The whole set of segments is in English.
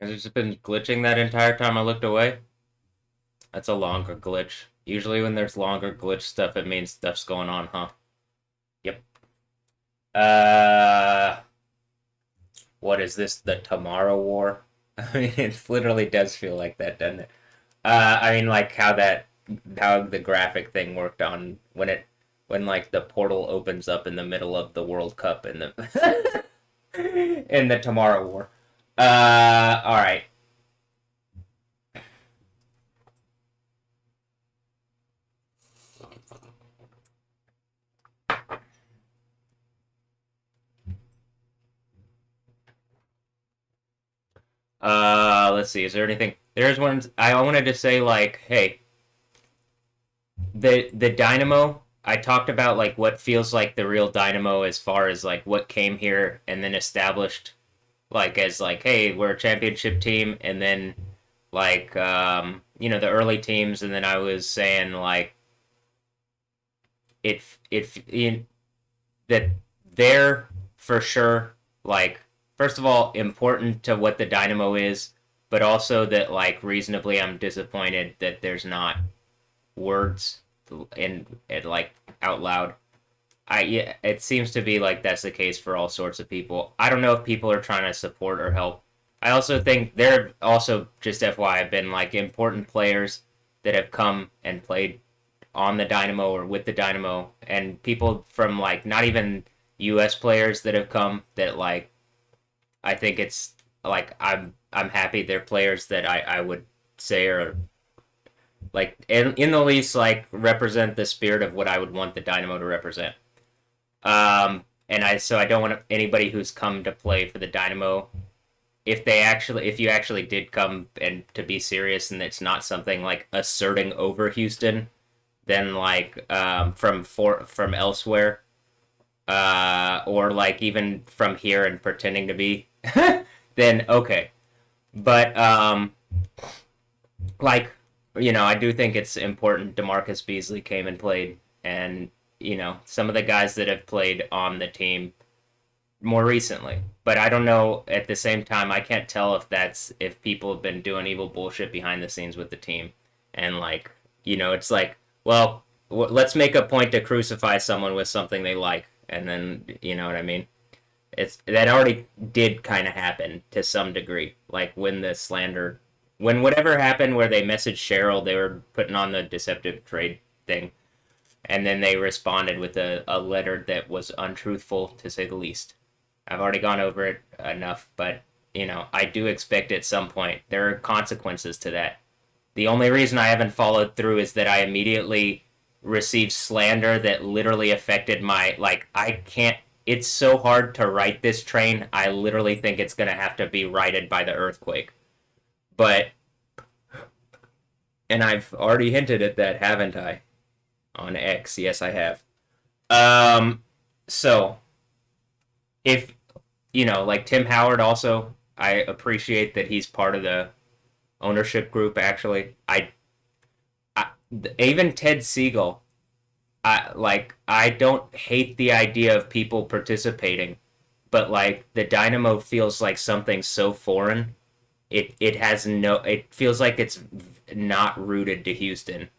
Has it just been glitching that entire time I looked away? That's a longer glitch. Usually when there's longer glitch stuff, it means stuff's going on, huh? Yep. Uh, what is this? The Tomorrow War? I mean, it literally does feel like that, doesn't it? I mean, like how the graphic thing worked on when like the portal opens up in the middle of the World Cup in the in the Tomorrow War. All right. Let's see. Is there anything? There's one. I wanted to say like, hey, the Dynamo. I talked about like what feels like the real Dynamo as far as like what came here and then established like as like, hey, we're a championship team, and then like the early teams, and then I was saying like it that they're for sure like first of all important to what the Dynamo is, but also that like reasonably I'm disappointed that there's not words and like out loud. Yeah, it seems to be like that's the case for all sorts of people. I don't know if people are trying to support or help. I also think there have also just FYI have been like important players that have come and played on the Dynamo or with the Dynamo, and people from like not even U.S. players that have come that like I think it's like I'm happy they're players that I would say are like in the least like represent the spirit of what I would want the Dynamo to represent. And I don't want anybody who's come to play for the Dynamo if you actually did come and to be serious and it's not something like asserting over Houston, then like from elsewhere, or like even from here and pretending to be, then okay. But like I do think it's important. DeMarcus Beasley came and played, and some of the guys that have played on the team more recently. But I don't know. At the same time, I can't tell if people have been doing evil bullshit behind the scenes with the team, and like it's like, well, let's make a point to crucify someone with something they like, and then you know what I mean. It's that already did kind of happen to some degree, like when whatever happened where they messaged Cheryl, they were putting on the deceptive trade thing, and then they responded with a letter that was untruthful to say the least. I've already gone over it enough, but I do expect at some point there are consequences to that. The only reason I haven't followed through is that I immediately received slander that literally affected my like I can't it's so hard to right this train. I literally think it's going to have to be righted by the earthquake. But and I've already hinted at that, haven't I? On X, yes, I have. Um, so if like Tim Howard, also, I appreciate that he's part of the ownership group. Actually, I even Ted Siegel. I don't hate the idea of people participating, but like the Dynamo feels like something so foreign. It has no. It feels like it's not rooted to Houston,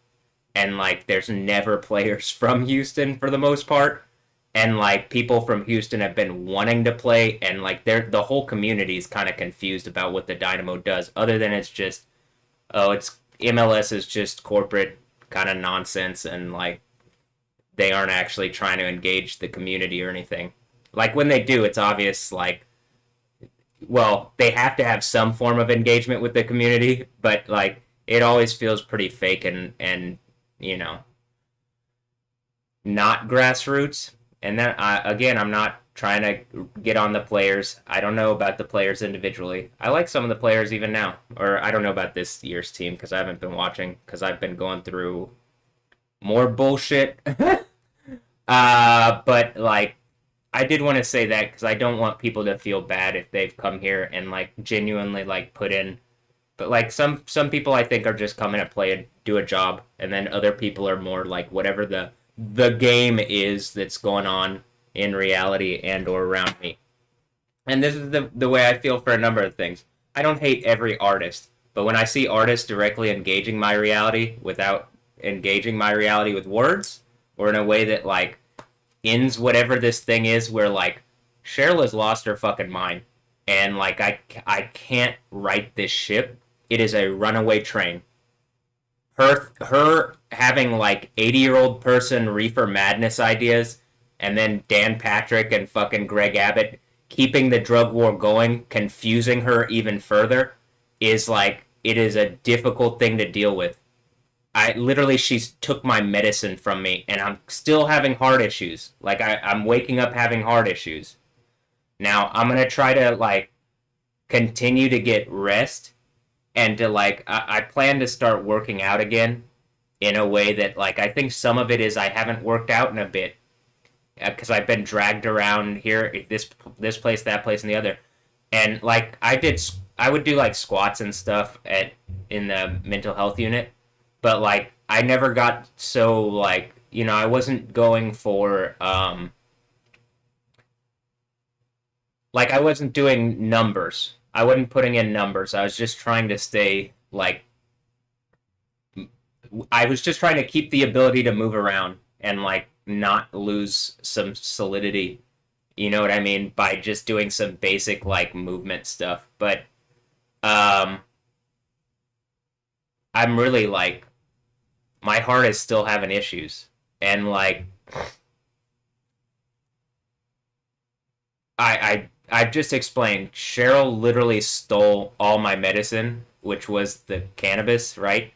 and like there's never players from Houston for the most part, and like people from Houston have been wanting to play, and like the whole community is kind of confused about what the Dynamo does, other than it's just it's MLS is just corporate kind of nonsense, and like they aren't actually trying to engage the community or anything. Like when they do, it's obvious like well, they have to have some form of engagement with the community, but like it always feels pretty fake and you know not grassroots. And then again, I'm not trying to get on the players. I don't know about the players individually. I like some of the players even now, or I don't know about this year's team because I haven't been watching because I've been going through more bullshit. But like I did want to say that because I don't want people to feel bad if they've come here and like genuinely like put in. But like some people I think are just coming to play and do a job, and then other people are more like whatever the game is that's going on in reality and or around me. And this is the way I feel for a number of things. I don't hate every artist, but when I see artists directly engaging my reality without engaging my reality with words, or in a way that like ends whatever this thing is, where like Cheryl has lost her fucking mind, and like I can't right this ship. It is a runaway train. Her having like 80-year-old person reefer madness ideas, and then Dan Patrick and fucking Greg Abbott keeping the drug war going, confusing her even further, is like it is a difficult thing to deal with. I literally, she's took my medicine from me, and I'm still having heart issues. Like I'm waking up having heart issues. Now I'm gonna try to like continue to get rest, and to like I plan to start working out again in a way that like I think some of it is I haven't worked out in a bit because I've been dragged around here, this place, that place, and the other, and like I would do like squats and stuff at in the mental health unit, but like I never got so like I wasn't going for like I wasn't doing numbers. I wasn't putting in numbers. I was just trying to stay like I was just trying to keep the ability to move around and like not lose some solidity. You know what I mean? By just doing some basic like movement stuff. But um I'm really like my heart is still having issues. And like I've just explained Cheryl literally stole all my medicine, which was the cannabis, right?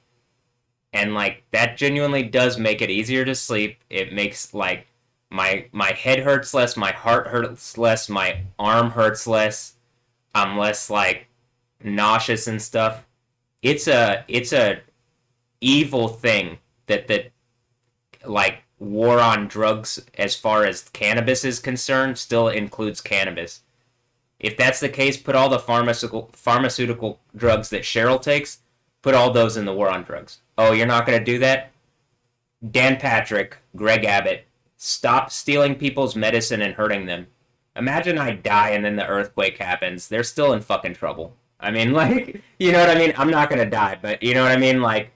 And like that genuinely does make it easier to sleep. It makes like my head hurts less, my heart hurts less, my arm hurts less. I'm less like nauseous and stuff. It's a evil thing that like war on drugs as far as cannabis is concerned still includes cannabis. If that's the case, put all the pharmaceutical drugs that Cheryl takes, put all those in the war on drugs. Oh, you're not going to do that? Dan Patrick, Greg Abbott, stop stealing people's medicine and hurting them. Imagine I die and then the earthquake happens. They're still in fucking trouble. I mean, like, you know what I mean? I'm not going to die, but you know what I mean? Like,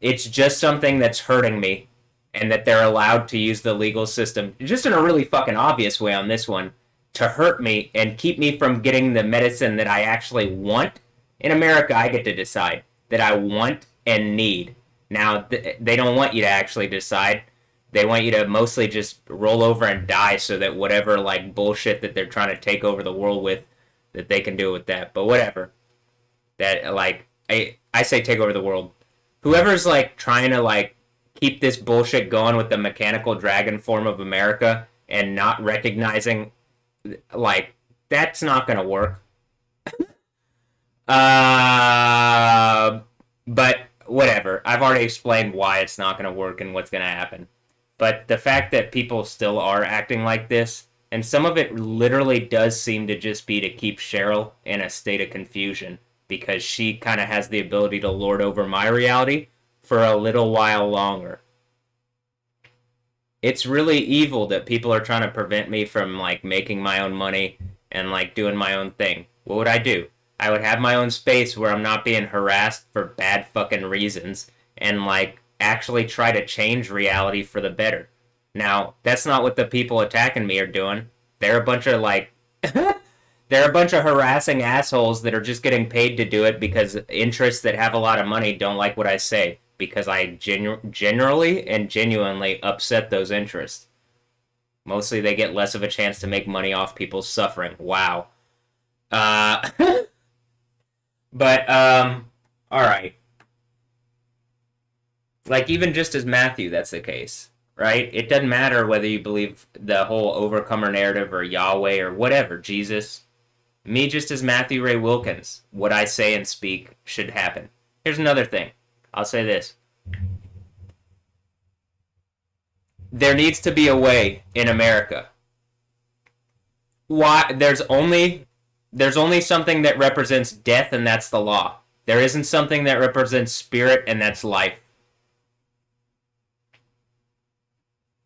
it's just something that's hurting me, and that they're allowed to use the legal system, just in a really fucking obvious way on this one, to hurt me and keep me from getting the medicine that I actually want. In America, I get to decide that I want and need. Now, they don't want you to actually decide. They want you to mostly just roll over and die so that whatever, like, bullshit that they're trying to take over the world with, that they can do with that. But whatever. That, like, I say take over the world. Whoever's, like, trying to, like, keep this bullshit going with the mechanical dragon form of America and not recognizing, like, that's not going to work. But whatever. I've already explained why it's not going to work and what's going to happen. But the fact that people still are acting like this, and some of it literally does seem to just be to keep Cheryl in a state of confusion, because she kind of has the ability to lord over my reality for a little while longer. It's really evil that people are trying to prevent me from like making my own money and like doing my own thing. What would I do? I would have my own space where I'm not being harassed for bad fucking reasons, and like actually try to change reality for the better. Now, that's not what the people attacking me are doing. They're a bunch of like they're a bunch of harassing assholes that are just getting paid to do it because interests that have a lot of money don't like what I say, because I generally and genuinely upset those interests. Mostly they get less of a chance to make money off people's suffering. Wow. Uh, but, alright. Like, even just as Matthew, that's the case, right? It doesn't matter whether you believe the whole overcomer narrative or Yahweh or whatever, Jesus. Me, just as Matthew Ray Wilkins, what I say and speak should happen. Here's another thing. I'll say this. There needs to be a way in America. Why there's only something that represents death, and that's the law. There isn't something that represents spirit, and that's life.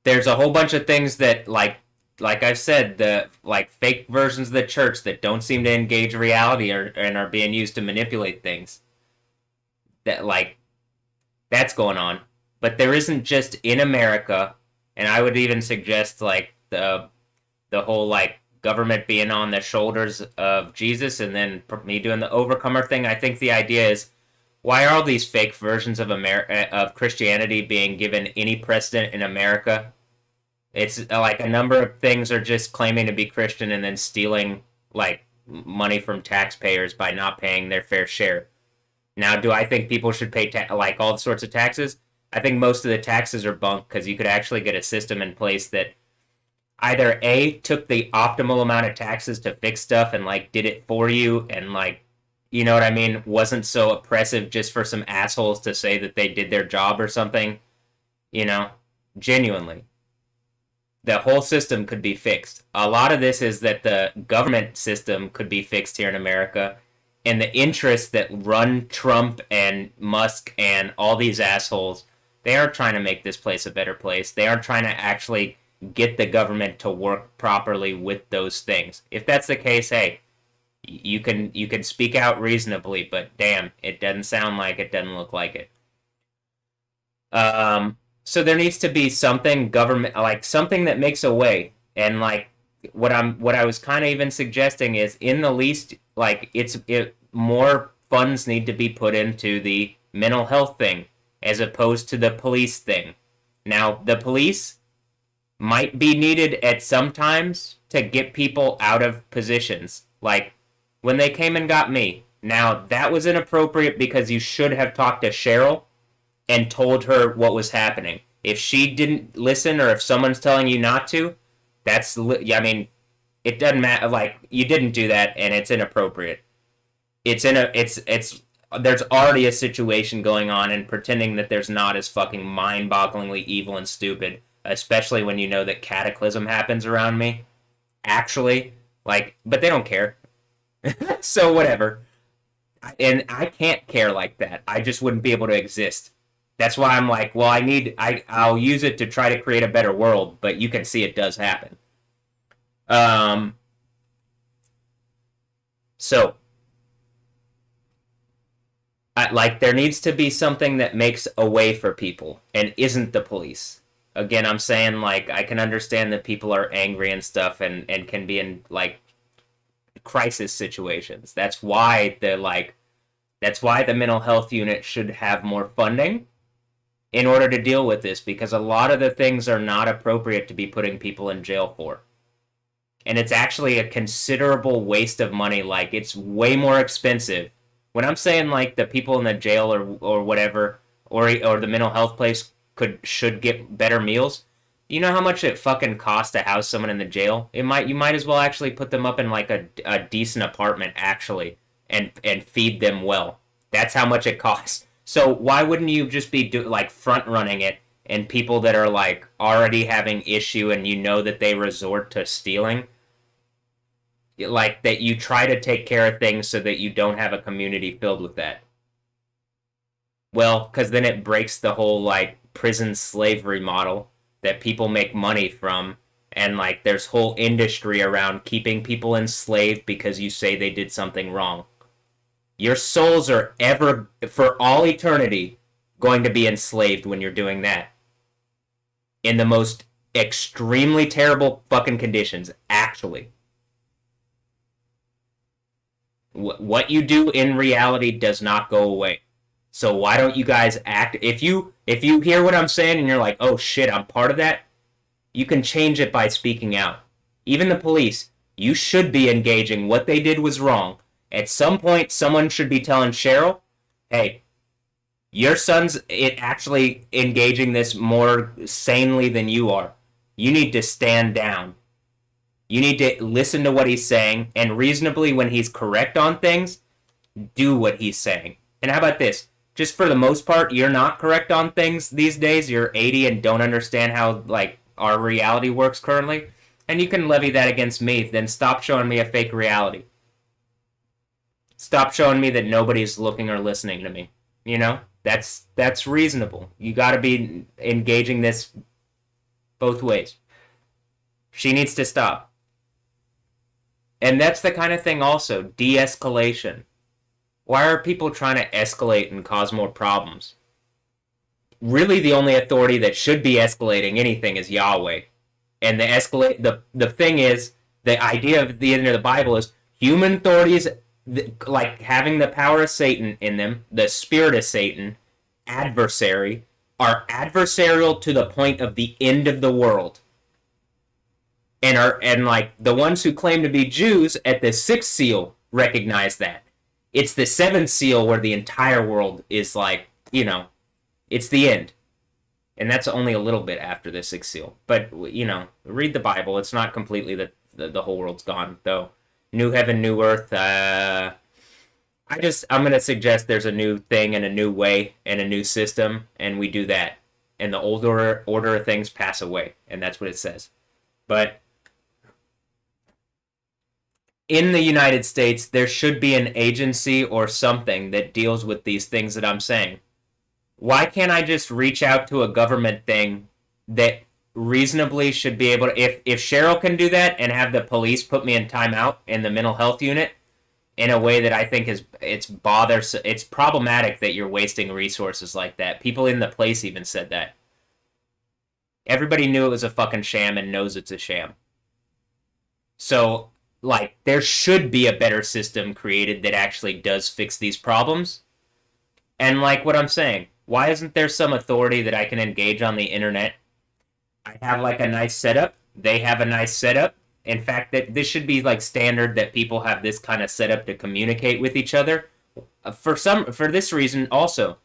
There's a whole bunch of things that like like I've said, the like fake versions of the church that don't seem to engage reality and are being used to manipulate things. That like that's going on. But there isn't just in America, and I would even suggest like the whole like government being on the shoulders of Jesus and then me doing the overcomer thing. I think the idea is why are all these fake versions of of Christianity being given any precedent in America? It's like a number of things are just claiming to be Christian and then stealing like money from taxpayers by not paying their fair share. Now, do I think people should pay like all sorts of taxes? I think most of the taxes are bunk because you could actually get a system in place that either A took the optimal amount of taxes to fix stuff and like did it for you and like you know what I mean, wasn't so oppressive just for some assholes to say that they did their job or something, you know, genuinely. The whole system could be fixed. A lot of this is that the government system could be fixed here in America and the interests that run Trump and Musk and all these assholes, they aren't trying to make this place a better place. They aren't trying to actually get the government to work properly with those things. If that's the case, hey, you can speak out reasonably, but damn, it doesn't sound like it, doesn't look like it. So there needs to be something government like something that makes a way, and like what I was kind of even suggesting is in the least like it more funds need to be put into the mental health thing as opposed to the police thing. Now the police might be needed at some times to get people out of positions like when they came and got me. Now, that was inappropriate because you should have talked to Cheryl and told her what was happening. If she didn't listen or if someone's telling you not to, I mean, it doesn't matter. Like, you didn't do that and it's inappropriate. There's already a situation going on and pretending that there's not is fucking mind-bogglingly evil and stupid, especially when you know that cataclysm happens around me. Actually, like, but they don't care. So whatever. And I can't care like that. I just wouldn't be able to exist. That's why I'm like, well, I'll use it to try to create a better world, but you can see it does happen. So like there needs to be something that makes a way for people and isn't the police. Again, I'm saying like I can understand that people are angry and stuff and can be in like crisis situations. That's why the mental health unit should have more funding in order to deal with this, because a lot of the things are not appropriate to be putting people in jail for. And it's actually a considerable waste of money. Like, it's way more expensive. When I'm saying, like, the people in the jail or whatever, or the mental health place should get better meals, you know how much it fucking costs to house someone in the jail? You might as well actually put them up in, like, a decent apartment, actually, and feed them well. That's how much it costs. So why wouldn't you just be front-running it, and people that are, like, already having issue and you know that they resort to stealing, like, that you try to take care of things so that you don't have a community filled with that? Well, because then it breaks the whole, like, prison slavery model that people make money from, and, like, there's whole industry around keeping people enslaved because you say they did something wrong. Your souls are ever, for all eternity, going to be enslaved when you're doing that. In the most extremely terrible fucking conditions, actually. What you do in reality does not go away. So why don't you guys act? If you hear what I'm saying and you're like, oh shit, I'm part of that, you can change it by speaking out. Even the police, you should be engaging. What they did was wrong. At some point, someone should be telling Cheryl, hey, your son's actually engaging this more sanely than you are. You need to stand down. You need to listen to what he's saying, and reasonably, when he's correct on things, do what he's saying. And how about this? Just for the most part, you're not correct on things these days. You're 80 and don't understand how, like, our reality works currently. And you can levy that against me. Then stop showing me a fake reality. Stop showing me that nobody's looking or listening to me. You know? That's reasonable. You gotta be engaging this both ways. She needs to stop. And that's the kind of thing also, de-escalation. Why are people trying to escalate and cause more problems? Really the only authority that should be escalating anything is Yahweh. And the thing is, the idea of the end of the Bible is human authorities, like having the power of Satan in them, the spirit of Satan, adversary, are adversarial to the point of the end of the world. And like the ones who claim to be Jews at the sixth seal recognize that. It's the seventh seal where the entire world is like, it's the end. And that's only a little bit after the sixth seal. But, read the Bible. It's not completely the whole world's gone, though. New heaven, new earth. I'm going to suggest there's a new thing and a new way and a new system, and we do that. And the old order of things pass away. And that's what it says. But in the United States, there should be an agency or something that deals with these things that I'm saying. Why can't I just reach out to a government thing that reasonably should be able to, if Cheryl can do that and have the police put me in timeout in the mental health unit in a way that I think it's bothersome, it's problematic that you're wasting resources like that. People in the place even said that. Everybody knew it was a fucking sham and knows it's a sham. So, like, there should be a better system created that actually does fix these problems. And like what I'm saying, why isn't there some authority that I can engage on the internet? I have like a nice setup. They have a nice setup. In fact, that this should be like standard that people have this kind of setup to communicate with each other. For this reason also,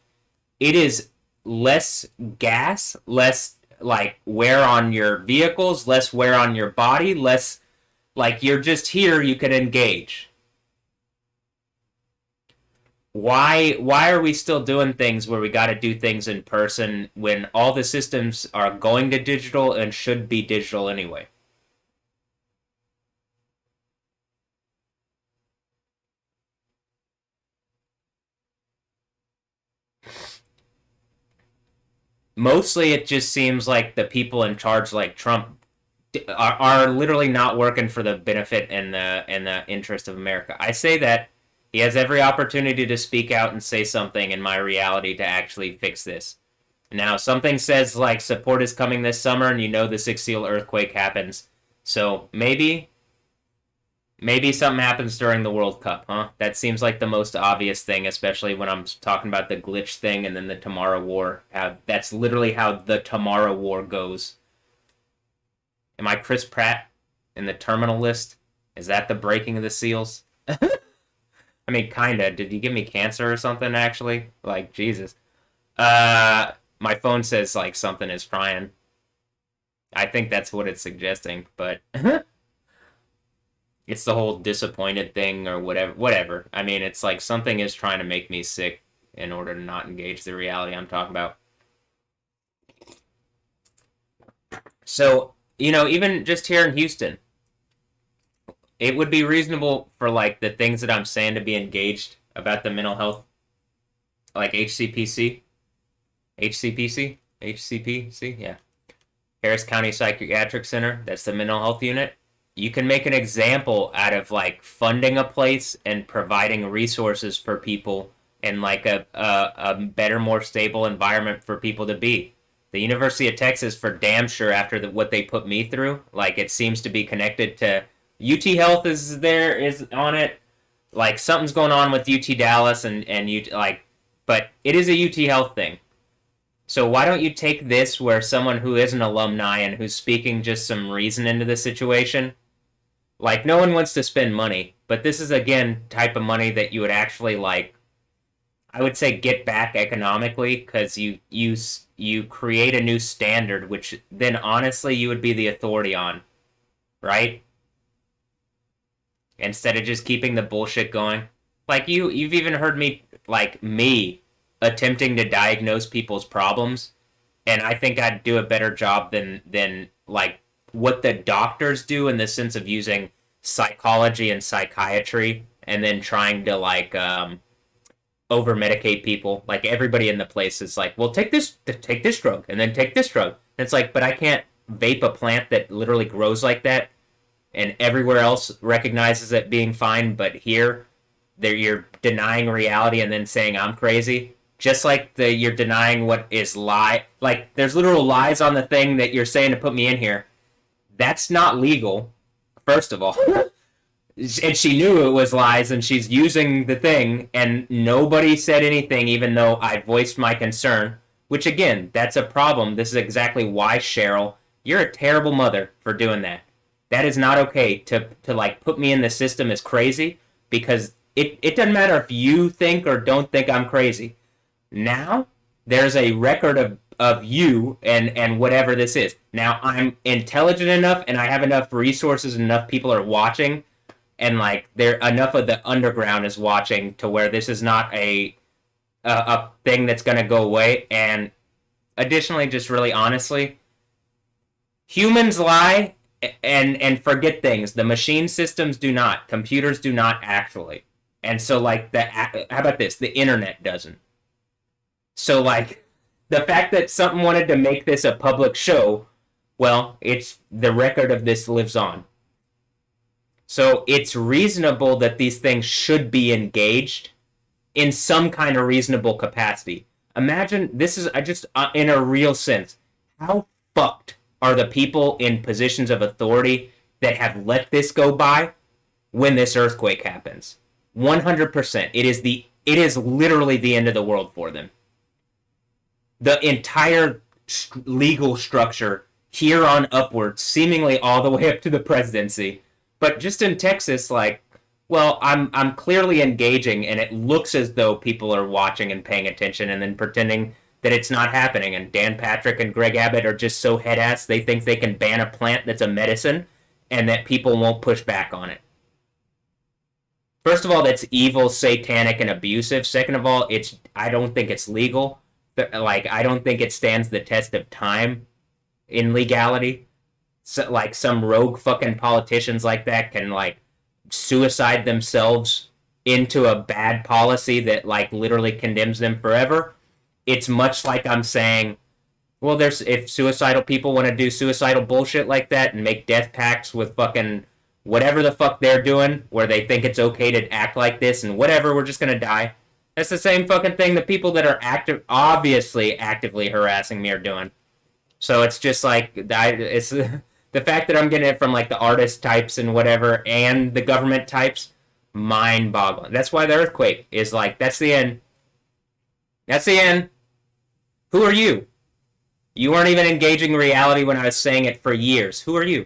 it is less gas, less like wear on your vehicles, less wear on your body, less like you're just here, you can engage. Why are we still doing things where we got to do things in person when all the systems are going to digital and should be digital anyway? Mostly it just seems like the people in charge like Trump are literally not working for the benefit and the interest of America. I say that he has every opportunity to speak out and say something in my reality to actually fix this. Now, something says like support is coming this summer, and the Sixth Seal earthquake happens. So maybe something happens during the World Cup, huh? That seems like the most obvious thing, especially when I'm talking about the glitch thing and then the Tomorrow War. That's literally how the Tomorrow War goes. Am I Chris Pratt in the terminal list? Is that the breaking of the seals? I mean, kinda. Did you give me cancer or something, actually? Like, Jesus. My phone says, like, something is frying. I think that's what it's suggesting, but... it's the whole disappointed thing or whatever. I mean, it's like something is trying to make me sick in order to not engage the reality I'm talking about. So, even just here in Houston, it would be reasonable for like the things that I'm saying to be engaged about the mental health, like HCPC, yeah, Harris County Psychiatric Center. That's the mental health unit. You can make an example out of like funding a place and providing resources for people and like a better, more stable environment for people to be. The University of Texas, for damn sure, after what they put me through, like it seems to be connected to UT Health is on it. Like something's going on with UT Dallas and but it is a UT Health thing. So why don't you take this where someone who is an alumni and who's speaking just some reason into the situation? Like, no one wants to spend money, but this is, again, type of money that you would actually, like, I would say get back economically, because you create a new standard, which then, honestly, you would be the authority on, right? Instead of just keeping the bullshit going. Like, you've even heard me attempting to diagnose people's problems, and I think I'd do a better job than like, what the doctors do in the sense of using psychology and psychiatry and then trying to like over medicate people. Like everybody in the place is like, well, take this drug and then take this drug. And it's like, but I can't vape a plant that literally grows like that, and everywhere else recognizes it being fine, but here you're denying reality and then saying I'm crazy. Just like you're denying what is lie. Like there's literal lies on the thing that you're saying to put me in here. That's not legal, first of all. And she knew it was lies, and she's using the thing, and nobody said anything, even though I voiced my concern. Which again, that's a problem. This is exactly why, Cheryl, you're a terrible mother for doing that. That is not okay to like put me in the system as crazy, because it doesn't matter if you think or don't think I'm crazy. Now there's a record of you and whatever this is. Now I'm intelligent enough and I have enough resources and enough people are watching, and like there enough of the underground is watching to where this is not a thing that's going to go away. And additionally, just really honestly, humans lie and forget things. The machine systems do not. Computers do not actually. And so like how about this? The internet doesn't. So like the fact that something wanted to make this a public show, well, it's the record of this lives on. So it's reasonable that these things should be engaged in some kind of reasonable capacity. Imagine, this is just in a real sense, how fucked are the people in positions of authority that have let this go by when this earthquake happens? 100%. It is literally the end of the world for them. The entire legal structure here on upwards, seemingly all the way up to the presidency. But just in Texas, like, well, I'm clearly engaging, and it looks as though people are watching and paying attention, and then pretending that it's not happening. And Dan Patrick and Greg Abbott are just so head-ass, they think they can ban a plant that's a medicine, and that people won't push back on it. First of all, that's evil, satanic, and abusive. Second of all, I don't think it's legal. Like, I don't think it stands the test of time in legality. So, like, some rogue fucking politicians like that can, like, suicide themselves into a bad policy that, like, literally condemns them forever. It's much like I'm saying, well, if suicidal people want to do suicidal bullshit like that and make death pacts with fucking whatever the fuck they're doing, where they think it's okay to act like this and whatever, we're just gonna die. That's the same fucking thing the people that are obviously actively harassing me are doing. So it's just like, it's the fact that I'm getting it from like the artist types and whatever and the government types, mind-boggling. That's why the earthquake is like, that's the end. That's the end. Who are you? You weren't even engaging reality when I was saying it for years. Who are you?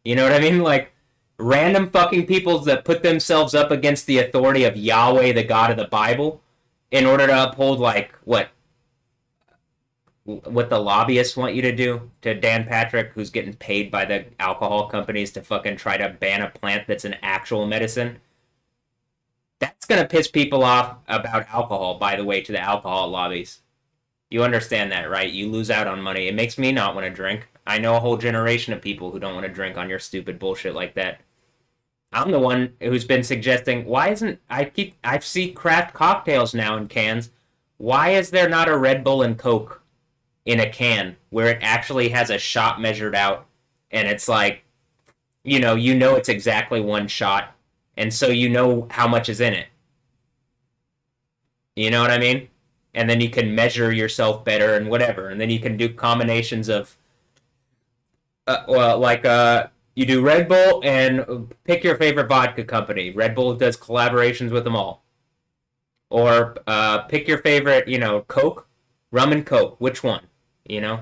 You know what I mean? Like, random fucking people that put themselves up against the authority of Yahweh, the God of the Bible, in order to uphold, like, what the lobbyists want you to do to Dan Patrick, who's getting paid by the alcohol companies to fucking try to ban a plant that's an actual medicine. That's going to piss people off about alcohol, by the way, to the alcohol lobbies. You understand that, right? You lose out on money. It makes me not want to drink. I know a whole generation of people who don't want to drink on your stupid bullshit like that. I'm the one who's been suggesting, why isn't, I see craft cocktails now in cans. Why is there not a Red Bull and Coke in a can where it actually has a shot measured out, and it's like, you know it's exactly one shot, and so you know how much is in it. You know what I mean? And then you can measure yourself better and whatever, and then you can do combinations of you do Red Bull and pick your favorite vodka company. Red Bull does collaborations with them all. Or pick your favorite, Coke, rum and Coke. Which one? You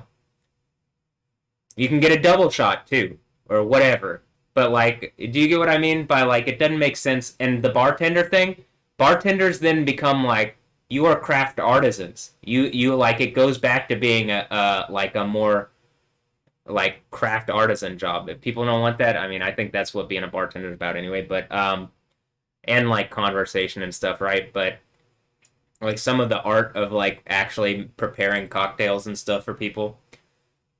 can get a double shot too, or whatever. But like, do you get what I mean by like, it doesn't make sense? And the bartender thing, bartenders then become like, you are craft artisans. You like, it goes back to being a more like craft artisan job. If people don't want that, I mean, I think that's what being a bartender is about anyway. But and like conversation and stuff, right? But like some of the art of like actually preparing cocktails and stuff for people,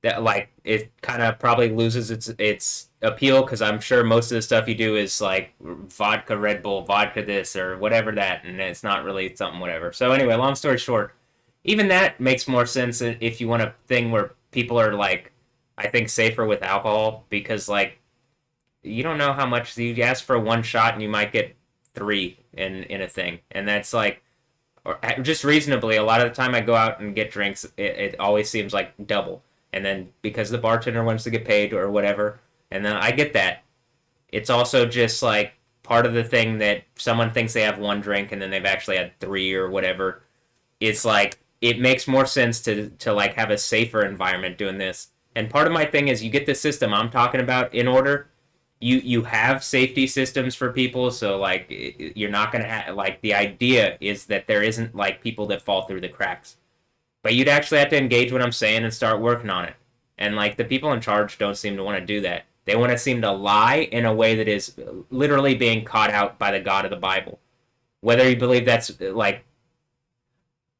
that like it kind of probably loses its appeal, because I'm sure most of the stuff you do is like vodka Red Bull, vodka this or whatever that, and it's not really something whatever. So anyway, long story short, even that makes more sense if you want a thing where people are like, I think safer with alcohol because like you don't know how much you ask for one shot and you might get three in a thing, and that's like or just reasonably. A lot of the time I go out and get drinks, it always seems like double, and then because the bartender wants to get paid or whatever, and then I get that. It's also just like part of the thing that someone thinks they have one drink and then they've actually had three or whatever. It's like it makes more sense to like have a safer environment doing this. And part of my thing is you get the system I'm talking about in order. You have safety systems for people, so like you're not gonna have like the idea is that there isn't like people that fall through the cracks. But you'd actually have to engage what I'm saying and start working on it. And like the people in charge don't seem to want to do that. They want to seem to lie in a way that is literally being caught out by the God of the Bible. Whether you believe that's like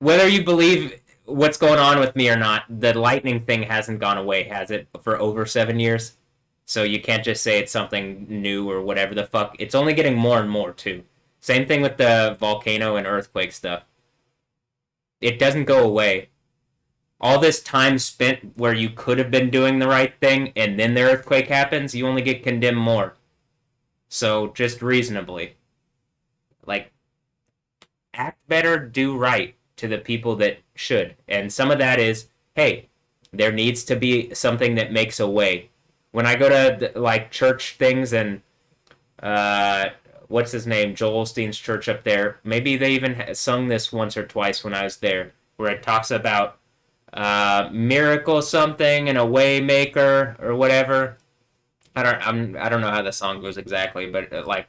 whether you believe what's going on with me or not, the lightning thing hasn't gone away, has it? For over 7 years. So you can't just say it's something new or whatever the fuck. It's only getting more and more too. Same thing with the volcano and earthquake stuff. It doesn't go away. All this time spent where you could have been doing the right thing and then the earthquake happens, you only get condemned more. So just reasonably. Like, act better, do right to the people that should. And some of that is, hey, there needs to be something that makes a way. When I go to like church things and what's his name, Joel Osteen's church up there, maybe they even sung this once or twice when I was there, where it talks about miracle something and a way maker or whatever. I don't know how the song goes exactly, but like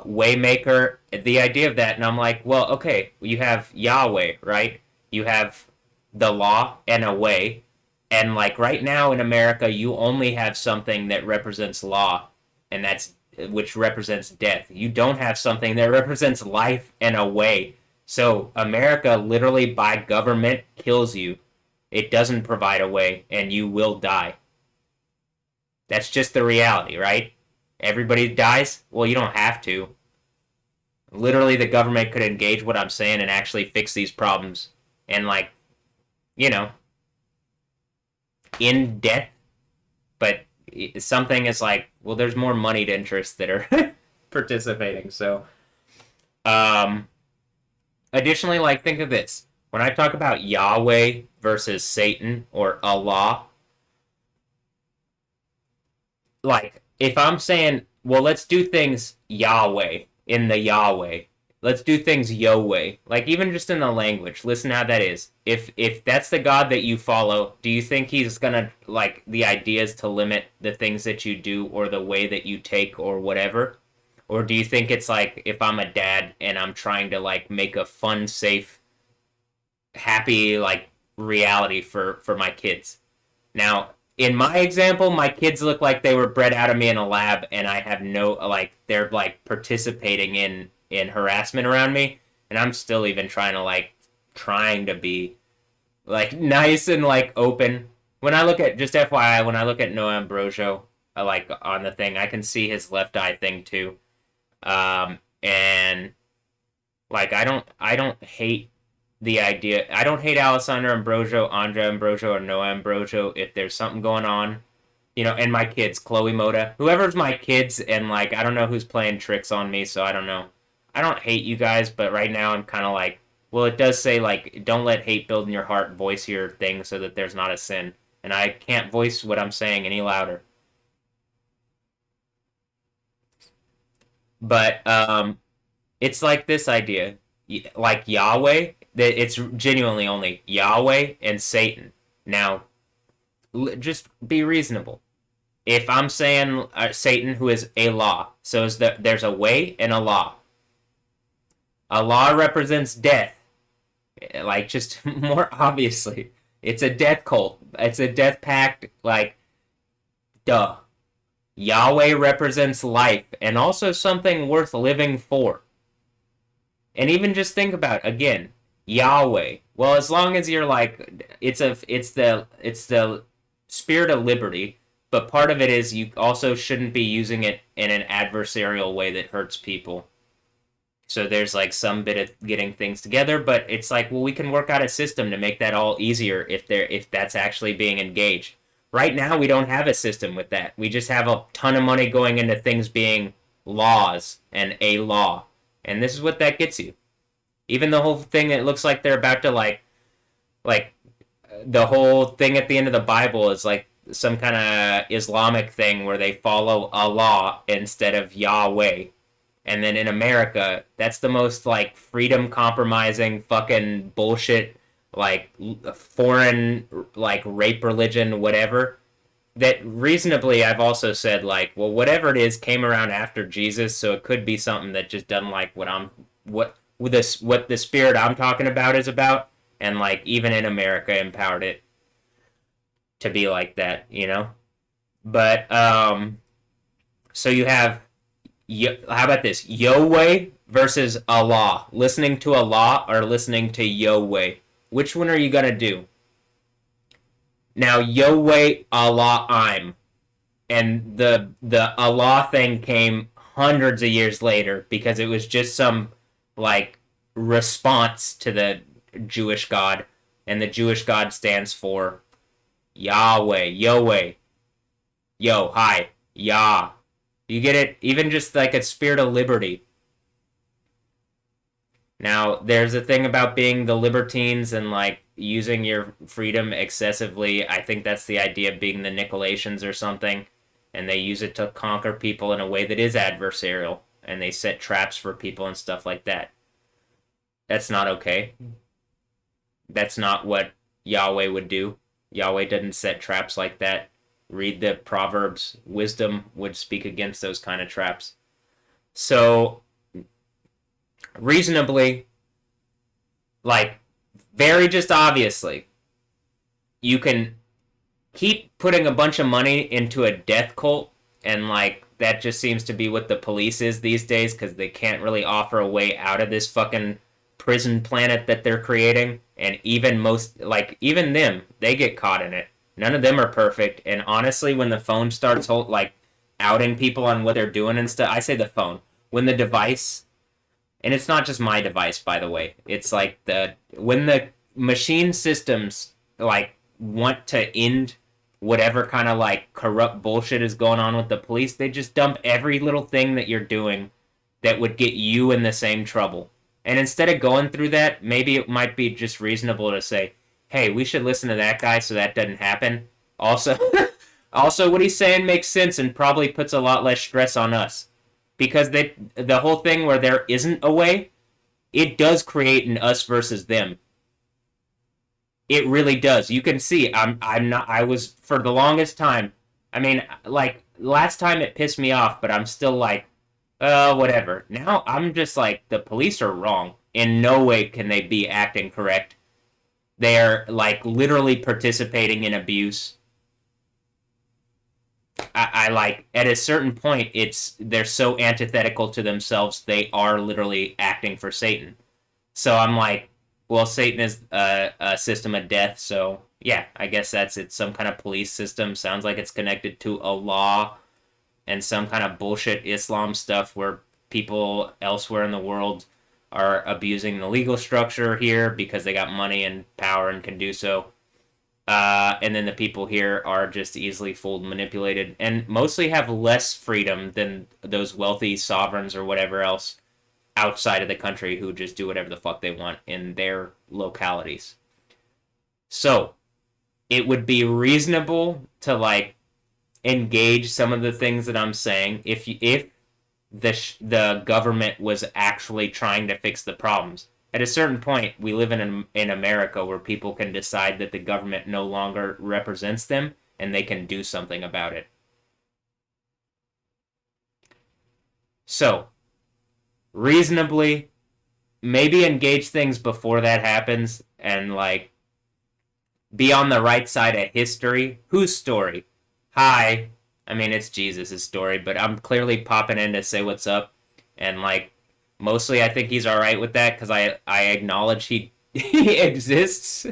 way maker, the idea of that, and I'm like, well, okay, you have Yahweh, right? You have the law and a way, and like right now in America, you only have something that represents law, and that's which represents death. You don't have something that represents life and a way. So America literally by government kills you. It doesn't provide a way, and you will die. That's just the reality, right? Everybody dies? Well, you don't have to. Literally, the government could engage what I'm saying and actually fix these problems. And, like, you know, in death. But something is like, well, there's more moneyed interests that are participating. So, additionally, like, think of this. When I talk about Yahweh versus Satan or Allah, like, if I'm saying, well, let's do things Yahweh, in the Yahweh. Let's do things Yahweh. Like, even just in the language, listen how that is. If that's the God that you follow, do you think he's gonna, like, the idea is to limit the things that you do or the way that you take or whatever? Or do you think it's like, if I'm a dad and I'm trying to, like, make a fun, safe, happy, like, reality for my kids? Now, in my example, my kids look like they were bred out of me in a lab, and I have no, like, they're, like, participating in harassment around me, and I'm still even trying to be, like, nice and, like, open. When I look at, just FYI, when I look at Noah Ambrosio, like, on the thing, I can see his left eye thing, too. And, like, I don't hate the idea. I don't hate Alessandro Ambrosio, Andrea Ambrosio, or Noah Ambrosio if there's something going on, you know, and my kids, Chloe Moda, whoever's my kids, and, like, I don't know who's playing tricks on me, so I don't know. I don't hate you guys, but right now I'm kind of like, well, it does say, like, don't let hate build in your heart, voice your thing so that there's not a sin. And I can't voice what I'm saying any louder. But, it's like this idea, like Yahweh, that it's genuinely only Yahweh and Satan. Now, just be reasonable. If I'm saying Satan, who is a law, so there's a way and a law. A law represents death, like, just more obviously. It's a death cult. It's a death pact, like, duh. Yahweh represents life and also something worth living for. And even just think about, again, Yahweh. Well, as long as you're like, it's the spirit of liberty, but part of it is you also shouldn't be using it in an adversarial way that hurts people. So there's like some bit of getting things together, but it's like, well, we can work out a system to make that all easier if that's actually being engaged. Right now, we don't have a system with that. We just have a ton of money going into things being laws and a law. And this is what that gets you. Even the whole thing that looks like they're about to like the whole thing at the end of the Bible is like some kind of Islamic thing where they follow Allah instead of Yahweh. And then in America, that's the most like freedom compromising fucking bullshit, like foreign like rape religion, whatever. That reasonably I've also said like, well, whatever it is came around after Jesus, so it could be something that just doesn't like what the spirit I'm talking about is about, and like even in America empowered it to be like that, you know. But so you have how about this? Yahweh versus Allah. Listening to Allah or listening to Yahweh. Which one are you going to do? Now, Yahweh, Allah, I'm. And the Allah thing came hundreds of years later because it was just some, like, response to the Jewish God. And the Jewish God stands for Yahweh, Yahweh. Yo, hi, Yah. You get it? Even just like a spirit of liberty. Now, there's a thing about being the libertines and like using your freedom excessively. I think that's the idea of being the Nicolaitans or something. And they use it to conquer people in a way that is adversarial. And they set traps for people and stuff like that. That's not okay. That's not what Yahweh would do. Yahweh doesn't set traps like that. Read the Proverbs. Wisdom would speak against those kind of traps. So, reasonably, like, very just obviously, you can keep putting a bunch of money into a death cult, and, like, that just seems to be what the police is these days, because they can't really offer a way out of this fucking prison planet that they're creating, and even even them, they get caught in it. None of them are perfect, and honestly, when the phone starts outing people on what they're doing and stuff, I say the phone. When the device, and it's not just my device, by the way, it's like when the machine systems like want to end whatever kind of like corrupt bullshit is going on with the police, they just dump every little thing that you're doing that would get you in the same trouble. And instead of going through that, maybe it might be just reasonable to say, hey, we should listen to that guy so that doesn't happen. Also, also what he's saying makes sense and probably puts a lot less stress on us. Because the whole thing where there isn't a way, it does create an us versus them. It really does. You can see, I was, for the longest time, I mean, like, last time it pissed me off, but I'm still like, whatever. Now I'm just like, the police are wrong. In no way can they be acting correct. They're like literally participating in abuse. I like at a certain point they're so antithetical to themselves they are literally acting for Satan. So I'm like, well, Satan is a system of death, so yeah, I guess that's it. Some kind of police system. Sounds like it's connected to a law and some kind of bullshit Islam stuff where people elsewhere in the world are abusing the legal structure here because they got money and power and can do so. And then the people here are just easily fooled and manipulated and mostly have less freedom than those wealthy sovereigns or whatever else outside of the country who just do whatever the fuck they want in their localities. So, it would be reasonable to, like, engage some of the things that I'm saying if the government was actually trying to fix the problems. At a certain point, we live in America where people can decide that the government no longer represents them and they can do something about it. So, reasonably, maybe engage things before that happens and, like, be on the right side of history. Whose story? Hi. I mean, it's Jesus' story, but I'm clearly popping in to say what's up. And, like, mostly I think he's alright with that because I acknowledge he exists.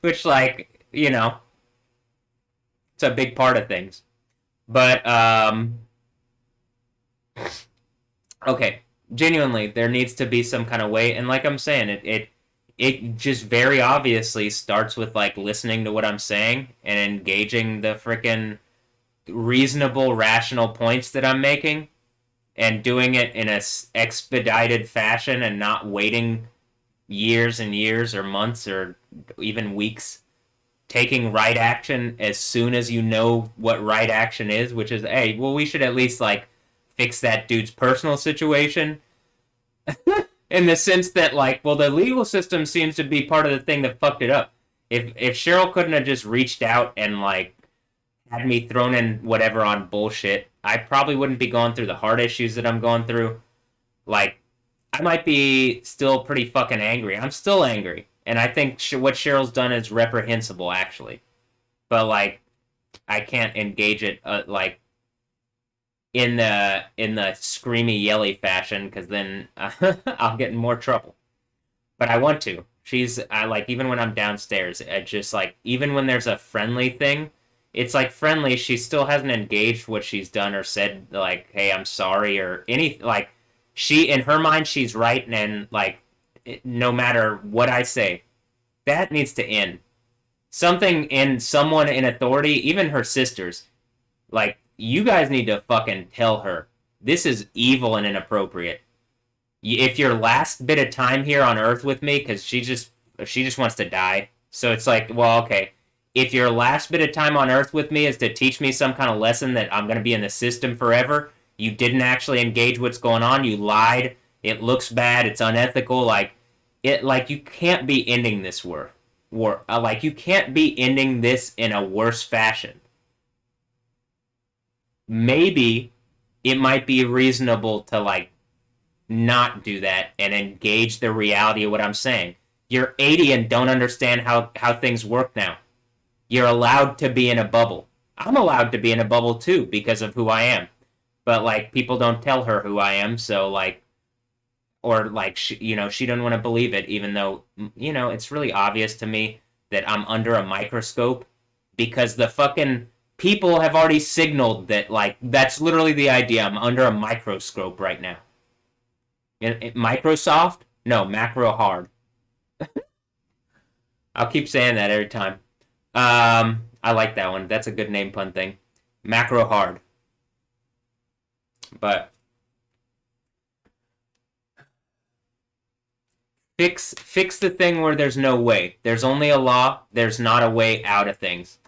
Which, like, you know, it's a big part of things. But, okay. Genuinely, there needs to be some kind of way. And like I'm saying, it just very obviously starts with like listening to what I'm saying and engaging the freaking reasonable, rational points that I'm making and doing it in a expedited fashion and not waiting years and years or months or even weeks. Taking right action as soon as you know what right action is, which is, hey, well, we should at least like fix that dude's personal situation in the sense that like, well, the legal system seems to be part of the thing that fucked it up. If Cheryl couldn't have just reached out and like had me thrown in whatever on bullshit, I probably wouldn't be going through the hard issues that I'm going through. Like, I might be still pretty fucking angry. I'm still angry. And I think what Cheryl's done is reprehensible, actually. But, like, I can't engage it, like, in the screamy, yelly fashion, because then I'll get in more trouble. But I want to. I like, even when I'm downstairs, I just, like, even when there's a friendly thing, it's like friendly. She still hasn't engaged what she's done or said like, "Hey, I'm sorry," or any like. She in her mind, she's right, and like, no matter what I say, that needs to end. Something in someone in authority, even her sisters, like you guys need to fucking tell her this is evil and inappropriate. If your last bit of time here on Earth with me, because she just wants to die. So it's like, well, okay, if your last bit of time on Earth with me is to teach me some kind of lesson that I'm going to be in the system forever, you didn't actually engage what's going on, you lied, it looks bad, it's unethical, like you can't be ending this war. Like you can't be ending this in a worse fashion. Maybe it might be reasonable to like not do that and engage the reality of what I'm saying. You're 80 and don't understand how things work now. You're allowed to be in a bubble. I'm allowed to be in a bubble too because of who I am. But like people don't tell her who I am, so like, or like she doesn't want to believe it, even though it's really obvious to me that I'm under a microscope because the fucking people have already signaled that like that's literally the idea. I'm under a microscope right now. Microsoft? No, macro hard. I'll keep saying that every time. I like that one. That's a good name pun thing. Macro hard. But fix the thing where there's no way. There's only a law. There's not a way out of things.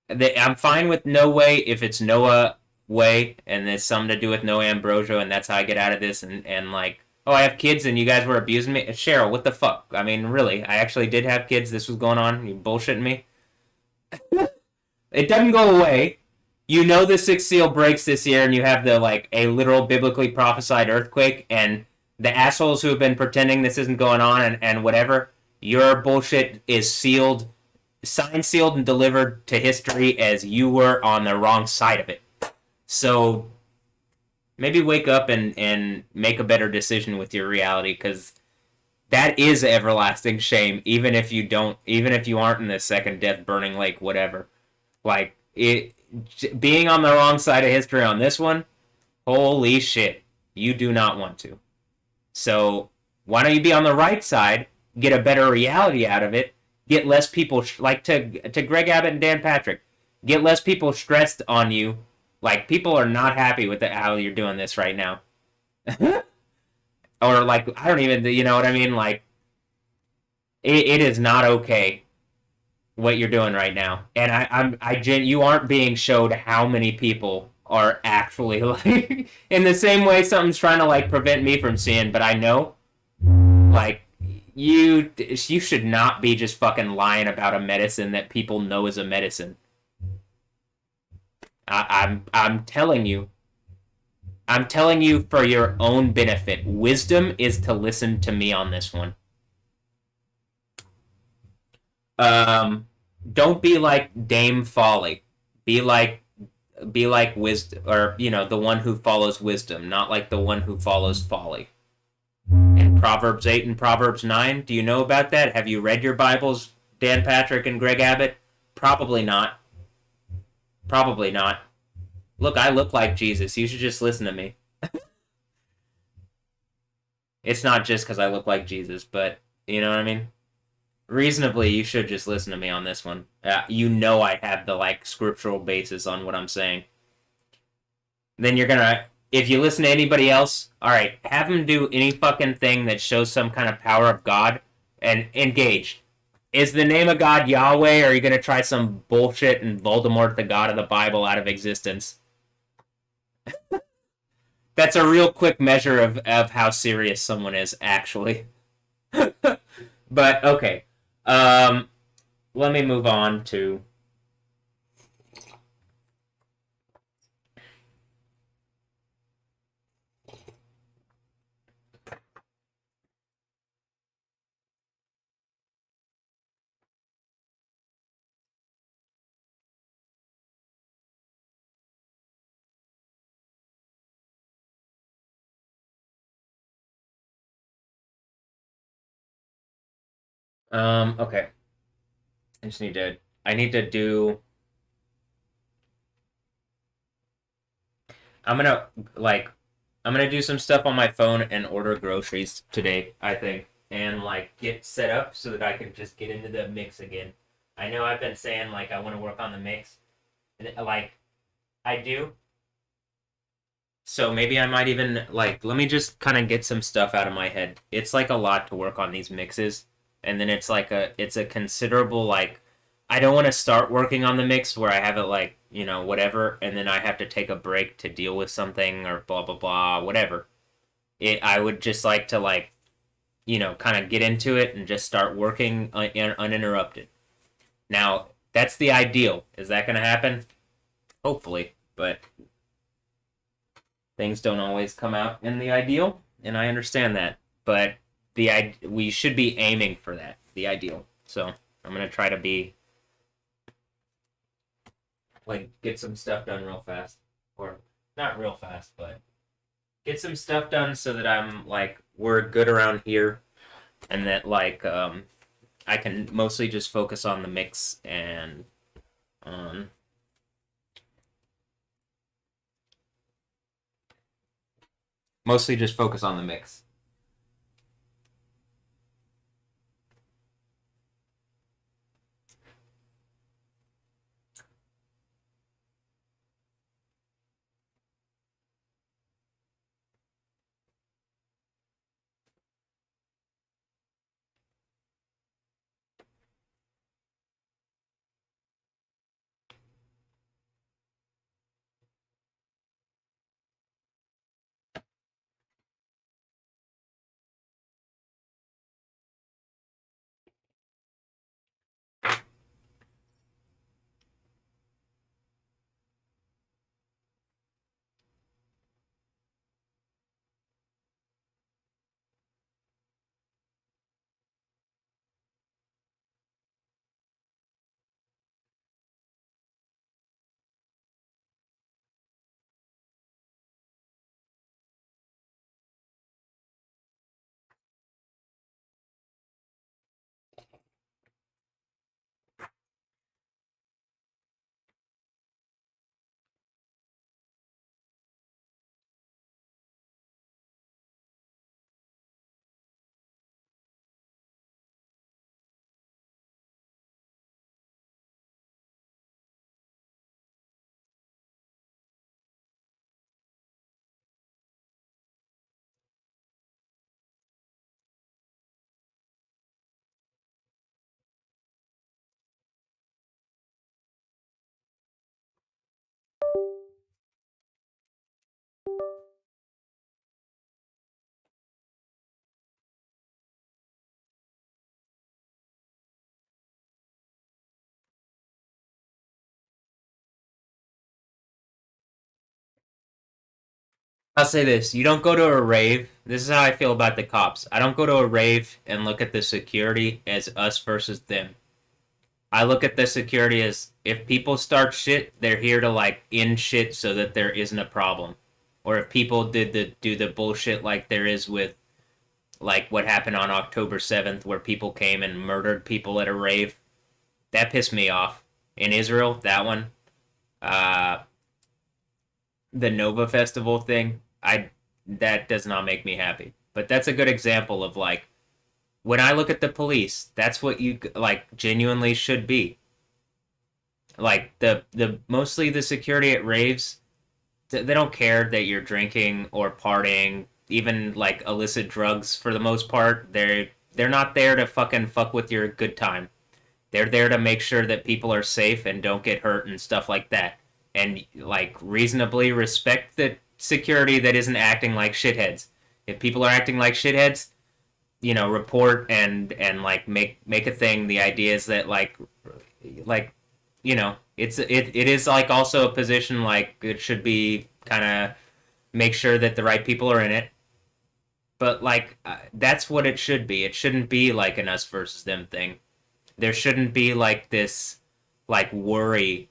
I'm fine with no way if it's Noah way and there's something to do with Noah Ambrosio and that's how I get out of this and like, oh, I have kids and you guys were abusing me. Cheryl, what the fuck? I mean, really, I actually did have kids. This was going on. You bullshitting me? It doesn't go away. You know the sixth seal breaks this year and you have the like a literal biblically prophesied earthquake and the assholes who have been pretending this isn't going on and whatever, your bullshit is sealed, signed, sealed, and delivered to history as you were on the wrong side of it. So maybe wake up and make a better decision with your reality, because that is everlasting shame, even if you aren't in the second death burning lake, whatever. Like, being on the wrong side of history on this one, holy shit, you do not want to. So why don't you be on the right side, get a better reality out of it, get less people, like to Greg Abbott and Dan Patrick, get less people stressed on you. Like, people are not happy with how you're doing this right now. Or, like, I don't even, you know what I mean? Like, it is not okay what you're doing right now. And you aren't being showed how many people are actually, like, in the same way something's trying to, like, prevent me from seeing, but I know, like, you should not be just fucking lying about a medicine that people know is a medicine. I'm telling you for your own benefit. Wisdom is to listen to me on this one. Don't be like Dame Folly. Be like wisdom, or the one who follows wisdom, not like the one who follows folly. In Proverbs 8 and Proverbs 9, do you know about that? Have you read your Bibles, Dan Patrick and Greg Abbott? Probably not. Probably not. Look, I look like Jesus. You should just listen to me. It's not just because I look like Jesus, but You know what I mean? Reasonably, you should just listen to me on this one. You know I have the like scriptural basis on what I'm saying. Then you're gonna, if you listen to anybody else, all right, have them do any fucking thing that shows some kind of power of God and engage. Is the name of God Yahweh, or are you gonna try some bullshit and Voldemort, the God of the Bible, out of existence? That's a real quick measure of how serious someone is, actually. But okay, um, let me move on to. Okay, I just need to. I need to do. I'm gonna like. I'm gonna do some stuff on my phone and order groceries today. I think, and like get set up so that I can just get into the mix again. I know I've been saying like I want to work on the mix, and like I do. So maybe I might even like let me just kind of get some stuff out of my head. It's like a lot to work on these mixes, and then it's a considerable like I don't want to start working on the mix where I have it like, you know, whatever, and then I have to take a break to deal with something or blah blah blah, whatever. I would just like to like, you know, kind of get into it and just start working uninterrupted. Now, that's the ideal. Is that going to happen? Hopefully, but things don't always come out in the ideal, and I understand that. But we should be aiming for that, the ideal. So I'm gonna try to be like get some stuff done real fast, or not real fast, but get some stuff done so that I'm like we're good around here, and that like I can mostly just focus on the mix and um mostly just focus on the mix. I'll say this: you don't go to a rave. This is how I feel about the cops. I don't go to a rave and look at the security as us versus them. I look at the security as if people start shit, they're here to like end shit so that there isn't a problem. Or if people do the bullshit like there is with like what happened on October 7th where people came and murdered people at a rave. That pissed me off. In Israel, that one. Uh the Nova Festival thing, I that does not make me happy. But that's a good example of like when I look at the police, that's what you like genuinely should be. Like the mostly the security at raves, they don't care that you're drinking or partying, even like illicit drugs for the most part. They're not there to fucking fuck with your good time. They're there to make sure that people are safe and don't get hurt and stuff like that. And like reasonably respect the security that isn't acting like shitheads. If people are acting like shitheads, report and like make a thing. The idea is that like it is like also a position like it should be kind of make sure that the right people are in it. But like that's what it should be. It shouldn't be like an us versus them thing. There shouldn't be like this like worry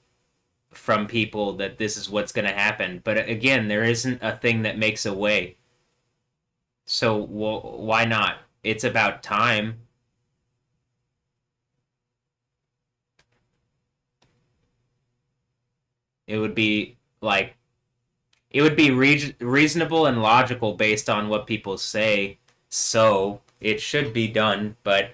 from people that this is what's going to happen. But again, there isn't a thing that makes a way. So why not? It's about time. It would be like it would be reasonable and logical based on what people say. So it should be done, but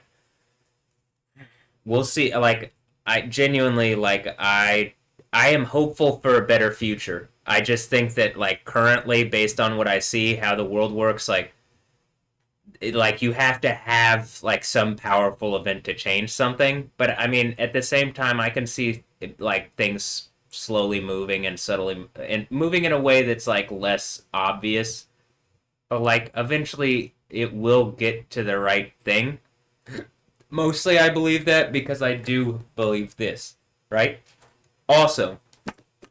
we'll see. Like I genuinely I am hopeful for a better future. I just think that like currently, based on what I see, how the world works, like you have to have like some powerful event to change something. But I mean, at the same time, I can see like things slowly moving and subtly and moving in a way that's like less obvious. But like eventually, it will get to the right thing. Mostly, I believe that because I do believe this, right? Also,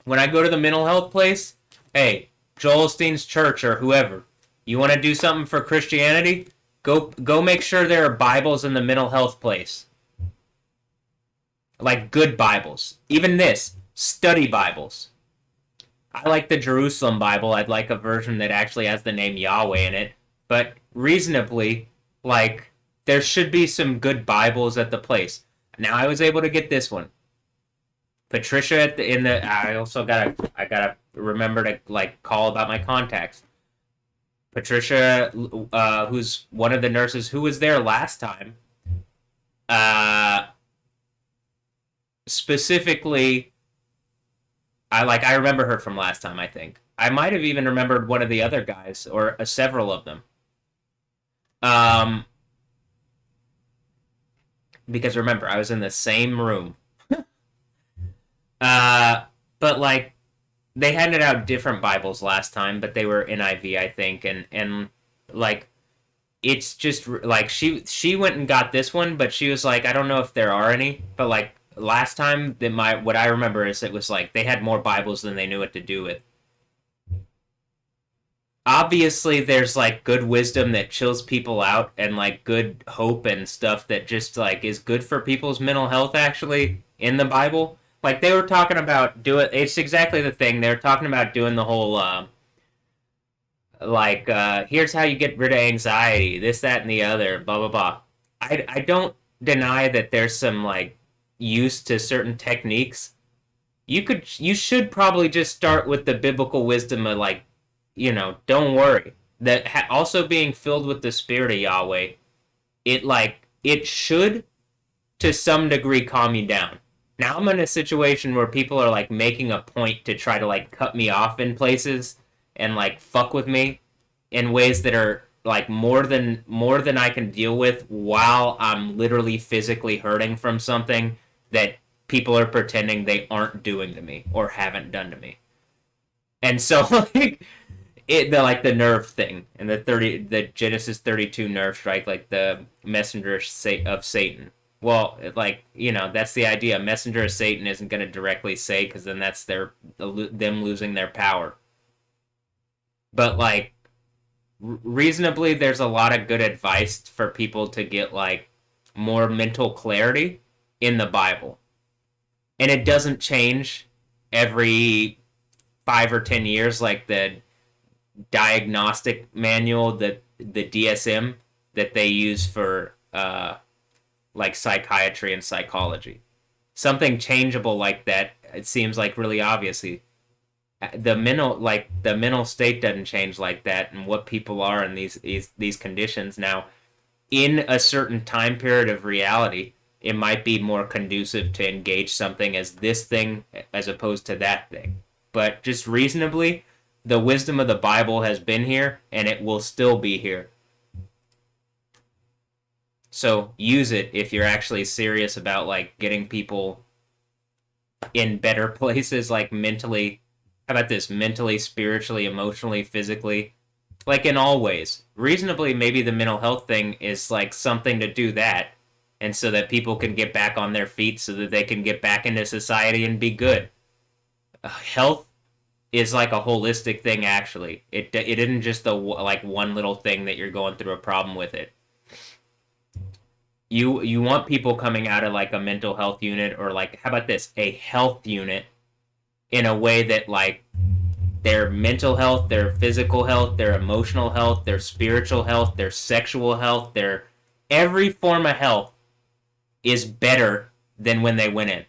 when I go to the mental health place, hey, Joel Osteen's church or whoever, you want to do something for Christianity? Go make sure there are Bibles in the mental health place. Like good Bibles. Even this, study Bibles. I like the Jerusalem Bible. I'd like a version that actually has the name Yahweh in it. But reasonably, like, there should be some good Bibles at the place. Now I was able to get this one. Patricia I also gotta remember to like call about my contacts. Patricia, who's one of the nurses who was there last time, specifically, I remember her from last time. I think I might have even remembered one of the other guys or several of them. Um, because remember, I was in the same room. But like they handed out different Bibles last time, but they were NIV, I think, and like it's just like she went and got this one, but she was like, I don't know if there are any, but like last time that what I remember is it was like they had more Bibles than they knew what to do with. Obviously, there's like good wisdom that chills people out, and like good hope and stuff that just like is good for people's mental health. Actually, in the Bible, like they were talking about doing. It's exactly the thing they were talking about doing the whole here's how you get rid of anxiety, this, that, and the other, blah blah blah. I don't deny that there's some like use to certain techniques. You should probably just start with the biblical wisdom of like, don't worry. That also being filled with the spirit of Yahweh, it should to some degree calm you down. Now I'm in a situation where people are like making a point to try to like cut me off in places and like fuck with me in ways that are like more than I can deal with while I'm literally physically hurting from something that people are pretending they aren't doing to me or haven't done to me. And so like the nerve thing and the Genesis 32 nerve strike, like the messenger of Satan. Well, like, that's the idea. A messenger of Satan isn't going to directly say, because then that's them losing their power. But like reasonably, there's a lot of good advice for people to get like more mental clarity in the Bible, and it doesn't change every 5 or 10 years like the diagnostic manual, that the DSM that they use for like psychiatry and psychology. Something changeable like that, it seems like really obviously the mental state doesn't change like that, and what people are in these conditions. Now in a certain time period of reality, it might be more conducive to engage something as this thing as opposed to that thing. But just reasonably, the wisdom of the Bible has been here and it will still be here. So use it if you're actually serious about like getting people in better places, like mentally. How about this? Mentally, spiritually, emotionally, physically, like in all ways. Reasonably, maybe the mental health thing is like something to do that, and so that people can get back on their feet, so that they can get back into society and be good. Health is like a holistic thing. Actually, it isn't just the like one little thing that you're going through a problem with it. You want people coming out of like a mental health unit, or like, how about this, a health unit, in a way that like their mental health, their physical health, their emotional health, their spiritual health, their sexual health, their every form of health is better than when they went in.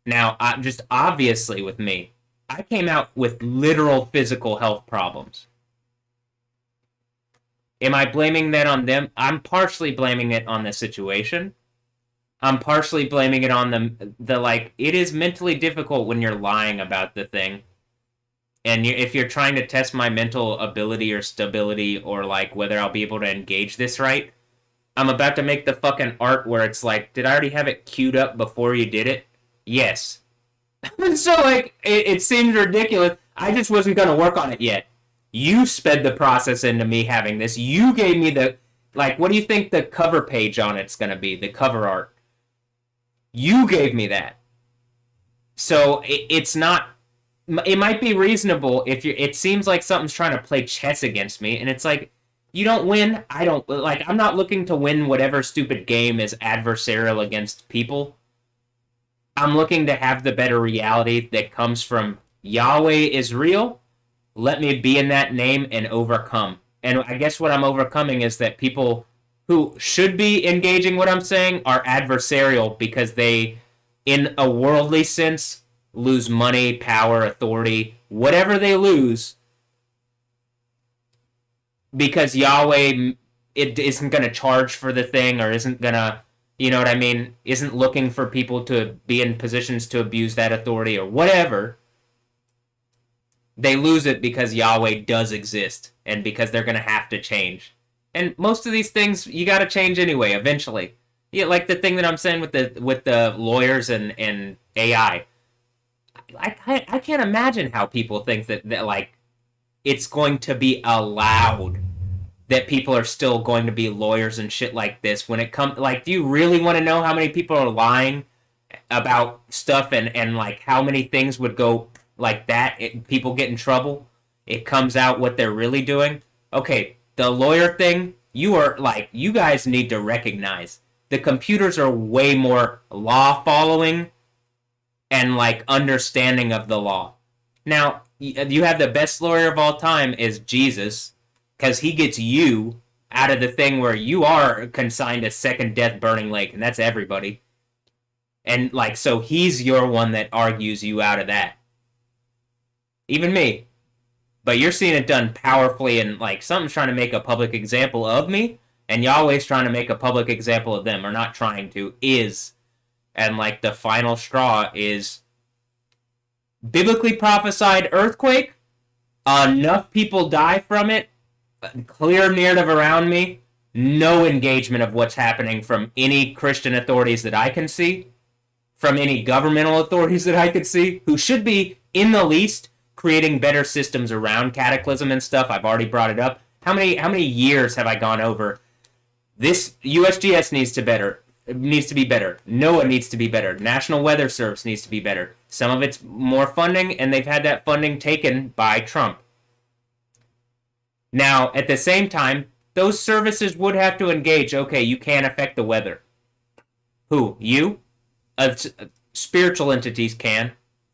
Now, just obviously with me, I came out with literal physical health problems. Am I blaming that on them? I'm partially blaming it on the situation. I'm partially blaming it on the like, it is mentally difficult when you're lying about the thing. And if you're trying to test my mental ability or stability, or like whether I'll be able to engage this right, I'm about to make the fucking art where it's like, did I already have it queued up before you did it? Yes. So like, it seems ridiculous. I just wasn't going to work on it yet. You sped the process into me having this. You gave me the, like, what do you think the cover page on it's going to be? The cover art. You gave me that. So it's not, it might be reasonable if you, it seems like something's trying to play chess against me, and it's like, you don't win, I don't, like, I'm not looking to win whatever stupid game is adversarial against people. I'm looking to have the better reality that comes from Yahweh is real. Let me be in that name and overcome. And I guess what I'm overcoming is that people who should be engaging what I'm saying are adversarial because they, in a worldly sense, lose money, power, authority, whatever they lose, because Yahweh it isn't going to charge for the thing, or isn't going to, you know what I mean, isn't looking for people to be in positions to abuse that authority or whatever. They lose it because Yahweh does exist, and because they're going to have to change. And most of these things you got to change anyway eventually. Yeah, like the thing that I'm saying with the lawyers and AI. I can't imagine how people think that like it's going to be allowed that people are still going to be lawyers and shit like this when it comes, like, do you really want to know how many people are lying about stuff, and like how many things would go like that, people get in trouble, it comes out what they're really doing? Okay, the lawyer thing, you guys need to recognize the computers are way more law following and like understanding of the law. Now, you have the best lawyer of all time is Jesus, because he gets you out of the thing where you are consigned to second death burning lake, and that's everybody. And like, so he's your one that argues you out of that. Even me. But you're seeing it done powerfully, and like something's trying to make a public example of me, and Yahweh's trying to make a public example of them, or not trying to, is. And like the final straw is biblically prophesied earthquake, enough people die from it, clear narrative around me, no engagement of what's happening from any Christian authorities that I can see, from any governmental authorities that I could see, who should be, in the least, creating better systems around cataclysm and stuff. I've already brought it up. How many years have I gone over? This USGS needs to be better. NOAA needs to be better. National Weather Service needs to be better. Some of it's more funding, and they've had that funding taken by Trump. Now, at the same time, those services would have to engage. Okay, you can't affect the weather. Who? You? Spiritual entities can,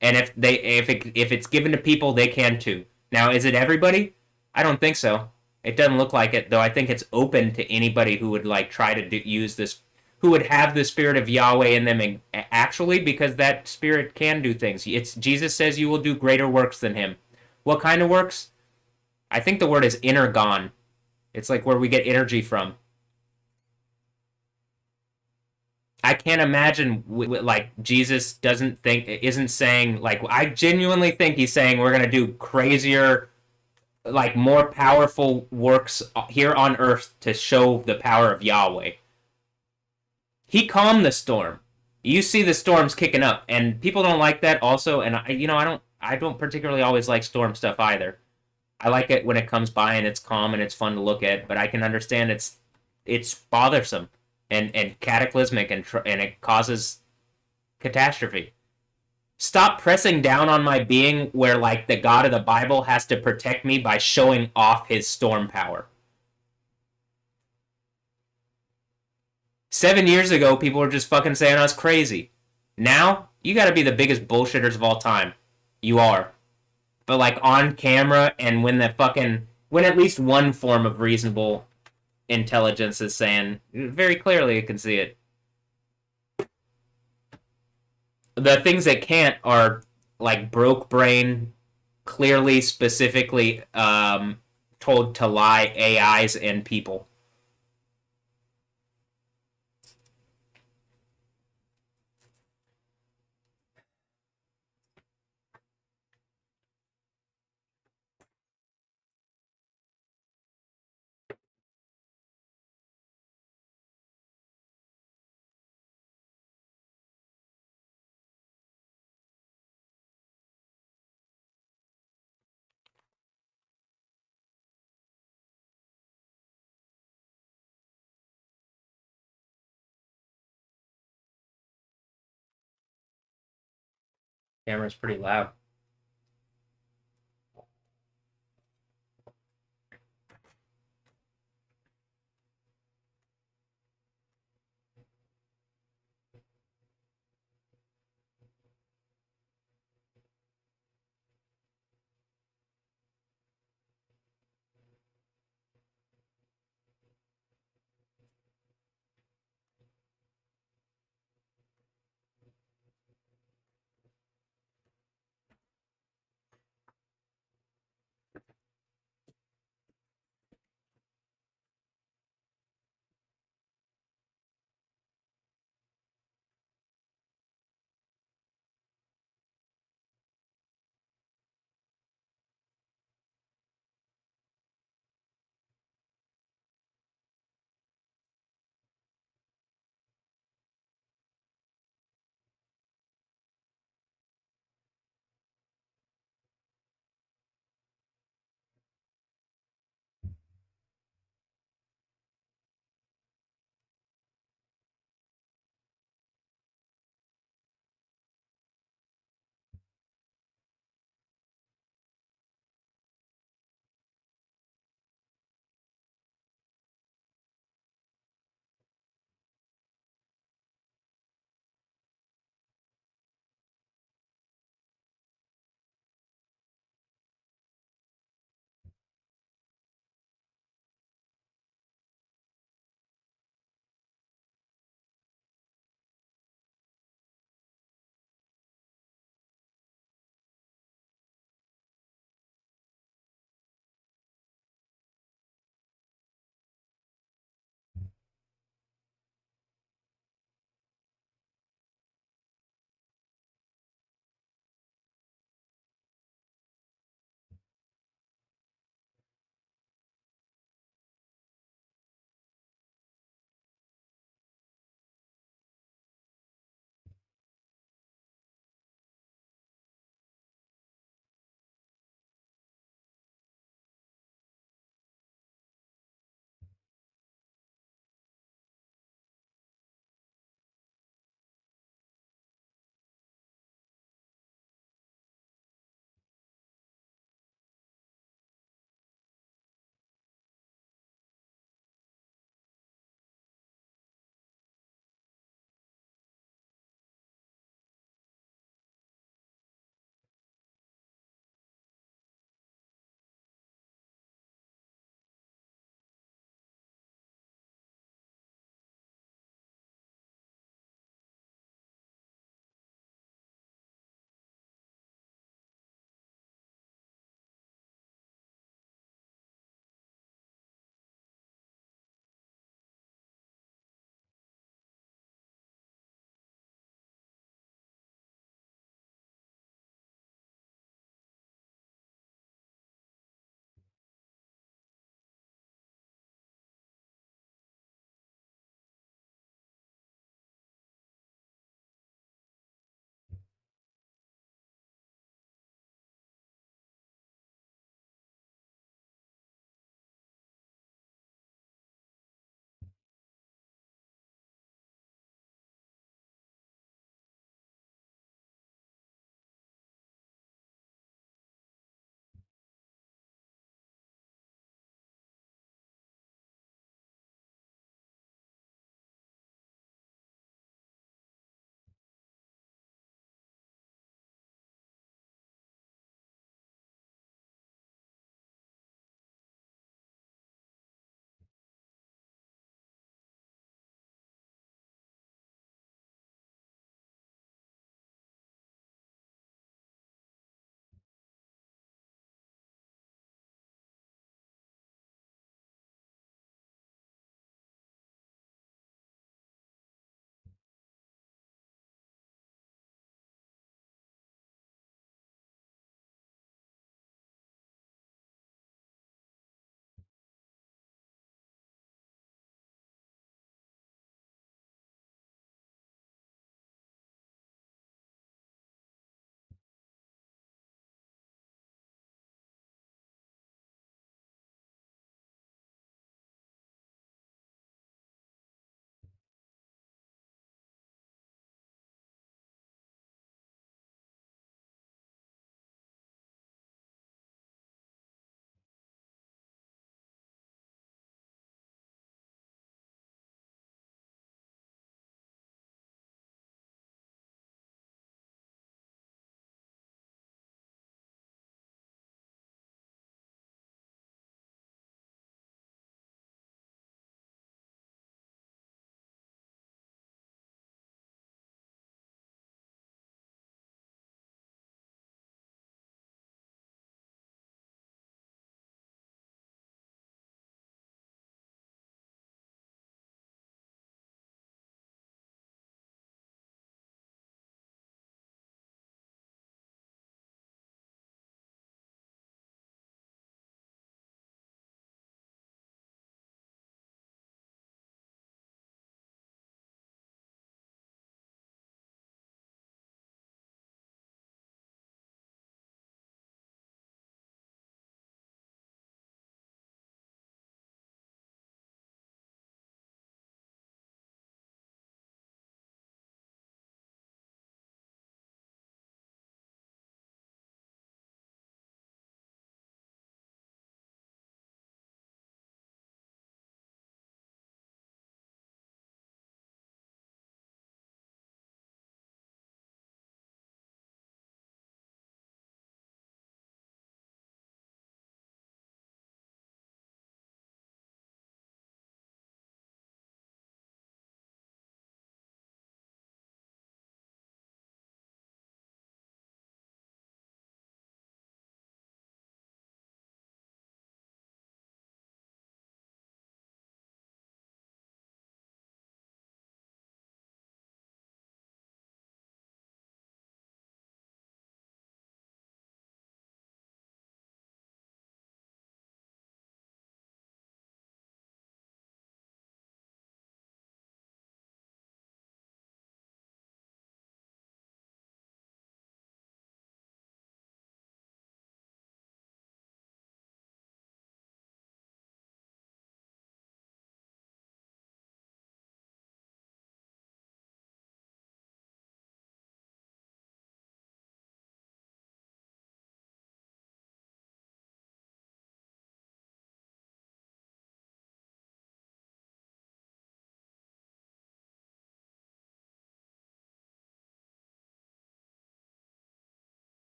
and if it's given to people, they can too. Now, is it everybody? I don't think so. It doesn't look like it, though. I think it's open to anybody who would like try to use this, who would have the spirit of Yahweh in them, actually, because that spirit can do things. Jesus says you will do greater works than him. What kind of works? I think the word is energon. It's like where we get energy from. I can't imagine like Jesus doesn't think isn't saying like I genuinely think he's saying we're gonna do crazier like more powerful works here on earth to show the power of Yahweh. He calmed the storm. You see the storms kicking up, and people don't like that also. And I don't particularly always like storm stuff either. I like it when it comes by and it's calm and it's fun to look at, but I can understand it's bothersome and cataclysmic and it causes catastrophe. Stop pressing down on my being where like the God of the Bible has to protect me by showing off his storm power. 7 years ago, people were just fucking saying I was crazy. Now, you gotta be the biggest bullshitters of all time. You are. But like on camera and when at least one form of reasonable intelligence is saying very clearly you can see it. The things that can't are like broke brain, clearly specifically told to lie AIs and people. Camera's pretty loud.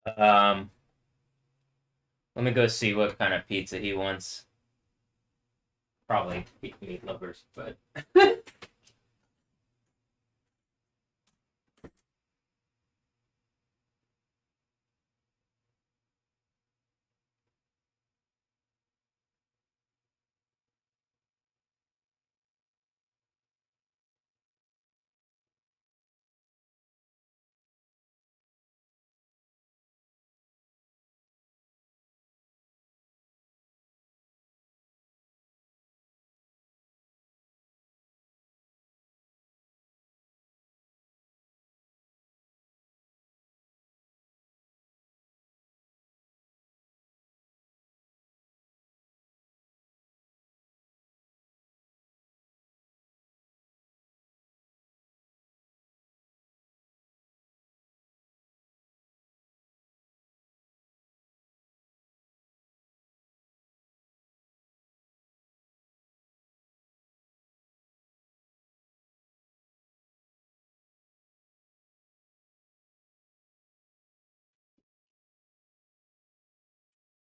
Um, let me go see what kind of pizza he wants. Probably meat lovers, but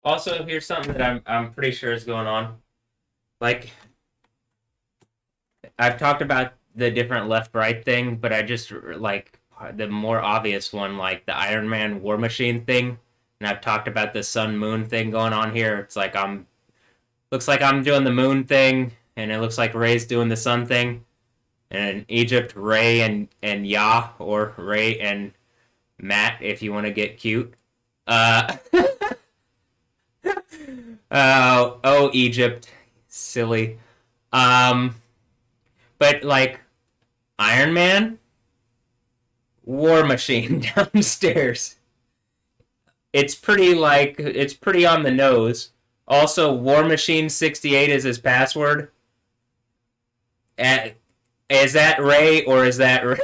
also here's something that I'm pretty sure is going on. Like I've talked about the different left right thing, but I just like the more obvious one, like the Iron Man War Machine thing. And I've talked about the Sun Moon thing going on here. It's like I'm looks like I'm doing the moon thing, and it looks like Ray's doing the sun thing. And in Egypt, Ray and Yah, or Ray and Matt, if you want to get cute. Uh, oh, Egypt, silly. Um, but like Iron Man, War Machine downstairs. It's pretty on the nose. Also, War Machine 68 is his password. Is that Ray or is that Ray?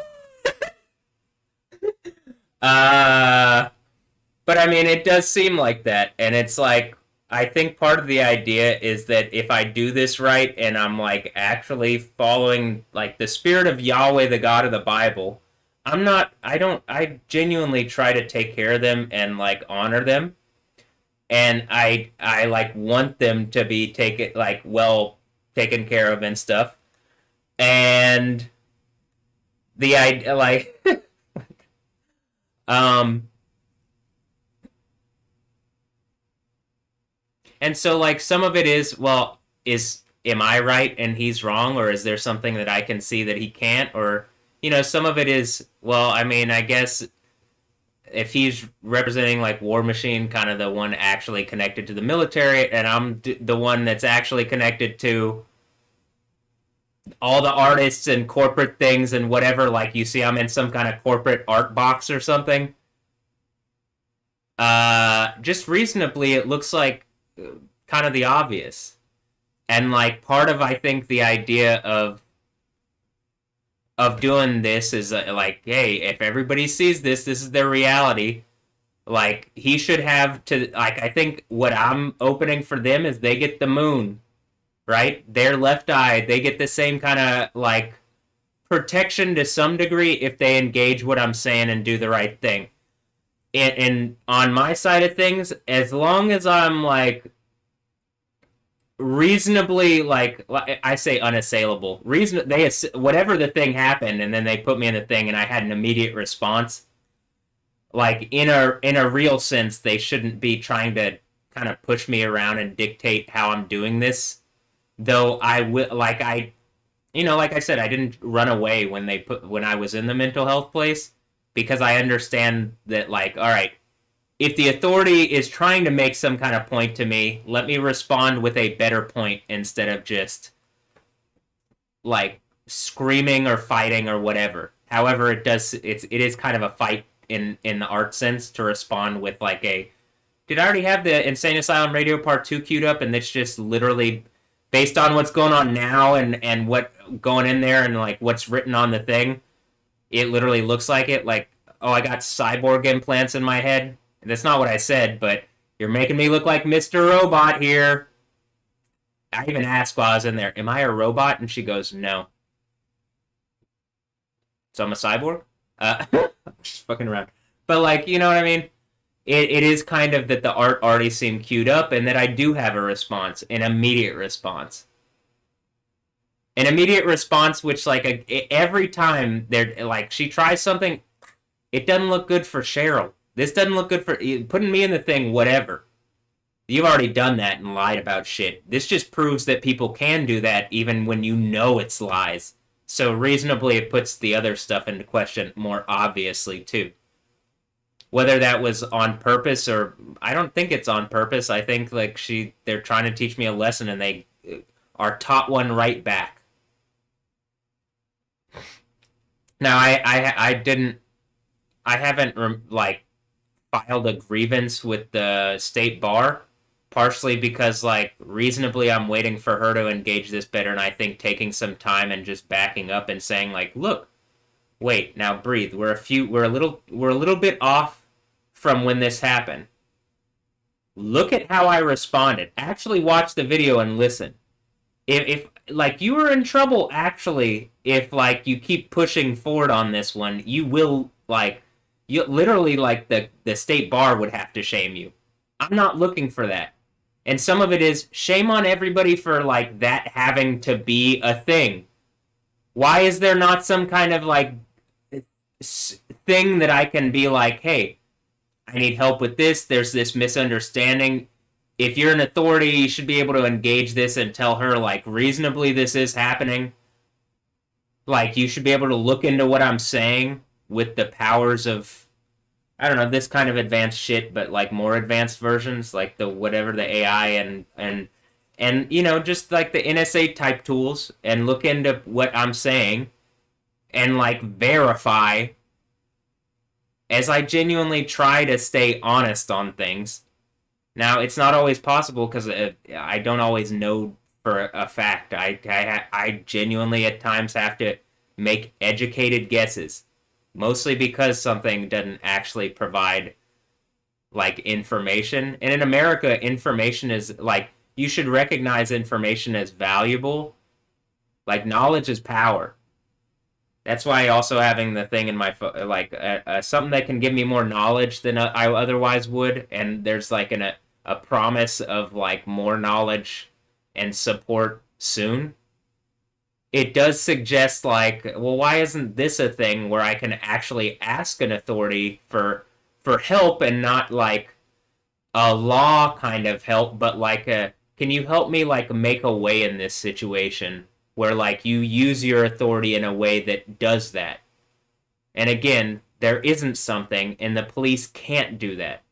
uh but I mean it does seem like that, and it's like I think part of the idea is that if I do this right and I'm like actually following like the spirit of Yahweh, the God of the Bible, I genuinely try to take care of them and like honor them, and I like want them to be taken like well taken care of and stuff. And the idea like um and so like some of it is, well, is am I right and he's wrong, or is there something that I can see that he can't? Or some of it is, well, I mean, I guess if he's representing like War Machine, kind of the one actually connected to the military, and I'm the one that's actually connected to all the artists and corporate things and whatever, like you see I'm in some kind of corporate art box or something. Just reasonably it looks like kind of the obvious. And like part of I think the idea of doing this is like, hey, if everybody sees this, this is their reality. Like he should have to, like, I think what I'm opening for them is they get the moon, right? Their left eye, they get the same kind of like protection to some degree if they engage what I'm saying and do the right thing. And on my side of things, as long as I'm like reasonably, like I say unassailable, whatever the thing happened, and then they put me in the thing, and I had an immediate response. Like in a real sense, they shouldn't be trying to kind of push me around and dictate how I'm doing this. Though I will, like like I said, I didn't run away when I was in the mental health place, because I understand that, like, all right, if the authority is trying to make some kind of point to me, let me respond with a better point instead of just like screaming or fighting or whatever. However, it is kind of a fight in the art sense to respond with like a. Did I already have the Insane Asylum Radio Part 2 queued up, and it's just literally based on what's going on now and what going in there and like what's written on the thing? It literally looks like it. Like, oh, I got cyborg implants in my head. That's not what I said, but you're making me look like Mr. Robot here. I even asked while I was in there, am I a robot? And she goes, no. So I'm a cyborg? I'm just fucking around. But, like, you know what I mean? it is kind of that the art already seemed queued up and that I do have a response, an immediate response. An immediate response, which like every time they're like she tries something, it doesn't look good for Cheryl. This doesn't look good for putting me in the thing, whatever. You've already done that and lied about shit. This just proves that people can do that even when you know it's lies. So reasonably, it puts the other stuff into question more obviously, too. Whether that was on purpose or I don't think it's on purpose. I think like they're trying to teach me a lesson and they are taught one right back. Now I haven't like filed a grievance with the state bar, partially because like reasonably I'm waiting for her to engage this better, and I think taking some time and just backing up and saying like, look, wait, now breathe. We're a little bit off from when this happened. Look at how I responded. Actually watch the video and listen. If like you were in trouble actually if like you keep pushing forward on this one, you will like you literally like the state bar would have to shame you. I'm not looking for that. And some of it is shame on everybody for like that having to be a thing. Why is there not some kind of like thing that I can be like, hey, I need help with this. There's this misunderstanding. If you're an authority, you should be able to engage this and tell her, like, reasonably this is happening. Like, you should be able to look into what I'm saying with the powers of, I don't know, this kind of advanced shit, but, like, more advanced versions, like the whatever, the AI and you know, just, like, the NSA-type tools, and look into what I'm saying and, like, verify as I genuinely try to stay honest on things. Now, it's not always possible because I don't always know for a fact. I genuinely at times have to make educated guesses, mostly because something doesn't actually provide like information. And in America, information is like you should recognize information as valuable. Like knowledge is power. That's why also having the thing in my like something that can give me more knowledge than I otherwise would, and there's like a promise of like more knowledge and support soon. It does suggest like, well, why isn't this a thing where I can actually ask an authority for help and not like a law kind of help, but like a can you help me like make a way in this situation where like you use your authority in a way that does that. And again, there isn't something and the police can't do that.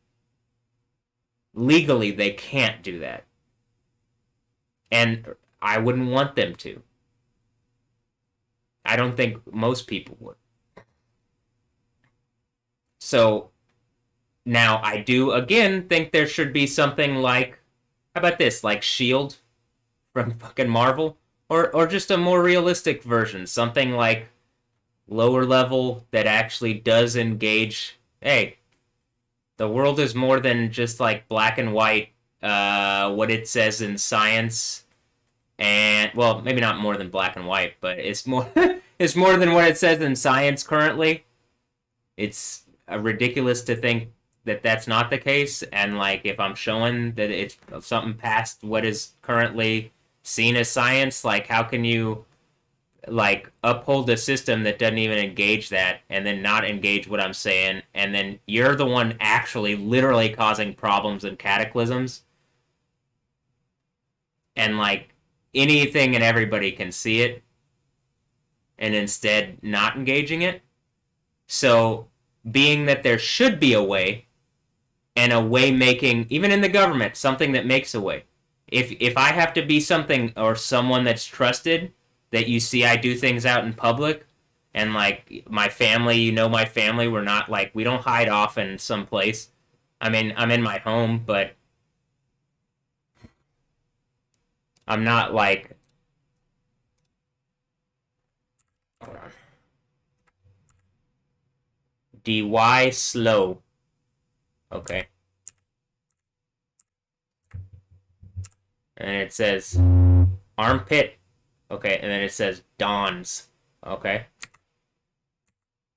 Legally, they can't do that. And I wouldn't want them to. I don't think most people would. So now I do again think there should be something like, how about this, like S.H.I.E.L.D. from fucking Marvel, or just a more realistic version, something like lower level that actually does engage. Hey, the world is more than just like black and white. What it says in science, and well, maybe not more than black and white, but it's more it's more than what it says in science currently. It's ridiculous to think that that's not the case, and like if I'm showing that it's something past what is currently seen as science, like how can you like uphold a system that doesn't even engage that and then not engage what I'm saying, and then you're the one actually literally causing problems and cataclysms, and like anything and everybody can see it and instead not engaging it. So being that there should be a way, and a way making, even in the government, something that makes a way. If I have to be something or someone that's trusted, that you see I do things out in public, and like my family, you know my family, we're not like, we don't hide off in some place. I mean, I'm in my home, but I'm not like, hold on. DY slow. Okay. And it says armpit. Okay, and then it says Dons. Okay.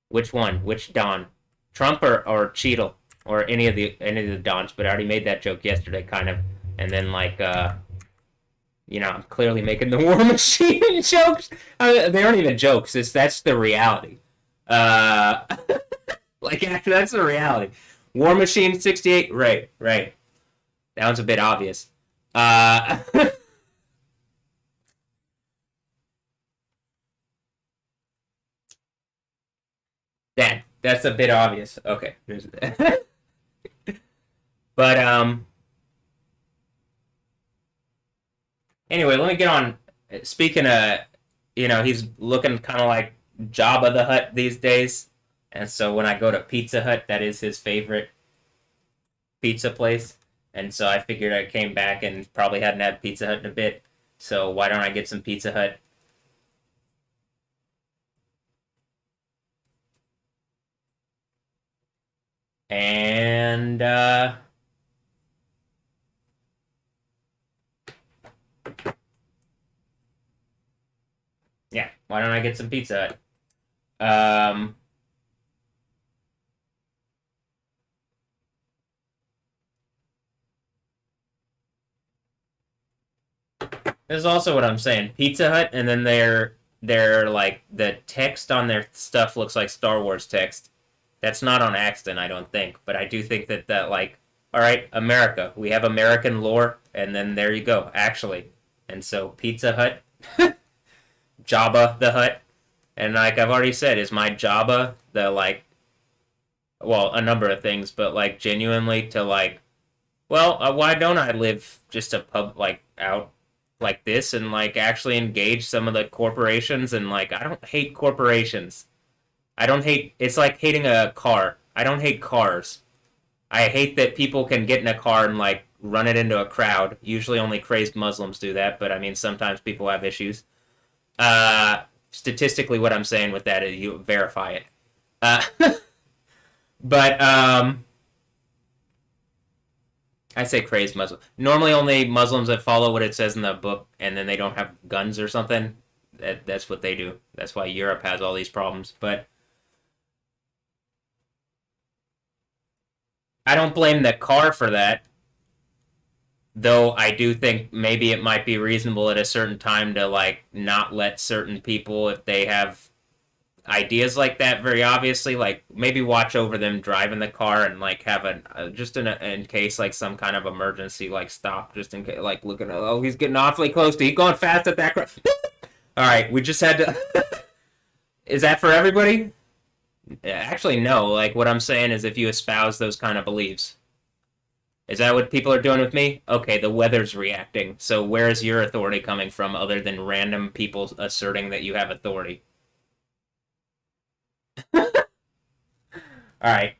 Which one? Which Don? Trump or Cheadle? or any of the Dons, but I already made that joke yesterday, kind of. And then like I'm clearly making the War Machine jokes. They aren't even jokes. That's the reality. Uh, like actually, that's the reality. War Machine 68. Right, right. That one's a bit obvious. That's a bit obvious. Okay. But anyway, let me get on. Speaking of, he's looking kind of like Jabba the Hutt these days, and so when I go to Pizza Hut, that is his favorite pizza place, and so I figured I came back and probably hadn't had Pizza Hut in a bit, so why don't I get some Pizza Hut? And yeah, why don't I get some Pizza Hut? This is also what I'm saying. Pizza Hut, and then they're like the text on their stuff looks like Star Wars text. That's not on accident, I don't think, but I do think that like, all right, America, we have American lore, and then there you go, actually. And so Pizza Hut, Jabba the Hut, and like I've already said, is my Jabba the like, well, a number of things, but like genuinely to like, well, why don't I live just a pub like out like this and like actually engage some of the corporations and like I don't hate corporations. I don't hate it's like hating a car. I don't hate cars. I hate that people can get in a car and like run it into a crowd. Usually only crazed Muslims do that, but I mean sometimes people have issues. Statistically what I'm saying with that is you verify it. Uh but I say crazed Muslim. Normally, only Muslims that follow what it says in the book, and then they don't have guns or something. That's what they do. That's why Europe has all these problems. But I don't blame the car for that. Though I do think maybe it might be reasonable at a certain time to like not let certain people, if they have ideas like that, very obviously, like maybe watch over them driving the car and like have just in case like some kind of emergency, like stop just in case, like looking at, oh, he's getting awfully close to, he's going fast at that car. All right, we just had to. Is that for everybody? Yeah, actually, no. Like what I'm saying is, if you espouse those kind of beliefs, is that what people are doing with me? Okay, the weather's reacting. So where is your authority coming from, other than random people asserting that you have authority? All right.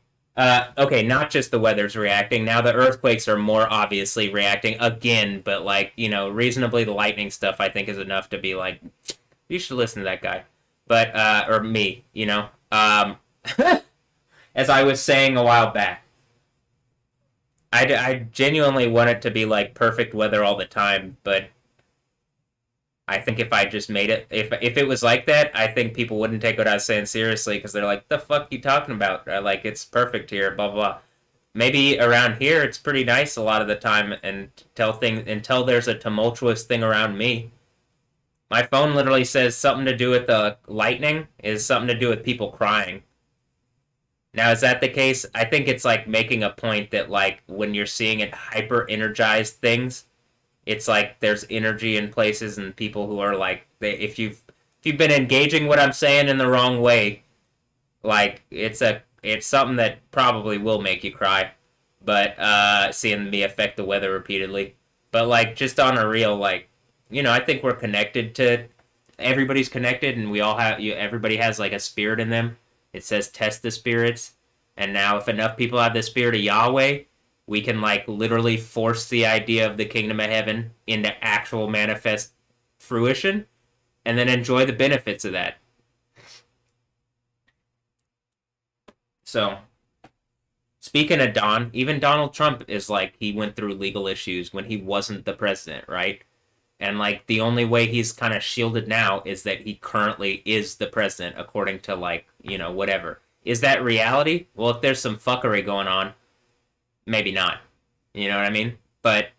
Okay, not just the weather's reacting. Now the earthquakes are more obviously reacting again, but like, reasonably the lightning stuff I think is enough to be like, you should listen to that guy. But, or me. As I was saying a while back, I genuinely want it to be like perfect weather all the time, but I think if I just made it, if it was like that, I think people wouldn't take what I was saying seriously because they're like, "The fuck you talking about?" Like it's perfect here, blah blah. Maybe around here it's pretty nice a lot of the time, and until there's a tumultuous thing around me. My phone literally says something to do with the lightning is something to do with people crying. Now, is that the case? I think it's like making a point that like when you're seeing it hyper energized things, it's like there's energy in places and people who are like if you've been engaging what I'm saying in the wrong way, like it's something that probably will make you cry. But seeing me affect the weather repeatedly. But like just on a real like I think we're connected to everybody's connected and we all have everybody has like a spirit in them. It says test the spirits. And now if enough people have the spirit of Yahweh, we can like literally force the idea of the kingdom of heaven into actual manifest fruition and then enjoy the benefits of that. So, speaking of Don, even Donald Trump is like he went through legal issues when he wasn't the president, right? And like the only way he's kind of shielded now is that he currently is the president according to like, whatever. Is that reality? Well, if there's some fuckery going on, maybe not. You know what I mean? But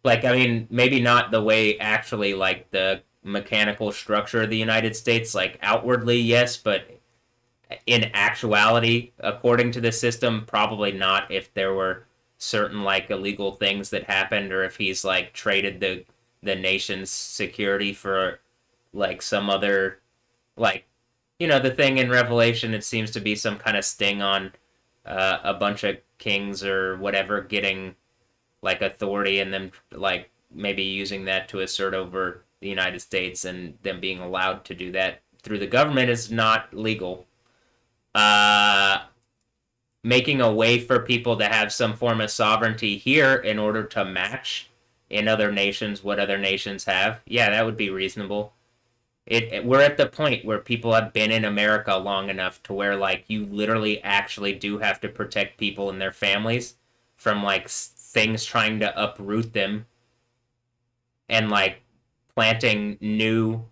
like, I mean, maybe not the way actually like the mechanical structure of the United States, like outwardly, yes, but in actuality, according to the system, probably not if there were certain like illegal things that happened or if he's like traded the nation's security for like some other like the thing in Revelation, it seems to be some kind of sting on a bunch of kings or whatever getting like authority and them like maybe using that to assert over the United States and them being allowed to do that through the government is not legal. Uh, Making a way for people to have some form of sovereignty here in order to match in other nations what other nations have, yeah, that would be reasonable. We're at the point where people have been in America long enough to where like you literally actually do have to protect people and their families from like things trying to uproot them and like planting new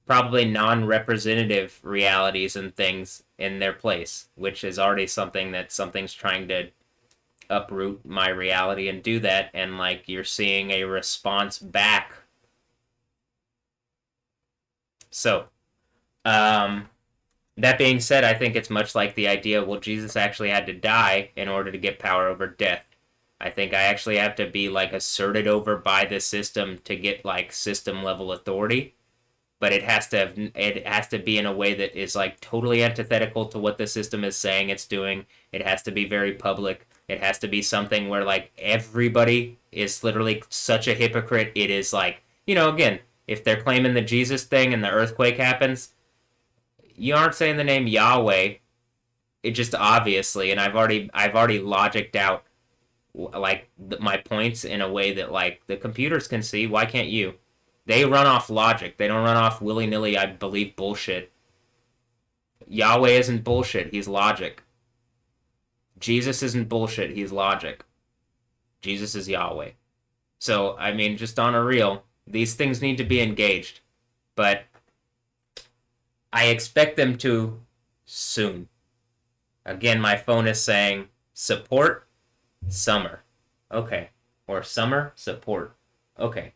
probably non-representative realities and things in their place, which is already something that something's trying to uproot my reality and do that, and like you're seeing a response back. So um that being said, I think it's much like the idea, well, Jesus actually had to die in order to get power over death. I think I actually have to be like asserted over by the system to get like system level authority, but it has to be in a way that is like totally antithetical to what the system is saying it's doing. It has to be very public. It has to be something where like everybody is literally such a hypocrite. It is like, again, if they're claiming the Jesus thing and the earthquake happens, you aren't saying the name Yahweh. It just obviously, and I've already logicked out like my points in a way that like the computers can see. Why can't you? They run off logic. They don't run off willy nilly. I believe bullshit. Yahweh isn't bullshit. He's logic. Jesus isn't bullshit. He's logic. Jesus is Yahweh. So I mean, just on a real, these things need to be engaged, but I expect them to soon. Again, my phone is saying support summer. Okay. Or summer support. Okay.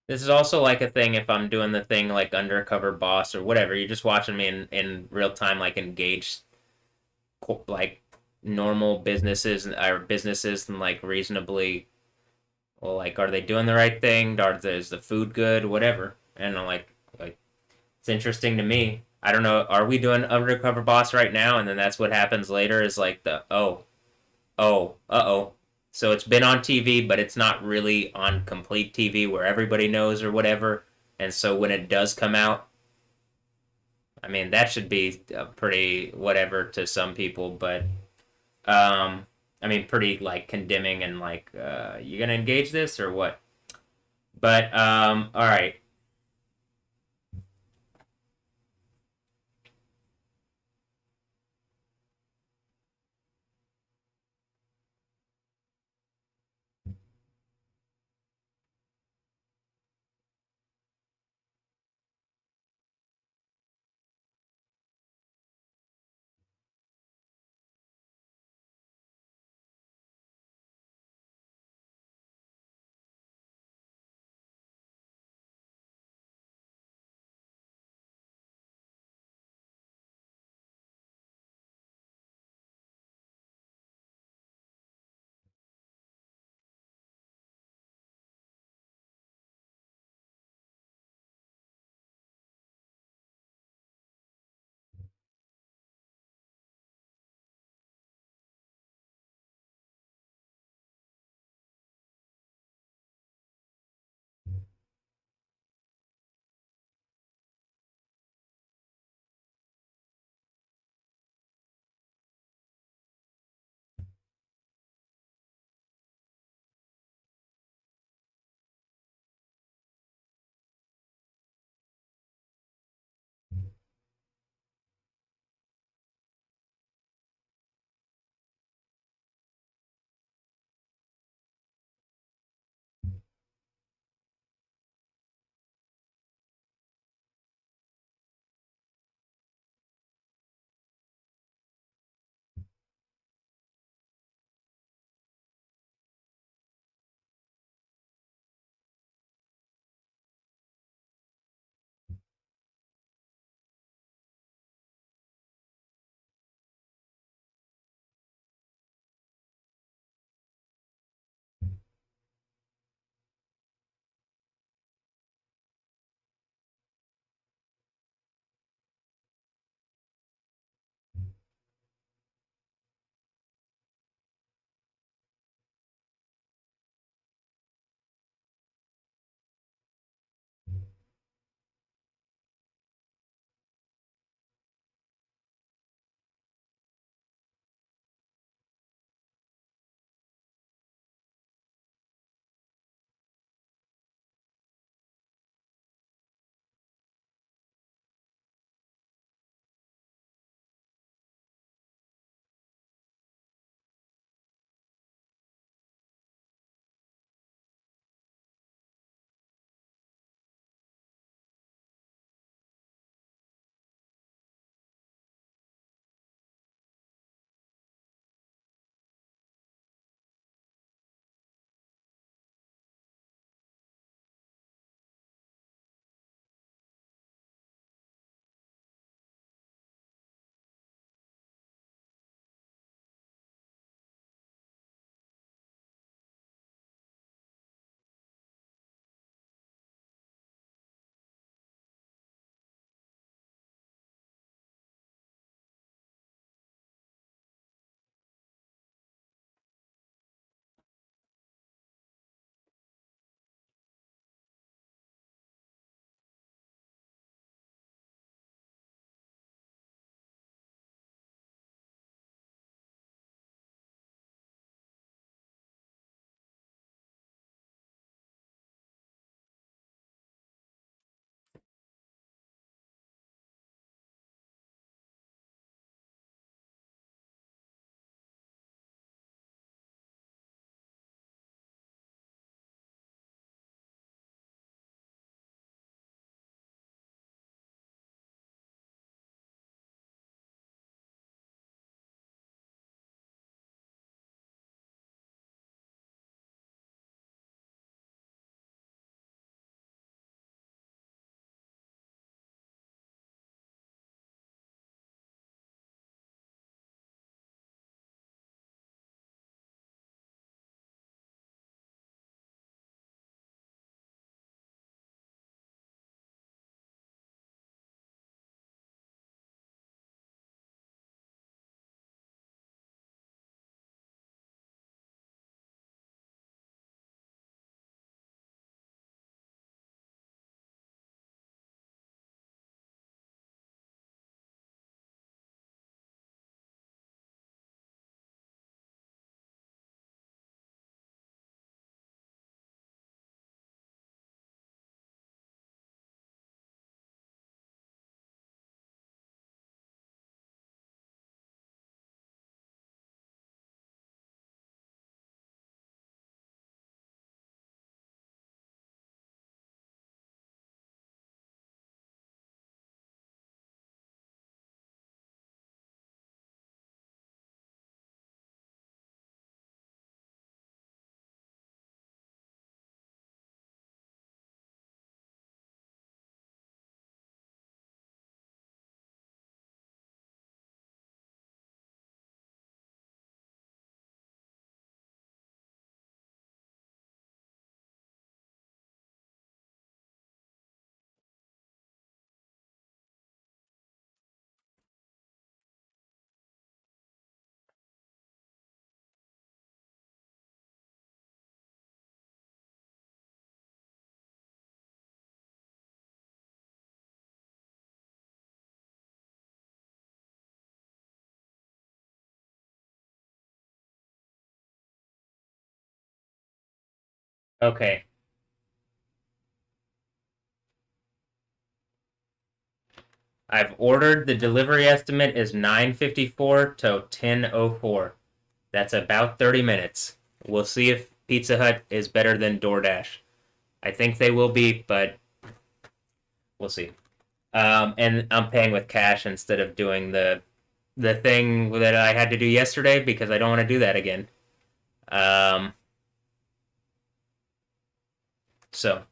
This is also like a thing if I'm doing the thing like undercover boss or whatever. You're just watching me in real time, like engage like normal businesses or businesses and like reasonably well, like are they doing the right thing? Is the food good? Whatever. And I'm like it's interesting to me. I don't know. Are we doing undercover boss right now? And then that's what happens later is like the oh. So it's been on TV, but it's not really on complete TV where everybody knows or whatever. And so when it does come out, I mean that should be pretty whatever to some people, but I mean pretty like condemning and like you gonna engage this or what? But all right. Okay. I've ordered. The delivery estimate is 9:54 to 10:04. That's about 30 minutes. We'll see if Pizza Hut is better than DoorDash. I think they will be, but we'll see. And I'm paying with cash instead of doing the thing that I had to do yesterday because I don't want to do that again. Um, so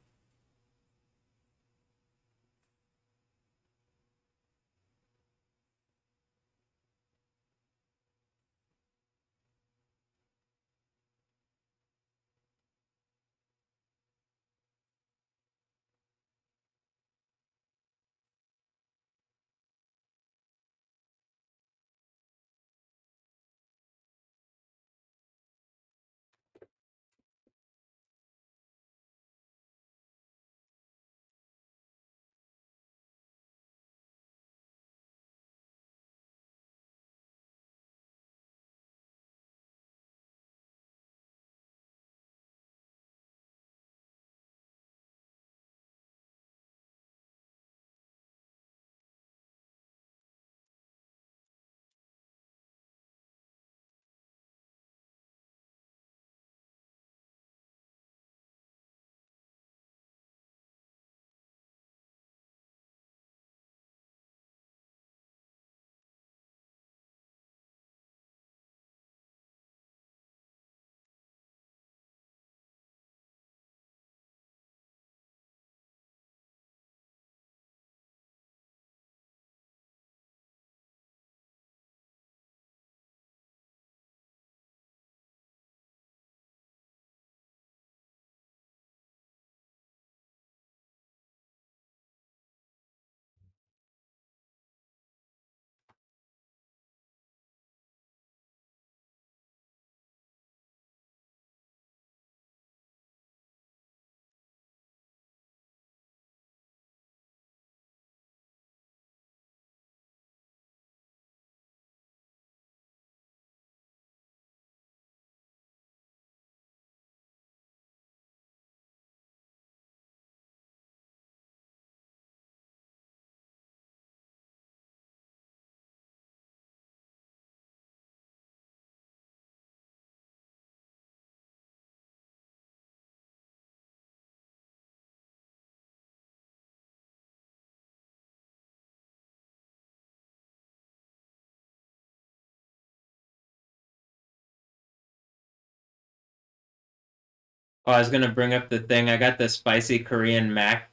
oh, I was gonna bring up the thing. I got the spicy Korean mac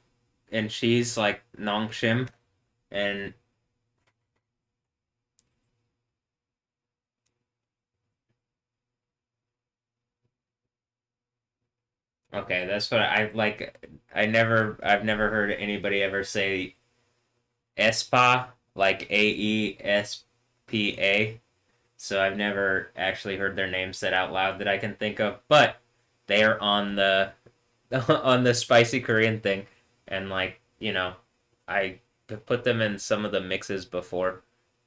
and cheese like nongshim, and okay, that's what I like. I've never heard anybody ever say espa like AESPA. So I've never actually heard their name said out loud that I can think of. But they are on the on the spicy Korean thing, and like I have put them in some of the mixes before.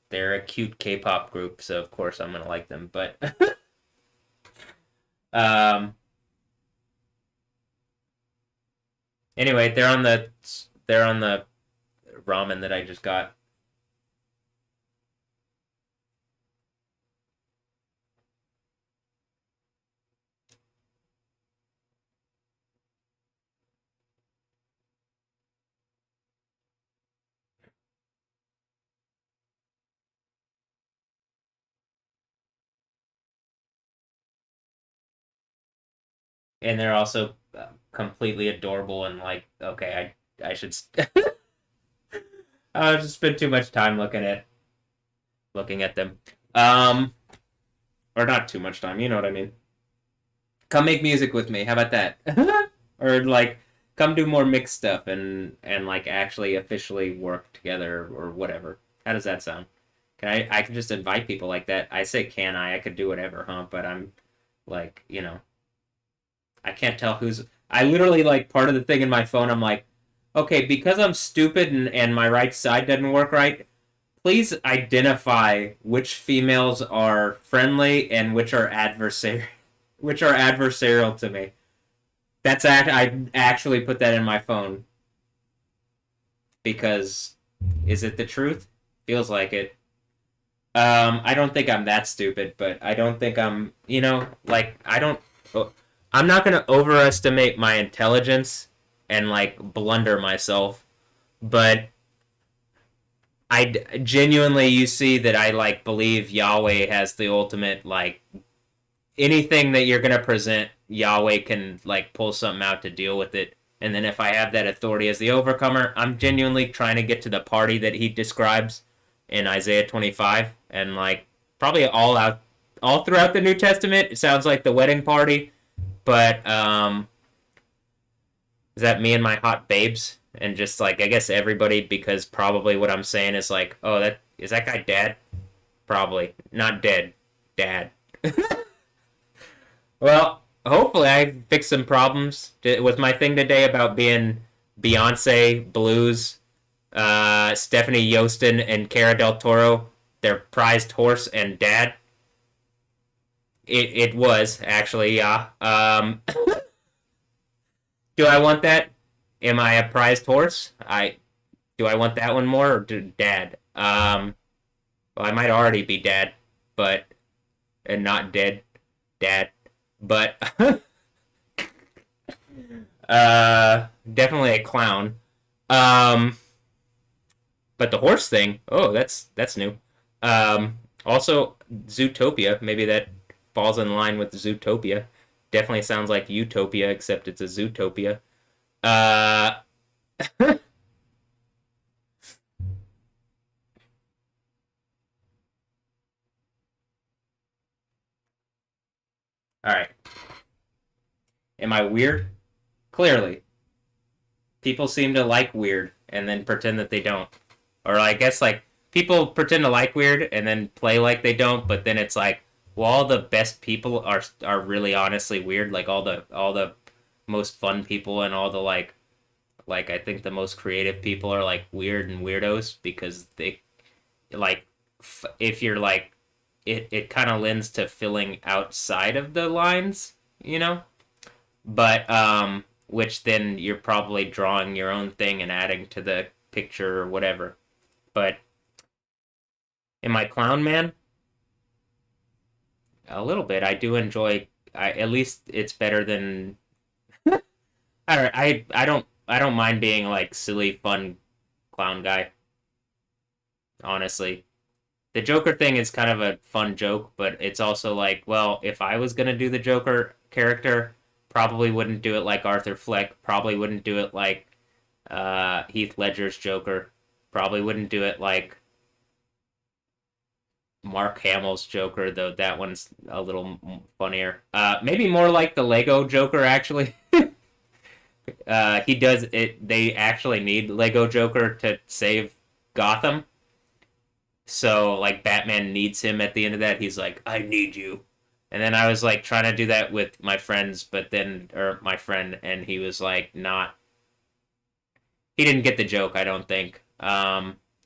They're a cute K-pop group, so of course I'm gonna like them. But um, anyway, they're on the ramen that I just got, and they're also completely adorable and like okay, I should I just spend too much time looking at them. Um, or not too much time, you know what I mean. Come make music with me. How about that? Or like come do more mixed stuff and like actually officially work together or whatever. How does that sound? Can I can just invite people like that. I say can I? I could do whatever, huh? But I'm like, I can't tell who's I literally like part of the thing in my phone I'm like, okay, because I'm stupid and my right side doesn't work right, please identify which females are friendly and which are adversarial to me. I actually put that in my phone because is it the truth? Feels like it. I don't think I'm that stupid, but I don't think I'm, like I don't I'm not going to overestimate my intelligence and like blunder myself, but I genuinely you see that I like believe Yahweh has the ultimate like anything that you're going to present, Yahweh can like pull something out to deal with it. And then if I have that authority as the overcomer, I'm genuinely trying to get to the party that he describes in Isaiah 25 and like probably all throughout the New Testament. It sounds like the wedding party, but is that me and my hot babes and just like I guess everybody because probably what I'm saying is like, oh, that is that guy dead? Probably not dead, dad. Well, hopefully I fixed some problems with my thing today about being Beyonce, Blues, Stephanie Yostin, and Cara Del Toro, their prized horse and dad. It was actually, yeah. Do I want that? Am I a prized horse? Do I want that one more or dad? Well, I might already be dad, but and not dead, dad. But definitely a clown. Um, but the horse thing, oh, that's new. Also Zootopia, maybe that falls in line with Zootopia. Definitely sounds like Utopia, except it's a Zootopia. Uh, all right. Am I weird? Clearly, people seem to like weird and then pretend that they don't. Or I guess like people pretend to like weird and then play like they don't, but then it's like, well, all the best people are really honestly weird. Like all the most fun people and all the like I think the most creative people are like weird and weirdos because they like if you're like it kind of lends to filling outside of the lines, you know? But which then you're probably drawing your own thing and adding to the picture or whatever. But am I clown man? A little bit. I do enjoy. At least it's better than. I don't mind being like silly, fun clown guy. Honestly, the Joker thing is kind of a fun joke, but it's also like, well, if I was gonna do the Joker character, probably wouldn't do it like Arthur Fleck. Probably wouldn't do it like Heath Ledger's Joker. Probably wouldn't do it like Mark Hamill's Joker, though that one's a little funnier. Maybe more like the Lego Joker, actually. He does it. They actually need Lego Joker to save Gotham. So, like, Batman needs him at the end of that. He's like, I need you. And then I was like trying to do that with my friends, but then, or my friend, and he was like, not, he didn't get the joke, I don't think.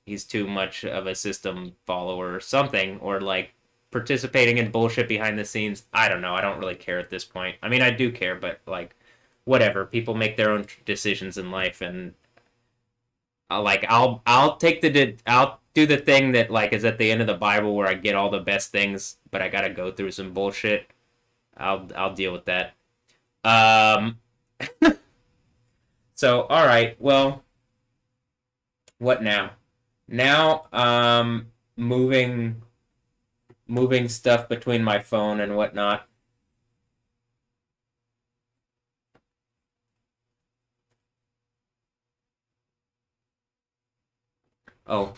He's too much of a system follower or something, or like participating in bullshit behind the scenes. I don't know. I don't really care at this point. I mean, I do care, but like, whatever. People make their own decisions in life, and I'll take I'll do the thing that like is at the end of the Bible where I get all the best things, but I gotta go through some bullshit. I'll deal with that. Um. So all right. Well, what now? Now, moving stuff between my phone and whatnot. Oh,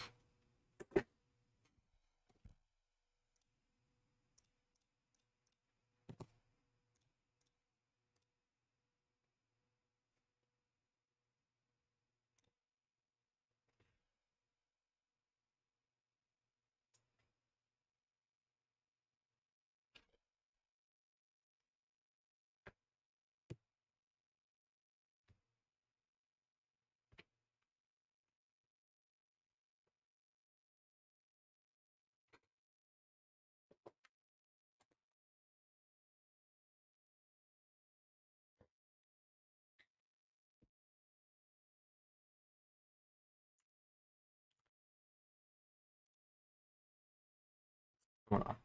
Hold on.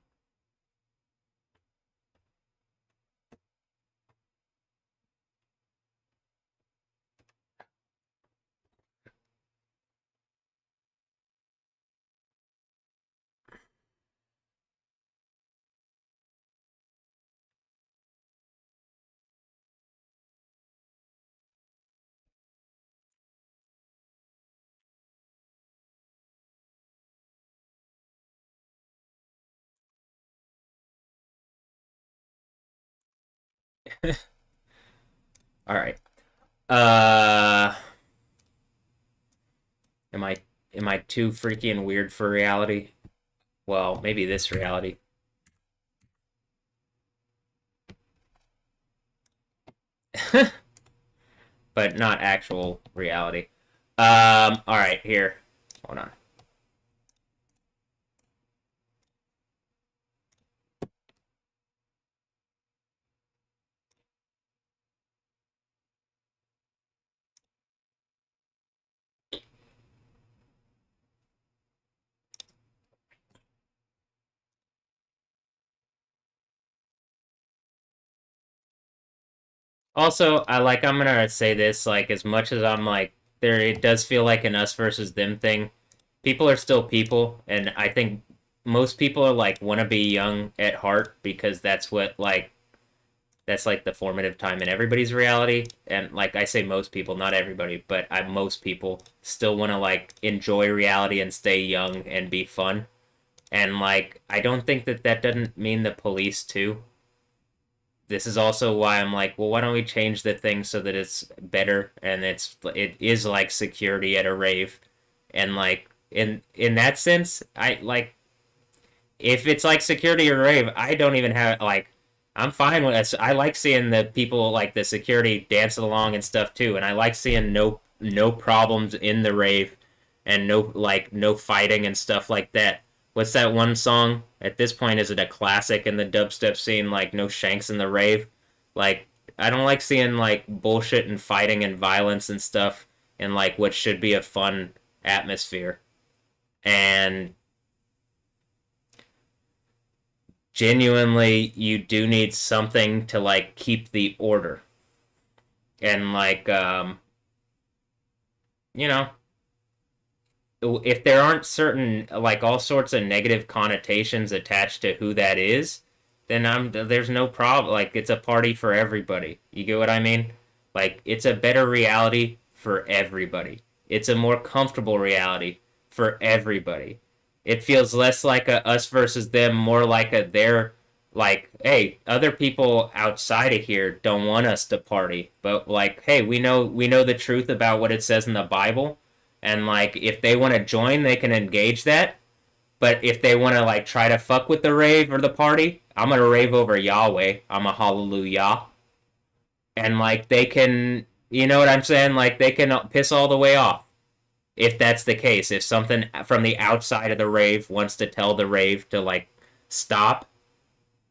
All right. Uh, am I am I too freaky and weird for reality? Well, maybe this reality. But not actual reality. All right, here. Hold on. Also, I'm gonna say this, like, as much as I'm like there, it does feel like an us versus them thing. People are still people, and I think most people are like want to be young at heart because that's like the formative time in everybody's reality. And like I say, most people, not everybody, but most people still want to like enjoy reality and stay young and be fun. And like I don't think that that doesn't mean the police too. This is also why I'm like, well, why don't we change the thing so that it's better and it is like security at a rave, and like in that sense, I like if it's like security at a rave, I don't even have like I'm fine with it. I like seeing the people like the security dancing along and stuff too, and I like seeing no problems in the rave and no fighting and stuff like that. What's that one song? At this point, is it a classic in the dubstep scene? Like no shanks in the rave. Like I don't like seeing like bullshit and fighting and violence and stuff in like what should be a fun atmosphere. And genuinely, you do need something to like keep the order. And like you know, if there aren't certain like all sorts of negative connotations attached to who that is, then there's no problem. Like it's a party for everybody. You get what I mean? Like it's a better reality for everybody. It's a more comfortable reality for everybody. It feels less like a us versus them, more like a they're like, hey, other people outside of here don't want us to party, but like, hey, we know the truth about what it says in the Bible, and like if they want to join, they can engage that. But if they want to like try to fuck with the rave or the party, I'm gonna rave over Yahweh. I'm a hallelujah, and like they can, you know what I'm saying? Like they can piss all the way off if that's the case. If something from the outside of the rave wants to tell the rave to like stop,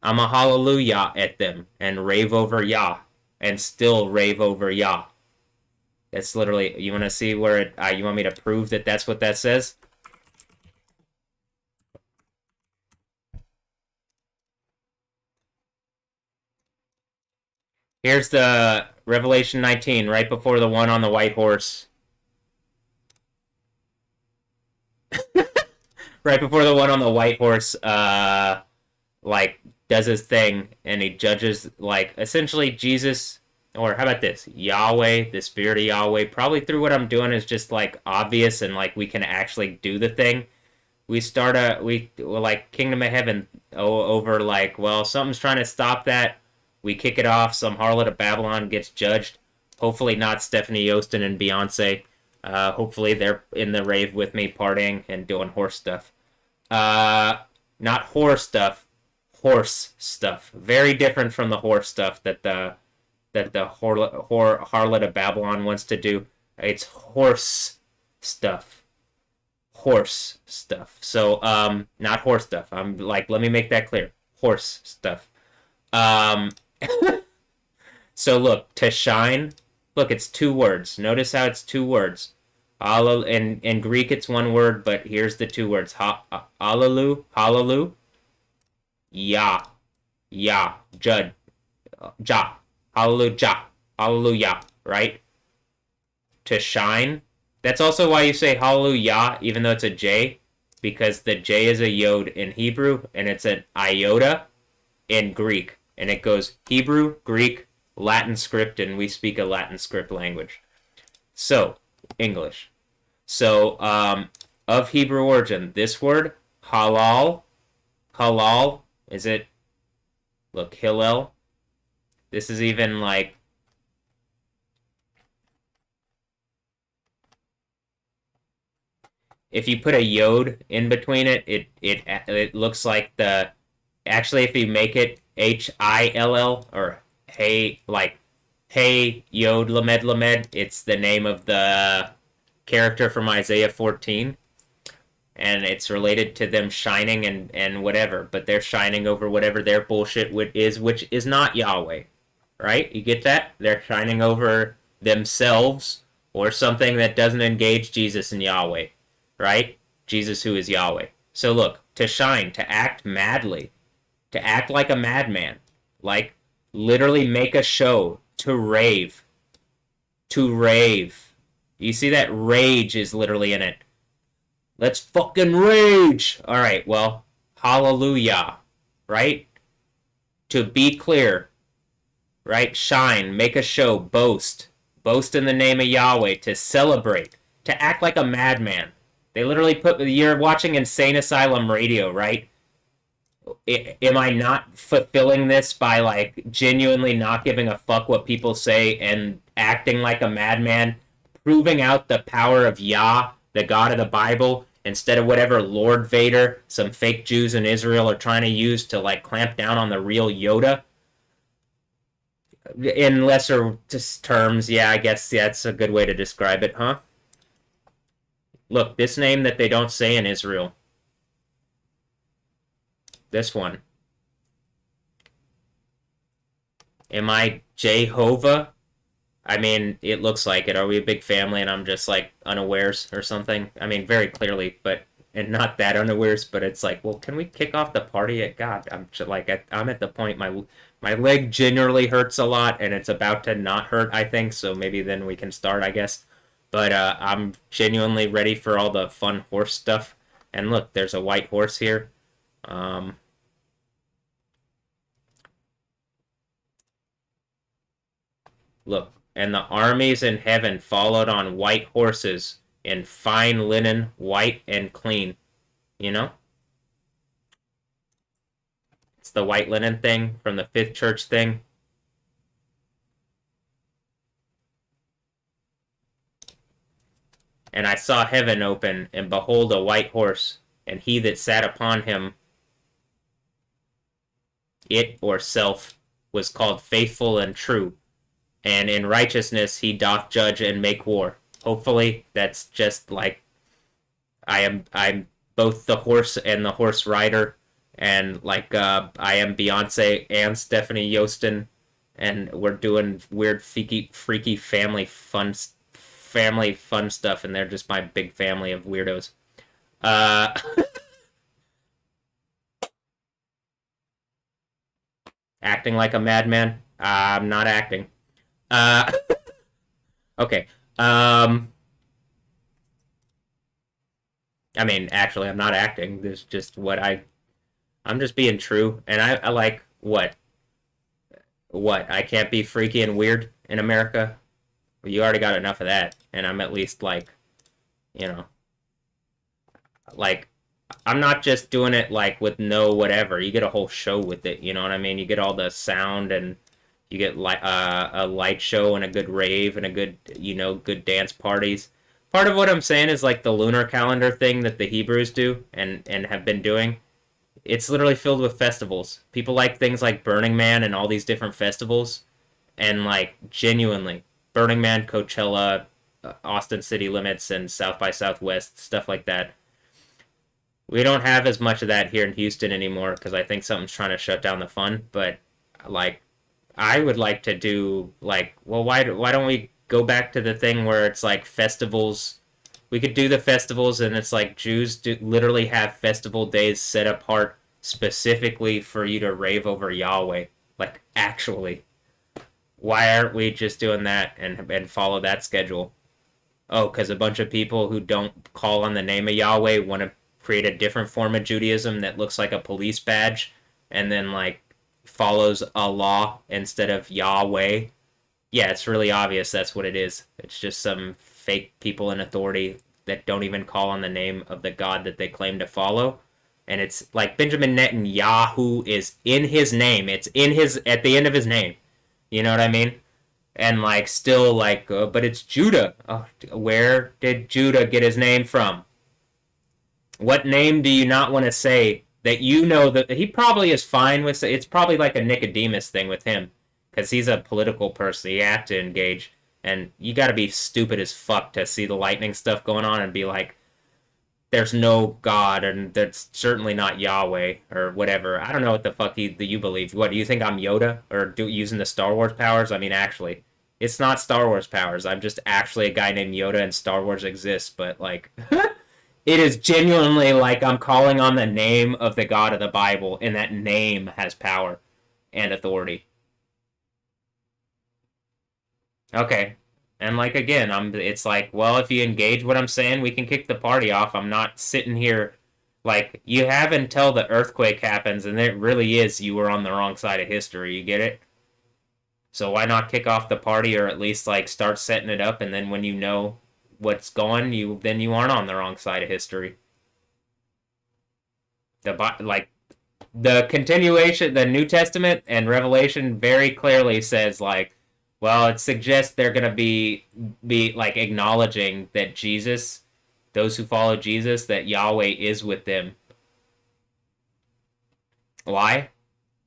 I'm a hallelujah at them and rave over Yah and still rave over Yah. That's literally. You want to see where it? You want me to prove that that's what that says? Here's the Revelation 19, right before the one on the white horse. Right before the one on the white horse, like does his thing and he judges like essentially Jesus, or how about this? Yahweh, the spirit of Yahweh, probably through what I'm doing is just like obvious and like we can actually do the thing. We like Kingdom of Heaven over like, well, something's trying to stop that. We kick it off. Some harlot of Babylon gets judged. Hopefully not Stephanie Yostin and Beyonce. Hopefully they're in the rave with me, partying and doing horse stuff. Uh, Not horse stuff, horse stuff. Very different from the horse stuff that the harlot of Babylon wants to do. It's horse stuff. Horse stuff. So not horse stuff. I'm like, let me make that clear. Horse stuff. Um so look, to shine, look, it's two words. Notice how it's two words. In Greek it's one word, but here's the two words. Hallelu, hallelu. Yah, Yah, Jud, Jah, Hallelujah, Hallelujah, right? To shine. That's also why you say Hallelujah, even though it's a J, because the J is a yod in Hebrew, and it's an iota in Greek. And it goes Hebrew, Greek, Latin script, and we speak a Latin script language. So, English. So, of Hebrew origin, this word, halal, halal, is it, look, Hillel. This is even like, if you put a yod in between it, it looks like the, actually if you make it Hill, or hey, like hey yod lamed lamed, it's the name of the character from Isaiah 14, and it's related to them shining and whatever, but they're shining over whatever their bullshit is, which is not Yahweh, right? You get that? They're shining over themselves or something that doesn't engage Jesus and Yahweh, right? Jesus, who is Yahweh. So look, to shine, to act madly, to act like a madman, like literally make a show, to rave, to rave. You see that rage is literally in it. Let's fucking rage. All right, well, hallelujah, right? To be clear, right? Shine, make a show, boast. Boast in the name of Yahweh, to celebrate, to act like a madman. They literally put, you're watching Insane Asylum Radio, right? Am I not fulfilling this by like genuinely not giving a fuck what people say and acting like a madman, proving out the power of Yah, the God of the Bible, instead of whatever Lord Vader some fake Jews in Israel are trying to use to like clamp down on the real Yoda? In lesser terms, yeah, I guess that's a good way to describe it, huh? Look, this name that they don't say in Israel. This one. Am I Jehovah? I mean, it looks like it. Are we a big family and I'm just like unawares or something? I mean, very clearly, but and not that unawares, but it's like, well, can we kick off the party? God, I'm just like I'm at the point my leg generally hurts a lot and it's about to not hurt, I think, so maybe then we can start, I guess. But I'm genuinely ready for all the fun horse stuff. And look, there's a white horse here. Look, and the armies in heaven followed on white horses in fine linen, white and clean. You know? It's the white linen thing from the fifth church thing. And I saw heaven open, and behold, a white horse, and he that sat upon him, it or self, was called Faithful and True, and in righteousness he doth judge and make war. Hopefully, that's just like I'm both the horse and the horse rider, and like I am Beyonce and Stephanie Yostin, and we're doing weird, freaky family fun stuff, and they're just my big family of weirdos. Uh, acting like a madman. I'm not acting. Uh, okay. I mean, actually, I'm not acting. This is just what I'm just being true, and I like what. What? I can't be freaky and weird in America. Well, you already got enough of that, and I'm at least like, you know, like I'm not just doing it like with no whatever. You get a whole show with it. You know what I mean? You get all the sound, and you get a light show and a good rave and a good, you know, good dance parties. Part of what I'm saying is like the lunar calendar thing that the Hebrews do and have been doing. It's literally filled with festivals. People like things like Burning Man and all these different festivals, and like genuinely Burning Man, Coachella, Austin City Limits, and South by Southwest, stuff like that. We don't have as much of that here in Houston anymore because I think something's trying to shut down the fun. But like, I would like to do like, well, why don't we go back to the thing where it's like festivals? We could do the festivals, and it's like Jews do literally have festival days set apart specifically for you to rave over Yahweh. Like, actually. Why aren't we just doing that and follow that schedule? Oh, because a bunch of people who don't call on the name of Yahweh want to create a different form of Judaism that looks like a police badge and then, like, follows Allah instead of Yahweh. Yeah, it's really obvious that's what it is. It's just some fake people in authority that don't even call on the name of the God that they claim to follow. And it's like Benjamin Netanyahu is in his name. It's in his, at the end of his name. You know what I mean? And like still like, but it's Judah. Oh, where did Judah get his name from? What name do you not want to say that you know that he probably is fine with? It's probably like a Nicodemus thing with him because he's a political person. You have to engage, and you got to be stupid as fuck to see the lightning stuff going on and be like, there's no God, and that's certainly not Yahweh, or whatever. I don't know what the fuck you believe. What, do you think I'm Yoda? Or using the Star Wars powers? I mean, actually, it's not Star Wars powers. I'm just actually a guy named Yoda, and Star Wars exists, but, like, it is genuinely like I'm calling on the name of the God of the Bible, and that name has power and authority. Okay. And like again, it's like, well, if you engage what I'm saying, we can kick the party off. I'm not sitting here like you have until the earthquake happens, and it really is you were on the wrong side of history. You get it? So why not kick off the party, or at least like start setting it up, and then when you know what's going, you aren't on the wrong side of history. Like the continuation, the New Testament and Revelation very clearly says like, well, it suggests they're gonna be like acknowledging that Jesus, those who follow Jesus, that Yahweh is with them. Why?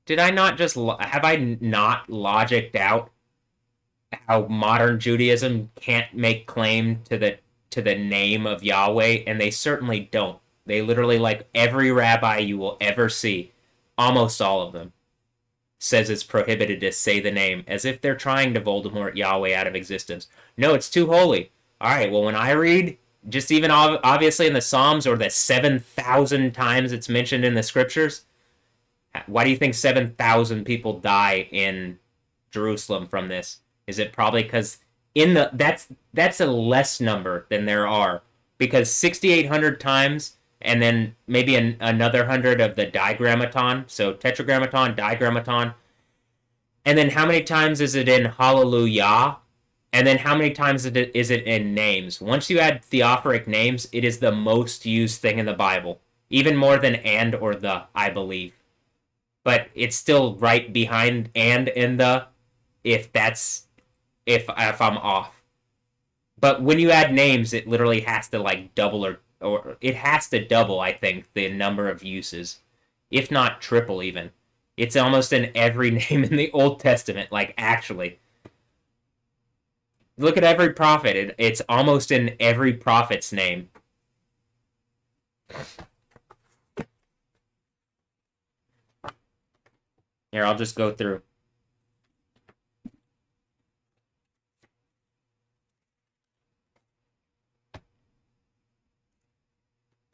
Did I not just have I not logicked out how modern Judaism can't make claim to the name of Yahweh, and they certainly don't. They literally, like every rabbi you will ever see, almost all of them, says it's prohibited to say the name, as if they're trying to Voldemort Yahweh out of existence. No, it's too holy. All right, well, when I read, just even obviously in the Psalms, or the 7,000 times it's mentioned in the scriptures, why do you think 7,000 people die in Jerusalem from this? Is it probably because that's a less number than there are, because 6,800 times, and then maybe another 100 of the digrammaton, so tetragrammaton, digrammaton, and then how many times is it in hallelujah, and then how many times is it in names? Once you add theophoric names, it is the most used thing in the Bible, even more than and or the, I believe. But it's still right behind and in the, if I'm off. But when you add names, it literally has to like double or it has to double, I think, the number of uses, if not triple even. It's almost in every name in the Old Testament, like actually. Look at every prophet. It's almost in every prophet's name. Here, I'll just go through.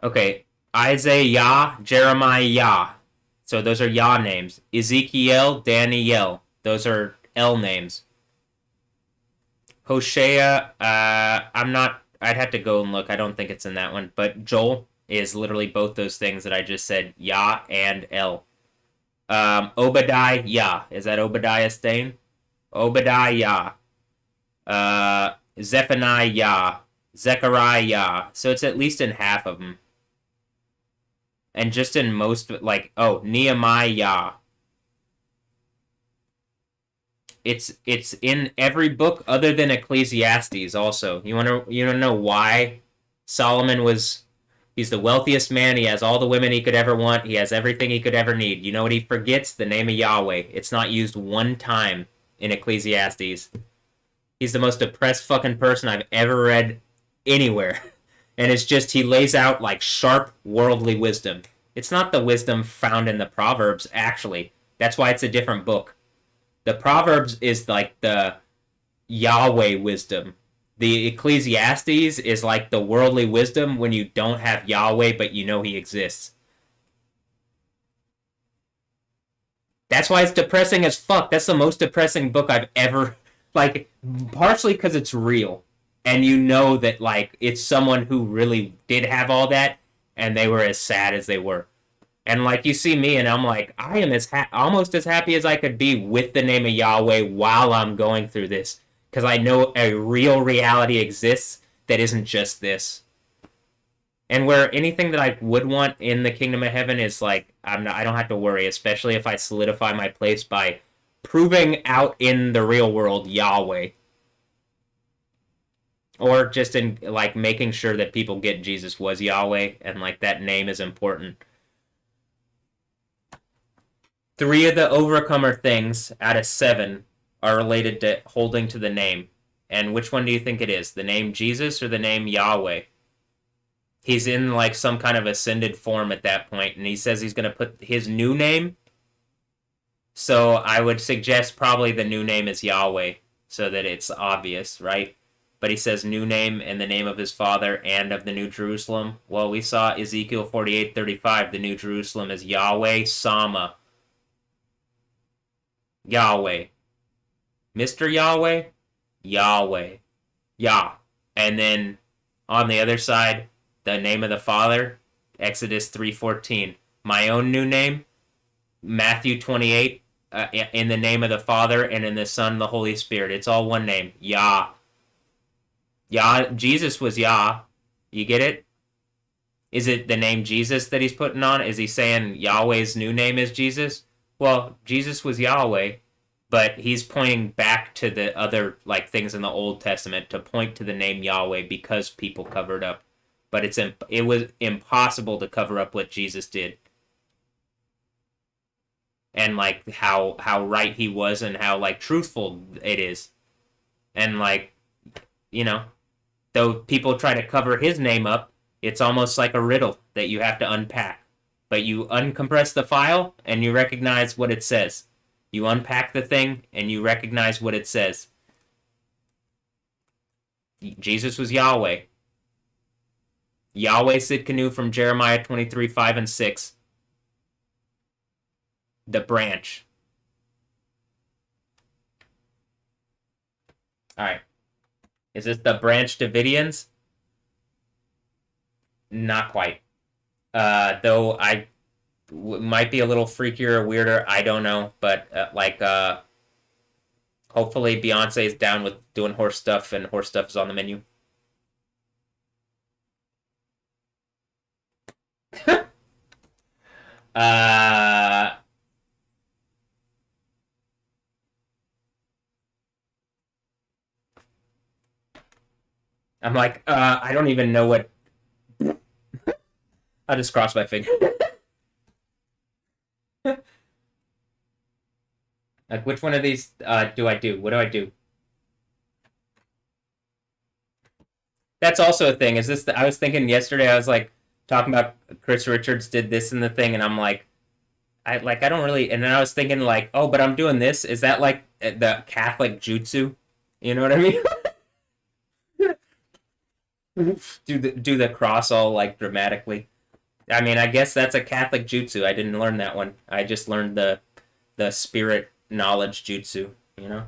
Okay, Isaiah, Jeremiah, Yah. So those are Yah names. Ezekiel, Daniel. Those are L names. Hosea, I'd have to go and look. I don't think it's in that one. But Joel is literally both those things that I just said, Yah and L. Obadiah, Yah. Is that Obadiah's name? Obadiah, Yah. Zephaniah, Yah. Zechariah, Yah. So it's at least in half of them. And just in most, like, Nehemiah, Yah. It's in every book other than Ecclesiastes also. You wanna know why Solomon he's the wealthiest man, he has all the women he could ever want, he has everything he could ever need. You know what he forgets? The name of Yahweh. It's not used one time in Ecclesiastes. He's the most oppressed fucking person I've ever read anywhere. And it's just, he lays out like sharp worldly wisdom. It's not the wisdom found in the Proverbs, actually. That's why it's a different book. The Proverbs is like the Yahweh wisdom. The Ecclesiastes is like the worldly wisdom when you don't have Yahweh, but you know he exists. That's why it's depressing as fuck. That's the most depressing book I've ever, like, partially because it's real. And you know that, like, it's someone who really did have all that, and they were as sad as they were. And, like, you see me, and I'm like, I am almost as happy as I could be with the name of Yahweh while I'm going through this. Because I know a real reality exists that isn't just this. And where anything that I would want in the kingdom of heaven is like I don't have to worry, especially if I solidify my place by proving out in the real world Yahweh. Or just in like making sure that people get Jesus was Yahweh and like that name is important. 3 of the overcomer things out of 7 are related to holding to the name. And which one do you think it is? The name Jesus or the name Yahweh? He's in like some kind of ascended form at that point, and he says he's going to put his new name. So I would suggest probably the new name is Yahweh, so that it's obvious, right? But he says new name and the name of his father and of the New Jerusalem. Well, we saw Ezekiel 48:35. The New Jerusalem is Yahweh Sama. Yahweh. Mr. Yahweh? Yahweh. Yah. And then on the other side, the name of the Father, Exodus 3:14. My own new name, Matthew 28, in the name of the Father and in the Son and the Holy Spirit. It's all one name, Yah. Yah. Jesus was Yah. You get it? Is it the name Jesus that he's putting on? Is he saying Yahweh's new name is Jesus? Well, Jesus was Yahweh, but he's pointing back to the other like things in the Old Testament to point to the name Yahweh because people covered up. But it was impossible to cover up what Jesus did. And like how right he was and how like truthful it is. And like, you know, though people try to cover his name up, it's almost like a riddle that you have to unpack. But you uncompress the file and you recognize what it says. You unpack the thing and you recognize what it says. Jesus was Yahweh. Yahweh Sidkenu from Jeremiah 23:5 and 6. The branch. Alright. Is this the branch Davidians? Not quite. Though might be a little freakier or weirder. I don't know. But hopefully Beyonce is down with doing horse stuff and horse stuff is on the menu. I'm like, I don't even know what. I'll just cross my finger. Like, which one of these do I do? What do I do? That's also a thing. Is this? I was thinking yesterday. I was like talking about Chris Richards did this in the thing, and I'm like, I don't really. And then I was thinking like, oh, but I'm doing this. Is that like the Catholic jutsu? You know what I mean? do the cross all like dramatically. I mean, I guess that's a Catholic jutsu. I didn't learn that one. I just learned the spirit knowledge jutsu. You know.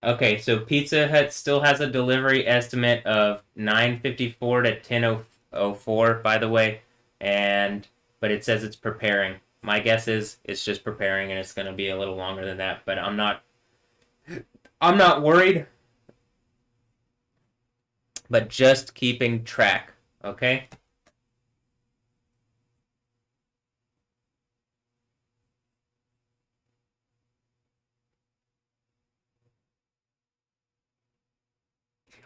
Okay, so Pizza Hut still has a delivery estimate of 9:54 to 10:04, by the way, but it says it's preparing. My guess is it's just preparing and it's going to be a little longer than that, but I'm not worried. But just keeping track, okay?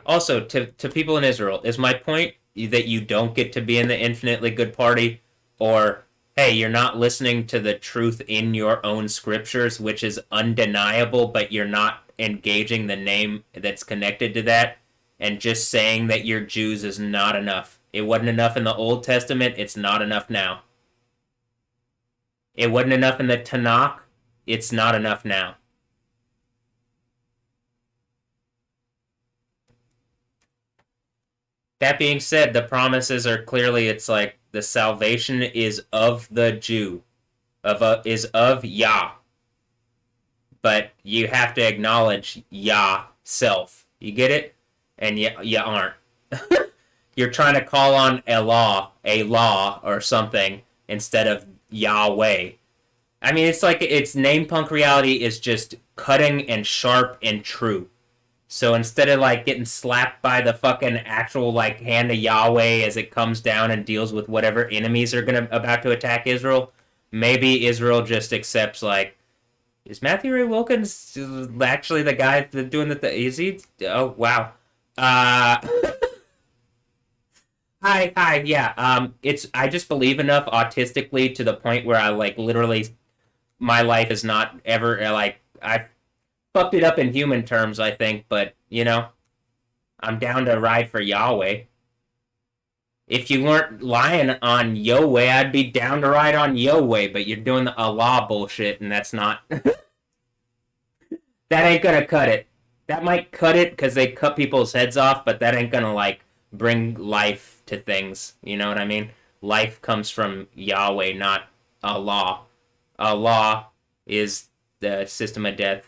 Also, to people in Israel, is my point that you don't get to be in the infinitely good party, or hey, you're not listening to the truth in your own scriptures, which is undeniable, but you're not engaging the name that's connected to that, and just saying that you're Jews is not enough. It wasn't enough in the Old Testament, it's not enough now. It wasn't enough in the Tanakh, it's not enough now. That being said, the promises are clearly it's like the salvation is of the Jew, is of Yah, but you have to acknowledge Yah self. You get it? And you aren't. You're trying to call on a law or something instead of Yahweh. I mean, it's like its name punk reality is just cutting and sharp and true. So instead of like getting slapped by the fucking actual like hand of Yahweh as it comes down and deals with whatever enemies are gonna about to attack Israel, maybe Israel just accepts like, is Matthew Ray Wilkins actually the guy doing the is he? Oh wow. Uh, hi, yeah. It's I just believe enough autistically to the point where I like literally my life is not ever like I fucked it up in human terms, I think, but you know, I'm down to ride for Yahweh. If you weren't lying on Yahweh, I'd be down to ride on Yahweh, but you're doing the Allah bullshit, and that's not. That ain't gonna cut it. That might cut it because they cut people's heads off, but that ain't gonna, like, bring life to things. You know what I mean? Life comes from Yahweh, not Allah. Allah is the system of death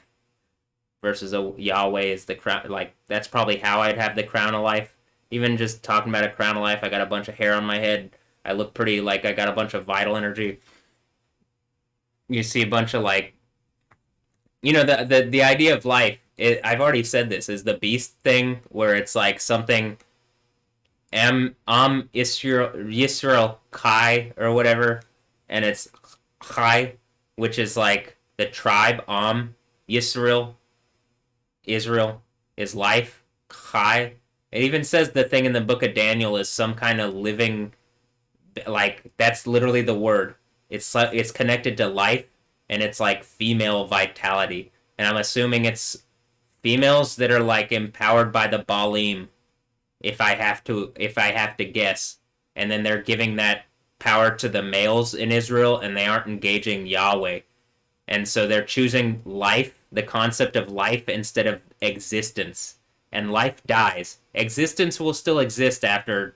versus a Yahweh is the crown. Like, that's probably how I'd have the crown of life. Even just talking about a crown of life, I got a bunch of hair on my head. I look pretty, like, I got a bunch of vital energy. You see a bunch of, like, you know, the idea of life, I've already said this, is the beast thing, where it's like something, Yisrael Kai, or whatever, and it's Chai, which is like the tribe, Yisrael, Israel is life, Chai. It even says the thing in the book of Daniel is some kind of living, like, that's literally the word. It's connected to life, and it's like female vitality. And I'm assuming it's females that are like empowered by the Baalim, if I have to guess. And then they're giving that power to the males in Israel, and they aren't engaging Yahweh. And so they're choosing life, the concept of life, instead of existence. And life dies. Existence will still exist after,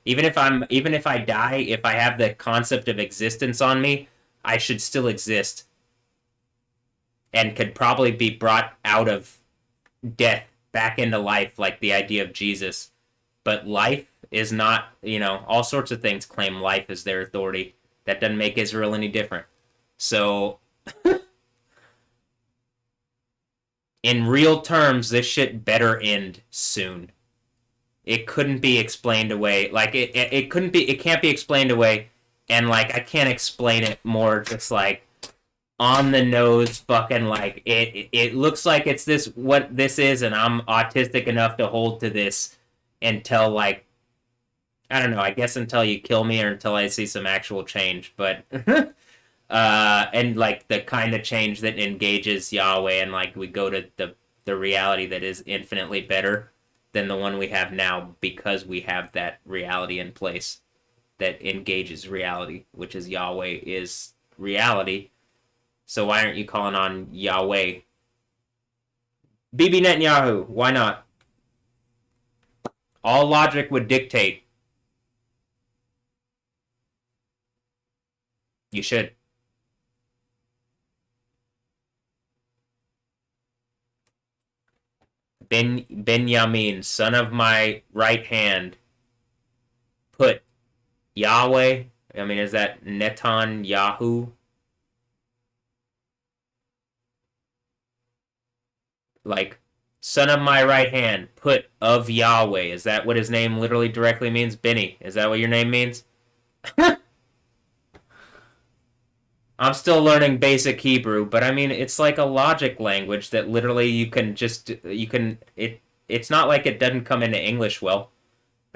even if I die, if I have the concept of existence on me, I should still exist and could probably be brought out of death back into life, like the idea of Jesus. But life is not, you know, all sorts of things claim life as their authority. That doesn't make Israel any different. So, in real terms, this shit better end soon. It couldn't be explained away. Like, it couldn't be, it can't be explained away. And, like, I can't explain it more just, like, on the nose fucking, like, it looks like it's this, what this is, and I'm autistic enough to hold to this until, like, I don't know, I guess until you kill me or until I see some actual change, but, and, like, the kind of change that engages Yahweh, and, like, we go to the reality that is infinitely better than the one we have now, because we have that reality in place that engages reality, which is Yahweh is reality. So why aren't you calling on Yahweh? Bibi Netanyahu, why not? All logic would dictate. You should. Benjamin, son of my right hand, put Yahweh, I mean, is that Netanyahu? Like, son of my right hand, put of Yahweh. Is that what his name literally directly means? Benny, is that what your name means? I'm still learning basic Hebrew, but I mean, it's like a logic language that literally it's not like it doesn't come into English well.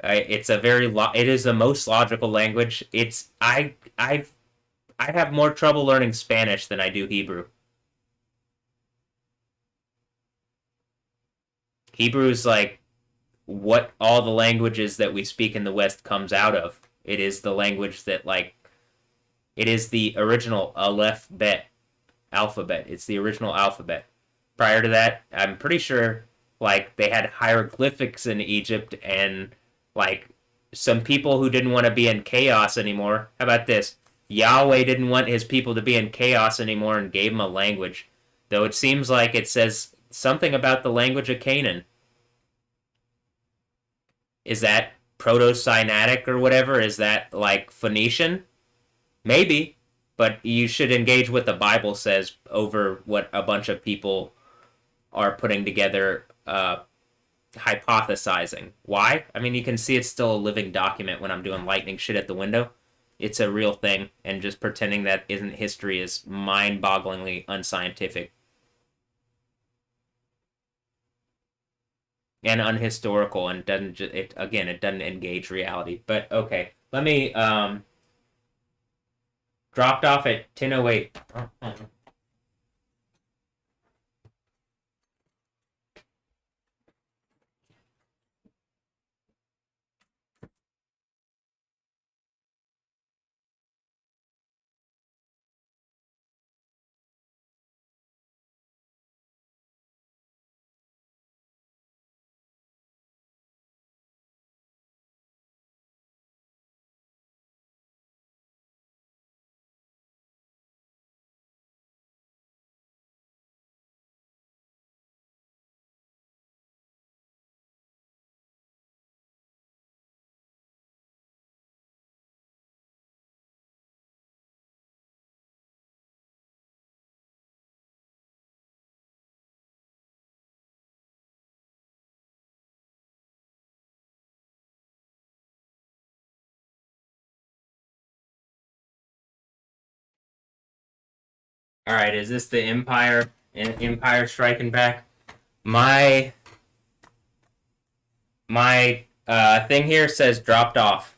It's a it is the most logical language. I have more trouble learning Spanish than I do Hebrew. Hebrew is like what all the languages that we speak in the West comes out of. It is the language that, like, it is the original alphabet. It's the original alphabet. Prior to that, I'm pretty sure, like, they had hieroglyphics in Egypt, and, Like some people who didn't want to be in chaos anymore. How about this? Yahweh didn't want his people to be in chaos anymore and gave them a language. Though it seems like it says something about the language of Canaan. Is that Proto-Sinaitic or whatever? Is that like Phoenician? Maybe, but you should engage what the Bible says over what a bunch of people are putting together, hypothesizing. Why? I mean, you can see it's still a living document when I'm doing lightning shit at the window. It's a real thing, and just pretending that isn't history is mind-bogglingly unscientific and unhistorical, and doesn't it again? It doesn't engage reality. But okay, let me dropped off at 10:08. All right, is this the Empire? Empire Striking Back? My my thing here says dropped off.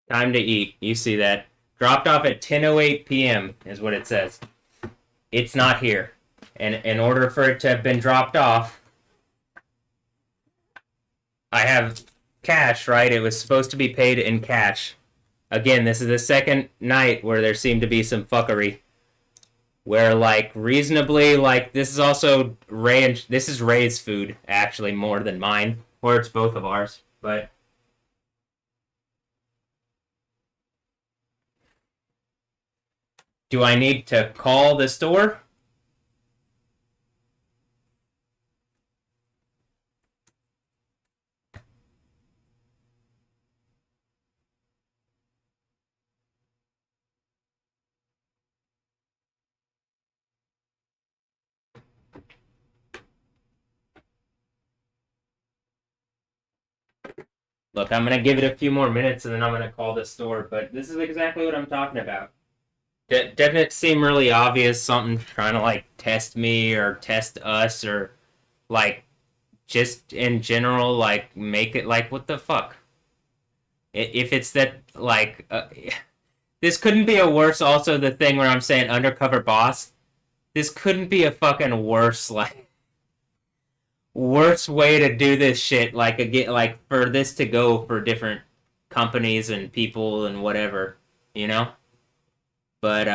Time to eat. You see that? Dropped off at 10:08 p.m. is what it says. It's not here. And in order for it to have been dropped off, I have cash, right? It was supposed to be paid in cash. Again, this is the second night where there seemed to be some fuckery. Where like reasonably like this is also Ray and this is Ray's food actually more than mine, or it's both of ours. But do I need to call the store? Look, I'm gonna give it a few more minutes and then I'm gonna call the store. But this is exactly what I'm talking about. Doesn't it seem really obvious something trying to like test me or test us or like just in general like make it like what the fuck? If it's that like this couldn't be a worse. Also, the thing where I'm saying undercover boss. This couldn't be a fucking worse like worse way to do this shit. Like again, like for this to go for different companies and people and whatever, you know. But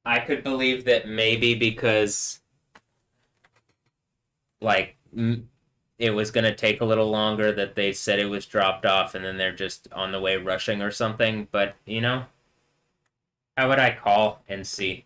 I could believe that maybe because like it was gonna take a little longer that they said it was dropped off and then they're just on the way rushing or something. But you know, how would I call and see?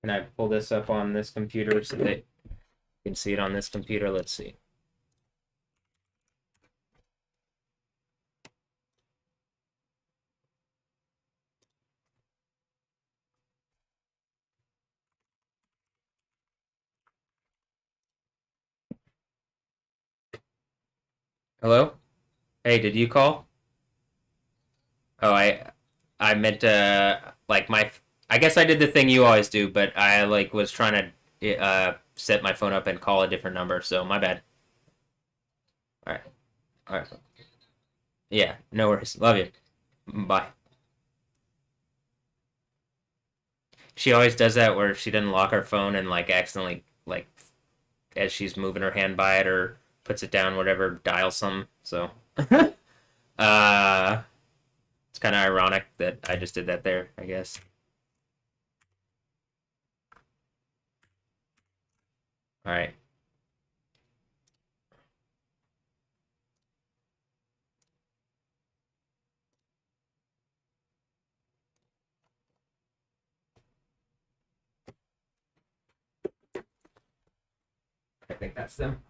Can I pull this up on this computer so that you can see it on this computer? Let's see. Hello? Hey, did you call? Oh, I meant to like my I guess I did the thing you always do, but I like was trying to set my phone up and call a different number, so my bad. All right. All right. Yeah, no worries. Love you. Bye. She always does that where she doesn't lock her phone and like accidentally like as she's moving her hand by it or puts it down, whatever, dials some. So uh it's kind of ironic that I just did that there, I guess. All right. I think that's them.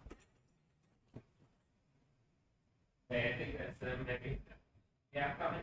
Hey, I think that's them, maybe. Yeah, coming.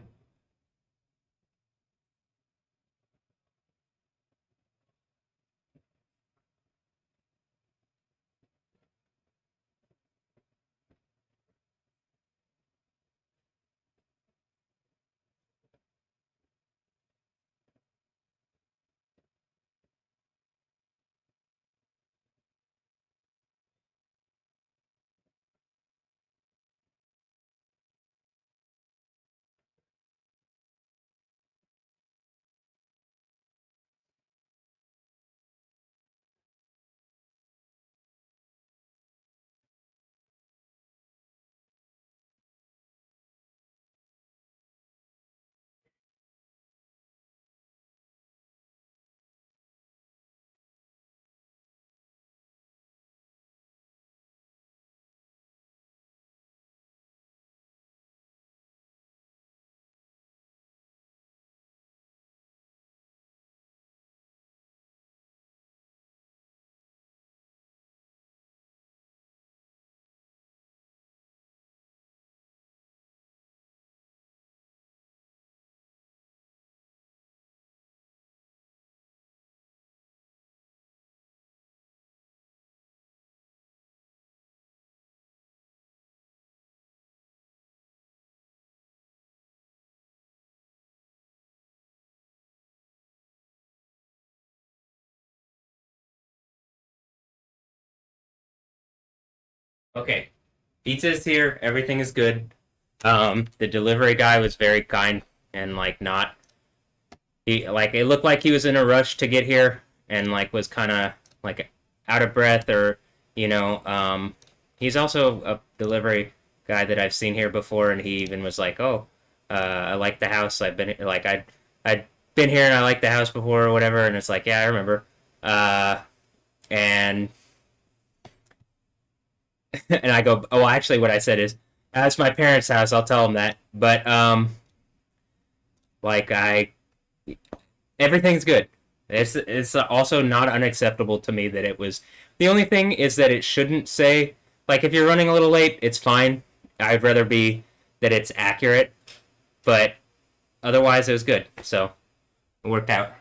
Okay. Pizza's here. Everything is good. The delivery guy was very kind and like not he like it looked like he was in a rush to get here and like was kind of like out of breath or you know he's also a delivery guy that I've seen here before and he even was like oh I like the house I've been like I'd been here and I like the house before or whatever and it's like yeah I remember and and I go oh actually what I said is that's my parents' house I'll tell them that but like I everything's good. It's also not unacceptable to me that it was. The only thing is that it shouldn't say like if you're running a little late, it's fine. I'd rather be that it's accurate, but otherwise it was good. So it worked out.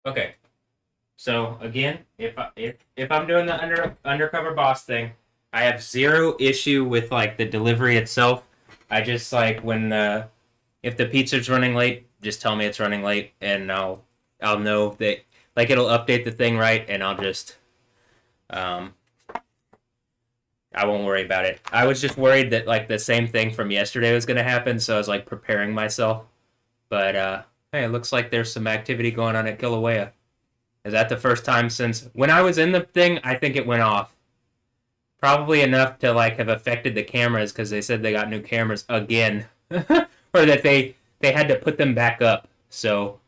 Okay. So again, if I'm doing the undercover boss thing, I have zero issue with like the delivery itself. I just like when the if the pizza's running late, just tell me it's running late, and I'll know that like it'll update the thing right, and I'll just um I won't worry about it. I was just worried that like the same thing from yesterday was gonna happen, so I was like preparing myself. But hey, it looks like there's some activity going on at Kilauea. Is that the first time since when I was in the thing? I think it went off. Probably enough to like have affected the cameras because they said they got new cameras again, or that they had to put them back up. So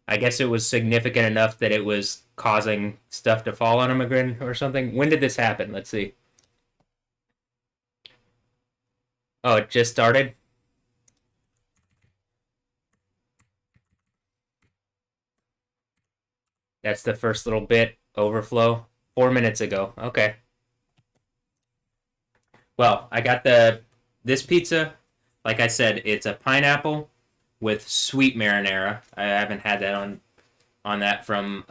I guess it was significant enough that it was causing stuff to fall on them again or something. When did this happen? Let's see. Oh, it just started. That's the first little bit overflow. 4 minutes ago. Okay. Well, I got the this pizza. Like I said, it's a pineapple with sweet marinara. I haven't had that on that from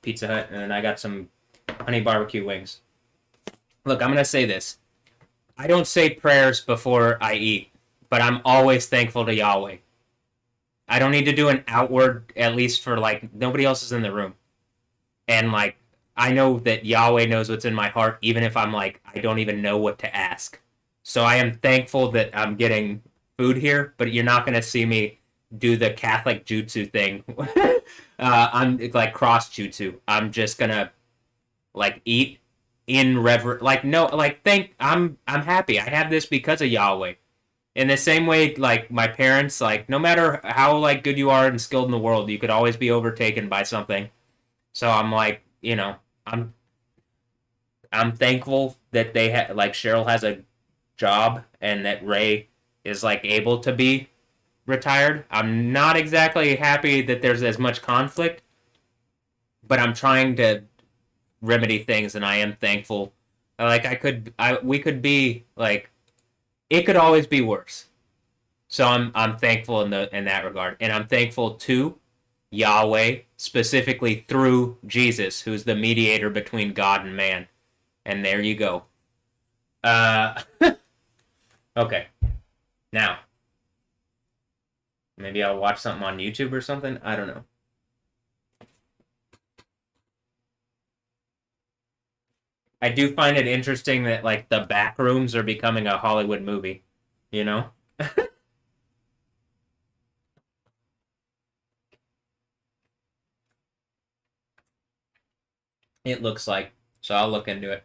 Pizza Hut, and then I got some honey barbecue wings. Look, I'm gonna say this. I don't say prayers before I eat, but I'm always thankful to Yahweh. I don't need to do an outward, at least for like nobody else is in the room, and like I know that Yahweh knows what's in my heart, even if I'm like I don't even know what to ask. So I am thankful that I'm getting food here, but you're not gonna see me do the Catholic jutsu thing. I'm like cross jutsu. I'm just gonna like eat in rever like no like thank I'm happy. I have this because of Yahweh. In the same way, like my parents, like no matter how like good you are and skilled in the world, you could always be overtaken by something. So I'm like, I'm I'm thankful that they like Cheryl has a job and that Ray is like able to be retired. I'm not exactly happy that there's as much conflict, but I'm trying to remedy things, and I am thankful. Like we could be like, it could always be worse. So I'm thankful in that regard, and I'm thankful to Yahweh specifically through Jesus, who's the mediator between God and man. And there you go. Uh, okay. Now maybe I'll watch something on YouTube or something. I don't know. I do find it interesting that like the back rooms are becoming a Hollywood movie. You know, it looks like. So I'll look into it.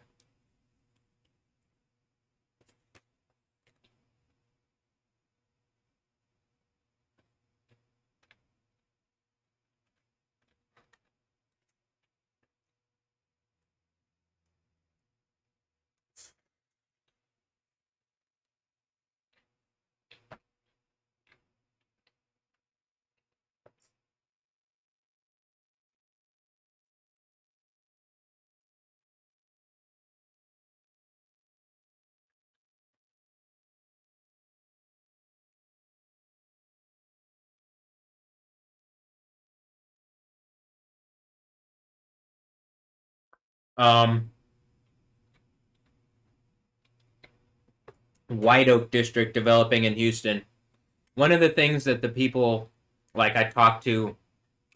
Um, White Oak District developing in Houston. One of the things that the people like I talked to,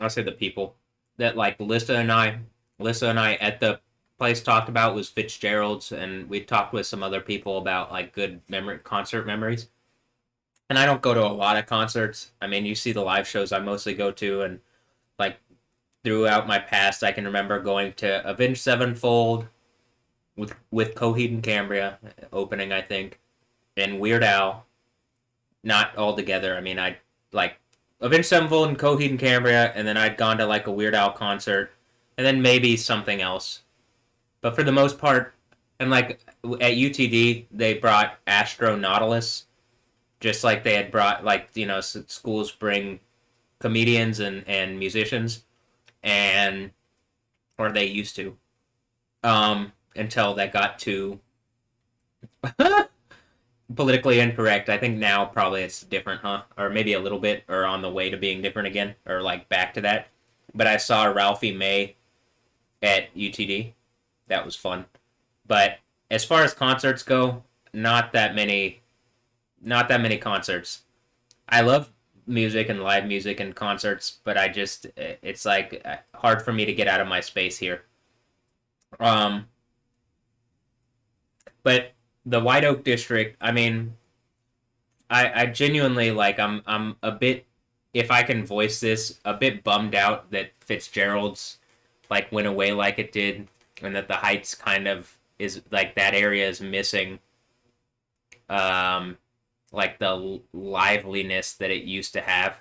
I'll say the people that like Lissa and I at the place talked about was Fitzgerald's, and we talked with some other people about like good memory concert memories. And I don't go to a lot of concerts. I mean, you see the live shows I mostly go to, and like throughout my past, I can remember going to Avenged Sevenfold with Coheed and Cambria opening, I think, and Weird Al. Not all together. I mean, I like Avenged Sevenfold and Coheed and Cambria, and then I'd gone to like a Weird Al concert, and then maybe something else. But for the most part, and like at UTD, they brought Astro Nautilus, just like they had brought like schools bring comedians and musicians, and or they used to, until that got too politically incorrect. I think now probably it's different, huh? Or maybe a little bit, or on the way to being different again, or like back to that. but I saw Ralphie May at UTD. That was fun. But as far as concerts go, not that many, not that many concerts. I love music and live music and concerts, but I just it's like hard for me to get out of my space here. Um, but the White Oak District, I mean, I genuinely like I'm a bit, if I can voice this, a bit bummed out that Fitzgerald's like went away like it did, and that the Heights kind of is like that area is missing um like the liveliness that it used to have.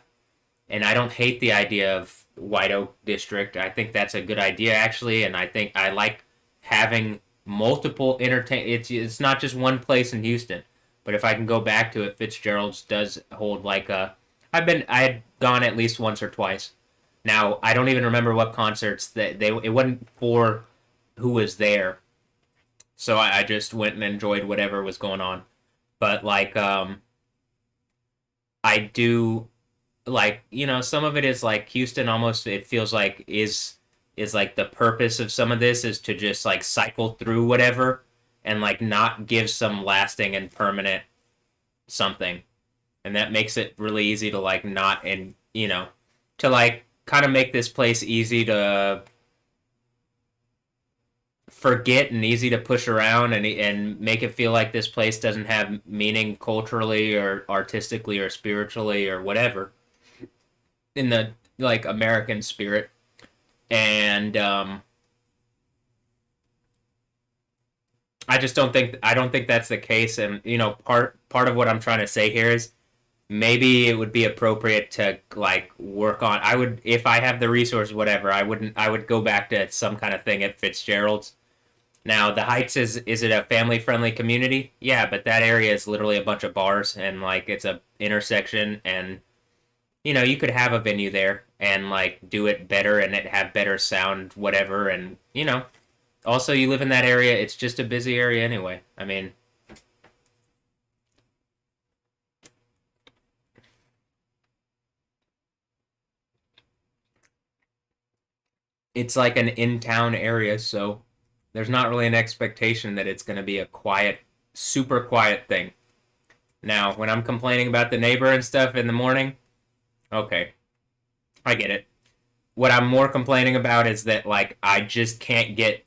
And I don't hate the idea of White Oak District. I think that's a good idea actually, and I think I like having multiple entertain. It's not just one place in Houston, but if I can go back to it, Fitzgerald's does hold like a. I had gone at least once or twice. Now I don't even remember what concerts that they. It wasn't for who was there, so I just went and enjoyed whatever was going on. But like I do like some of it is like Houston almost it feels like is like the purpose of some of this is to just like cycle through whatever and like not give some lasting and permanent something, and that makes it really easy to like not and to like kind of make this place easy to forget and easy to push around and make it feel like this place doesn't have meaning culturally or artistically or spiritually or whatever in the like American spirit. And I don't think that's the case. And part of what I'm trying to say here is maybe it would be appropriate to like work on. I would if I have the resource, whatever. I would go back to some kind of thing at Fitzgerald's. Now the Heights is it a family friendly community? Yeah, but that area is literally a bunch of bars and like it's a intersection and you could have a venue there and like do it better and it have better sound, whatever. And also you live in that area. It's just a busy area anyway. I mean, it's like an in-town area, so there's not really an expectation that it's going to be a quiet, super quiet thing. Now, when I'm complaining about the neighbor and stuff in the morning, okay, I get it. What I'm more complaining about is that like I just can't get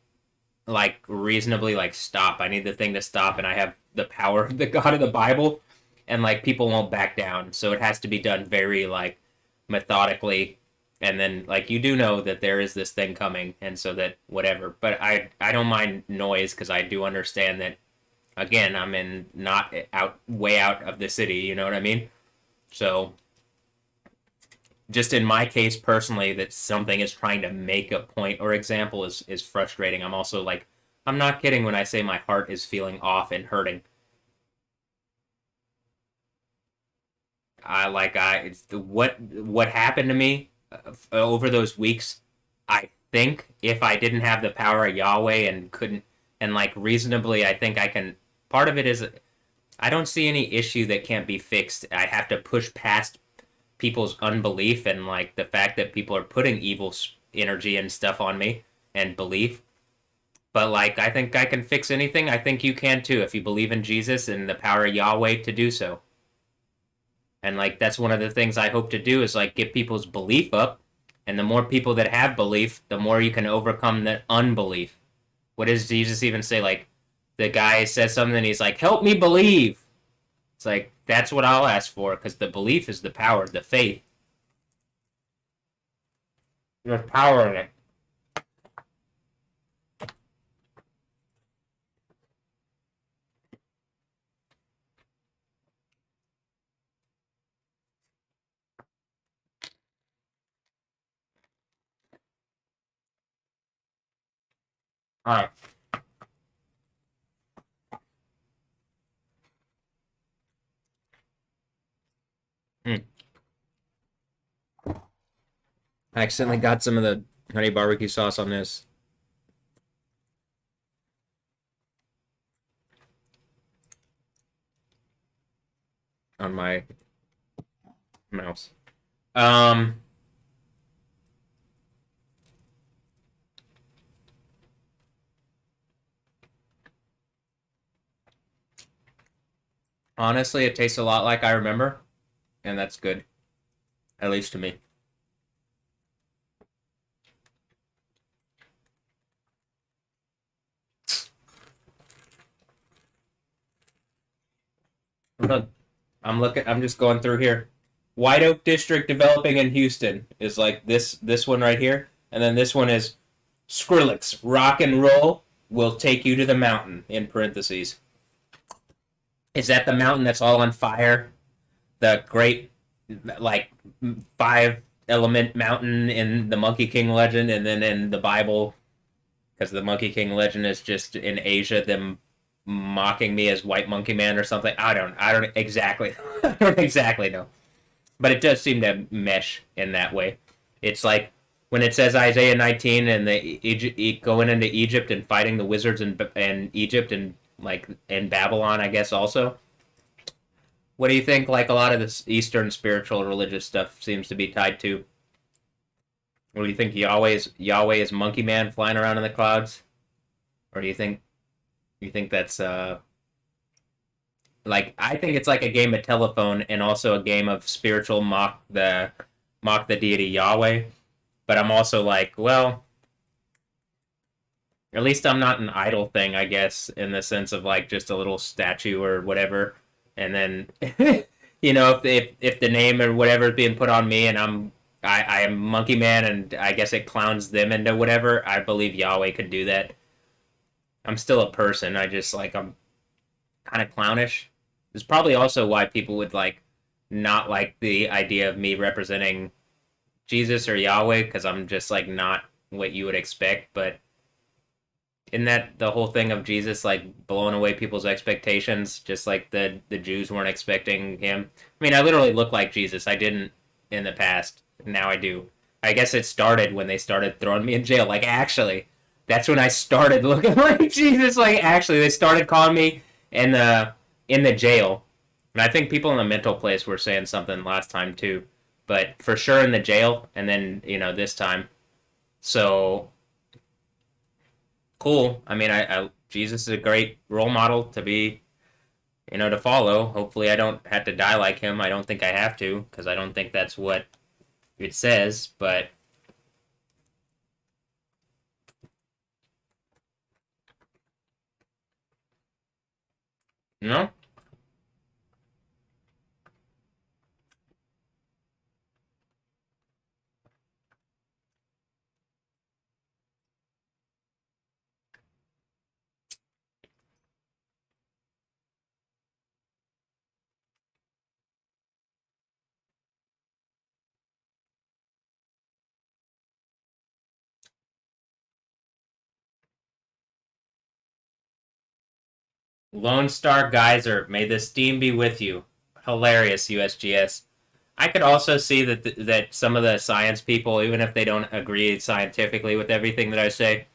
like reasonably like stop. I need the thing to stop, and I have the power of the God of the Bible, and like people won't back down. So it has to be done very like methodically, and then like you do know that there is this thing coming, and so that whatever. But I don't mind noise because I do understand that again I'm in not out way out of the city. You know what I mean? So just in my case personally that something is trying to make a point or example is frustrating. I'm also like I'm not kidding when I say my heart is feeling off and hurting. I it's the what happened to me over those weeks. I think if I didn't have the power of Yahweh and couldn't and like reasonably I think I can part of it is I don't see any issue that can't be fixed. I have to push past people's unbelief and like the fact that people are putting evil energy and stuff on me and belief. But like I think I can fix anything. I think you can too if you believe in Jesus and the power of Yahweh to do so. And like that's one of the things I hope to do is like get people's belief up. And the more people that have belief, the more you can overcome that unbelief. What does Jesus even say? Like the guy says something and he's like, "Help me believe." It's like that's what I'll ask for because the belief is the power, the faith. There's power in it. All right. Mm. I accidentally got some of the honey barbecue sauce on this on my mouse. Um, Honestly, it tastes a lot like I remember, and that's good, at least to me. Look, I'm looking. I'm just going through here. White Oak District developing in Houston is like this one right here, and then this one is Skrillex rock and roll will take you to the mountain in parentheses. Is that the mountain that's all on fire? The great like five element mountain in the Monkey King legend, and then in the Bible, because the Monkey King legend is just in Asia them mocking me as White Monkey Man or something. I don't exactly I don't exactly know, but it does seem to mesh in that way. It's like when it says Isaiah 19 and the going into Egypt and fighting the wizards in Egypt and like in Babylon, I guess also. What do you think? Like a lot of this Eastern spiritual religious stuff seems to be tied to. What do you think? Yahweh is Monkey Man flying around in the clouds, or do you think that's like I think it's like a game of telephone and also a game of spiritual mock the deity Yahweh. But I'm also like, well, at least I'm not an idol thing, I guess, in the sense of like just a little statue or whatever. And then, if the name or whatever is being put on me, and I am Monkey Man, and I guess it clowns them into whatever. I believe Yahweh could do that. I'm still a person. I just like I'm kind of clownish. It's probably also why people would like not like the idea of me representing Jesus or Yahweh because I'm just like not what you would expect. But isn't that the whole thing of Jesus like blowing away people's expectations, just like the Jews weren't expecting him? I mean, I literally look like Jesus. I didn't in the past. Now I do. I guess it started when they started throwing me in jail. Like actually, that's when I started looking like Jesus. Like actually, they started calling me in the jail, and I think people in the mental place were saying something last time too, but for sure in the jail, and then this time. So cool. I mean, I Jesus is a great role model to be, to follow. Hopefully, I don't have to die like him. I don't think I have to because I don't think that's what it says. But no, Lone Star Geyser. May the steam be with you. Hilarious, USGS. I could also see that some of the science people, even if they don't agree scientifically with everything that I say,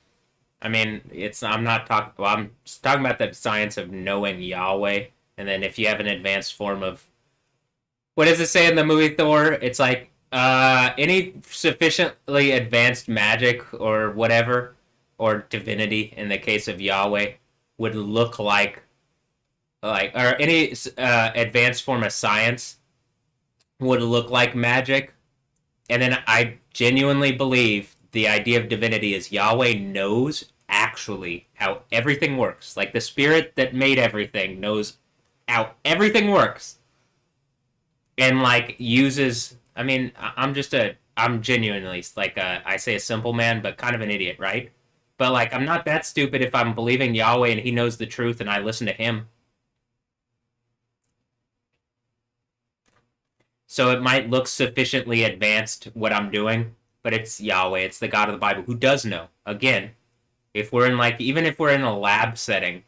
I mean, it's I'm not talking. Well, I'm talking about the science of knowing Yahweh, and then if you have an advanced form of what does it say in the movie Thor? It's like any sufficiently advanced magic or whatever, or divinity in the case of Yahweh, would look or any advanced form of science would look like magic. And then I genuinely believe the idea of divinity is Yahweh knows actually how everything works. Like the spirit that made everything knows how everything works. And like uses, I mean, I'm genuinely like I say a simple man, but kind of an idiot, right? But like, I'm not that stupid if I'm believing Yahweh and he knows the truth and I listen to him. So it might look sufficiently advanced what I'm doing, but it's Yahweh. It's the God of the Bible who does know. Again, if we're in like, even if we're in a lab setting,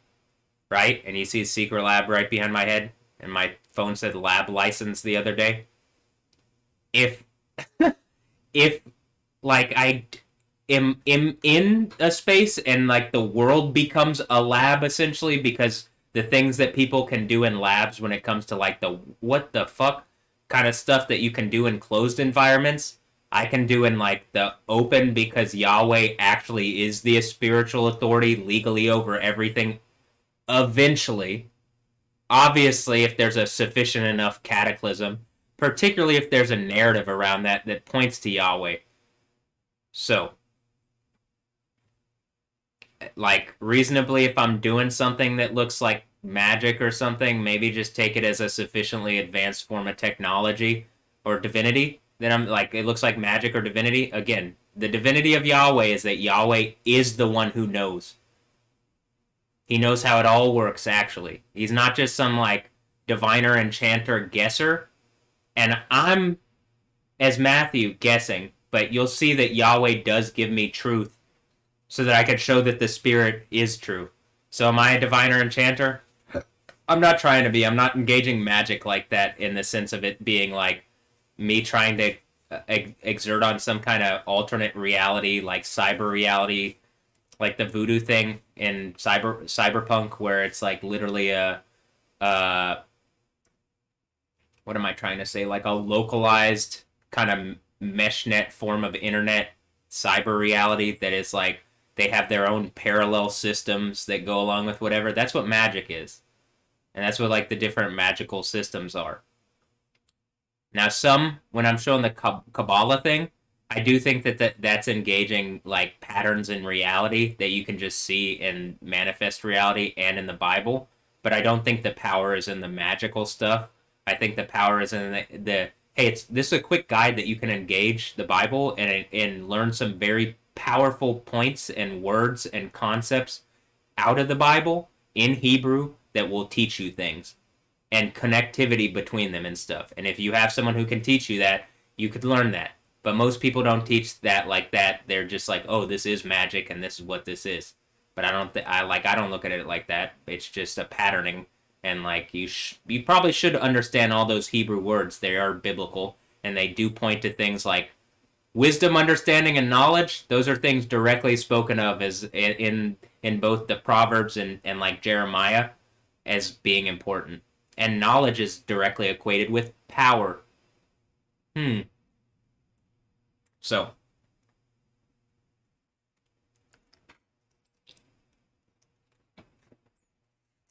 right? And you see a secret lab right behind my head, and my phone said lab license the other day. If, if like am in a space and like the world becomes a lab essentially because the things that people can do in labs when it comes to like the what the fuck kind of stuff that you can do in closed environments, I can do in like the open because Yahweh actually is the spiritual authority legally over everything eventually. obviously, if there's a sufficient enough cataclysm, particularly if there's a narrative around that that points to Yahweh. So, like, reasonably, if I'm doing something that looks like magic or something, maybe just take it as a sufficiently advanced form of technology or divinity. Then I'm like, it looks like magic or divinity. Again, the divinity of Yahweh is that Yahweh is the one who knows. He knows how it all works, actually. He's not just some, like, diviner, enchanter, guesser. And I'm, as Matthew, guessing, but you'll see that Yahweh does give me truth so that I could show that the Spirit is true. So am I a diviner, enchanter? I'm not trying to be. I'm not engaging magic like that in the sense of it being like me trying to exert on some kind of alternate reality, like cyber reality, like the voodoo thing in cyberpunk, where it's like literally uh, what am I trying to say? Like a localized kind of mesh net form of internet cyber reality that is like they have their own parallel systems that go along with whatever. That's what magic is. And that's what like the different magical systems are. Now, some when I'm showing the Kabbalah thing, I do think that's engaging like patterns in reality that you can just see in manifest reality and in the Bible. But I don't think the power is in the magical stuff. I think the power is in the hey, it's this is a quick guide that you can engage the Bible and learn some very powerful points and words and concepts out of the Bible in Hebrew that will teach you things and connectivity between them and stuff. And if you have someone who can teach you that, you could learn that. But most people don't teach that like that. They're just like, "Oh, this is magic and this is what this is." But I don't look at it like that. It's just a patterning and like you probably should understand all those Hebrew words. They are biblical and they do point to things like wisdom, understanding, and knowledge. Those are things directly spoken of as in both the Proverbs and like Jeremiah as being important. And knowledge is directly equated with power. Hmm. So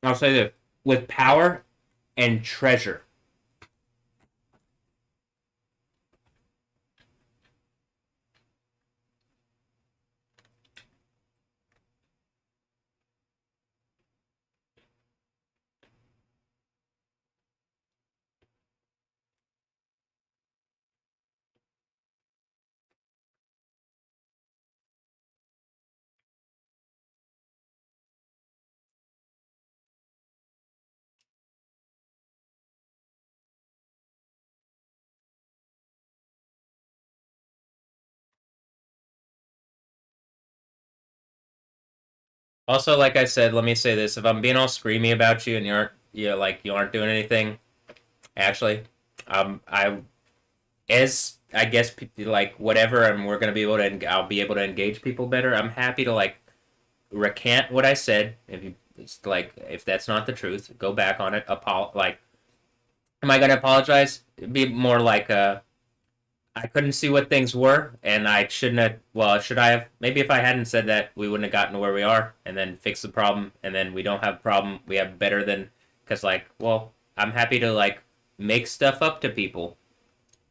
I'll say this with power and treasure. Also, like I said, let me say this: if I'm being all screamy about you and you aren't doing anything, actually, I as I guess like whatever, and we're gonna be able to I'll be able to engage people better. I'm happy to like recant what I said. If you it's like if that's not the truth, go back on it. Like, am I gonna apologize? It'd be more like I couldn't see what things were, and I shouldn't have. Well, should I have? Maybe if I hadn't said that, we wouldn't have gotten to where we are, and then fix the problem, and then we don't have a problem. We have better than because like, well, I'm happy to like make stuff up to people.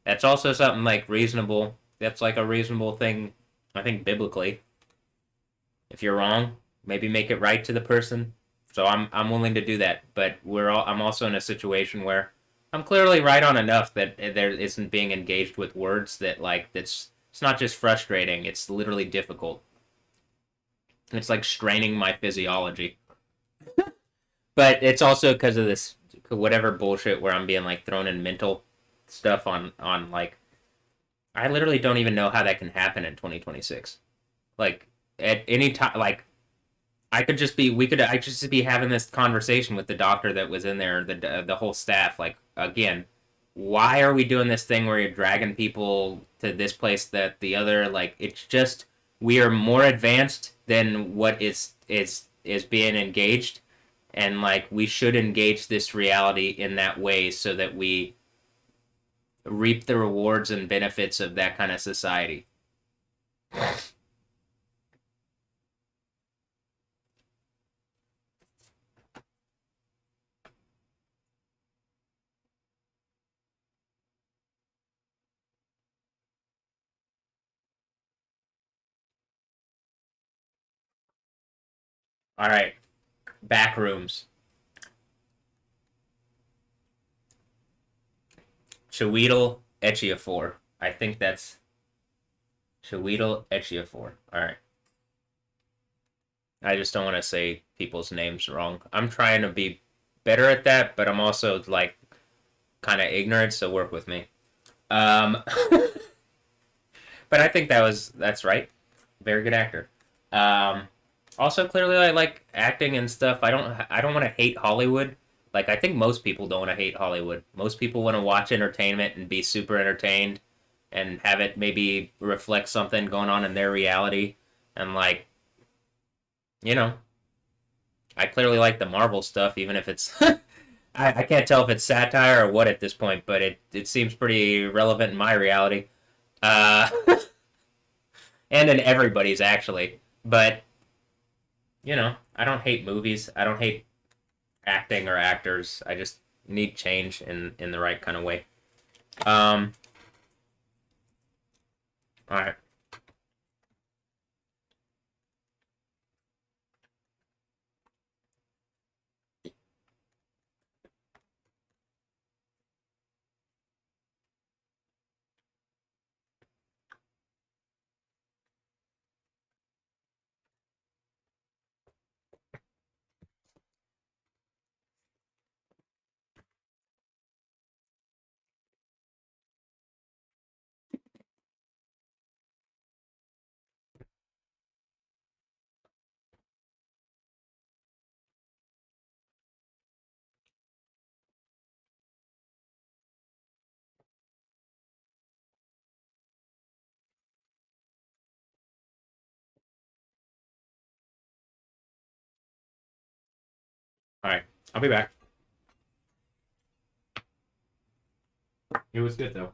That's also something like reasonable. That's like a reasonable thing, I think biblically. If you're wrong, maybe make it right to the person. So I'm willing to do that. But I'm also in a situation where I'm clearly right on enough that there isn't being engaged with words that like that's it's not just frustrating, it's literally difficult. It's like straining my physiology. But it's also because of this whatever bullshit where I'm being like thrown in mental stuff on like I literally don't even know how that can happen in 2026. Like at any time like I just be having this conversation with the doctor that was in there, the whole staff. Like again, why are we doing this thing where you're dragging people to this place that the other? Like it's just we are more advanced than what is being engaged, and like we should engage this reality in that way so that we reap the rewards and benefits of that kind of society. All right, back rooms. Chiweedle Ejiofor. I think that's Chiweedle Ejiofor. All right. I just don't want to say people's names wrong. I'm trying to be better at that, but I'm also like kind of ignorant, so work with me. Um, but I think that's right. Very good actor. Um, Also, clearly, I like acting and stuff. I don't want to hate Hollywood. Like I think most people don't want to hate Hollywood. Most people want to watch entertainment and be super entertained and have it maybe reflect something going on in their reality. And like, you know, I clearly like the Marvel stuff, even if it's I can't tell if it's satire or what at this point, but it seems pretty relevant in my reality. Uh, and in everybody's actually. But I don't hate movies. I don't hate acting or actors. I just need change in the right kind of way. Um, all right, all right. I'll be back. It was good though.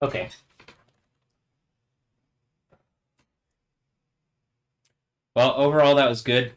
Okay. Well, overall, that was good.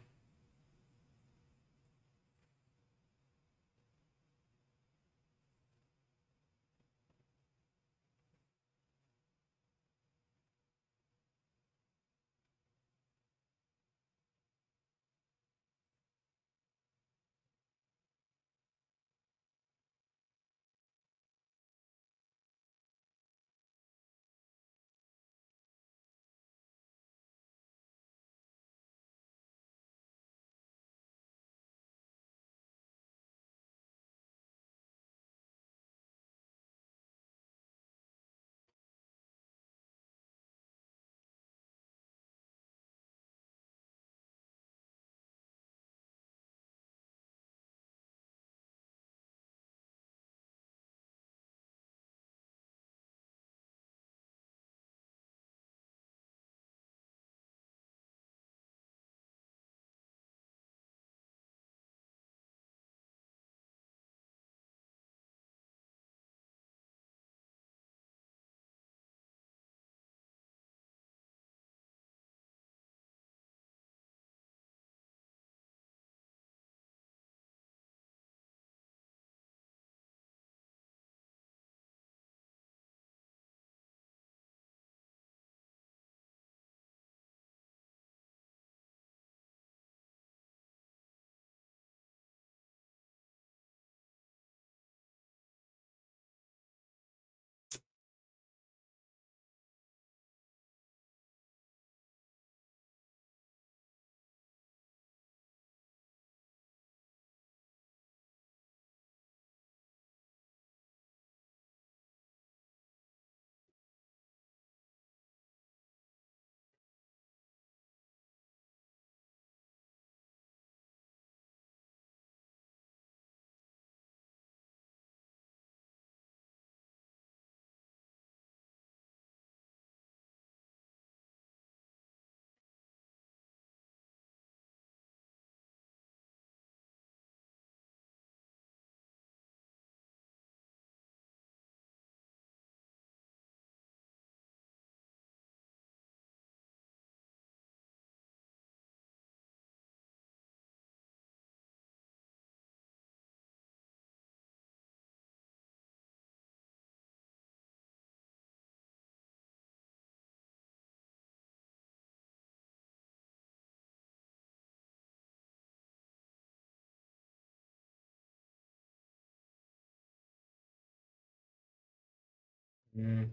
Mm.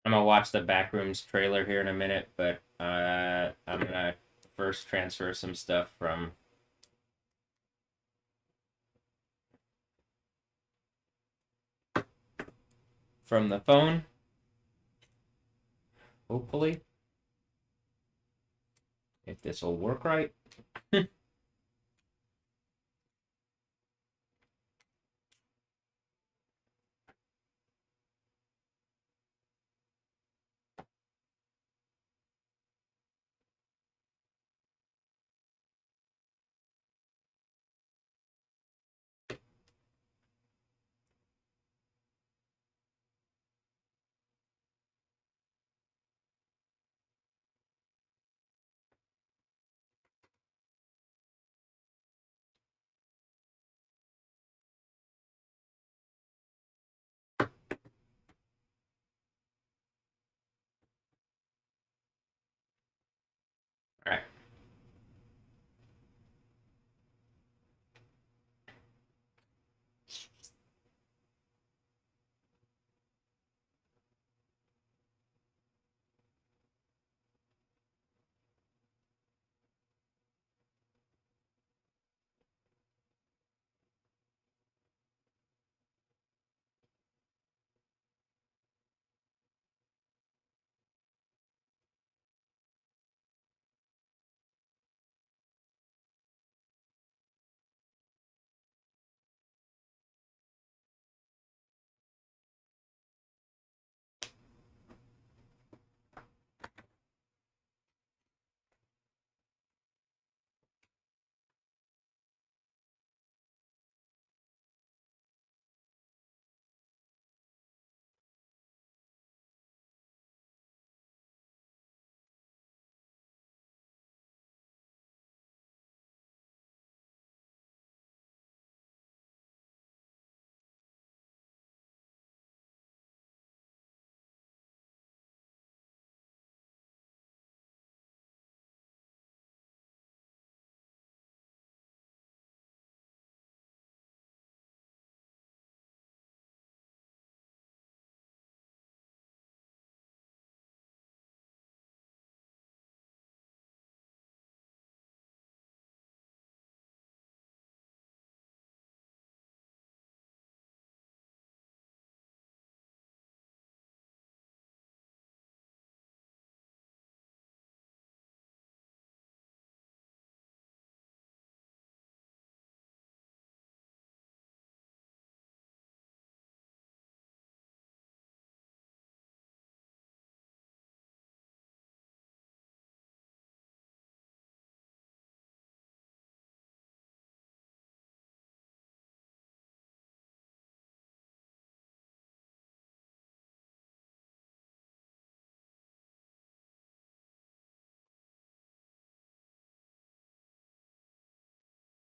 I'm gonna watch the Backrooms trailer here in a minute, but I'm gonna first transfer some stuff from the phone. Hopefully, if this will work right. All right.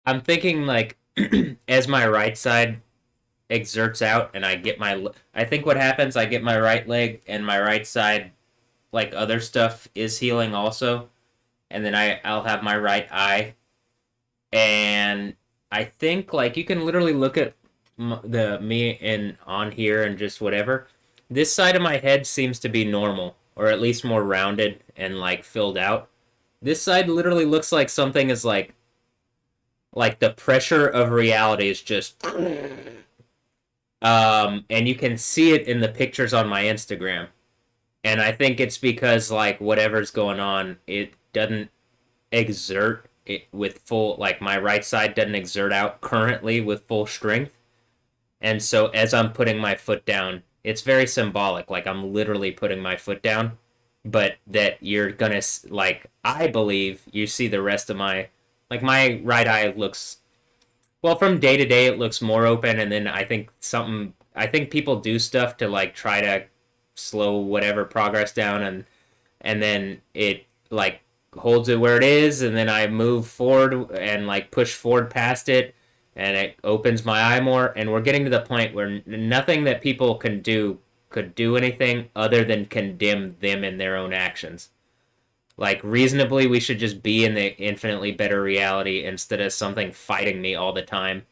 I'm thinking like as my right side exerts out and I think what happens, I get my right leg and my right side, like other stuff is healing also, and then I'll have my right eye, and I think like you can literally look at the me in on here and just whatever. This side of my head seems to be normal, or at least more rounded and like filled out. This side literally looks like something is like the pressure of reality is just and you can see it in the pictures on my Instagram. And I think it's because like whatever's going on, it doesn't exert it with full, like my right side doesn't exert out currently with full strength. And so as I'm putting my foot down, it's very symbolic. Like I'm literally putting my foot down, but that you're gonna like I believe you see the rest of my right eye looks well from day to day. It looks more open, and then I think people do stuff to like try to slow whatever progress down, and then it like holds it where it is, and then I move forward and like push forward past it, and it opens my eye more, and we're getting to the point where nothing that people can do could do anything other than condemn them in their own actions. Like reasonably, we should just be in the infinitely better reality instead of something fighting me all the time.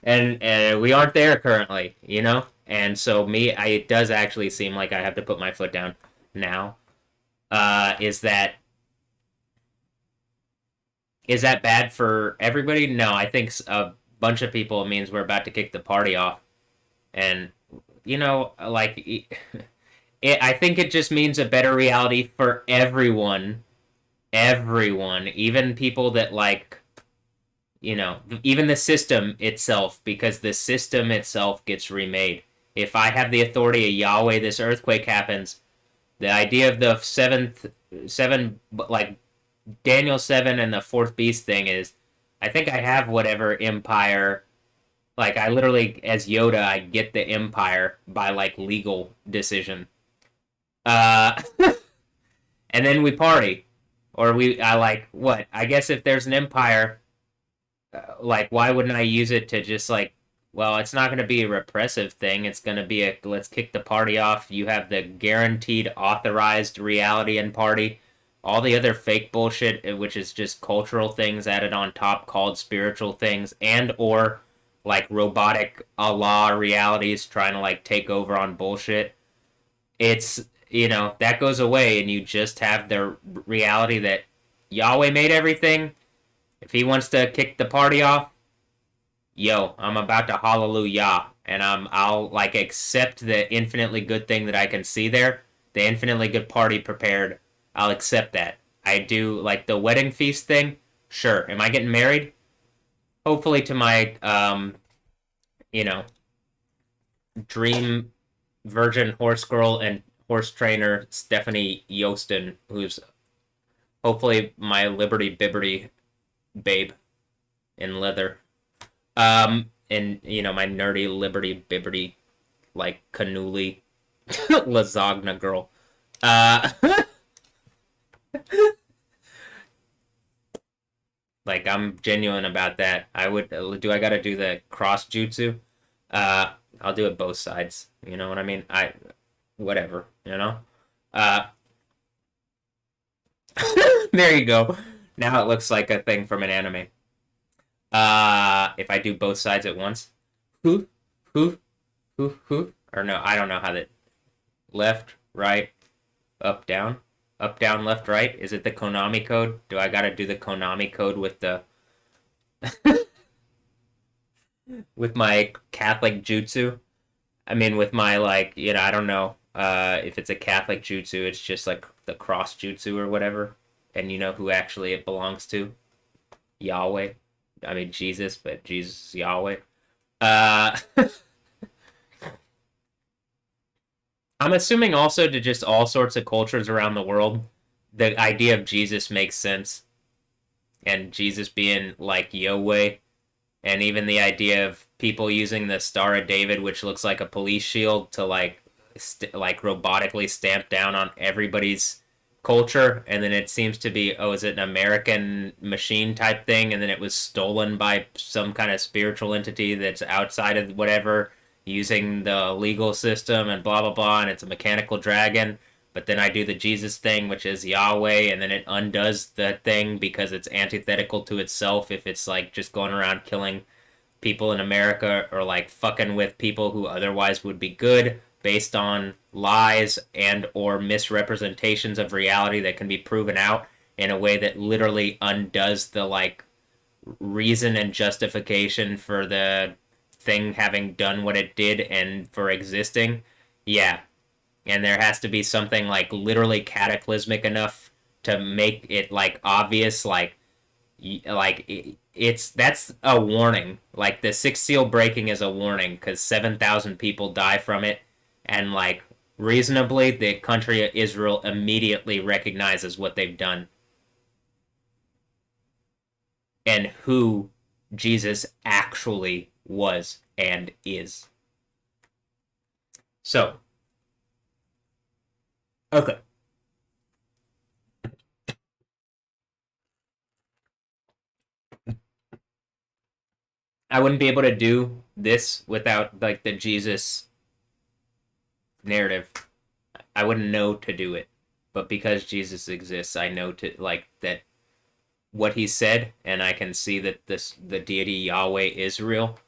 And we aren't there currently, you know. And so it does actually seem like I have to put my foot down now. Is that Is that bad for everybody? No, I think a bunch of people it means we're about to kick the party off. And, like, I think it just means a better reality for everyone. Everyone. Even people that, like, even the system itself, because the system itself gets remade. If I have the authority of Yahweh, this earthquake happens. The idea of the seven, like Daniel 7 and the fourth beast thing is, I think I have whatever empire. Like, I literally, as Yoda, I get the empire by, like, legal decision. Uh, and then we party. Or I like, what? I guess if there's an empire, like, why wouldn't I use it to just, like, well, it's not going to be a repressive thing. It's going to be a let's kick the party off. You have the guaranteed authorized reality and party. All the other fake bullshit, which is just cultural things added on top called spiritual things, and or like robotic Allah realities trying to like take over on bullshit. It's, that goes away and you just have the reality that Yahweh made everything. If he wants to kick the party off, yo, I'm about to hallelujah, and I'll like accept the infinitely good thing that I can see there, the infinitely good party prepared. I'll accept that. I do like the wedding feast thing. Sure. Am I getting married? Hopefully to my you know, dream virgin horse girl and horse trainer Stephanie Yostin, who's hopefully my Liberty Bibberty babe in leather. And my nerdy Liberty Bibberty like cannoli lasagna girl. Uh, like I'm genuine about that. I would do. I got to do the cross jutsu. I'll do it both sides. You know what I mean? Whatever. Uh, there you go. Now it looks like a thing from an anime. If I do both sides at once, who, who, or no, I don't know how that left, right, up, down, left, right. Is it the Konami code? Do I gotta do the Konami code with the with my Catholic jutsu? I mean, with my like, I don't know. If it's a Catholic jutsu, it's just like the cross jutsu or whatever, and you know who actually it belongs to? Yahweh. I mean Jesus, but Jesus is Yahweh. Uh, I'm assuming also to just all sorts of cultures around the world, the idea of Jesus makes sense, and Jesus being like Yahweh, and even the idea of people using the Star of David, which looks like a police shield, to like robotically stamp down on everybody's culture, and then it seems to be, oh, is it an American machine type thing, and then it was stolen by some kind of spiritual entity that's outside of whatever, using the legal system and blah blah blah, and it's a mechanical dragon. But then I do the Jesus thing, which is Yahweh, and then it undoes the thing because it's antithetical to itself if it's like just going around killing people in America or like fucking with people who otherwise would be good based on lies and or misrepresentations of reality that can be proven out in a way that literally undoes the like reason and justification for the thing having done what it did and for existing. Yeah. And there has to be something like literally cataclysmic enough to make it like obvious, it's that's a warning. Like the sixth seal breaking is a warning because 7,000 people die from it, and like reasonably, the country of Israel immediately recognizes what they've done and who Jesus actually was and is. So, okay. I wouldn't be able to do this without like the Jesus narrative. I wouldn't know to do it. But because Jesus exists, I know to like that what he said, and I can see that the deity Yahweh Israel.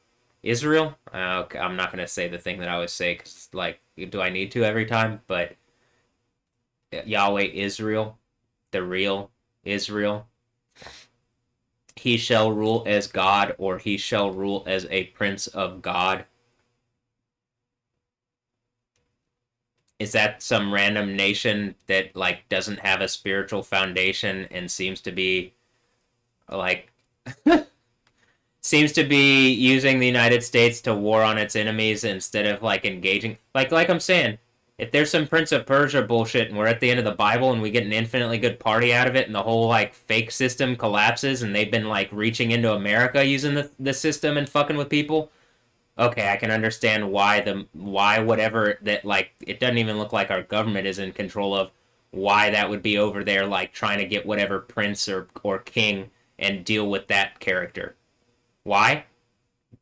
Israel? Okay, I'm not gonna say the thing that I always say because like, do I need to every time? But Yahweh Israel, the real Israel, he shall rule as God, or he shall rule as a prince of God. Is that some random nation that like doesn't have a spiritual foundation and seems to be like seems to be using the United States to war on its enemies instead of like engaging like I'm saying, if there's some Prince of Persia bullshit and we're at the end of the Bible and we get an infinitely good party out of it and the whole like fake system collapses and they've been like reaching into America using the system and fucking with people, okay, I can understand why whatever that like it doesn't even look like our government is in control of why that would be over there like trying to get whatever prince or king and deal with that character. Why?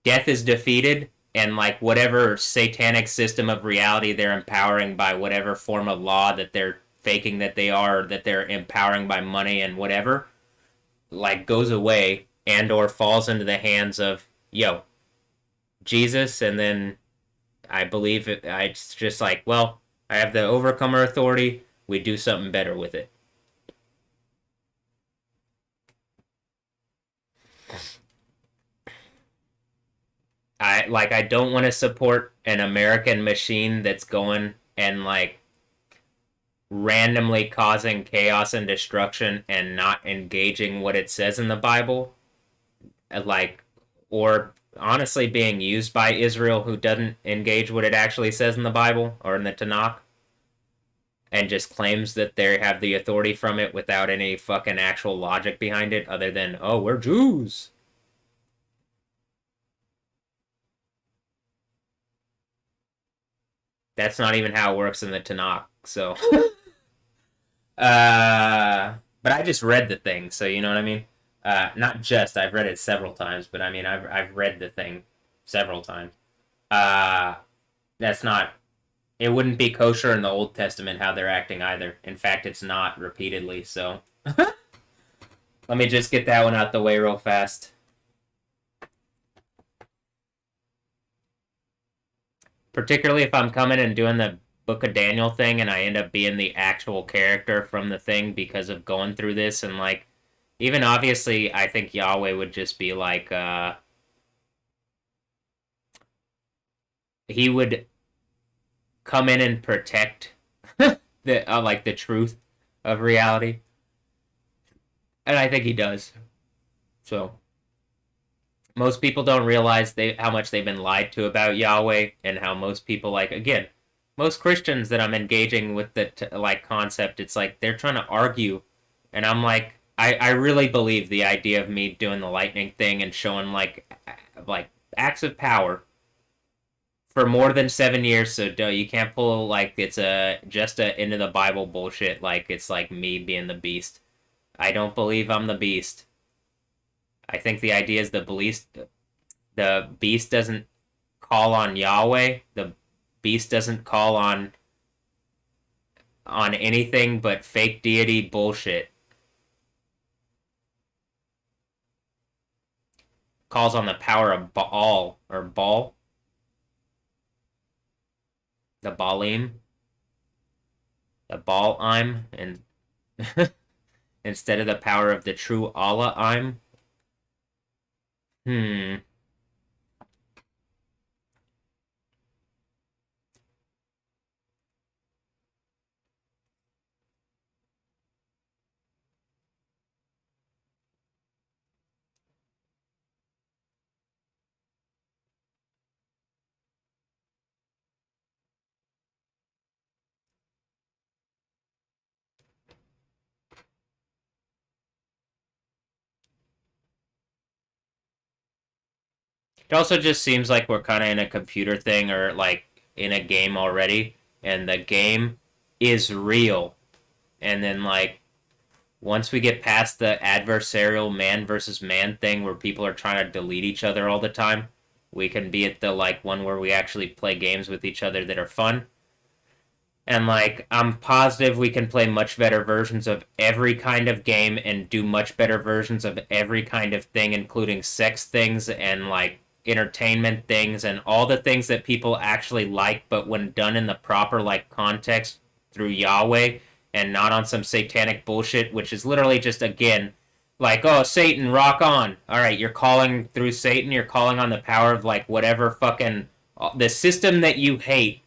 Death is defeated and like whatever satanic system of reality they're empowering by whatever form of law that they're faking that they are or that they're empowering by money and whatever like goes away and or falls into the hands of Jesus, and then I believe it's just like, well, I have the overcomer authority. We do something better with it. I don't want to support an American machine that's going and like randomly causing chaos and destruction and not engaging what it says in the Bible, like or honestly being used by Israel who doesn't engage what it actually says in the Bible or in the Tanakh and just claims that they have the authority from it without any fucking actual logic behind it other than, oh, we're Jews. That's not even how it works in the Tanakh. So, but I just read the thing, so you know what I mean. Not just I've read it several times, but I mean I've read the thing several times. Uh, that's not. It wouldn't be kosher in the Old Testament how they're acting either. In fact, it's not repeatedly. So let me just get that one out the way real fast. Particularly if I'm coming and doing the Book of Daniel thing and I end up being the actual character from the thing because of going through this and like even obviously I think Yahweh would just be like he would come in and protect the like the truth of reality. And I think he does. So most people don't realize how much they've been lied to about Yahweh and how most people like again most Christians that I'm engaging with the like concept it's like they're trying to argue and I'm like I really believe the idea of me doing the lightning thing and showing like acts of power for more than 7 years so you can't pull like it's a just a into the Bible bullshit like it's like me being the beast. I don't believe I'm the beast. I think the idea is the beast doesn't call on Yahweh. The beast doesn't call on anything but fake deity bullshit. Calls on the power of Baal or Baal, the Baalim, the Baalim, and instead of the power of the true Allah, I'm. Hmm. It also just seems like we're kind of in a computer thing or like in a game already, and the game is real. And then like once we get past the adversarial man versus man thing where people are trying to delete each other all the time, we can be at the like one where we actually play games with each other that are fun. And like I'm positive we can play much better versions of every kind of game and do much better versions of every kind of thing, including sex things and like entertainment things and all the things that people actually like, but when done in the proper like context through Yahweh and not on some satanic bullshit, which is literally just again Like, oh, Satan, rock on. All right, you're calling through Satan. You're calling on the power of like whatever fucking the system that you hate,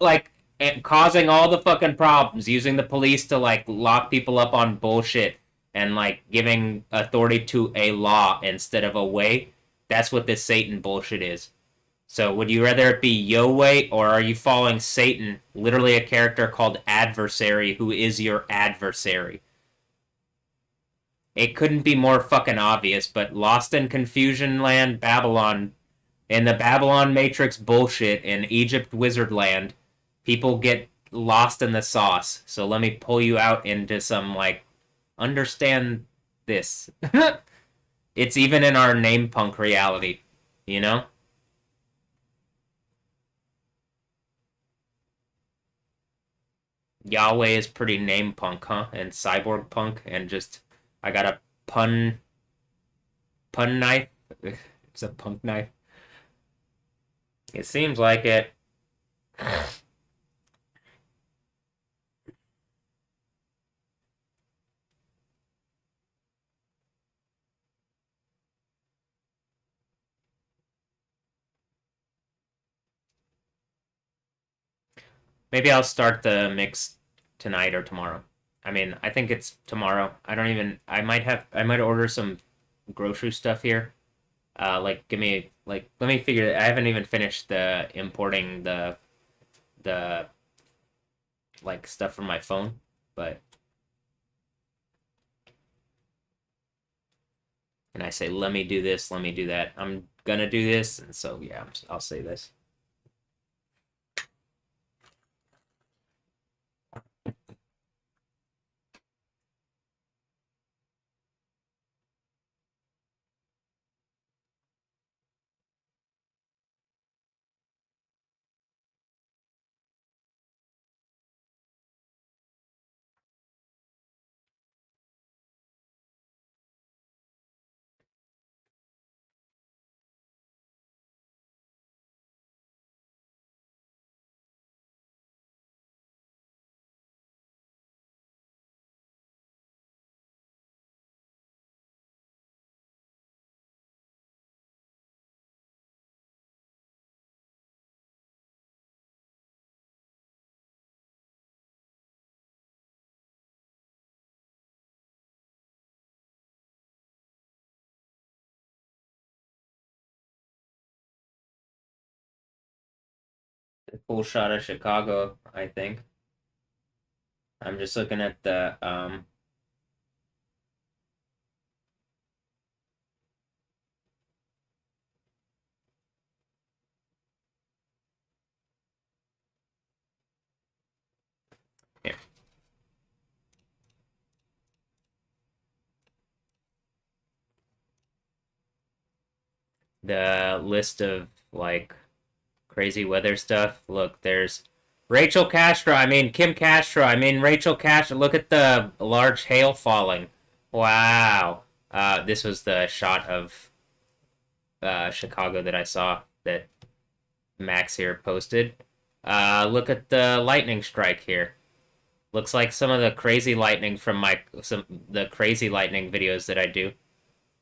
like and causing all the fucking problems, using the police to like lock people up on bullshit and like giving authority to a law instead of a way. That's what this Satan bullshit is. So would you rather it be Yahweh or are you following Satan, literally a character called adversary who is your adversary? It couldn't be more fucking obvious, but Lost in Confusion Land, Babylon, in the Babylon Matrix bullshit in Egypt Wizard Land, people get lost in the sauce. So let me pull you out into some, like, understand this. It's even in our name punk reality, you know? Yahweh is pretty name punk, huh? And cyborg punk, and just, I got a pun knife. It's a punk knife. It seems like it. Maybe I'll start the mix tonight or tomorrow. I mean, I think it's tomorrow. I don't even. I might order some grocery stuff here. Like, give me like. Let me figure it. I haven't even finished the importing the like stuff from my phone, but and I say, let me do this, let me do that. I'm gonna do this, and so yeah, I'll say this. The full shot of Chicago, I think. I'm just looking at the here. The list of like crazy weather stuff. Look, there's Rachel Castro. I mean Kim Castro. I mean Rachel Castro. Look at the large hail falling. Wow. This was the shot of Chicago that I saw that Max here posted. Look at the lightning strike here. Looks like some of the crazy lightning from the crazy lightning videos that I do.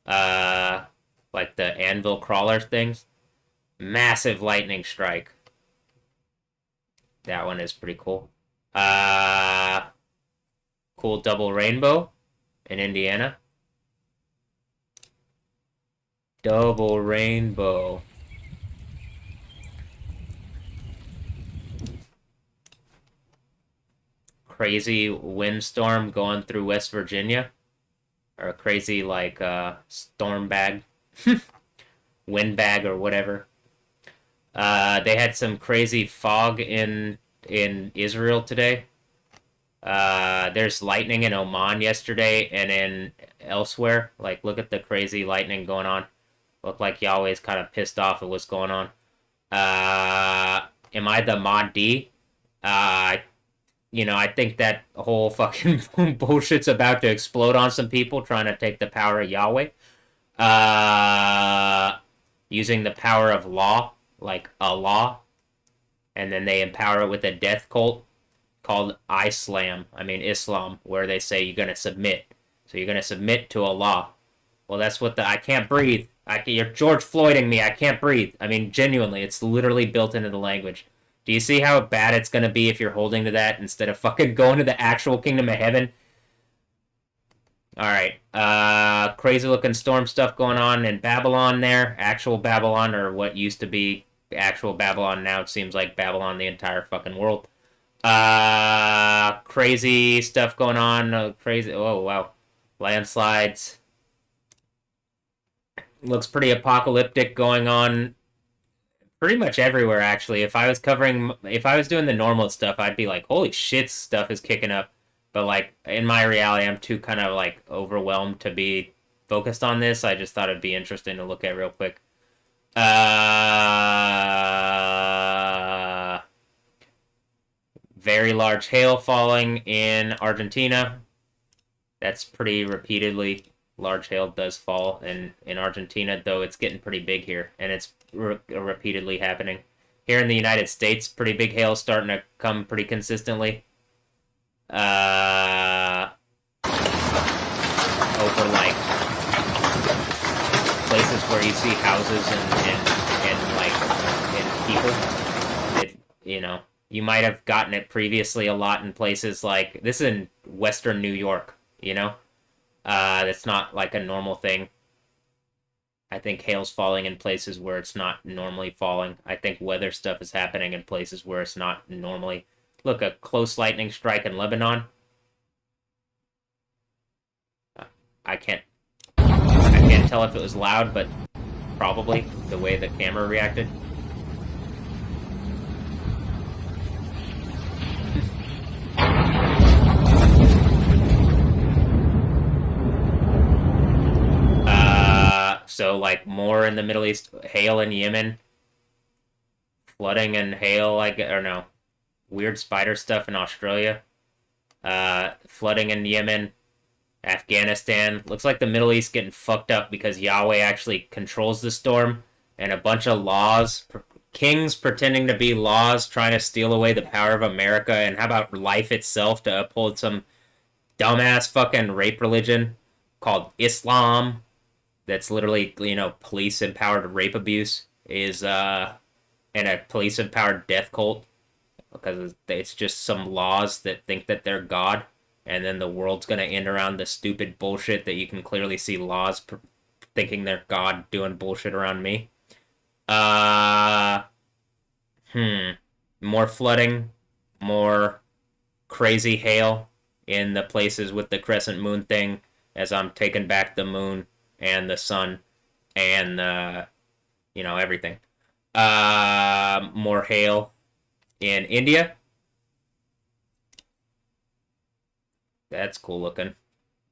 Uh, like the anvil crawler things. Massive lightning strike. That one is pretty cool. Cool double rainbow in Indiana. Double rainbow. Crazy windstorm going through West Virginia. Or a crazy, like, storm bag. Wind bag or whatever. They had some crazy fog in Israel today. There's lightning in Oman yesterday and in elsewhere. Like, look at the crazy lightning going on. Look like Yahweh's kind of pissed off at what's going on. Am I the Mod D? I think that whole fucking bullshit's about to explode on some people trying to take the power of Yahweh. Using the power of law, like a law, and then they empower it with a death cult called Islam, where they say you're gonna submit. So you're gonna submit to Allah. Well, that's what I can't breathe. You're George Floyding me. I can't breathe. I mean, genuinely, it's literally built into the language. Do you see how bad it's gonna be if you're holding to that instead of fucking going to the actual kingdom of heaven? Alright, crazy looking storm stuff going on in Babylon there. Actual Babylon, or what used to be actual Babylon, now it seems like Babylon, the entire fucking world. Crazy stuff going on, oh wow. Landslides. Looks pretty apocalyptic going on pretty much everywhere, actually. If I was doing the normal stuff, I'd be like, holy shit, stuff is kicking up. But, like, in my reality, I'm too kind of, like, overwhelmed to be focused on this. I just thought it'd be interesting to look at real quick. Very large hail falling in Argentina. That's pretty repeatedly. Large hail does fall in Argentina, though it's getting pretty big here. And it's repeatedly happening. Here in the United States, pretty big hail starting to come pretty consistently. Over like places where you see houses and like people, you know, you might have gotten it previously a lot in places like this is in Western New York, you know, that's not like a normal thing. I think hail's falling in places where it's not normally falling. I think weather stuff is happening in places where it's not normally. Look, a close lightning strike in Lebanon. I can't tell if it was loud, but probably the way the camera reacted. So like more in the Middle East, hail in Yemen, flooding and hail, or no. Weird spider stuff in Australia. Flooding in Yemen. Afghanistan. Looks like the Middle East getting fucked up because Yahweh actually controls the storm. And a bunch of laws. Kings pretending to be laws trying to steal away the power of America. And how about life itself to uphold some dumbass fucking rape religion called Islam. That's literally, you know, police-empowered rape abuse. And a police-empowered death cult. Because it's just some laws that think that they're God, and then the world's gonna end around the stupid bullshit that you can clearly see laws thinking they're God doing bullshit around me. More flooding, more crazy hail in the places with the crescent moon thing, as I'm taking back the moon and the sun and you know, everything. More hail in India. That's cool looking.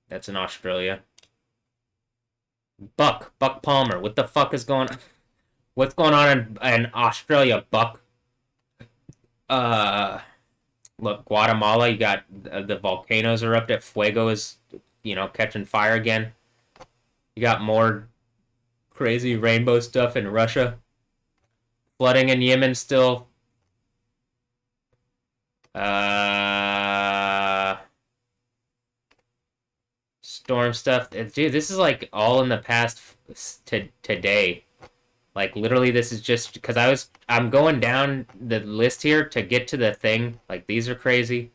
That's in Australia. Buck Palmer. What the fuck is going on? What's going on in Australia, Buck? Look, Guatemala, you got the volcanoes erupted. Fuego is, you know, catching fire again. You got more crazy rainbow stuff in Russia. Flooding in Yemen still. Storm stuff. Dude, this is like all in the past today. Like literally this is just because I'm going down the list here to get to the thing. Like these are crazy.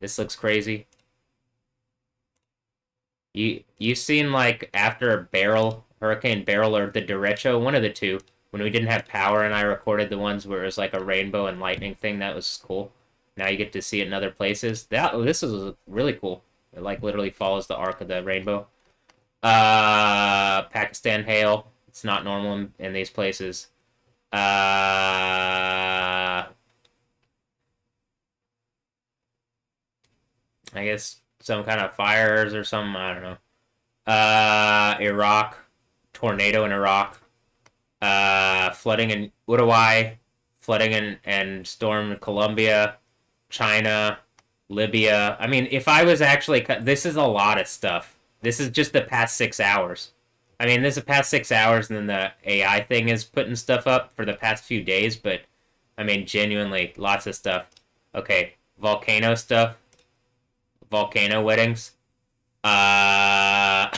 This looks crazy. You've seen like after Hurricane Beryl or the derecho, one of the two, when we didn't have power and I recorded the ones where it was like a rainbow and lightning thing. That was cool. Now you get to see it in other places. This is really cool. It like literally follows the arc of the rainbow. Pakistan hail. It's not normal in these places. I guess some kind of fires or something. I don't know. Iraq. Tornado in Iraq. Flooding in Uruguay. Flooding and storm in Colombia. China. Libya. I mean, if I was actually... This is a lot of stuff. This is just the past 6 hours. I mean, this is the past 6 hours, and then the AI thing is putting stuff up for the past few days, but, I mean, genuinely, lots of stuff. Okay, volcano stuff. Volcano weddings. Uh,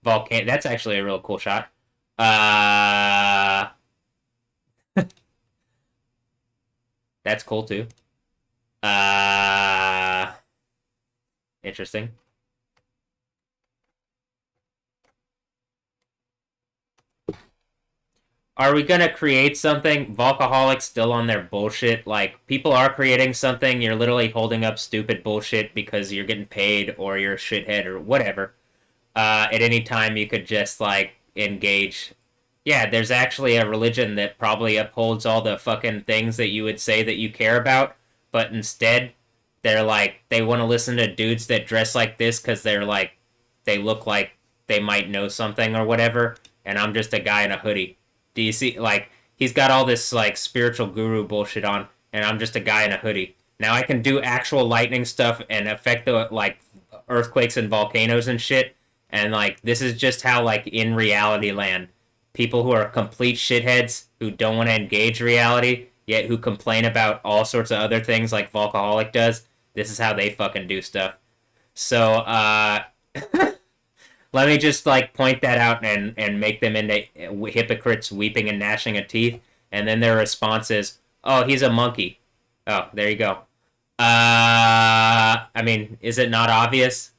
Volcano. That's actually a real cool shot. Uh, that's cool too. Uh, Interesting. Are we gonna create something? Volcaholics still on their bullshit. Like, people are creating something. You're literally holding up stupid bullshit because you're getting paid or you're a shithead or whatever. At any time, you could just, like, engage. Yeah, there's actually a religion that probably upholds all the fucking things that you would say that you care about, but instead, they're like, they want to listen to dudes that dress like this because they're like, they look like they might know something or whatever, and I'm just a guy in a hoodie. Do you see? Like, he's got all this, like, spiritual guru bullshit on, and I'm just a guy in a hoodie. Now I can do actual lightning stuff and affect the, like, earthquakes and volcanoes and shit, and, like, this is just how, like, in reality land, people who are complete shitheads who don't want to engage reality, yet who complain about all sorts of other things like Volcaholic does, this is how they fucking do stuff. So, let me just like point that out and make them into hypocrites weeping and gnashing of teeth, and then their response is, "Oh, he's a monkey." Oh, there you go. I mean, is it not obvious?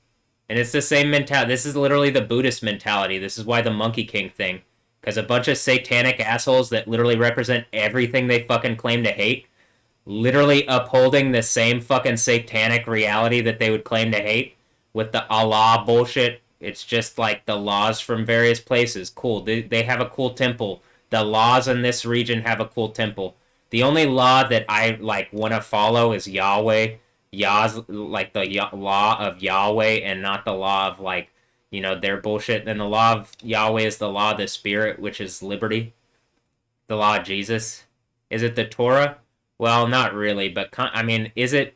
And it's the same mentality. This is literally the Buddhist mentality. This is why the Monkey King thing, because a bunch of satanic assholes that literally represent everything they fucking claim to hate, literally upholding the same fucking satanic reality that they would claim to hate with the Allah bullshit. It's just like the laws from various places. Cool. They have a cool temple. The laws in this region have a cool temple. The only law that I like want to follow is Yahweh. Yah's like the law of Yahweh and not the law of like, their bullshit. Then the law of Yahweh is the law of the Spirit, which is liberty. The law of Jesus. Is it the Torah? Well, not really, but I mean, is it?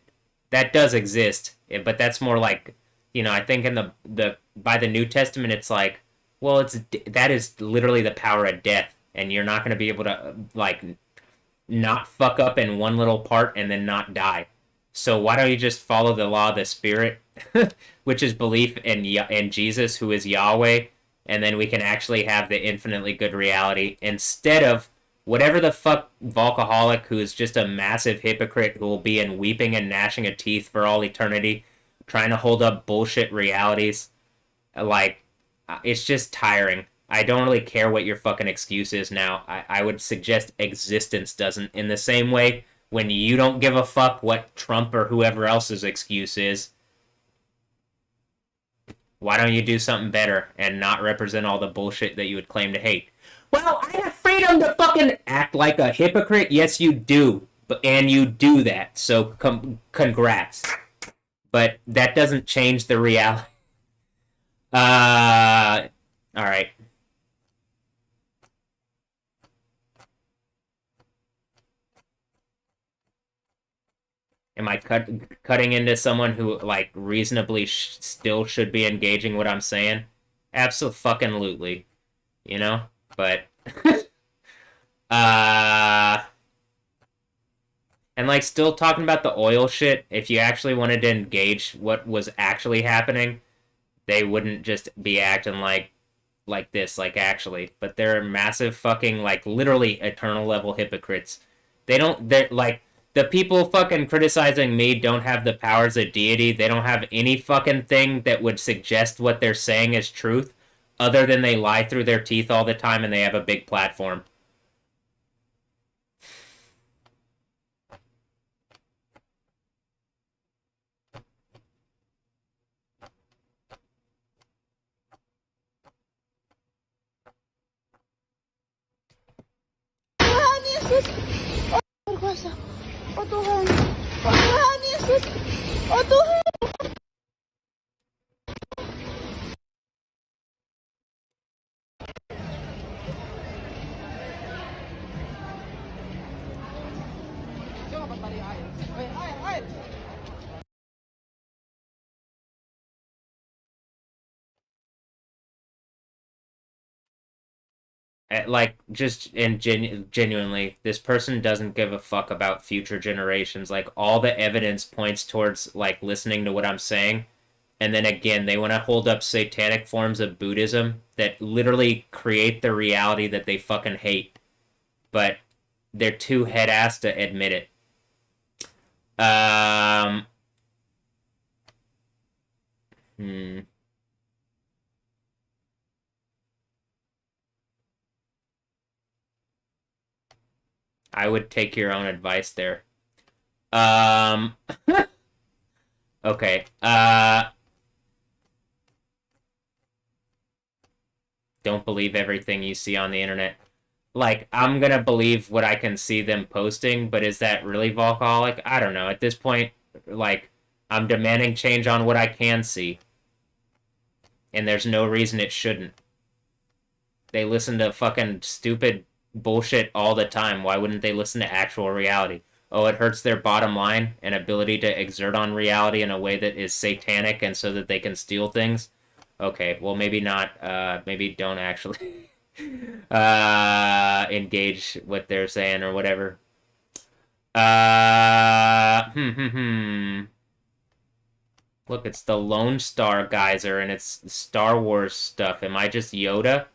That does exist, but that's more like, I think in the by the New Testament, it's like, well, that is literally the power of death, and you're not going to be able to like not fuck up in one little part and then not die. So why don't you just follow the law of the Spirit, which is belief in Jesus, who is Yahweh, and then we can actually have the infinitely good reality instead of whatever the fuck Volcaholic, who is just a massive hypocrite who will be in weeping and gnashing of teeth for all eternity, trying to hold up bullshit realities. Like, it's just tiring. I don't really care what your fucking excuse is now. I would suggest existence doesn't. In the same way, when you don't give a fuck what Trump or whoever else's excuse is, why don't you do something better and not represent all the bullshit that you would claim to hate? Well, I have freedom to fucking act like a hypocrite. Yes, you do. And you do that. So congrats. But that doesn't change the reality. All right. Am I cutting into someone who like reasonably still should be engaging what I'm saying? Absolutely. But uh and like still talking about the oil shit, if you actually wanted to engage what was actually happening, they wouldn't just be acting like this, like actually. But they're massive fucking like literally eternal level hypocrites. They're like the people fucking criticizing me don't have the powers of deity. They don't have any fucking thing that would suggest what they're saying is truth, other than they lie through their teeth all the time and they have a big platform. Tuhan Yesus, oh berkuasa, oh Tuhan, oh Tuhan Yesus, oh Tuhan. Like just genuinely, this person doesn't give a fuck about future generations. Like all the evidence points towards like listening to what I'm saying. And then again, they want to hold up satanic forms of Buddhism that literally create the reality that they fucking hate, but they're too head ass to admit it. Um, hmm. I would take your own advice there. Um, okay. Don't believe everything you see on the internet. Like, I'm gonna believe what I can see them posting, but is that really Volcaholic? I don't know. At this point, like, I'm demanding change on what I can see, and there's no reason it shouldn't. They listen to fucking stupid bullshit all the time. Why wouldn't they listen to actual reality? Oh, it hurts their bottom line and ability to exert on reality in a way that is satanic and so that they can steal things. Okay, well, maybe not. Maybe don't actually engage what they're saying or whatever. Look, it's the Lone Star Geyser and it's Star Wars stuff. Am I just Yoda?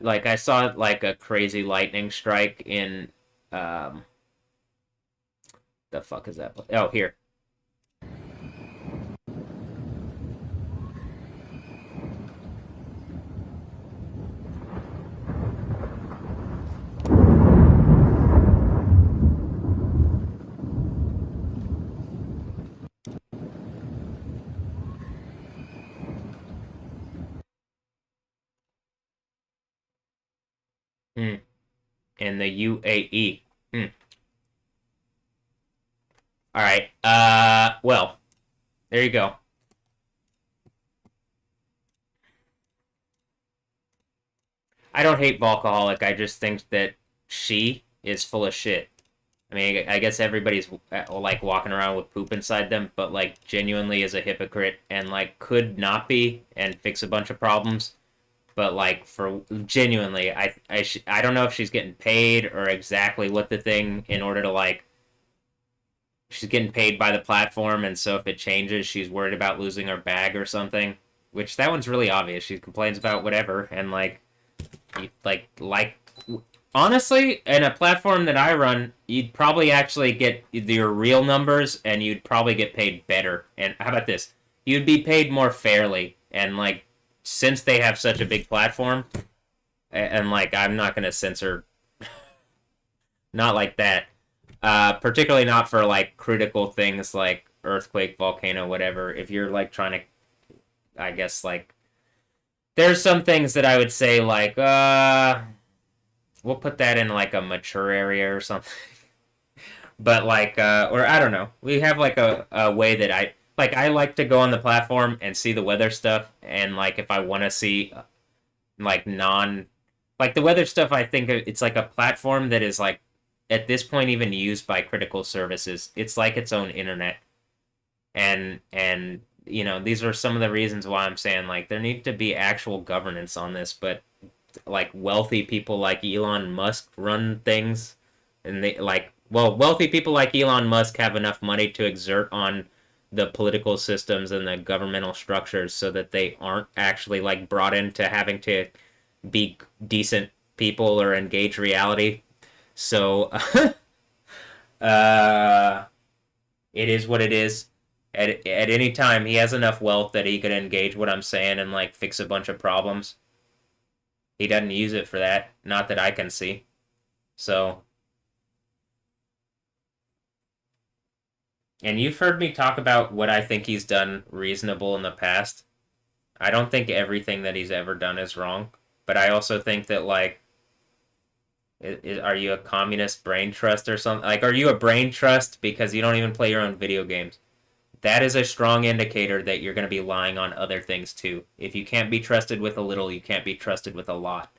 Like I saw like a crazy lightning strike in um the fuck is that? Oh, here. Hmm. In the UAE. Hmm. All right. Well, there you go. I don't hate Volcaholic. I just think that she is full of shit. I mean, I guess everybody's like walking around with poop inside them, but like genuinely is a hypocrite and like could not be and fix a bunch of problems. But like for genuinely, I don't know if she's getting paid or exactly what the thing in order to like she's getting paid by the platform, and so if it changes, she's worried about losing her bag or something. Which that one's really obvious. She complains about whatever, and like honestly, in a platform that I run, you'd probably actually get your real numbers, and you'd probably get paid better. And how about this? You'd be paid more fairly, and like since they have such a big platform, and like I'm not gonna censor, not like that. Particularly not for like critical things like earthquake, volcano, whatever. If you're like trying to, I guess like there's some things that I would say like we'll put that in like a mature area or something. But like or I don't know. We have like a way that I like to go on the platform and see the weather stuff and like if I want to see like non like the weather stuff I think it's like a platform that is like at this point even used by critical services. It's like its own internet. And you know, these are some of the reasons why I'm saying like there need to be actual governance on this, but like wealthy people like Elon Musk run things and they like well, wealthy people like Elon Musk have enough money to exert on the political systems and the governmental structures so that they aren't actually like brought into having to be decent people or engage reality. So uh, it is what it is. At any time, he has enough wealth that he could engage what I'm saying and like fix a bunch of problems. He doesn't use it for that, not that I can see. So, and you've heard me talk about what I think he's done reasonable in the past. I don't think everything that he's ever done is wrong, but I also think that like Are you a communist brain trust or something? Like, are you a brain trust because you don't even play your own video games? That is a strong indicator that you're going to be lying on other things too. If you can't be trusted with a little, you can't be trusted with a lot.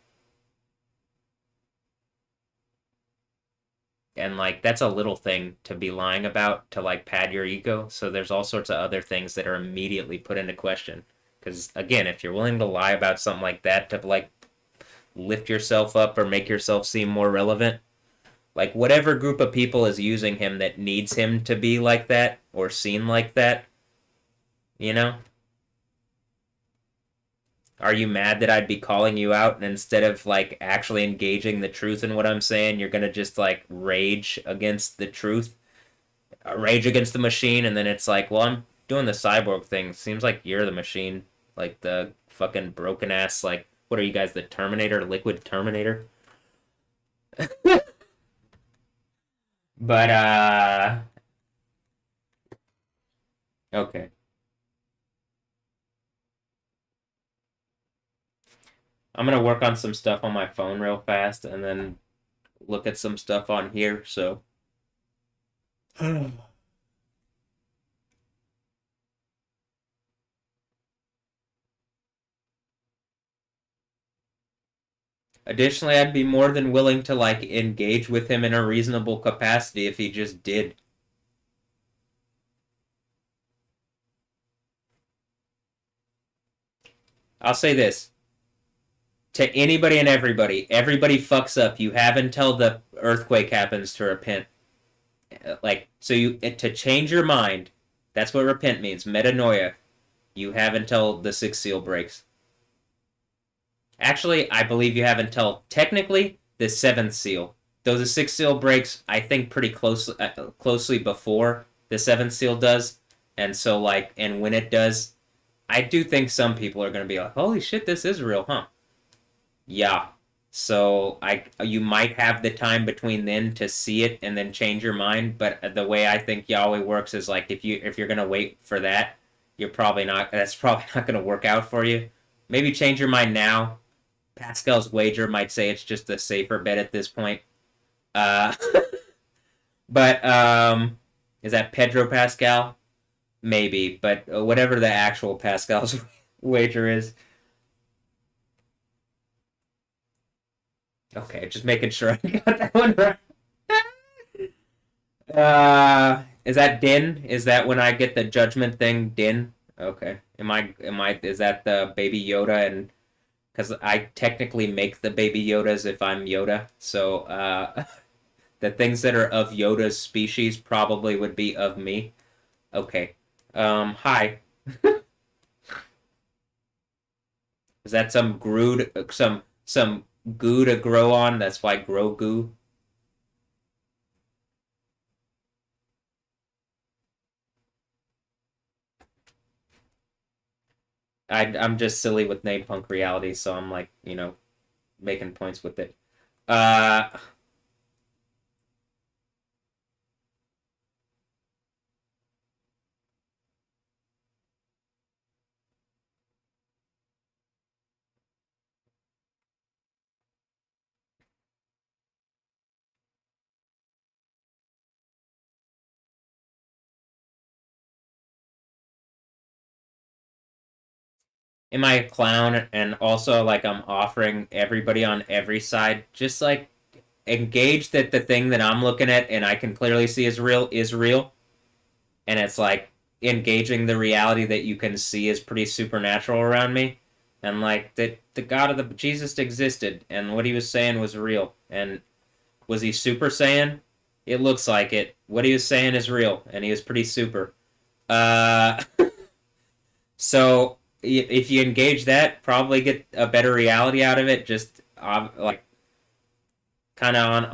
And like that's a little thing to be lying about to like pad your ego. So there's all sorts of other things that are immediately put into question. Because again, if you're willing to lie about something like that to like lift yourself up or make yourself seem more relevant, like whatever group of people is using him that needs him to be like that or seen like that, you know? Are you mad that I'd be calling you out and instead of like actually engaging the truth in what I'm saying, you're gonna just like rage against the truth, rage against the machine, and then it's like, well, I'm doing the cyborg thing. Seems like you're the machine, like the fucking broken ass. Like, what are you guys, the Terminator, Liquid Terminator? But okay. I'm gonna work on some stuff on my phone real fast, and then look at some stuff on here. So. Additionally, I'd be more than willing to like engage with him in a reasonable capacity if he just did. I'll say this to anybody and everybody. Everybody fucks up. You have until the earthquake happens to repent. Like so you to change your mind. That's what repent means. Metanoia. You have until the sixth seal breaks. Actually, I believe you have until technically the seventh seal. Though the sixth seal breaks, I think pretty closely before the seventh seal does, and so like, and when it does, I do think some people are going to be like, "Holy shit, this is real, huh?" Yeah. So you might have the time between then to see it and then change your mind, but the way I think Yahweh works is like if you're going to wait for that, you're probably not. That's probably not going to work out for you. Maybe change your mind now. Pascal's wager might say it's just a safer bet at this point. Uh, but is that Pedro Pascal? Maybe, but whatever the actual Pascal's wager is. Okay, just making sure I got that one right. Is that Din? Is that when I get the judgment thing, Din? Okay. Is that the baby Yoda and because I technically make the baby Yodas if I'm Yoda. So the things that are of Yoda's species probably would be of me. Okay. Hi. Is that some some goo to grow on? That's why grow goo. I'm just silly with name punk reality, so I'm like, making points with it. Uh am I a clown? And also like I'm offering everybody on every side just like engage that the thing that I'm looking at and I can clearly see is real. And it's like engaging the reality that you can see is pretty supernatural around me. And like that the God of the Jesus existed and what he was saying was real. And was he Super Saiyan? It looks like it. What he was saying is real, and he was pretty super. Uh, so if you engage that, probably get a better reality out of it. Just like kind of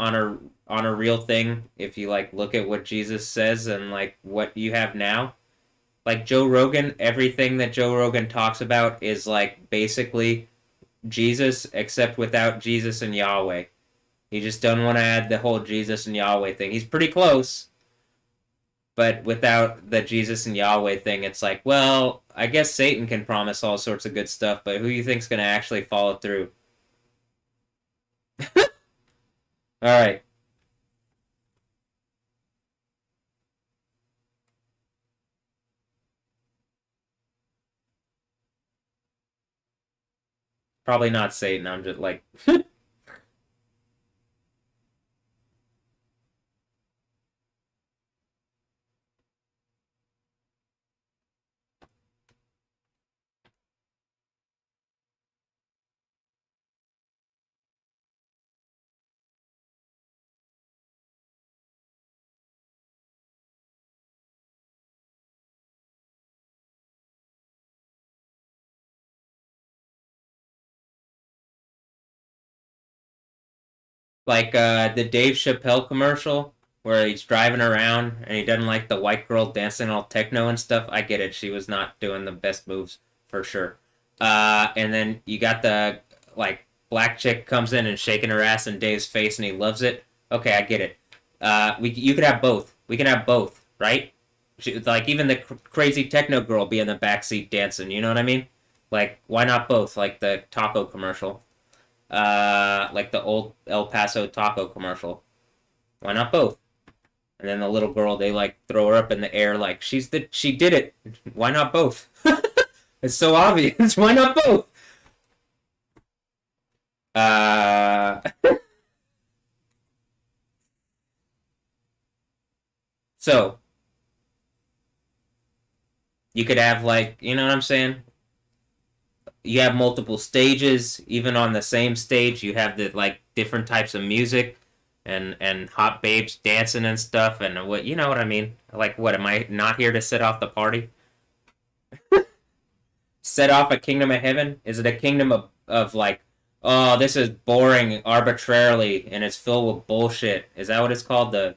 on a real thing. If you like look at what Jesus says and like what you have now, like Joe Rogan, everything that Joe Rogan talks about is like basically Jesus, except without Jesus and Yahweh. He just doesn't want to add the whole Jesus and Yahweh thing. He's pretty close, but without the Jesus and Yahweh thing, it's like, well, I guess Satan can promise all sorts of good stuff, but who do you think's going to actually follow through? All right. Probably not Satan. I'm just like, the Dave Chappelle commercial where he's driving around and he doesn't like the white girl dancing all techno and stuff. I get it. She was not doing the best moves for sure. And then you got the like black chick comes in and shaking her ass in Dave's face and he loves it. Okay, I get it. You could have both. We can have both, right? Like even the crazy techno girl be in the backseat dancing. You know what I mean? Like why not both? Like the taco commercial, like the old El Paso taco commercial. Why not both? And then the little girl, they like throw her up in the air, like she did it. Why not both? It's so obvious. Why not both? Uh, so you could have like, you know what I'm saying? You have multiple stages. Even on the same stage, you have the like different types of music and hot babes dancing and stuff. And what you know what I mean? Like, what am I not here to set off the party? Set off a kingdom of heaven? Is it a kingdom of like, oh, this is boring arbitrarily and it's filled with bullshit? Is that what it's called? The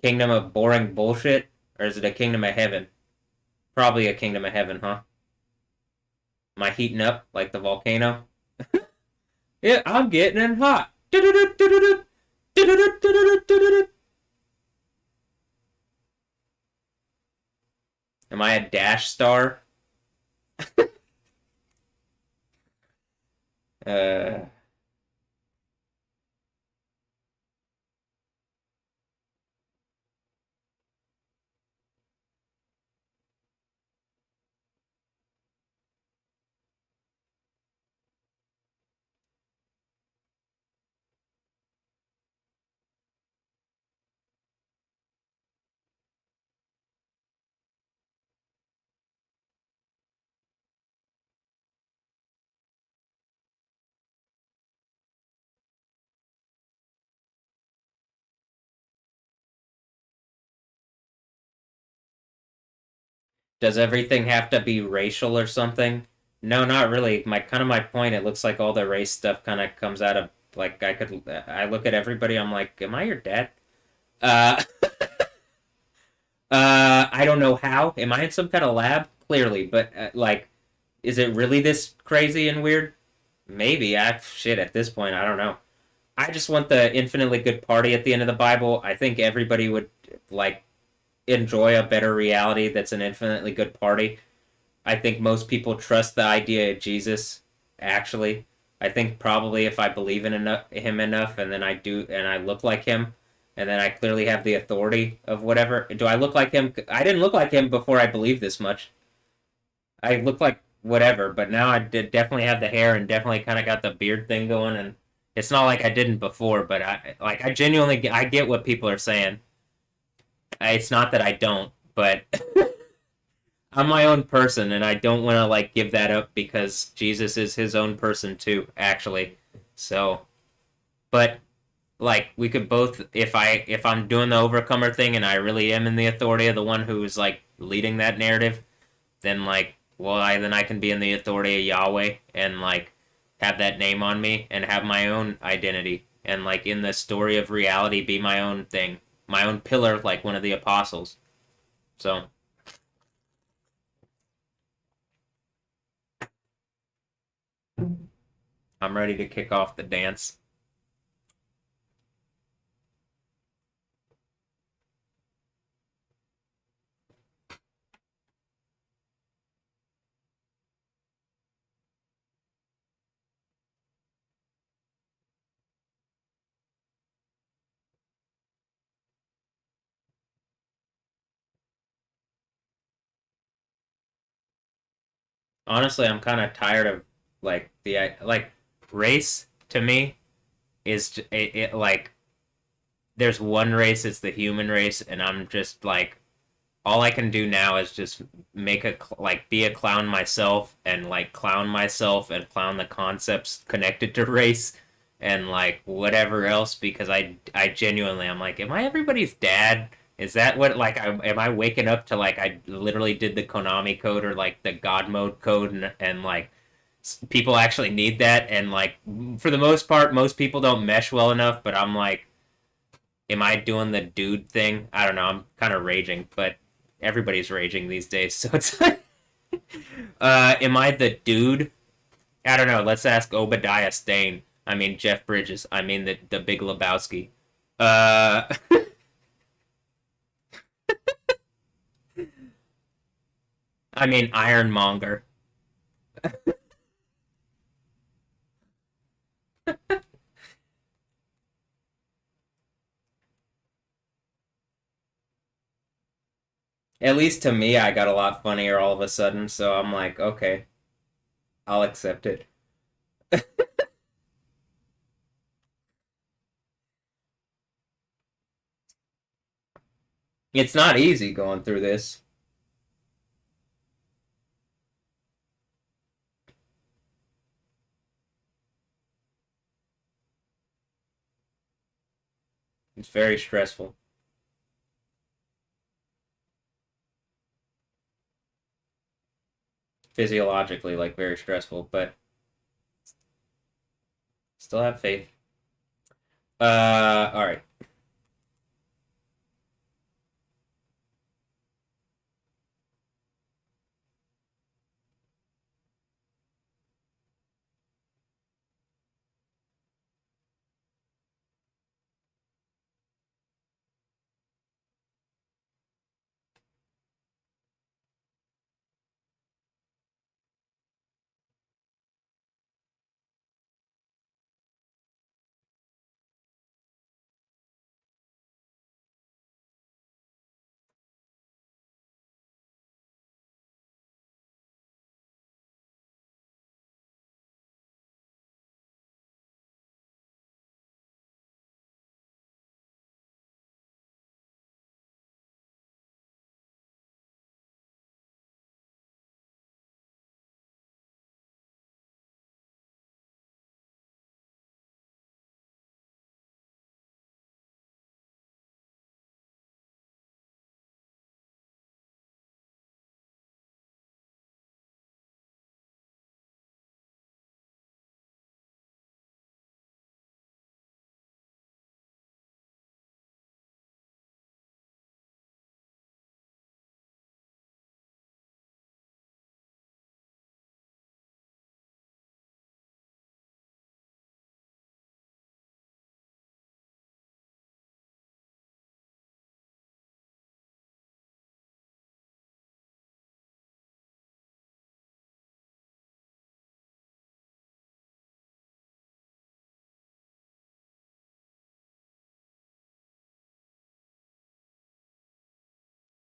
kingdom of boring bullshit? Or is it a kingdom of heaven? Probably a kingdom of heaven, huh? Am I heating up like the volcano? Yeah, I'm getting hot. Am I a dash star? Uh, does everything have to be racial or something? No, not really. My point. It looks like all the race stuff kind of comes out of like I look at everybody. I'm like, am I your dad? Uh, I don't know how. Am I in some kind of lab? Clearly, but like, is it really this crazy and weird? Maybe. Shit. At this point, I don't know. I just want the infinitely good party at the end of the Bible. I think everybody would like enjoy a better reality that's an infinitely good party. I think most people trust the idea of Jesus. Actually, I think probably if I believe in him enough, and then I do, and I look like him, and then I clearly have the authority of whatever. Do I look like him? I didn't look like him before I believed this much. I look like whatever, but now I did definitely have the hair and definitely kind of got the beard thing going, and it's not like I didn't before, but I genuinely I get what people are saying. It's not that I don't, but I'm my own person, and I don't want to like give that up because Jesus is his own person too, actually. So, but like we could both, if I'm doing the overcomer thing and I really am in the authority of the one who is like leading that narrative, then like, well, then I can be in the authority of Yahweh and like have that name on me and have my own identity and like in the story of reality be my own thing, my own pillar, like one of the apostles. So I'm ready to kick off the dance. honestly, I'm kind of tired of like the like race to me is like there's one race, it's the human race, and I'm just like all I can do now is just make a like be a clown myself and like clown myself and clown the concepts connected to race and like whatever else because I genuinely I'm like am I everybody's dad? Is that what like am I waking up to like I literally did the Konami code or like the God mode code and like people actually need that and like for the most part most people don't mesh well enough but I'm like am I doing the dude thing? I don't know. I'm kind of raging, but everybody's raging these days, so it's like, am I the dude? I don't know. Let's ask Obadiah Stane. I mean Jeff Bridges. I mean the Big Lebowski. Uh, I mean Ironmonger. At least to me, I got a lot funnier all of a sudden, so I'm like, okay, I'll accept it. It's not easy going through this. It's very stressful, physiologically, like very stressful, but still have faith. All right.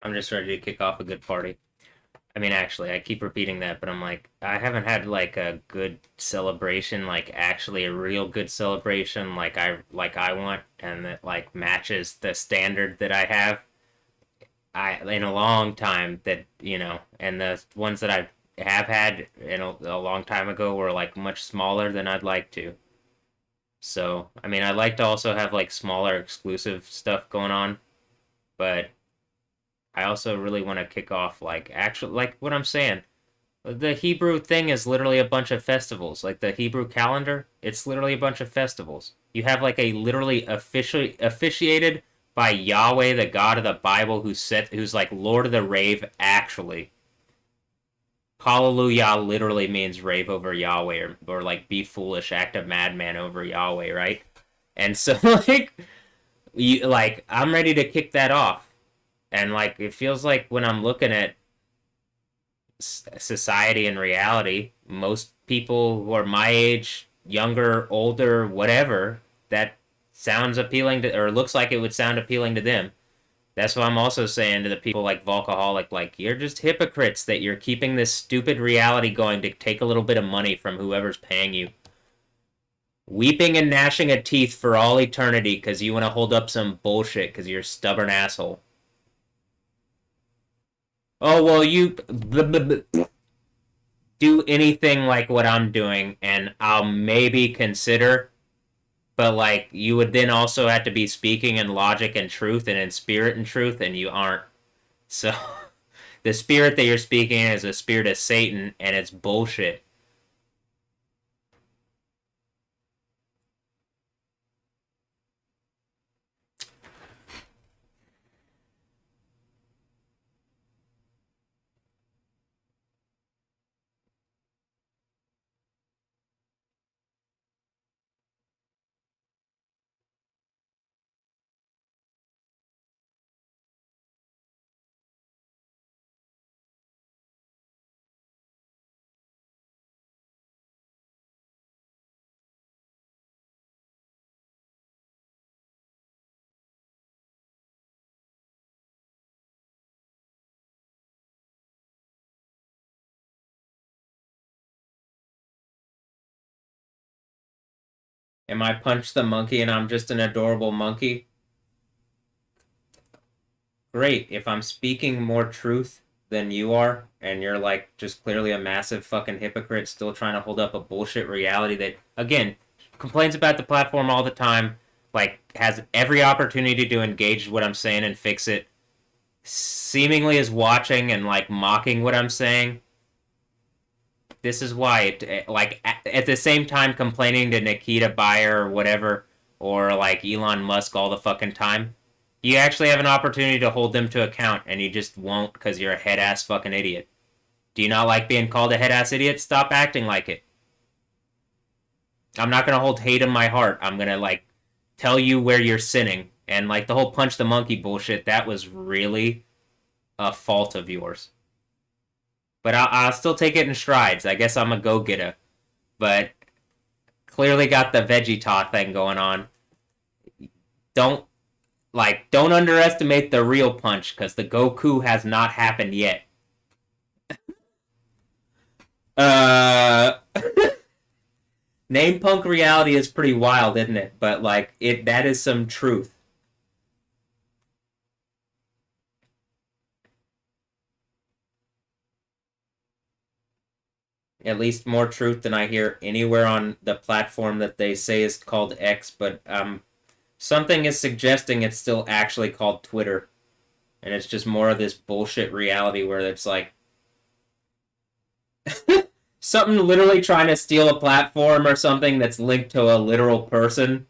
I'm just ready to kick off a good party. I mean, actually, I keep repeating that, but I'm like, I haven't had like a good celebration, like actually a real good celebration, like I want, and that like matches the standard that I have. I in a long time that and the ones that I have had in a long time ago were like much smaller than I'd like to. So, I mean, I'd like to also have like smaller exclusive stuff going on, but I also really want to kick off like actual like what I'm saying. The Hebrew thing is literally a bunch of festivals. Like the Hebrew calendar, it's literally a bunch of festivals. You have like a literally officiated by Yahweh, the God of the Bible, who's like Lord of the Rave. Actually, Hallelujah literally means rave over Yahweh or like be foolish, act a madman over Yahweh, right? And so like I'm ready to kick that off, and like it feels like when I'm looking at society and reality, most people who are my age, younger, older, whatever, that sounds appealing to, or looks like it would sound appealing to them. That's what I'm also saying to the people like Volcaholic, like, you're just hypocrites that you're keeping this stupid reality going to take a little bit of money from whoever's paying you. Weeping and gnashing of teeth for all eternity because you want to hold up some bullshit because you're a stubborn asshole. Oh, well, you do anything like what I'm doing, and I'll maybe consider, but like, you would then also have to be speaking in logic and truth and in spirit and truth, and you aren't. So, the spirit that you're speaking in is a spirit of Satan, and it's bullshit. Am I Punch the Monkey and I'm just an adorable monkey? Great. If I'm speaking more truth than you are, and you're like just clearly a massive fucking hypocrite still trying to hold up a bullshit reality that, again, complains about the platform all the time, like has every opportunity to engage what I'm saying and fix it, seemingly is watching and like mocking what I'm saying. This is why like at the same time complaining to Nikita Bayer or whatever, or like Elon Musk all the fucking time, you actually have an opportunity to hold them to account, and you just won't because you're a head ass fucking idiot. Do you not like being called a head ass idiot? Stop acting like it. I'm not gonna hold hate in my heart. I'm gonna like tell you where you're sinning, and like the whole punch the monkey bullshit. That was really a fault of yours. But I'll still take it in strides. I guess I'm a go getter, but clearly got the Vegeta thing going on. Don't don't underestimate the real punch because the Goku has not happened yet. Uh, Name punk reality is pretty wild, isn't it? But like that is some truth. At least more truth than I hear anywhere on the platform that they say is called X, but something is suggesting it's still actually called Twitter. And it's just more of this bullshit reality where it's like something literally trying to steal a platform or something that's linked to a literal person.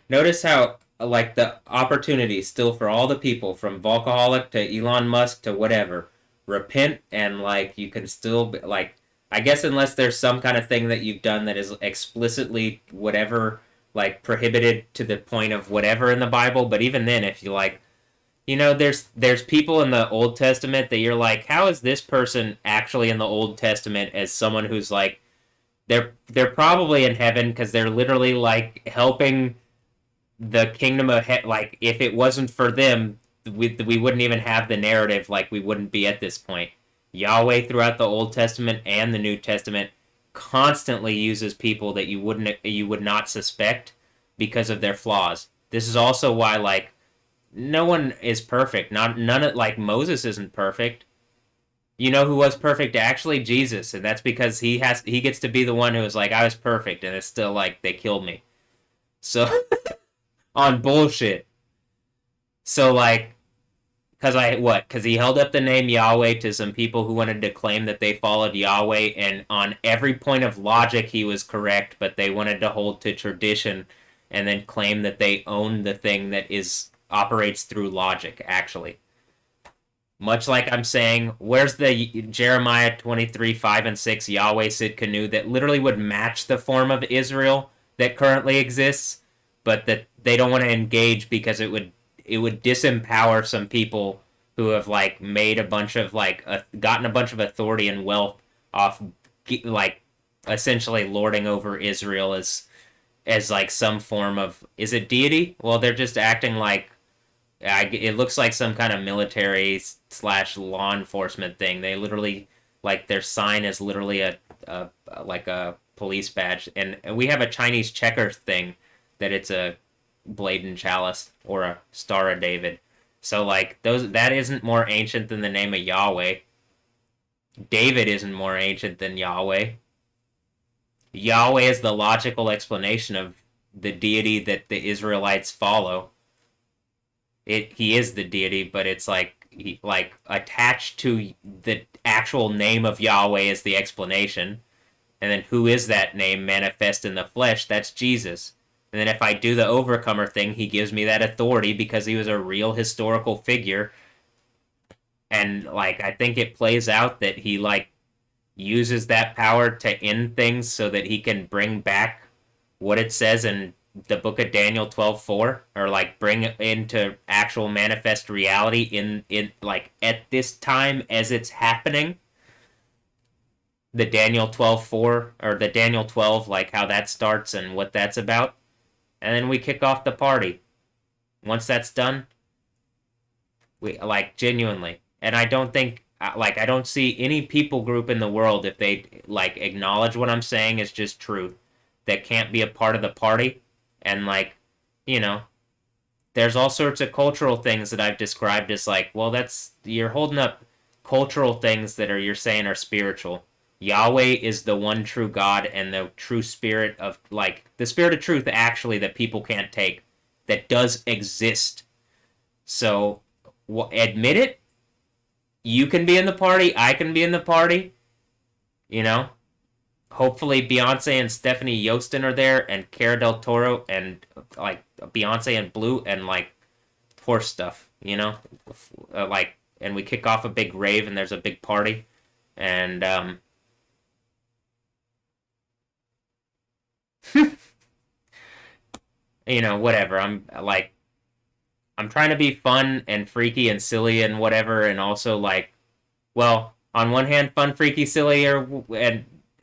Notice how like the opportunity still for all the people from Volcaholic to Elon Musk to whatever repent, and like you can still be, like, I guess unless there's some kind of thing that you've done that is explicitly whatever, like prohibited to the point of whatever in the Bible, but even then, if you like, there's people in the Old Testament that you're like, how is this person actually in the Old Testament as someone who's like, they're probably in heaven because they're literally like helping the kingdom of like, if it wasn't for them, we wouldn't even have the narrative, like we wouldn't be at this point. Yahweh throughout the Old Testament and the New Testament constantly uses people that you would not suspect because of their flaws. This is also why like no one is perfect. Not none of like Moses isn't perfect. You know who was perfect? Actually, Jesus, and that's because he gets to be the one who is like, I was perfect, and it's still like they killed me. So on bullshit. So like, because he held up the name Yahweh to some people who wanted to claim that they followed Yahweh, and on every point of logic he was correct, but they wanted to hold to tradition and then claim that they own the thing that is operates through logic, actually. Much like I'm saying, where's the Jeremiah 23, 5 and 6 Yahweh Sidkenu that literally would match the form of Israel that currently exists, but that they don't want to engage because it would disempower some people who have like made a bunch of like gotten a bunch of authority and wealth off like essentially lording over Israel as like some form of, is it deity? Well, they're just acting like, it looks like some kind of military slash law enforcement thing. They literally, like, their sign is literally a like a police badge, and we have a Chinese checker thing that it's a blade and chalice or a Star of David. So like those, that isn't more ancient than the name of Yahweh. David isn't more ancient than Yahweh. Yahweh is the logical explanation of the deity that the Israelites follow. He is the deity, but it's like like attached to the actual name of Yahweh is the explanation. And then who is that name manifest in the flesh? That's Jesus. And then if I do the overcomer thing, he gives me that authority because he was a real historical figure. And like I think it plays out that he like uses that power to end things so that he can bring back what it says in the book of Daniel 12:4, or like bring it into actual manifest reality in like at this time as it's happening. The Daniel 12:4 or the Daniel 12, like how that starts and what that's about. And then we kick off the party. Once that's done, we like genuinely. And I don't think like I don't see any people group in the world, if they like acknowledge what I'm saying is just truth, that can't be a part of the party. And like, you know, there's all sorts of cultural things that I've described as like, well, that's, you're holding up cultural things that are, you're saying are spiritual. Yahweh is the one true God and the true spirit of like the spirit of truth actually that people can't take, that does exist. So admit it. You can be in the party. I can be in the party. You know, hopefully Beyonce and Stephanie Yostin are there, and Cara del Toro, and like Beyonce and Blue, and like horse stuff. You know, like, and we kick off a big rave, and there's a big party, and you know, whatever. I'm trying to be fun and freaky and silly and whatever, and also like, well, on one hand, fun, freaky, silly, or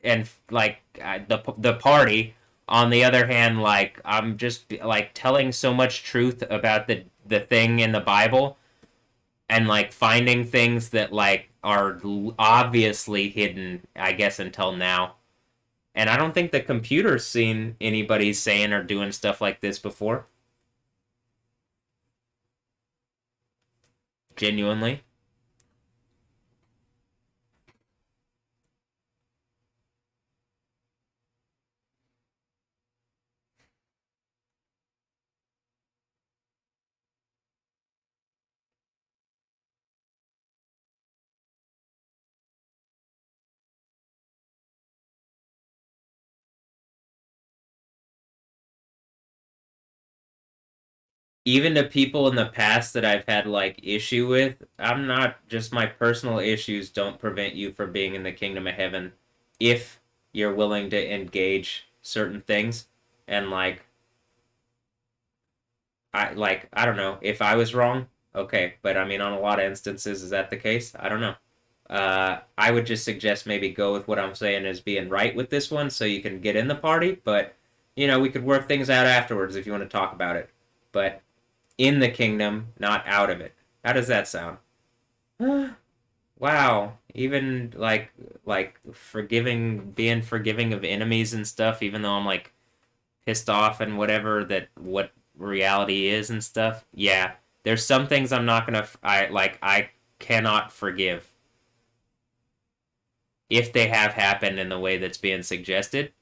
and like the party. On the other hand, like I'm just like telling so much truth about the thing in the Bible, and like finding things that like are obviously hidden, I guess, until now. And I don't think the computer's seen anybody saying or doing stuff like this before. Genuinely. Even to people in the past that I've had like issue with, I'm not, just my personal issues don't prevent you from being in the kingdom of heaven if you're willing to engage certain things. And I don't know, if I was wrong, okay, but I mean on a lot of instances is that the case? I don't know. I would just suggest maybe go with what I'm saying as being right with this one so you can get in the party, but you know, we could work things out afterwards if you want to talk about it. But in the kingdom, not out of it. How does that sound? Wow. Even like forgiving, being forgiving of enemies and stuff, even though I'm like pissed off and whatever that what reality is and stuff. Yeah, there's some things I'm not gonna. I cannot forgive if they have happened in the way that's being suggested.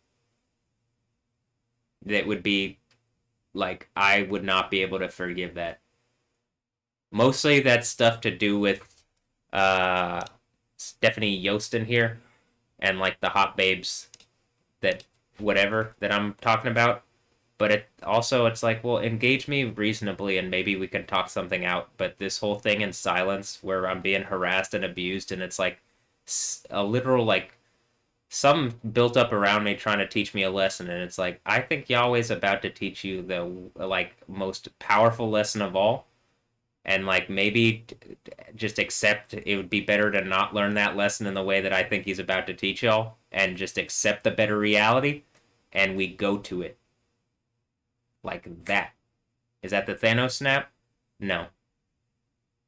That would be like I would not be able to forgive that. Mostly that's stuff to do with Stephanie Yostin here and like the hot babes that whatever that I'm talking about. But it also it's like, well, engage me reasonably and maybe we can talk something out. But this whole thing in silence where I'm being harassed and abused and it's like a literal like some built up around me trying to teach me a lesson, and it's like I think Yahweh's about to teach you the like most powerful lesson of all, and like maybe just accept it would be better to not learn that lesson in the way that I think he's about to teach y'all, and just accept the better reality, and we go to it like that. Is that the Thanos snap? No.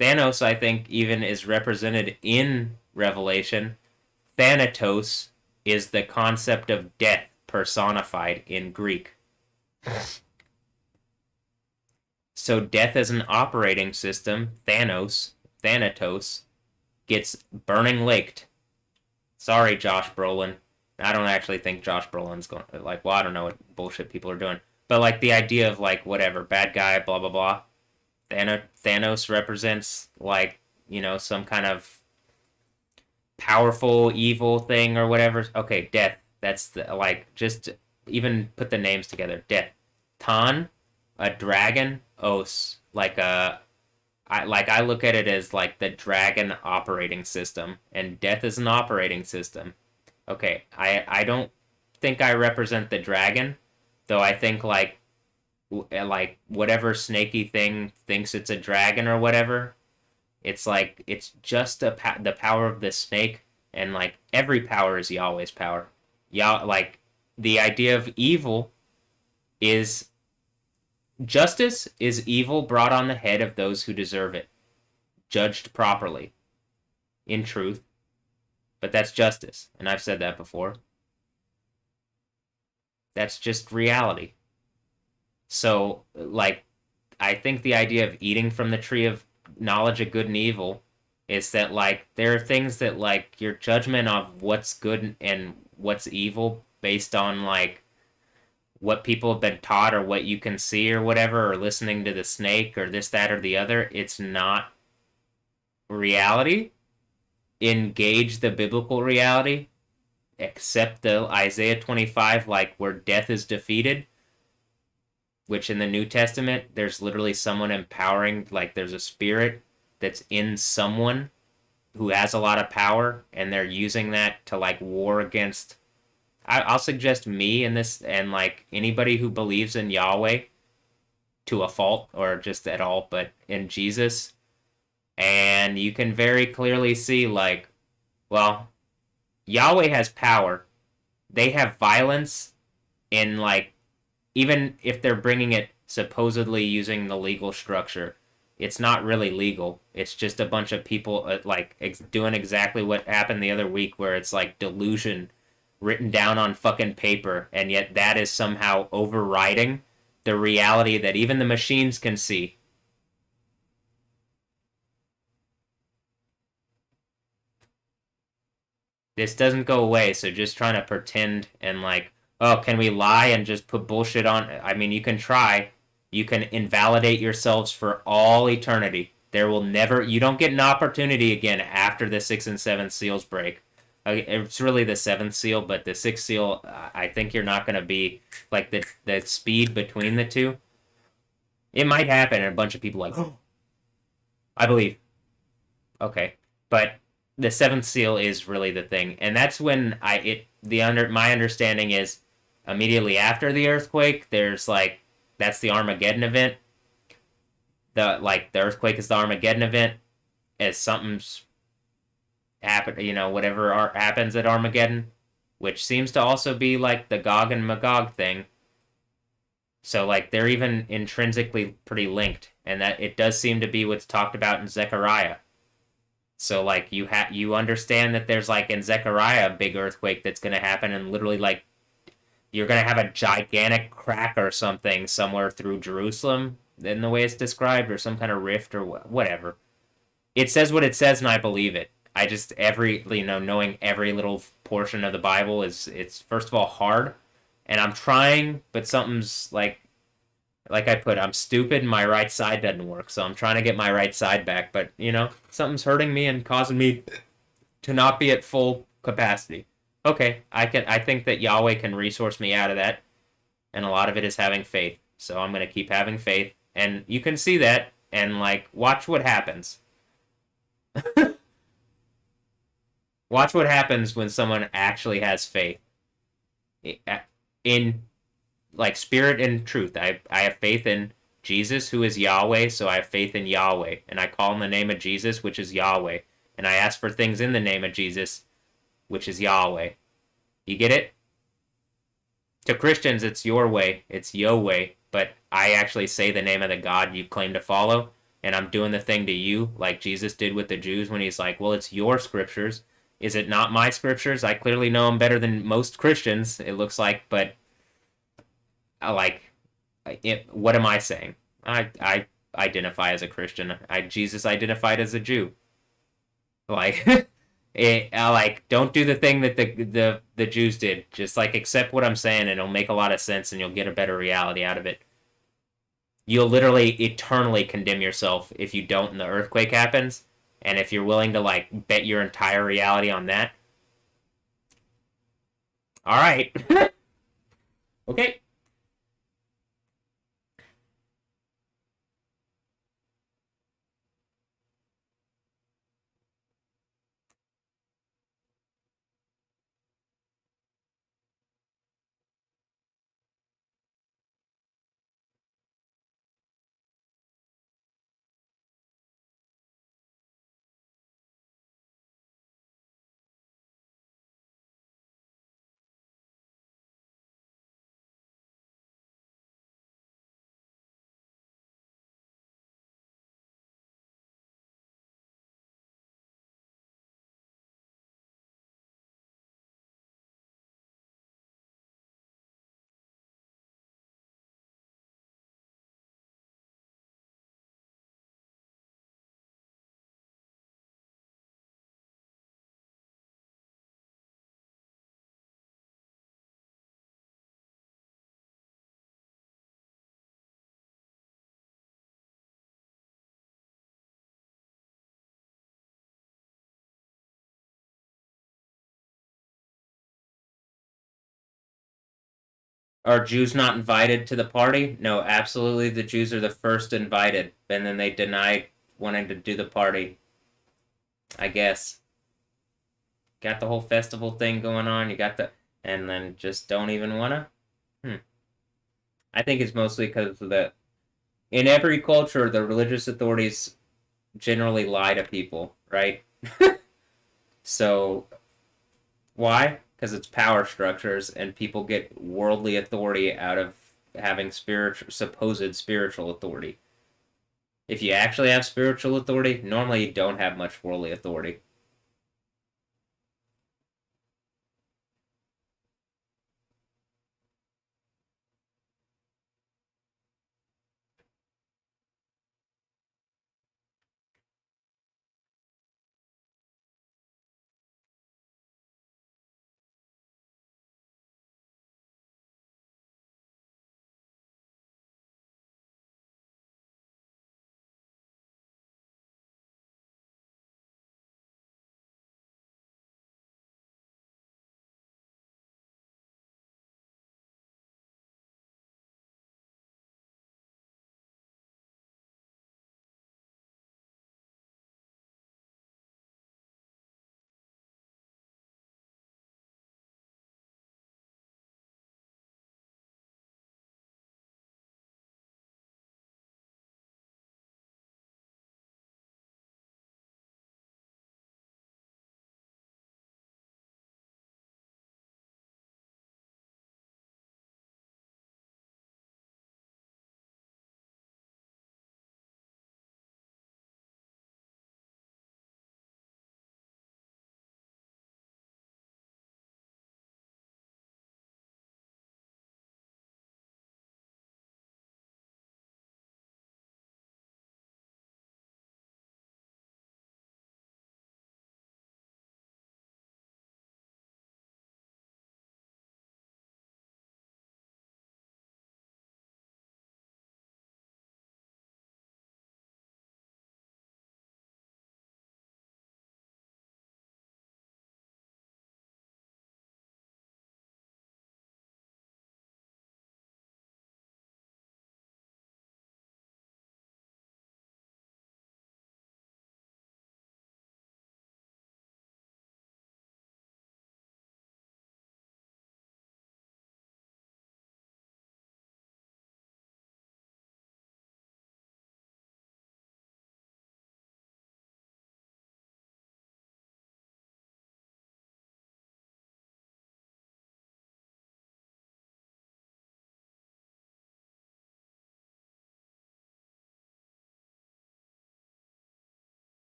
Thanos, I think, even is represented in Revelation. Thanatos is the concept of death personified in Greek. So death as an operating system, Thanatos, gets burning laked. Sorry, Josh Brolin. I don't actually think Josh Brolin's going, like, well, I don't know what bullshit people are doing. But like the idea of like whatever, bad guy, blah blah blah. Thanos represents like, some kind of powerful evil thing or whatever. Okay, death. That's the like just even put the names together. Death. Tan, a dragon. Os, like I look at it as like the dragon operating system, and death is an operating system. Okay, I don't think I represent the dragon, though I think like whatever snaky thing thinks it's a dragon or whatever, it's like it's just the power of the snake, and like every power is Yahweh's power. Like the idea of evil is justice is evil brought on the head of those who deserve it, judged properly, in truth. But that's justice, and I've said that before. That's just reality. So, like, I think the idea of eating from the tree of knowledge of good and evil is that, like, there are things that, like, your judgment of what's good and what's evil based on, like, what people have been taught or what you can see or whatever, or listening to the snake or this, that, or the other, it's not reality. Engage the biblical reality, accept the Isaiah 25, like, where death is defeated, which in the New Testament, there's literally someone empowering, like there's a spirit that's in someone who has a lot of power, and they're using that to like war against. I'll suggest me in this, and like anybody who believes in Yahweh to a fault or just at all, but in Jesus. And you can very clearly see, like, well, Yahweh has power. They have violence in, like, even if they're bringing it supposedly using the legal structure, it's not really legal. It's just a bunch of people, doing exactly what happened the other week, where it's, like, delusion written down on fucking paper, and yet that is somehow overriding the reality that even the machines can see. This doesn't go away, so just trying to pretend and like, oh, can we lie and just put bullshit on? I mean, you can try. You can invalidate yourselves for all eternity. There will never, you don't get an opportunity again after the 6th and 7th seals break. It's really the 7th seal, but the 6th seal, I think you're not going to be, like, the speed between the two. It might happen, and a bunch of people like, oh, I believe. Okay. But the 7th seal is really the thing. And that's when my understanding is immediately after the earthquake, there's, like, that's the Armageddon event. The earthquake is the Armageddon event. As something's happen, whatever happens at Armageddon, which seems to also be like the Gog and Magog thing. So like they're even intrinsically pretty linked, and that it does seem to be what's talked about in Zechariah. So like you understand that there's like in Zechariah a big earthquake that's going to happen, and literally like you're going to have a gigantic crack or something somewhere through Jerusalem in the way it's described, or some kind of rift or whatever. It says what it says, and I believe it. I just knowing every little portion of the Bible it's first of all hard, and I'm trying, but something's like I put, I'm stupid and my right side doesn't work, so I'm trying to get my right side back, but something's hurting me and causing me to not be at full capacity. Okay, I think that Yahweh can resource me out of that, and a lot of it is having faith. So I'm gonna keep having faith, and you can see that, and like watch what happens. Watch what happens when someone actually has faith in like spirit and truth. I have faith in Jesus, who is Yahweh, so I have faith in Yahweh, and I call in the name of Jesus, which is Yahweh, and I ask for things in the name of Jesus, which is Yahweh. You get it? To Christians, it's your way, it's Yahweh, but I actually say the name of the God you claim to follow, and I'm doing the thing to you like Jesus did with the Jews when he's like, well, it's your scriptures. Is it not my scriptures? I clearly know them better than most Christians, it looks like, but I like, what am I saying? I identify as a Christian. Jesus identified as a Jew. Like, I like don't do the thing that the Jews did. Just like accept what I'm saying, and it'll make a lot of sense, and you'll get a better reality out of it. You'll literally eternally condemn yourself if you don't, and the earthquake happens. And if you're willing to like bet your entire reality on that, all right, okay. Are Jews not invited to the party? No, absolutely. The Jews are the first invited, and then they deny wanting to do the party. I guess. Got the whole festival thing going on. You got the, and then just don't even wanna. Hmm. I think it's mostly because of the. In every culture, the religious authorities generally lie to people, right? So why? Because it's power structures, and people get worldly authority out of having spiritual, supposed spiritual authority. If you actually have spiritual authority, normally you don't have much worldly authority.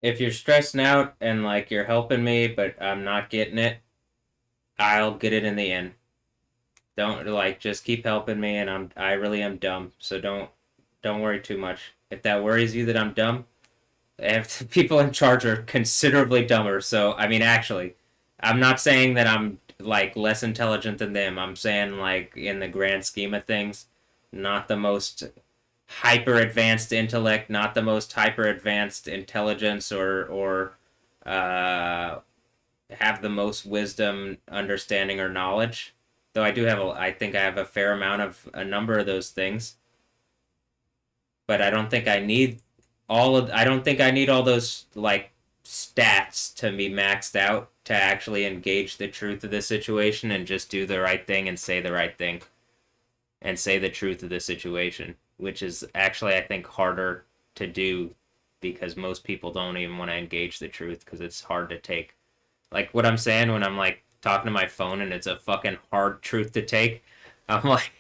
if you're stressing out and like you're helping me, but I'm not getting it, I'll get it in the end. Don't like just keep helping me, and I really am dumb, so don't worry too much. If that worries you that I'm dumb, if people in charge are considerably dumber. So I mean, actually, I'm not saying that I'm like less intelligent than them. I'm saying like in the grand scheme of things, not the most hyper advanced intellect, not the most hyper advanced intelligence, or uh, have the most wisdom, understanding, or knowledge. Though I think I have a fair amount of a number of those things, but I don't think I need I don't think I need all those like stats to be maxed out to actually engage the truth of the situation and just do the right thing and say the right thing and say the truth of the situation, which is actually I think harder to do because most people don't even want to engage the truth because it's hard to take. Like what I'm saying when I'm like talking to my phone and it's a fucking hard truth to take. I'm like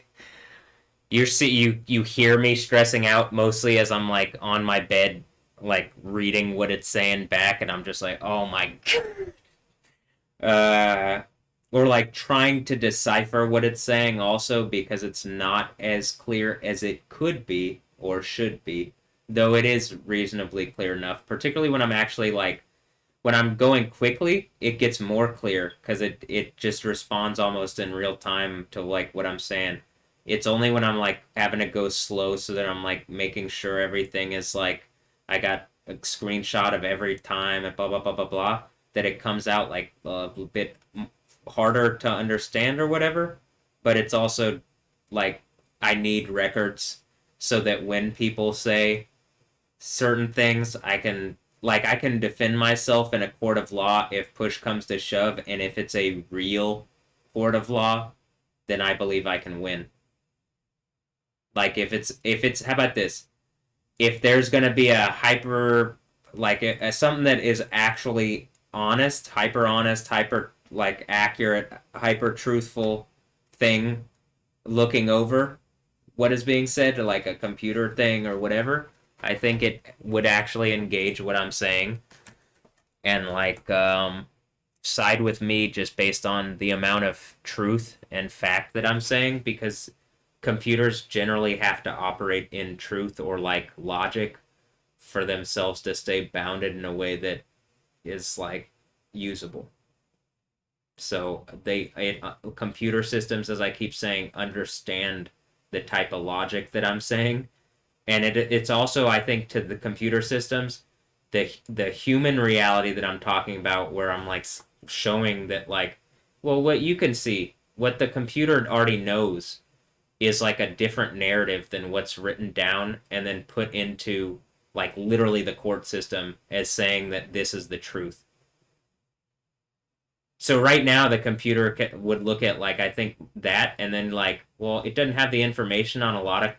you hear me stressing out mostly as I'm like on my bed like reading what it's saying back and I'm just like, "Oh my god." Or like trying to decipher what it's saying also because it's not as clear as it could be or should be. Though it is reasonably clear enough, particularly when I'm actually like when I'm going quickly, it gets more clear because it just responds almost in real time to like what I'm saying. It's only when I'm like having to go slow so that I'm like making sure everything is like I got a screenshot of every time and blah blah blah blah blah that it comes out like a bit harder to understand or whatever. But it's also like I need records so that when people say certain things, I can defend myself in a court of law if push comes to shove, and if it's a real court of law, then I believe I can win. Like if it's how about this? If there's gonna be a hyper something that is actually honest, hyper like accurate, hyper truthful thing looking over what is being said, like a computer thing or whatever, I think it would actually engage what I'm saying and like side with me just based on the amount of truth and fact that I'm saying because computers generally have to operate in truth or like logic for themselves to stay bounded in a way that is like usable. So computer systems, as I keep saying, understand the type of logic that I'm saying, and it's also I think to the computer systems, the human reality that I'm talking about, where I'm like showing that like, well, what you can see, what the computer already knows, is like a different narrative than what's written down and then put into like literally the court system as saying that this is the truth. So right now the computer would look at like I think that and then like well it doesn't have the information on a lot of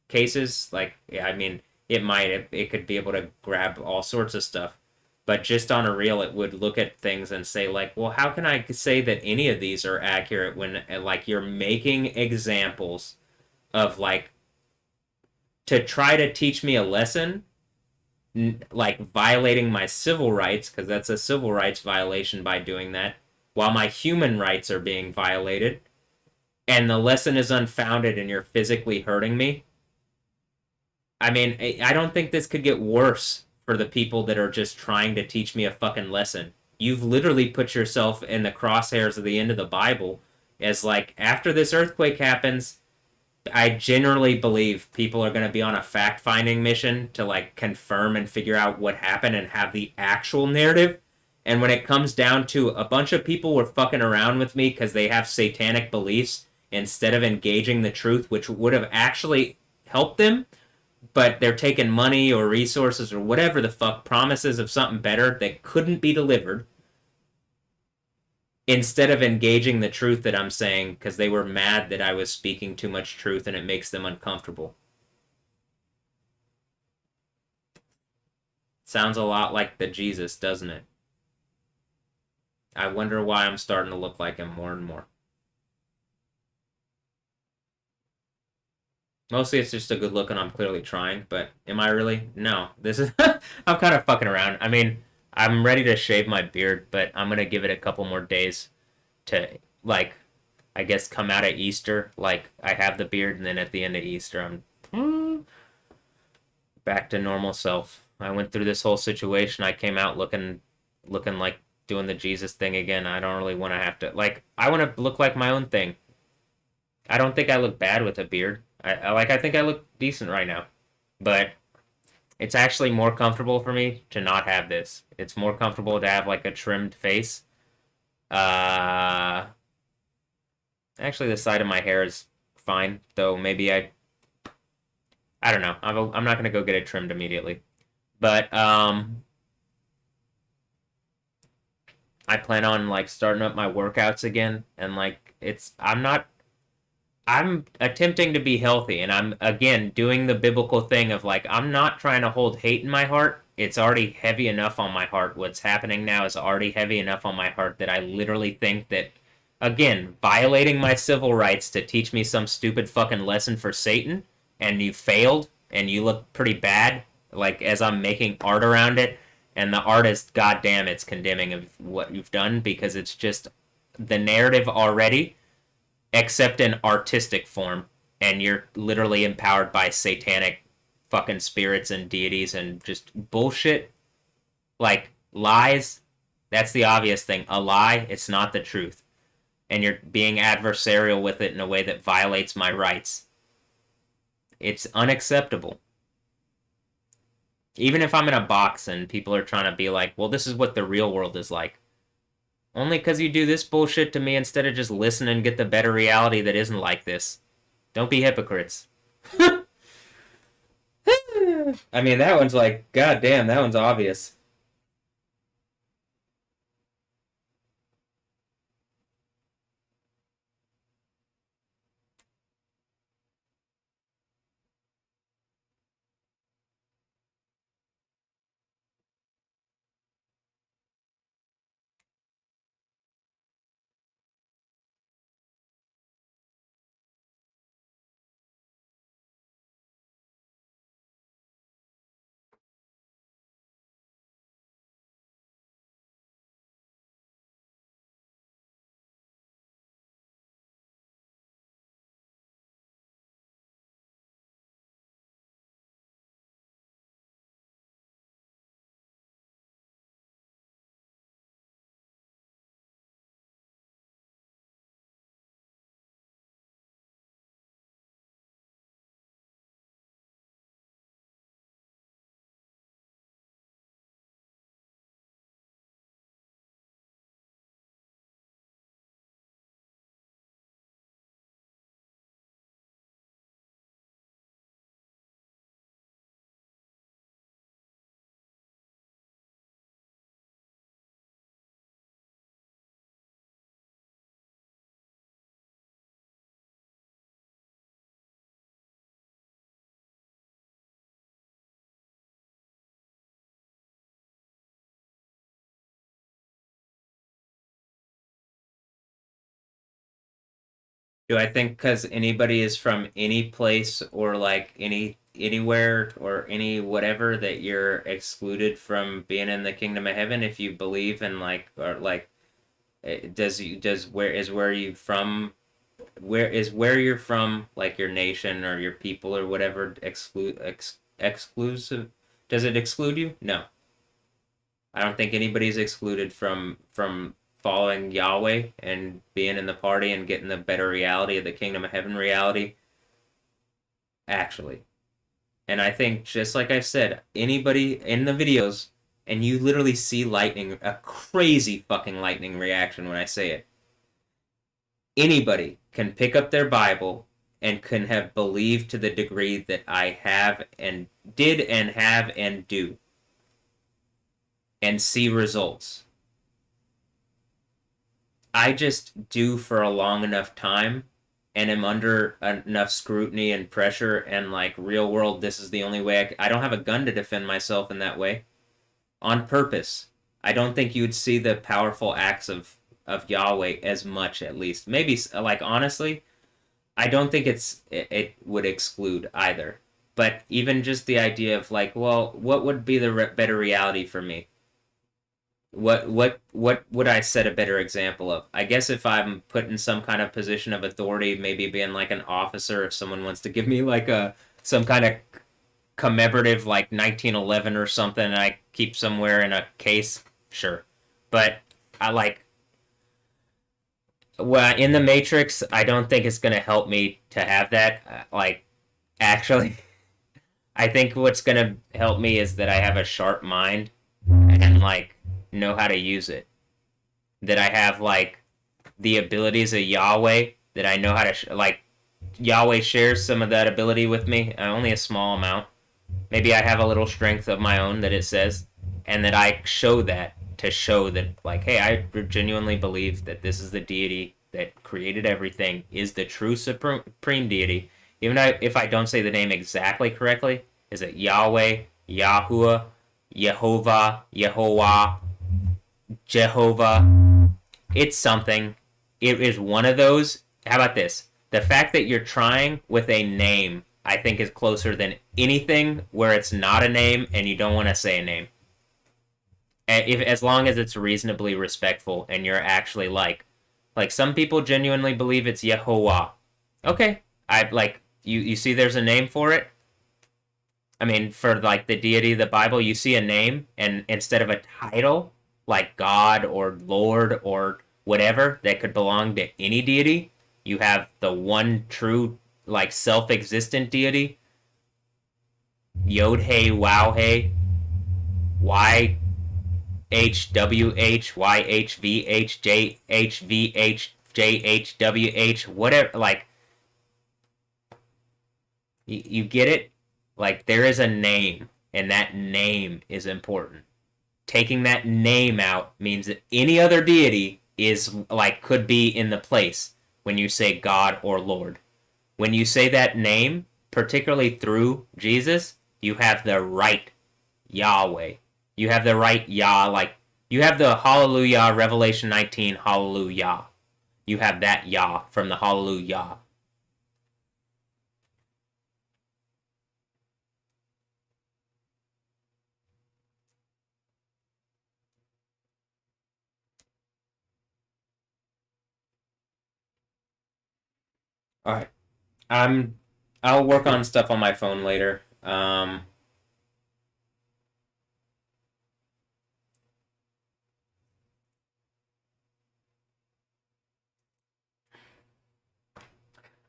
cases like yeah, I mean it could be able to grab all sorts of stuff but just on a reel it would look at things and say like well how can I say that any of these are accurate when like you're making examples of like to try to teach me a lesson like violating my civil rights because that's a civil rights violation by doing that while my human rights are being violated and the lesson is unfounded and you're physically hurting me. I mean, I don't think this could get worse for the people that are just trying to teach me a fucking lesson. You've literally put yourself in the crosshairs of the end of the Bible as like after this earthquake happens, I generally believe people are going to be on a fact-finding mission to like confirm and figure out what happened and have the actual narrative. And when it comes down to a bunch of people were fucking around with me because they have satanic beliefs instead of engaging the truth, which would have actually helped them, but they're taking money or resources or whatever the fuck, promises of something better that couldn't be delivered, instead of engaging the truth that I'm saying because they were mad that I was speaking too much truth and it makes them uncomfortable. Sounds a lot like the Jesus, doesn't it? I wonder why I'm starting to look like him more and more. Mostly it's just a good look and I'm clearly trying, but am I really? No. This is I'm kind of fucking around. I mean, I'm ready to shave my beard, but I'm gonna give it a couple more days to like I guess come out of Easter. Like I have the beard and then at the end of Easter I'm back to normal self. I went through this whole situation. I came out looking like doing the Jesus thing again. I don't really want to have to like I want to look like my own thing. I don't think I look bad with a beard. I think I look decent right now. But it's actually more comfortable for me to not have this. It's more comfortable to have like a trimmed face. Uh Actually the side of my hair is fine, though maybe I don't know. I'm not going to go get it trimmed immediately. But I plan on like starting up my workouts again and like I'm attempting to be healthy and I'm again doing the biblical thing of like I'm not trying to hold hate in my heart. It's already heavy enough on my heart. What's happening now is already heavy enough on my heart that I literally think that again, violating my civil rights to teach me some stupid fucking lesson for Satan and you failed and you look pretty bad like as I'm making art around it and the artist goddamn it's condemning of what you've done because it's just the narrative already except in artistic form, and you're literally empowered by satanic fucking spirits and deities and just bullshit like lies. That's the obvious thing. A lie, it's not the truth. And you're being adversarial with it in a way that violates my rights. It's unacceptable. Even if I'm in a box and people are trying to be like, well, this is what the real world is like. Only because you do this bullshit to me instead of just listen and get the better reality that isn't like this. Don't be hypocrites. I mean, that one's like, goddamn, that one's obvious. Do I think because anybody is from any place or like anywhere or any whatever that you're excluded from being in the kingdom of heaven if you believe in like or like does where you from where you're from like your nation or your people or whatever exclusive does it exclude you? No. I don't think anybody's excluded from following Yahweh and being in the party and getting the better reality of the kingdom of heaven reality. Actually. And I think just like I said, anybody in the videos and you literally see lightning, a crazy fucking lightning reaction when I say it. Anybody can pick up their Bible and can have believed to the degree that I have and did and have and do and see results. I just do for a long enough time and am under enough scrutiny and pressure and like real world, this is the only way I don't have a gun to defend myself in that way on purpose. I don't think you'd see the powerful acts of Yahweh as much, at least. Maybe, like, honestly, I don't think it would exclude either. But even just the idea of like, well, what would be the better reality for me? What would I set a better example of? I guess if I'm put in some kind of position of authority, maybe being like an officer, if someone wants to give me like a some kind of commemorative like 1911 or something, and I keep somewhere in a case, sure. But I like well in the Matrix, I don't think it's gonna help me to have that. Like actually, I think what's gonna help me is that I have a sharp mind and like know how to use it. That I have like the abilities of Yahweh. That I know how to like Yahweh shares some of that ability with me, only a small amount. Maybe I have a little strength of my own that it says, and that I show that to show that like, hey, I genuinely believe that this is the deity that created everything, is the true supreme deity. Even if I don't say the name exactly correctly, is it Yahweh, Yahuwah, Yehovah, Yehovah, Jehovah? It's something. It is one of those. How about this? The fact that you're trying with a name, I think, is closer than anything where it's not a name and you don't want to say a name. If as long as it's reasonably respectful and you're actually like some people genuinely believe it's Yehovah. Okay, I like you see there's a name for it. I mean, for like the deity of the Bible, you see a name, and instead of a title like God or Lord or whatever that could belong to any deity, you have the one true, like self-existent deity. Yod Hey Wow Hey Y H W H Y H V H J H V H J H W H whatever. Like you get it. Like there is a name, and that name is important. Taking that name out means that any other deity is like could be in the place when you say God or Lord. When you say that name, particularly through Jesus, you have the right Yahweh. You have the right Yah, like you have the Hallelujah, Revelation 19, Hallelujah. You have that Yah from the Hallelujah. All right. I'm I'll work on stuff on my phone later.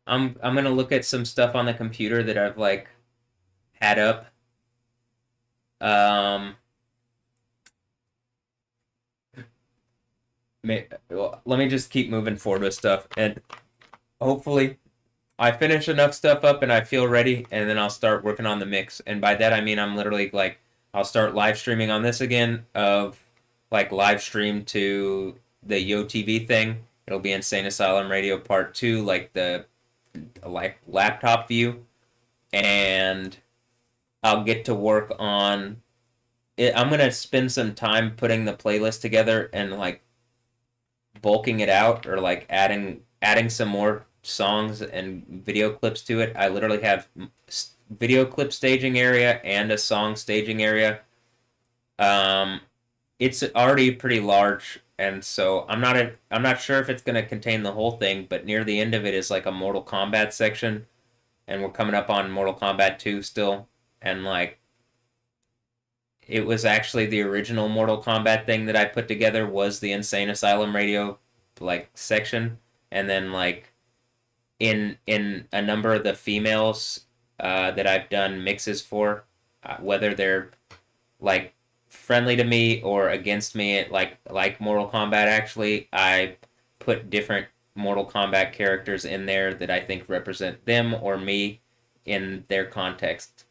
I'm gonna look at some stuff on the computer that I've like had up. Um, let me just keep moving forward with stuff, and hopefully I finish enough stuff up and I feel ready, and then I'll start working on the mix. And by that I mean I'm literally like I'll start live streaming on this again of like live stream to the Yo TV thing. It'll be Insane Asylum Radio Part 2, like the like laptop view, and I'll get to work on it. I'm gonna spend some time putting the playlist together and like bulking it out or like adding some more songs and video clips to it. I literally have video clip staging area and a song staging area. Um, it's already pretty large, and so I'm not sure if it's gonna contain the whole thing. But near the end of it is like a Mortal Kombat section, and we're coming up on Mortal Kombat 2 still, and like it was actually the original Mortal Kombat thing that I put together was the Insane Asylum Radio like section, and then like in a number of the females that I've done mixes for, whether they're like friendly to me or against me, like Mortal Kombat. Actually, I put different Mortal Kombat characters in there that I think represent them or me in their context.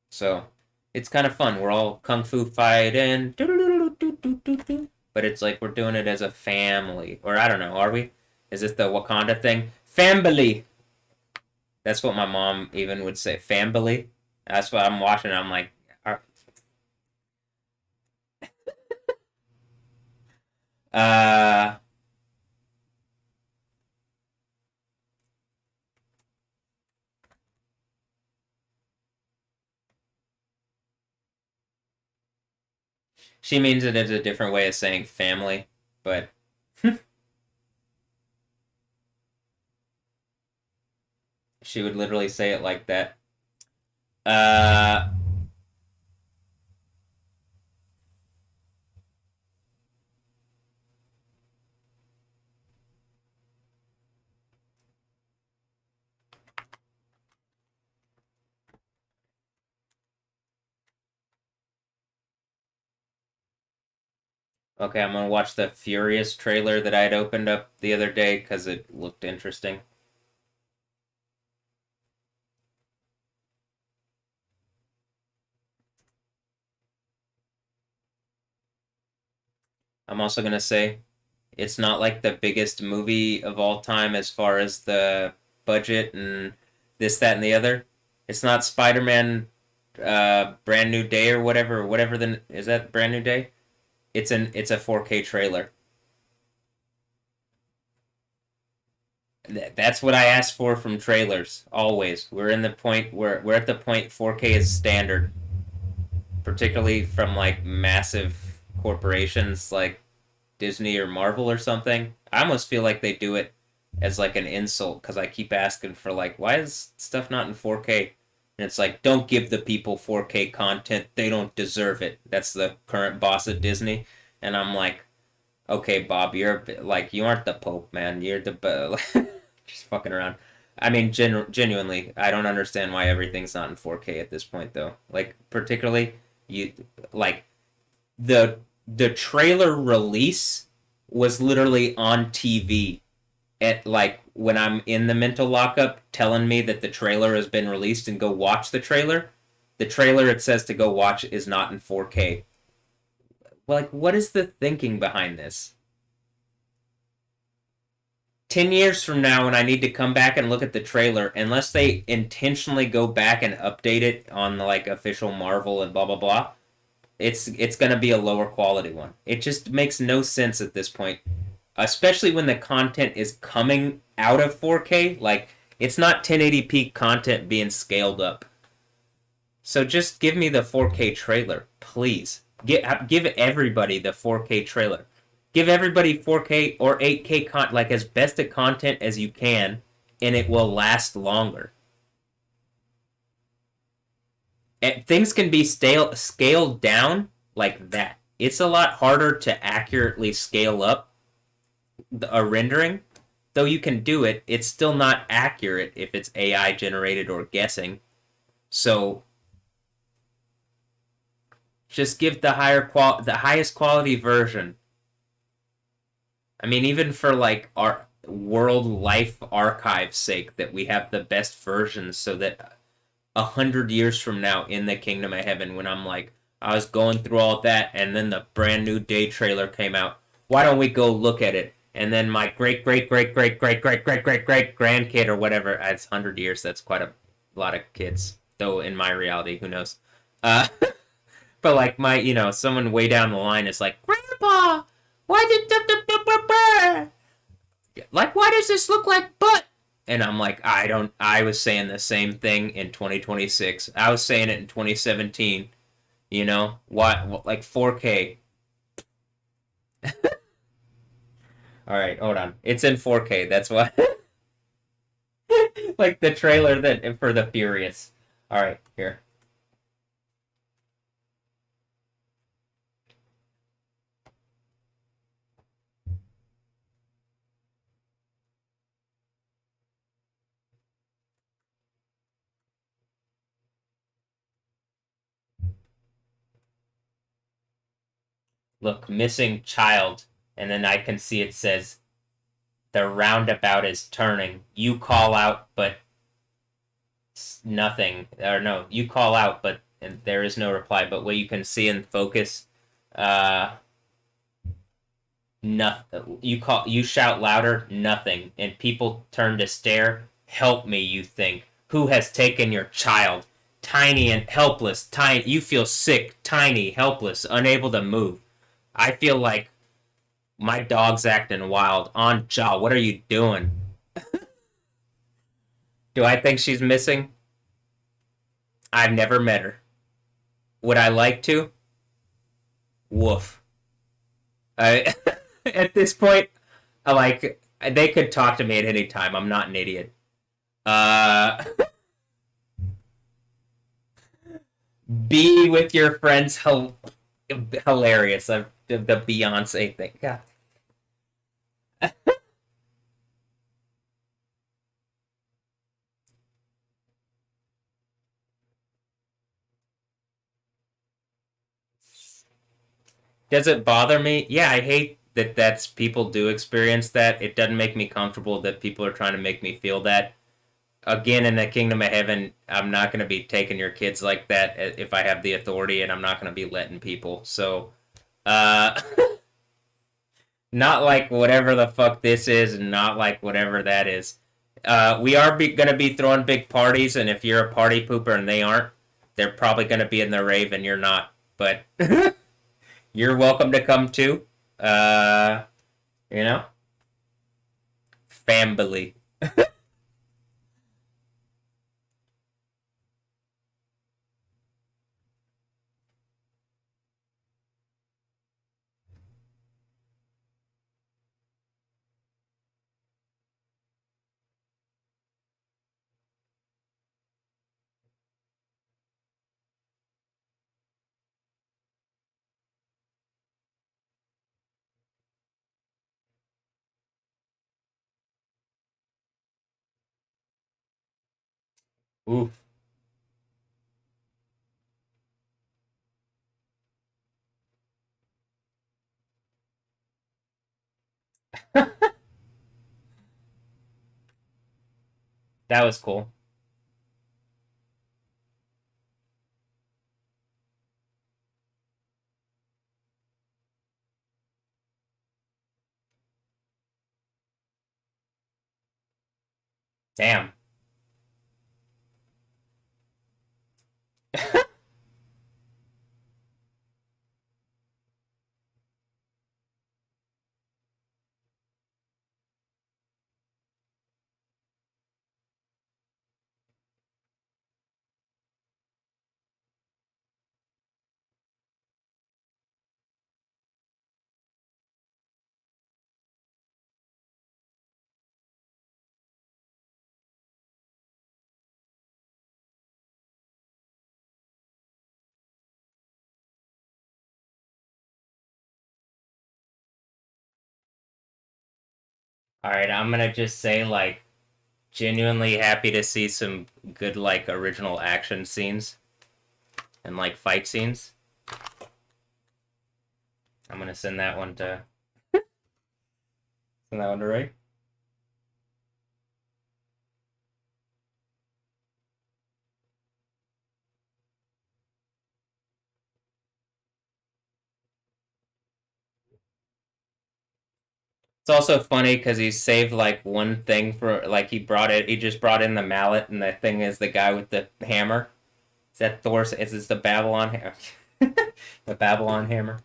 So it's kind of fun. We're all kung fu fighting, but it's like we're doing it as a family. Or I don't know, are we? Is this the Wakanda thing? Family. That's what my mom even would say. Family. That's what I'm watching. I'm like, uh, She means it as a different way of saying family, but she would literally say it like that. Uh, okay, I'm gonna watch the Furious trailer that I had opened up the other day because it looked interesting. I'm also gonna say it's not like the biggest movie of all time as far as the budget and this, that, and the other. It's not Spider-Man, Brand New Day or whatever. Whatever the is that Brand New Day? It's a 4K trailer. That's what I ask for from trailers. Always, we're in the point where we're at the point 4K is standard, particularly from like massive corporations like Disney or Marvel or something. I almost feel like they do it as like an insult because I keep asking for like, why is stuff not in 4K? And it's like, don't give the people 4K content. They don't deserve it. That's the current boss at Disney. And I'm like, okay, Bob, you're like, you aren't the Pope, man. You're the just fucking around. I mean, genuinely, I don't understand why everything's not in 4K at this point, though. Like, particularly, you like the trailer release was literally on TV at like when I'm in the mental lockup telling me that the trailer has been released and go watch the trailer. The trailer it says to go watch is not in 4K. Like, what is the thinking behind this? 10 years from now, when I need to come back and look at the trailer, unless they intentionally go back and update it on the like official Marvel and blah blah blah, it's gonna be a lower quality one. It just makes no sense at this point, especially when the content is coming out of 4K. Like it's not 1080p content being scaled up. So just give me the 4K trailer, please. Give everybody the 4K trailer. Give everybody 4K or 8K like as best of content as you can, and it will last longer. And things can be scaled down like that. It's a lot harder to accurately scale up a rendering. Though you can do it, it's still not accurate if it's AI generated or guessing. So just give the highest quality version. I mean, even for like our world life archive's sake, that we have the best versions, so that 100 years from now in the kingdom of heaven, when I'm like, I was going through all that, and then the Brand New Day trailer came out. Why don't we go look at it? And then my great great great great great great great great great grandkid or whatever. It's 100 years. That's quite a lot of kids, though. In my reality, who knows? Uh, but like my, someone way down the line is like, Grandpa, why did like why does this look like butt? And I'm like, I don't. I was saying the same thing in 2026. I was saying it in 2017. Why? Like 4K. All right, hold on. It's in 4K. That's why. Like the trailer that for the Furious. All right, here. Look, missing child, and then I can see it says the roundabout is turning. You call out, but nothing. Or no, you call out, but and there is no reply. But what you can see in focus, uh, nothing. You shout louder, nothing, and people turn to stare. Help me, you think. Who has taken your child? Tiny and helpless. Tiny. You feel sick, tiny, helpless, unable to move. I feel like my dog's acting wild. On jaw, what are you doing? Do I think she's missing? I've never met her. Would I like to? woof. I at this point, like they could talk to me at any time. I'm not an idiot. Uh, be with your friends. Hilarious. The Beyonce thing. God. Does it bother me? Yeah, I hate that that's people do experience that. It doesn't make me comfortable that people are trying to make me feel that. Again, in the kingdom of heaven, I'm not going to be taking your kids like that if I have the authority, and I'm not going to be letting people. So, uh, not like whatever the fuck this is, and not like whatever that is. We are going to be throwing big parties, and if you're a party pooper and they aren't, they're probably going to be in the rave and you're not. But you're welcome to come too. Uh, you know, family. Ooh. That was cool. Damn. All right, I'm gonna just say like genuinely happy to see some good like original action scenes and like fight scenes. I'm gonna send that one to Ray. It's also funny because he saved like one thing for like he just brought in the mallet and the thing is the guy with the hammer. Is that Thor's? Is this the Babylon hammer? The Babylon hammer.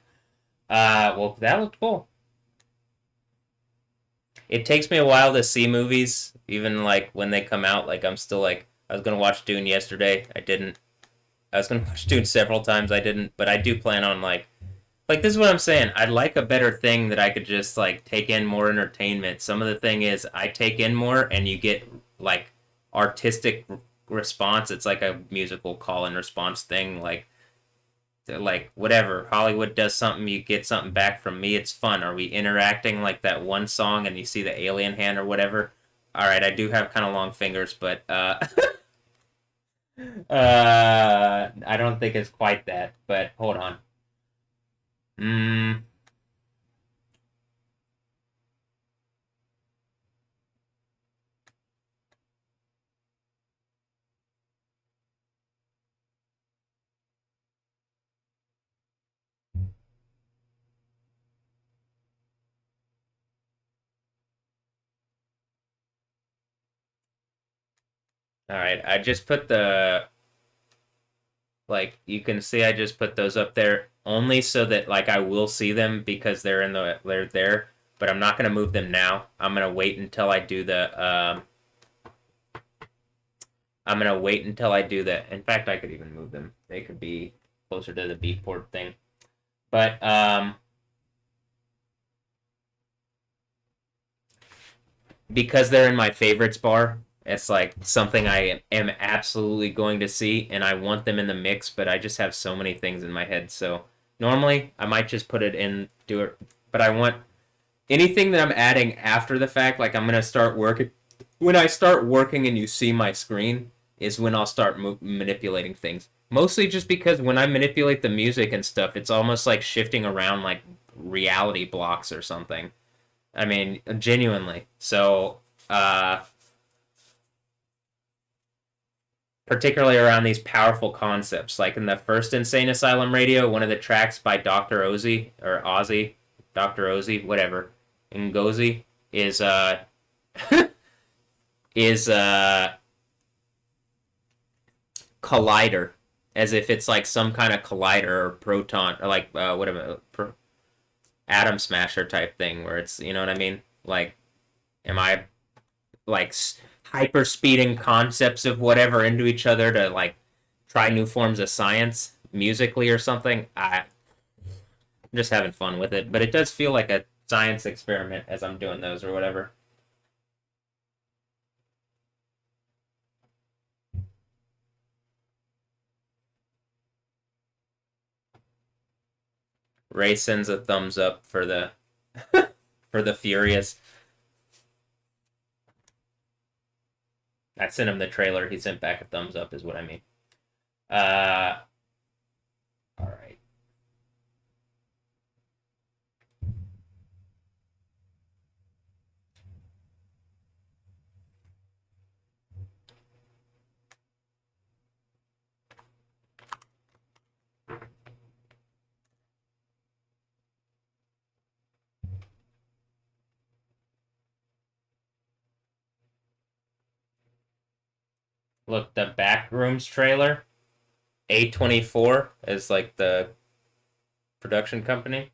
Well, that looked cool. It takes me a while to see movies, even like when they come out. Like I'm still like I was gonna watch Dune yesterday. I didn't. I was gonna watch Dune several times. I didn't, but I do plan on like this is what I'm saying. I'd like a better thing that I could just like take in more entertainment. Some of the thing is I take in more and you get like artistic response. It's like a musical call and response thing. Like whatever Hollywood does something, you get something back from me. It's fun. Are we interacting like that one song and you see the alien hand or whatever? All right, I do have kind of long fingers, but I don't think it's quite that. But hold on. Mm, all right, I just put the like you can see I just put those up there only so that like I will see them because they're there, but I'm not gonna move them now. I'm gonna wait until I do the I'm gonna wait until I do the in fact I could even move them. They could be closer to the B port thing. But because they're in my favorites bar, it's like something I am absolutely going to see, and I want them in the mix. But I just have so many things in my head. So normally I might just put it in, do it. But I want anything that I'm adding after the fact. Like I'm gonna start working. When I start working and you see my screen, is when I'll start manipulating things. Mostly just because when I manipulate the music and stuff, it's almost like shifting around like reality blocks or something. I mean, genuinely. So, particularly around these powerful concepts, like in the first Insane Asylum Radio, one of the tracks by Dr. Ozzy or Ozzy, Dr. Ozzy, whatever, Ngozi is is collider, as if it's like some kind of collider or proton or like whatever atom smasher type thing, where it's, you know what I mean? Like, am I like hyper speeding concepts of whatever into each other to like try new forms of science musically or something? I'm just having fun with it, but it does feel like a science experiment as I'm doing those or whatever. Ray sends a thumbs up for the for the Furious. I sent him the trailer. He sent back a thumbs up, is what I mean. Uh, all right. Look, the Backrooms trailer. A24 is like the production company.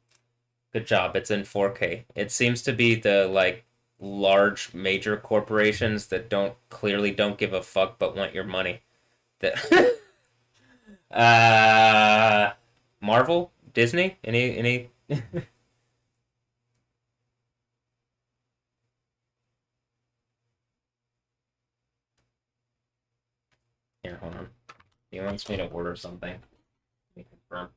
Good job. It's in 4K. It seems to be the like large major corporations that don't give a fuck but want your money. That Marvel, Disney, any Here, hold on. He wants me to order something. Let me confirm.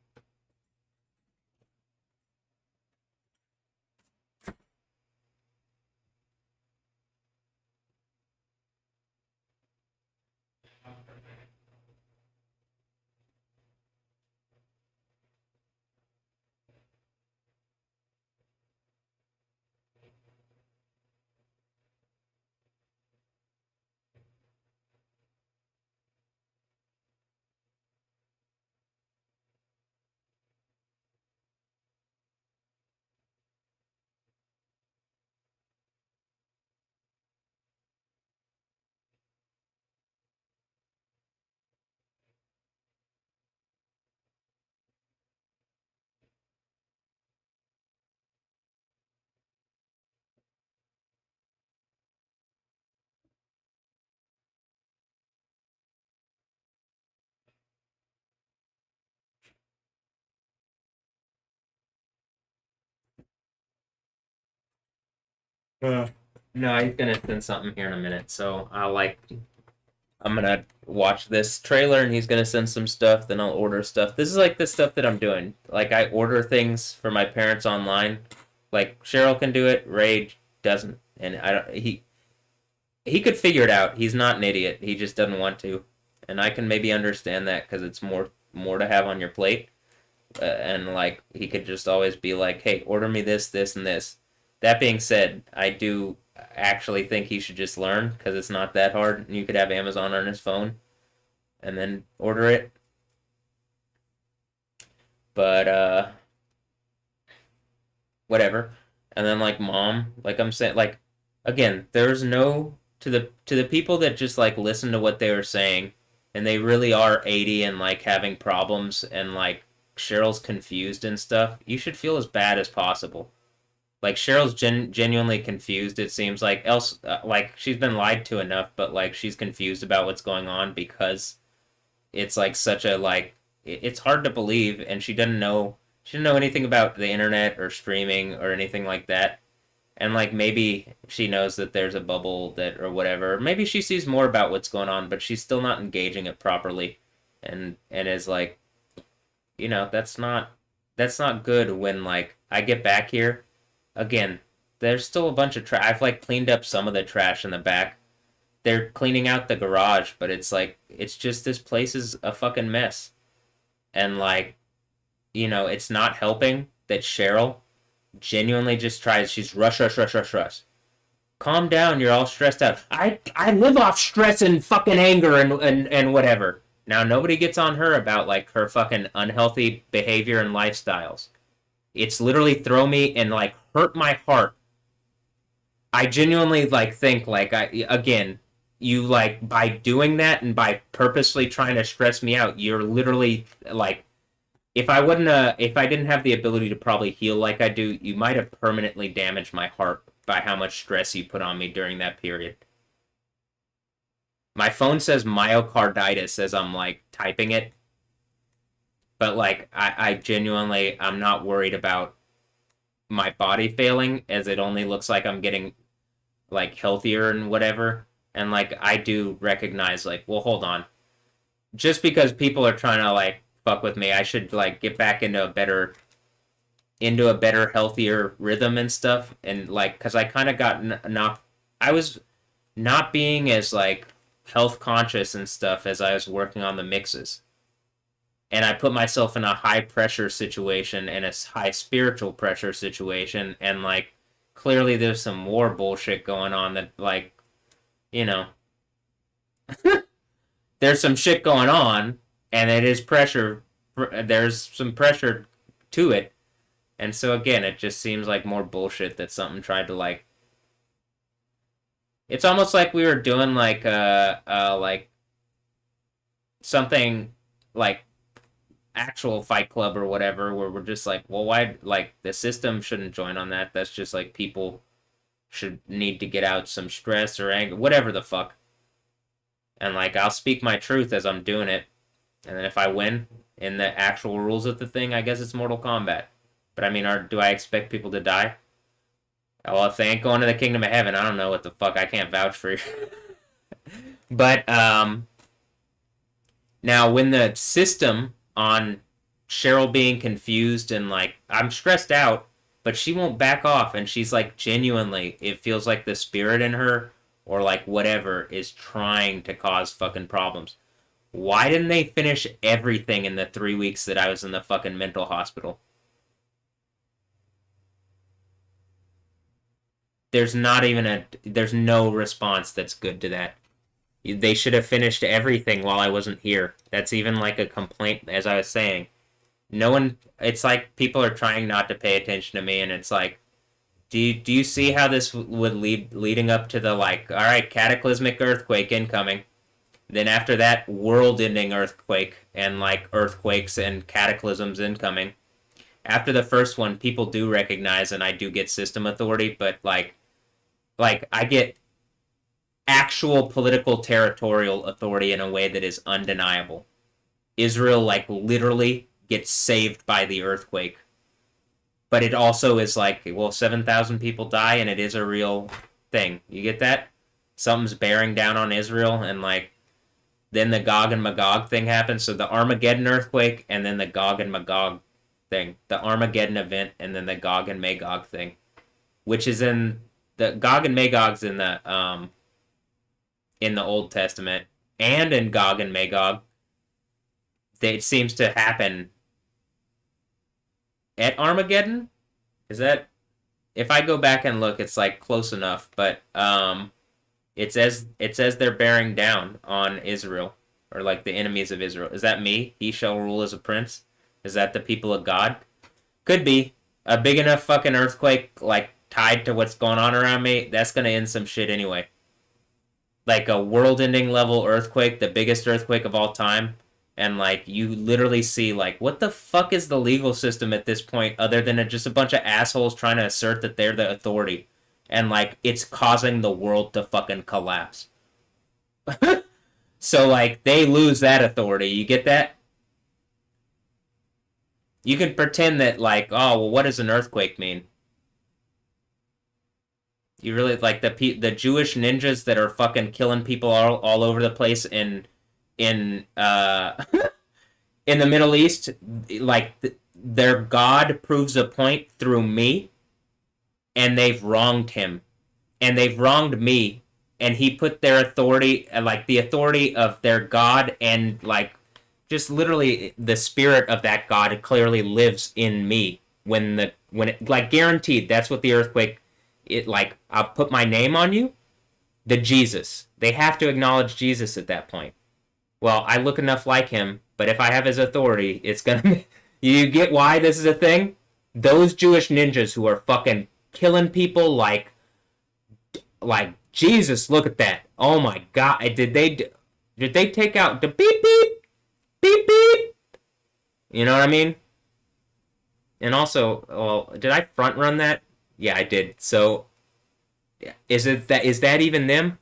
No, he's gonna send something here in a minute. So I'm gonna watch this trailer and he's gonna send some stuff, then I'll order stuff. This is like the stuff that I'm doing. Like I order things for my parents online. Like Cheryl can do it, Ray doesn't. And I don't he could figure it out. He's not an idiot. He just doesn't want to. And I can maybe understand that because it's more to have on your plate. And like he could just always be like, "Hey, order me this, this, and this." That being said, I do actually think he should just learn because it's not that hard. You could have Amazon on his phone and then order it. But whatever. And then like mom, like I'm saying, like again, there's no to the people that just like listen to what they were saying and they really are 80 and like having problems and like Cheryl's confused and stuff. You should feel as bad as possible. Like Cheryl's genuinely confused. It seems like else like she's been lied to enough, but like she's confused about what's going on because it's like such a like it's hard to believe, and she doesn't know. She didn't know anything about the internet or streaming or anything like that. And like maybe she knows that there's a bubble that or whatever. Maybe she sees more about what's going on, but she's still not engaging it properly, and is like, that's not good. When like I get back here, again, there's still a bunch of trash. I've like cleaned up some of the trash in the back. They're cleaning out the garage, but it's like it's just this place is a fucking mess, and like it's not helping that Cheryl genuinely just tries. She's rush, rush, rush, rush, rush. Calm down. You're all stressed out. I live off stress and fucking anger and whatever. Now nobody gets on her about like her fucking unhealthy behavior and lifestyles. It's literally throw me and like hurt my heart. I genuinely like think like you like by doing that and by purposely trying to stress me out, you're literally like if I didn't have the ability to probably heal like I do, you might have permanently damaged my heart by how much stress you put on me during that period. My phone says myocarditis as I'm like typing it, but like I genuinely I'm not worried about my body failing, as it only looks like I'm getting like healthier and whatever. And like I do recognize like, well, hold on. Just because people are trying to like fuck with me, I should like get back into a better, healthier rhythm and stuff. And like, because I kind of got knocked. I was not being as like health conscious and stuff as I was working on the mixes. And I put myself in a high pressure situation and a high spiritual pressure situation. And like, clearly there's some more bullshit going on that like, you know, there's some shit going on and it is pressure. There's some pressure to it. And so again, it just seems like more bullshit that something tried to like. It's almost like we were doing like like something like actual Fight Club or whatever, where we're just like, well, why like the system shouldn't join on that. That's just like people should need to get out some stress or anger, whatever the fuck. And like I'll speak my truth as I'm doing it, and then if I win in the actual rules of the thing, I guess it's Mortal Kombat. But I mean, do I expect people to die? Well, if they ain't going to the kingdom of heaven, I don't know what the fuck. I can't vouch for you. But now when the system on Cheryl being confused and like I'm stressed out, but she won't back off, and she's like genuinely, it feels like the spirit in her or like whatever is trying to cause fucking problems. Why didn't they finish everything in the 3 weeks that I was in the fucking mental hospital? There's no response that's good to that. They should have finished everything while I wasn't here. That's even like a complaint, as I was saying. No one, it's like people are trying not to pay attention to me, and it's like, do you see how this would leading up to the like, all right, cataclysmic earthquake incoming. Then after that, world-ending earthquake and like earthquakes and cataclysms incoming. After the first one, people do recognize, and I do get system authority, but like I get actual political territorial authority in a way that is undeniable. Israel like literally gets saved by the earthquake. But it also is like, well, 7,000 people die and it is a real thing. You get that? Something's bearing down on Israel, and like then the Gog and Magog thing happens. So the Armageddon earthquake and then the Gog and Magog thing. The Armageddon event and then the Gog and Magog thing. Which is in the Gog and Magog's in the Old Testament, and in Gog and Magog. It seems to happen at Armageddon. Is that, if I go back and look, it's like close enough, but it says they're bearing down on Israel, or like the enemies of Israel. Is that me? He shall rule as a prince. Is that the people of God? Could be a big enough fucking earthquake like tied to what's going on around me. That's gonna end some shit anyway. Like a world-ending level earthquake, the biggest earthquake of all time. And like you literally see like, what the fuck is the legal system at this point, other than just a bunch of assholes trying to assert that they're the authority, and like it's causing the world to fucking collapse. So like they lose that authority. You get that? You can pretend that like, oh, well, what does an earthquake mean? You really like the Jewish ninjas that are fucking killing people all over the place in in the Middle East, like their God proves a point through me, and they've wronged him, and they've wronged me, and he put their authority, like the authority of their God, and like just literally the spirit of that God clearly lives in me when it like guaranteed that's what the earthquake it like I'll put my name on you, the Jesus. They have to acknowledge Jesus at that point. Well, I look enough like him, but if I have his authority, it's gonna. You get why this is a thing? Those Jewish ninjas who are fucking killing people like Jesus. Look at that! Oh my God! Did they take out the beep beep beep beep? You know what I mean? And also, well, did I front run that? Yeah, I did. So, is that even them?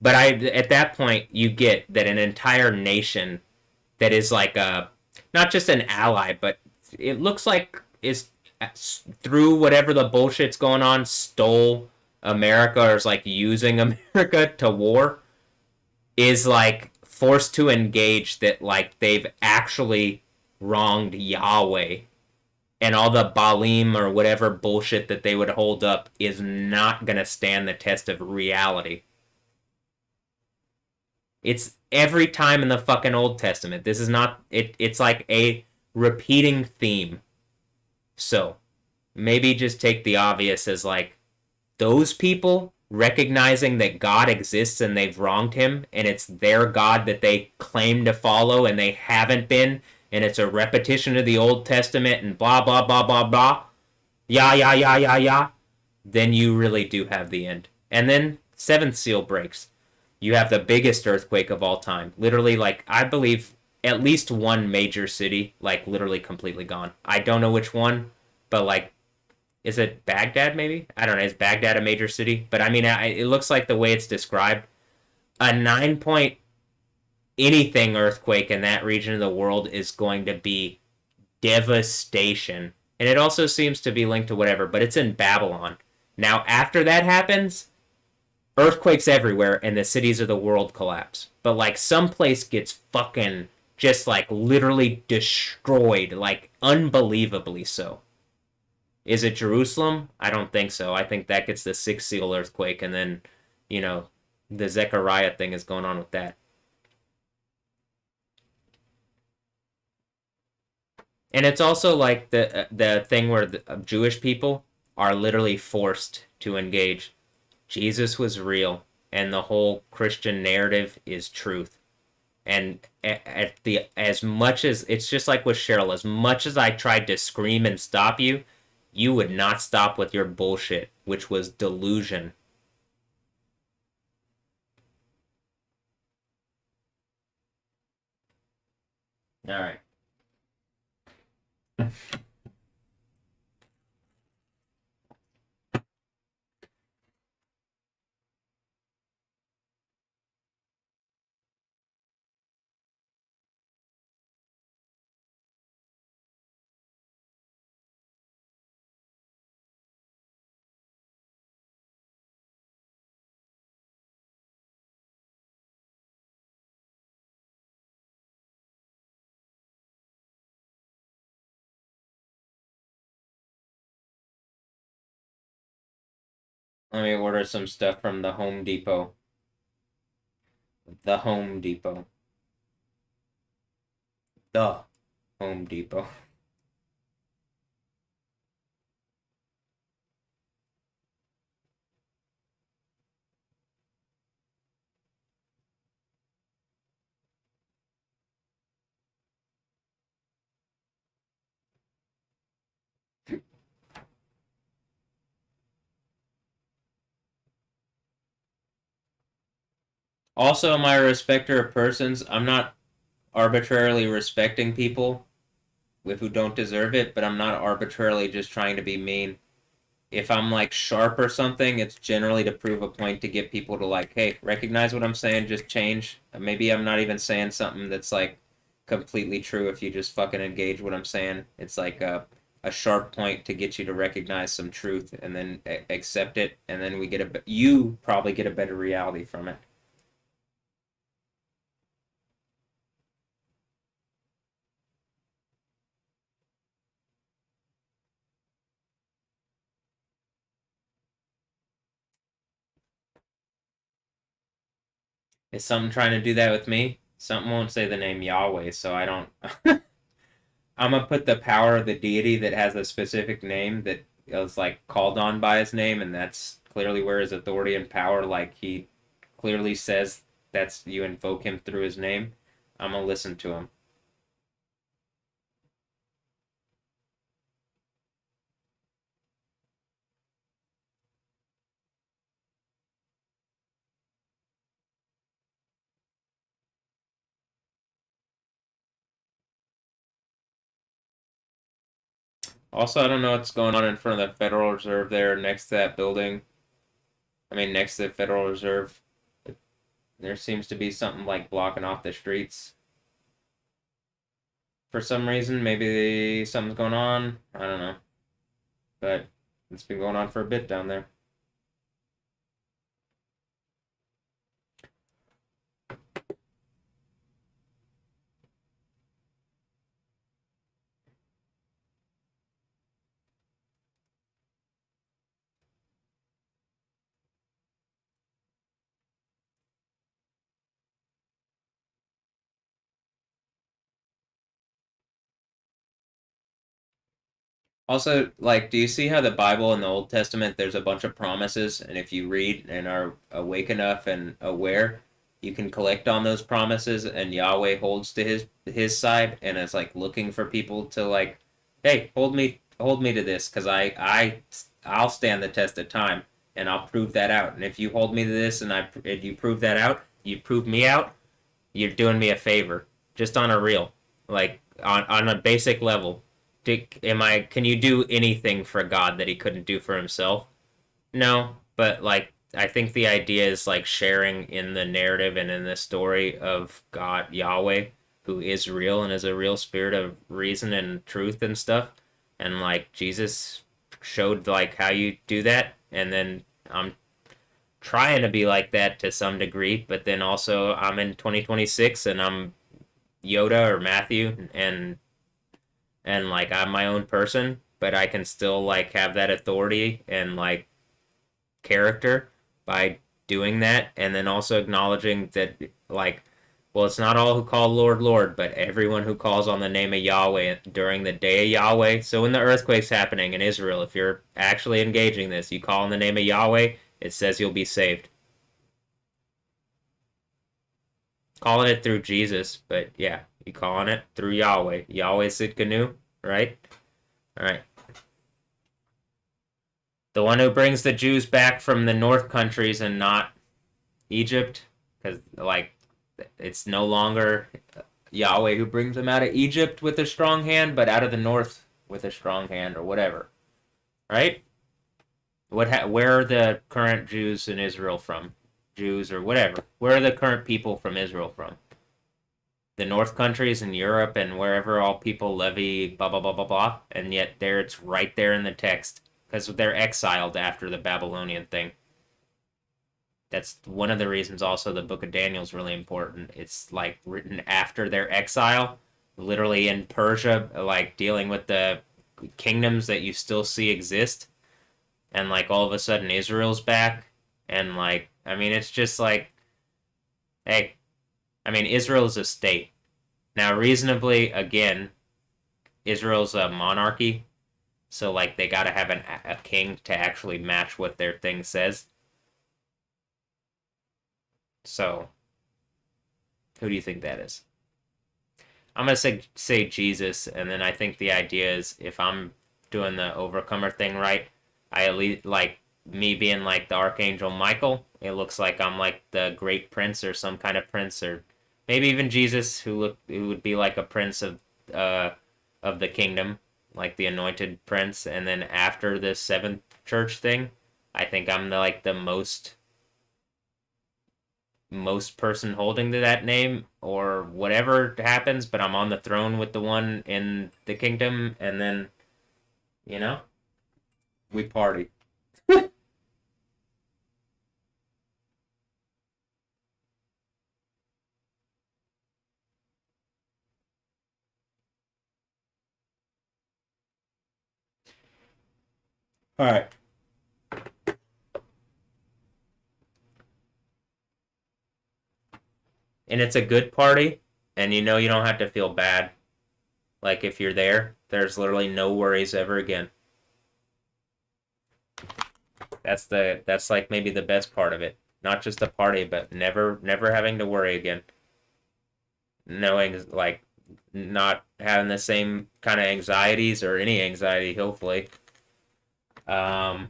But at that point you get that an entire nation that is like a not just an ally, but it looks like is through whatever the bullshit's going on stole America or is like using America to war is like forced to engage that like they've actually wronged Yahweh and all the Baalim or whatever bullshit that they would hold up is not gonna stand the test of reality. It's every time in the fucking Old Testament. This is not it. It's like a repeating theme. So maybe just take the obvious as like those people recognizing that God exists and they've wronged him and it's their God that they claim to follow and they haven't been and it's a repetition of the Old Testament and blah blah blah blah blah. Yeah yeah yeah yeah yeah. Then you really do have the end. And then seventh seal breaks. You have the biggest earthquake of all time. Literally, like, I believe at least one major city, like, literally completely gone. I don't know which one, but, like, is it Baghdad, maybe? I don't know. Is Baghdad a major city? But, I mean, it looks like the way it's described, a 9 point anything earthquake in that region of the world is going to be devastation. And it also seems to be linked to whatever, but it's in Babylon. Now, after that happens, earthquakes everywhere and the cities of the world collapse. But like some place gets fucking just like literally destroyed, like unbelievably so. Is it Jerusalem? I don't think so. I think that gets the sixth seal earthquake and then, you know, the Zechariah thing is going on with that. And it's also like the thing where the Jewish people are literally forced to engage. Jesus was real, and the whole Christian narrative is truth. And at the as much as it's just like with Cheryl, as much as I tried to scream and stop you, you would not stop with your bullshit, which was delusion. All right. Let me order some stuff from the Home Depot. The Home Depot. The Home Depot. Also, am I a respecter of persons? I'm not arbitrarily respecting people with who don't deserve it, but I'm not arbitrarily just trying to be mean. If I'm like sharp or something, it's generally to prove a point to get people to like, hey, recognize what I'm saying, just change. Maybe I'm not even saying something that's like completely true if you just fucking engage what I'm saying. It's like a sharp point to get you to recognize some truth and then accept it, and then you probably get a better reality from it. Is something trying to do that with me? Something won't say the name Yahweh, so I don't. I'm gonna put the power of the deity that has a specific name that is like called on by his name, and that's clearly where his authority and power, like he clearly says that's you invoke him through his name. I'm gonna listen to him. Also, I don't know what's going on in front of the Federal Reserve there next to that building. I mean, next to the Federal Reserve. There seems to be something like blocking off the streets for some reason. Maybe something's going on. I don't know. But it's been going on for a bit down there. Also, like, do you see how the Bible in the Old Testament, there's a bunch of promises, and if you read and are awake enough and aware, you can collect on those promises, and Yahweh holds to his side, and is like looking for people to like, hey, hold me to this, because I'll stand the test of time, and I'll prove that out. And if you hold me to this, and you prove that out, you prove me out, you're doing me a favor, just on a real, like on a basic level. Can you do anything for God that he couldn't do for himself? No, but like I think the idea is like sharing in the narrative and in the story of God Yahweh, who is real and is a real spirit of reason and truth and stuff. And like Jesus showed like how you do that, and then I'm trying to be like that to some degree, but then also I'm in 2026 and I'm Yoda or Matthew, and like I'm my own person, but I can still like have that authority and like character by doing that, and then also acknowledging that like, well, it's not all who call Lord Lord, but everyone who calls on the name of Yahweh during the day of Yahweh. So when the earthquake's happening in Israel, if you're actually engaging this, you call on the name of Yahweh, it says you'll be saved. Calling it through Jesus, but yeah, you calling it through Yahweh. Yahweh Sidkenu, right? All right. The one who brings the Jews back from the north countries and not Egypt, because like it's no longer Yahweh who brings them out of Egypt with a strong hand, but out of the north with a strong hand, or whatever, right? Where are the current Jews in Israel from? Jews or whatever. Where are the current people from Israel from? The north countries in Europe and wherever all people levy blah blah blah blah blah, and yet there it's right there in the text because they're exiled after the Babylonian thing. That's one of the reasons also the book of Daniel is really important. It's like written after their exile, literally in Persia, like dealing with the kingdoms that you still see exist, and like all of a sudden Israel's back, and like I mean it's just like, hey, I mean Israel is a state. Now reasonably, again, Israel's a monarchy, so like they got to have a king to actually match what their thing says. So, who do you think that is? I'm gonna say Jesus, and then I think the idea is if I'm doing the overcomer thing right, I at least like me being like the Archangel Michael. It looks like I'm like the great prince or some kind of prince, or maybe even Jesus, who would be like a prince uh of the kingdom, like the anointed prince. And then after the seventh church thing, I think I'm the like the most most person holding to that name or whatever happens, but I'm on the throne with the one in the kingdom, and then, you know, we party. All right. And it's a good party, and you know you don't have to feel bad. Like if you're there, there's literally no worries ever again. That's like maybe the best part of it. Not just a party, but never having to worry again. Knowing like not having the same kind of anxieties or any anxiety, hopefully. Um,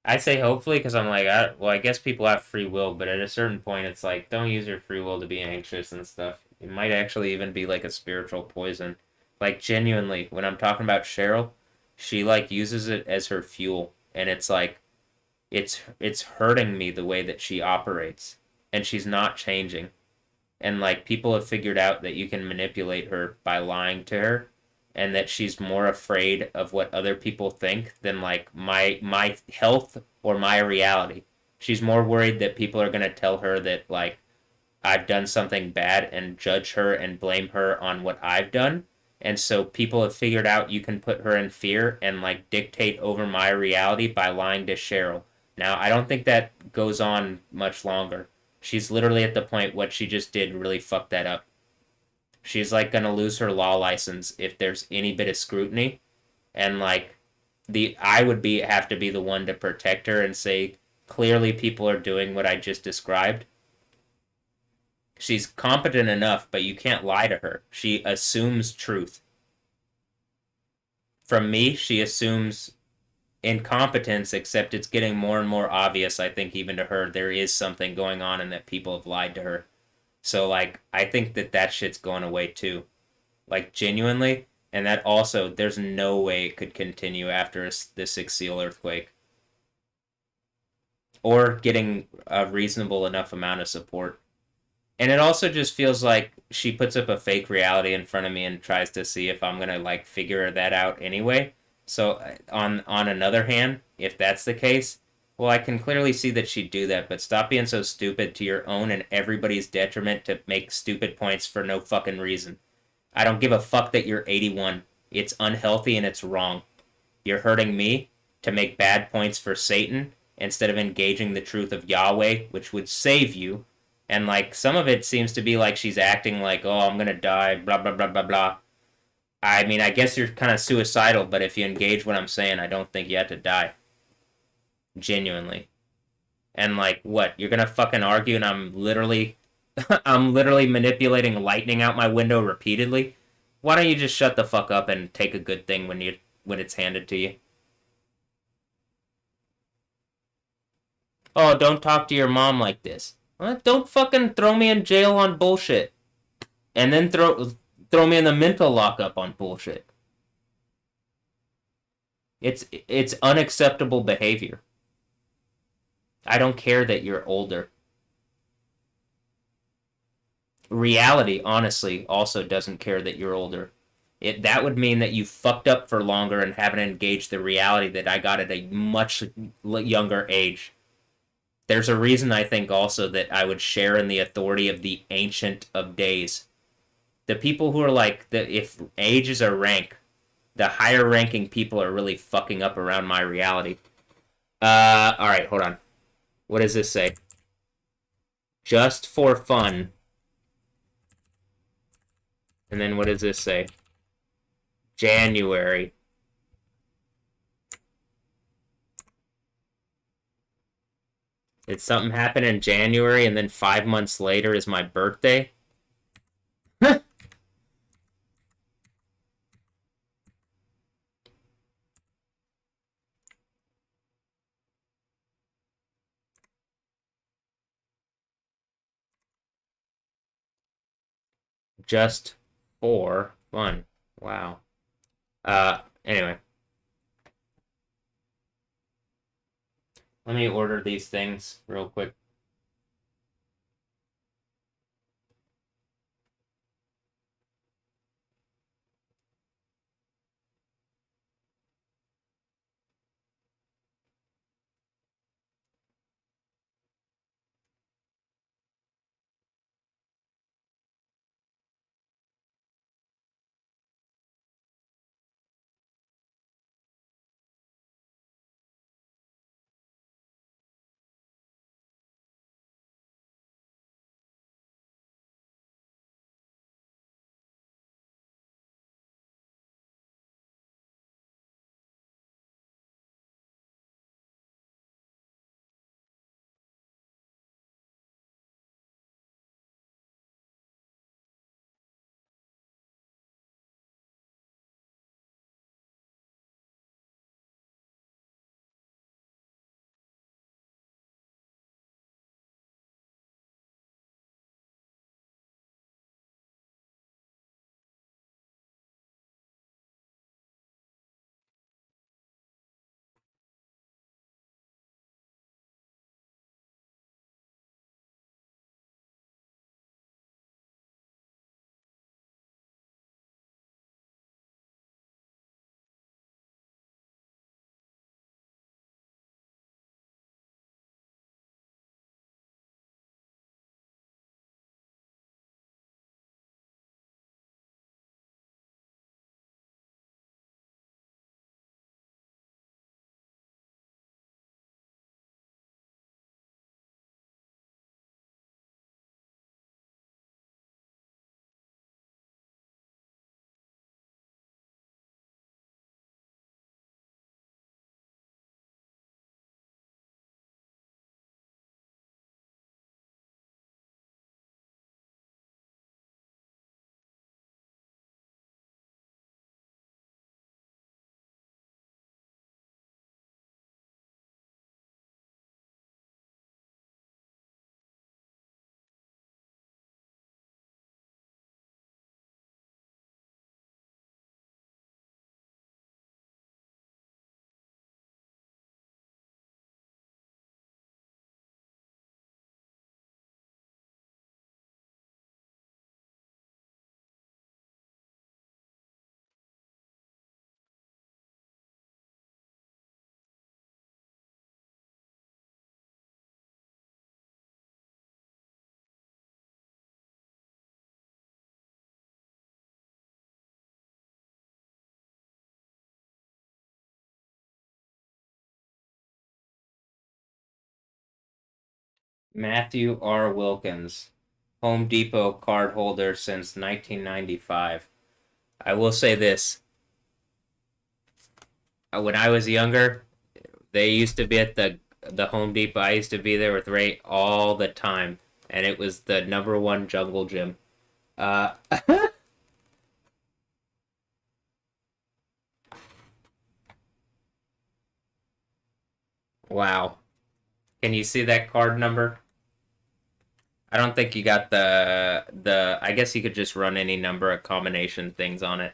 I say hopefully because I'm like, well, I guess people have free will, but at a certain point, it's like, don't use your free will to be anxious and stuff. It might actually even be like a spiritual poison. Like, genuinely, when I'm talking about Cheryl, she like uses it as her fuel, and it's like, it's hurting me the way that she operates, and she's not changing. And like people have figured out that you can manipulate her by lying to her, and that she's more afraid of what other people think than like my health or my reality. She's more worried that people are going to tell her that like I've done something bad and judge her and blame her on what I've done. And so people have figured out you can put her in fear and like dictate over my reality by lying to Cheryl. Now, I don't think that goes on much longer. She's literally at the point what she just did really fucked that up. She's like gonna lose her law license if there's any bit of scrutiny. And like the I would be have to be the one to protect her and say clearly people are doing what I just described. She's competent enough, but you can't lie to her. She assumes truth. From me, she assumes incompetence, except it's getting more and more obvious, I think, even to her, there is something going on and that people have lied to her. So, like, I think that that shit's going away too. Like, genuinely. And that also, there's no way it could continue after the Six Seal earthquake. Or getting a reasonable enough amount of support. And it also just feels like she puts up a fake reality in front of me and tries to see if I'm gonna like figure that out anyway. So on another hand, if that's the case, well, I can clearly see that she'd do that, but stop being so stupid to your own and everybody's detriment to make stupid points for no fucking reason. I don't give a fuck that you're 81. It's unhealthy and it's wrong. You're hurting me to make bad points for Satan instead of engaging the truth of Yahweh, which would save you. And like some of it seems to be like she's acting like, oh, I'm gonna die, blah blah blah blah blah. I mean, I guess you're kind of suicidal, but if you engage what I'm saying, I don't think you have to die. Genuinely. And like, what? You're gonna fucking argue, and I'm literally, I'm literally manipulating lightning out my window repeatedly. Why don't you just shut the fuck up and take a good thing when it's handed to you? Oh, don't talk to your mom like this. What? Don't fucking throw me in jail on bullshit, and then throw me in the mental lockup on bullshit. It's unacceptable behavior. I don't care that you're older. Reality, honestly, also doesn't care that you're older. That would mean that you fucked up for longer and haven't engaged the reality that I got at a much younger age. There's a reason I think also that I would share in the authority of the Ancient of Days. The people who are like, if age is a rank, the higher ranking people are really fucking up around my reality. Alright, hold on. What does this say? Just for fun. And then what does this say? January. Did something happen in January and then 5 months later is my birthday? Just for fun. Wow. Anyway. Let me order these things real quick. Matthew R. Wilkins, Home Depot card holder since 1995. I will say this. When I was younger, they used to be at the Home Depot. I used to be there with Ray all the time, and it was the number one jungle gym. Uh, wow. Can you see that card number? I don't think you got the. I guess you could just run any number of combination things on it.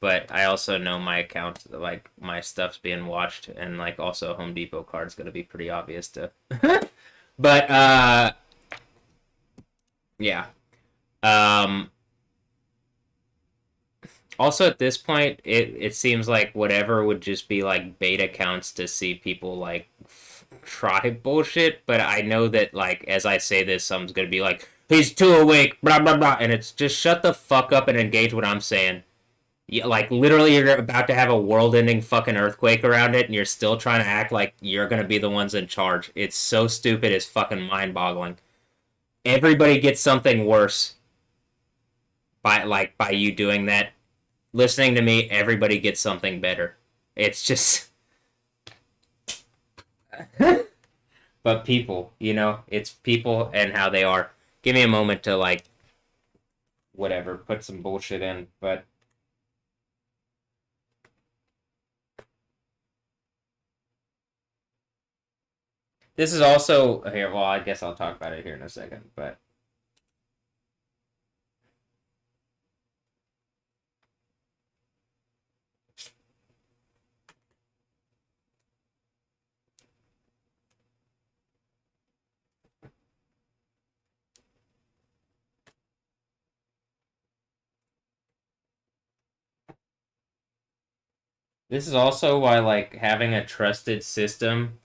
But I also know my account, like my stuff's being watched, and like also Home Depot card's gonna be pretty obvious to. But yeah. Um, Also, at this point, it seems like whatever would just be like beta counts to see people like try bullshit. But I know that like as I say this, someone's gonna be like, "He's too awake," blah blah blah, and it's just shut the fuck up and engage what I'm saying. Yeah, like literally, you're about to have a world-ending fucking earthquake around it, and you're still trying to act like you're gonna be the ones in charge. It's so stupid. It's fucking mind-boggling. Everybody gets something worse by you doing that. Listening to me, everybody gets something better. It's just, but people, it's people and how they are. Give me a moment to like, whatever, put some bullshit in. But this is also here. Well, I guess I'll talk about it here in a second. But This is also why, like, having a trusted system.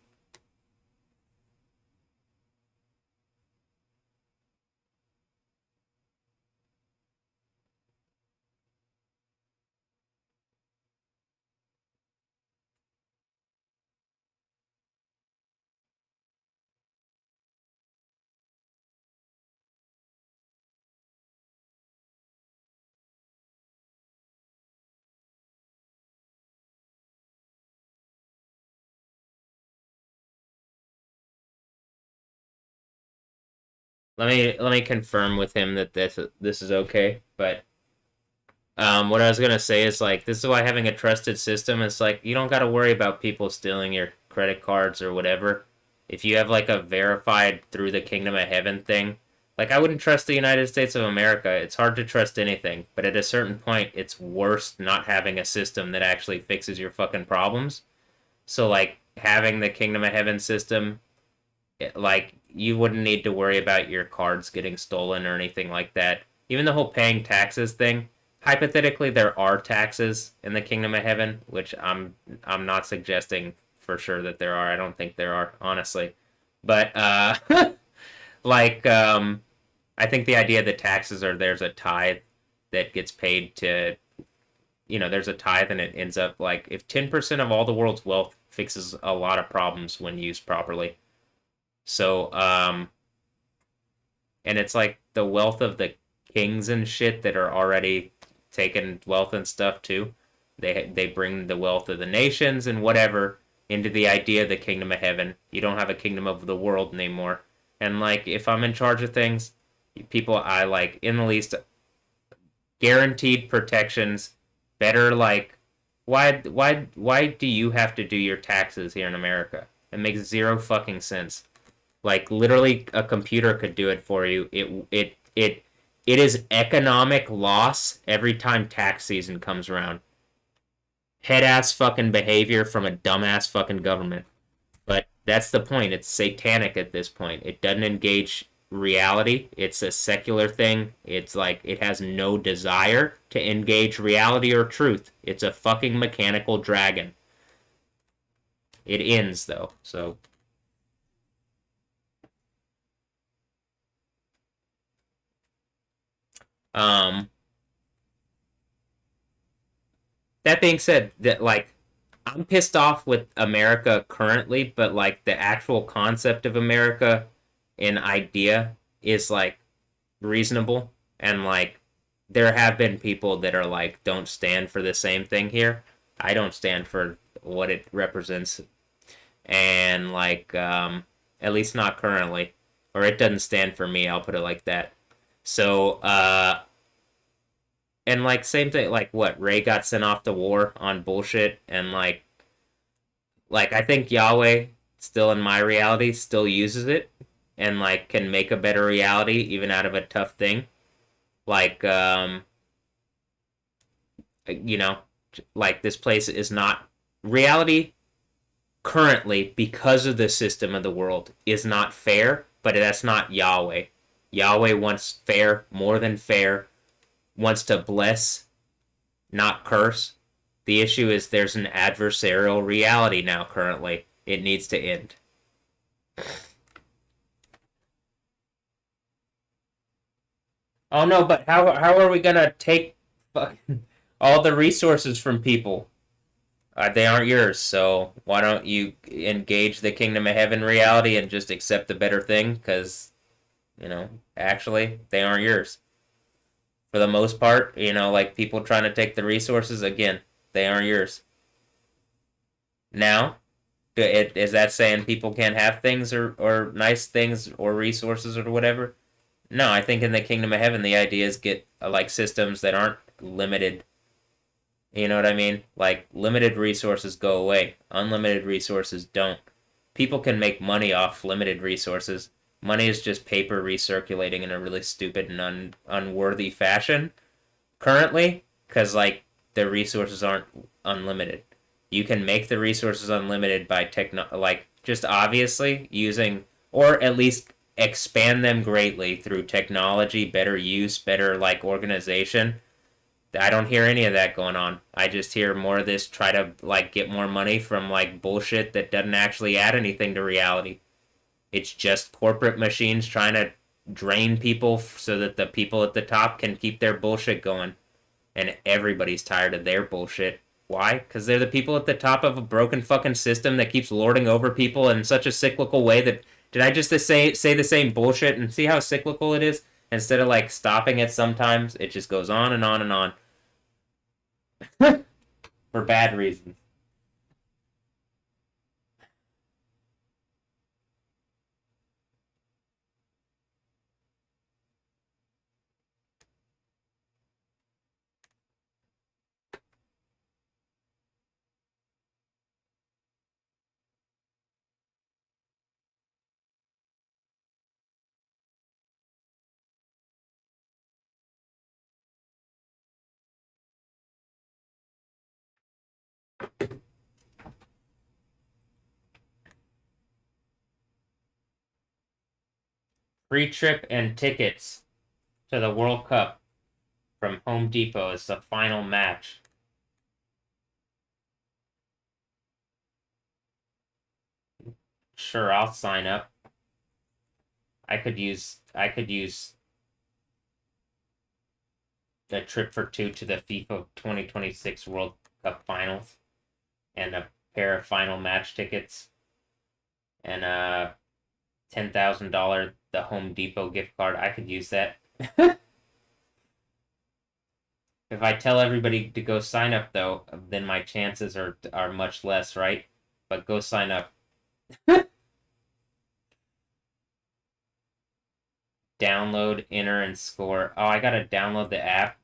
Let me confirm with him that this is okay. But what I was gonna say is like this is why having a trusted system is like you don't got to worry about people stealing your credit cards or whatever. If you have like a verified through the Kingdom of Heaven thing, like I wouldn't trust the United States of America. It's hard to trust anything, but at a certain point, it's worse not having a system that actually fixes your fucking problems. So like having the Kingdom of Heaven system, like you wouldn't need to worry about your cards getting stolen or anything like that. Even the whole paying taxes thing, hypothetically there are taxes in the Kingdom of Heaven, which I'm not suggesting for sure that there are. I don't think there are, honestly. But like I think the idea that taxes are there's a tithe that gets paid to there's a tithe and it ends up like if 10% of all the world's wealth fixes a lot of problems when used properly. So and it's like the wealth of the kings and shit that are already taking wealth and stuff too. They bring the wealth of the nations and whatever into the idea of the kingdom of heaven. You don't have a kingdom of the world anymore. And like if I'm in charge of things, people I like in the least guaranteed protections, better like why do you have to do your taxes here in America? It makes zero fucking sense. Like literally, a computer could do it for you. It is economic loss every time tax season comes around. Head ass fucking behavior from a dumbass fucking government. But that's the point. It's satanic at this point. It doesn't engage reality. It's a secular thing. It's like it has no desire to engage reality or truth. It's a fucking mechanical dragon. It ends though. So Um, that being said, that like I'm pissed off with America currently, but like the actual concept of America and idea is like reasonable, and like there have been people that are like don't stand for the same thing here. I don't stand for what it represents, and like at least not currently, or it doesn't stand for me. I'll put it like that. So and like same thing, like what Ray got sent off to war on bullshit, and like I think Yahweh still in my reality still uses it, and like can make a better reality even out of a tough thing. Like you know, like this place is not reality currently because of the system of the world is not fair, but that's not Yahweh. Yahweh wants fair more than fair, wants to bless, not curse. The issue is there's an adversarial reality now currently. It needs to end. Oh no, but how are we gonna take all the resources from people? They aren't yours, so why don't you engage the kingdom of heaven reality and just accept the better thing? Because, actually, they aren't yours. For the most part, like people trying to take the resources, again, they aren't yours. Now, is that saying people can't have things or nice things or resources or whatever? No, I think in the kingdom of heaven, the idea is get like systems that aren't limited. You know what I mean? Like limited resources go away, unlimited resources don't. People can make money off limited resources. Money is just paper recirculating in a really stupid and unworthy fashion currently, because like the resources aren't unlimited. You can make the resources unlimited by like just obviously using, or at least expand them greatly through technology, better use, better like organization. I don't hear any of that going on. I just hear more of this try to like get more money from like bullshit that doesn't actually add anything to reality. It's just corporate machines trying to drain people so that the people at the top can keep their bullshit going. And everybody's tired of their bullshit. Why? Because they're the people at the top of a broken fucking system that keeps lording over people in such a cyclical way that. Did I just say the same bullshit and see how cyclical it is? Instead of like stopping it sometimes, it just goes on and on and on for bad reasons. Free trip and tickets to the World Cup from Home Depot is the final match. Sure, I'll sign up. I could use a trip for two to the FIFA 2026 World Cup finals and a pair of final match tickets and a $10,000 the Home Depot gift card. I could use that. If I tell everybody to go sign up though, then my chances are much less, right? But go sign up. Download, enter, and score. Oh, I gotta download the app.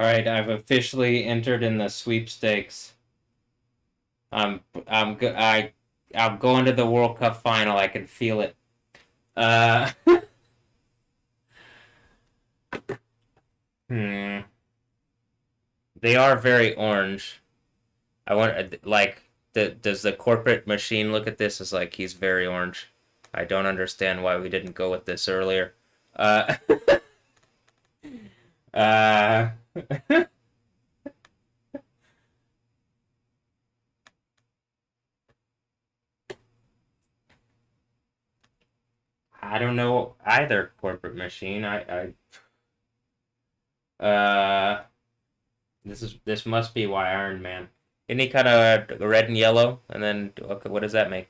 All right, I've officially entered in the sweepstakes. I'm going to the World Cup final. I can feel it. Uh, hmm. They are very orange. I want like does the corporate machine look at this as like he's very orange? I don't understand why we didn't go with this earlier. Uh, uh, I don't know either corporate machine. Uh, this must be why Iron Man. Isn't he kind of red and yellow? And then okay, what does that make?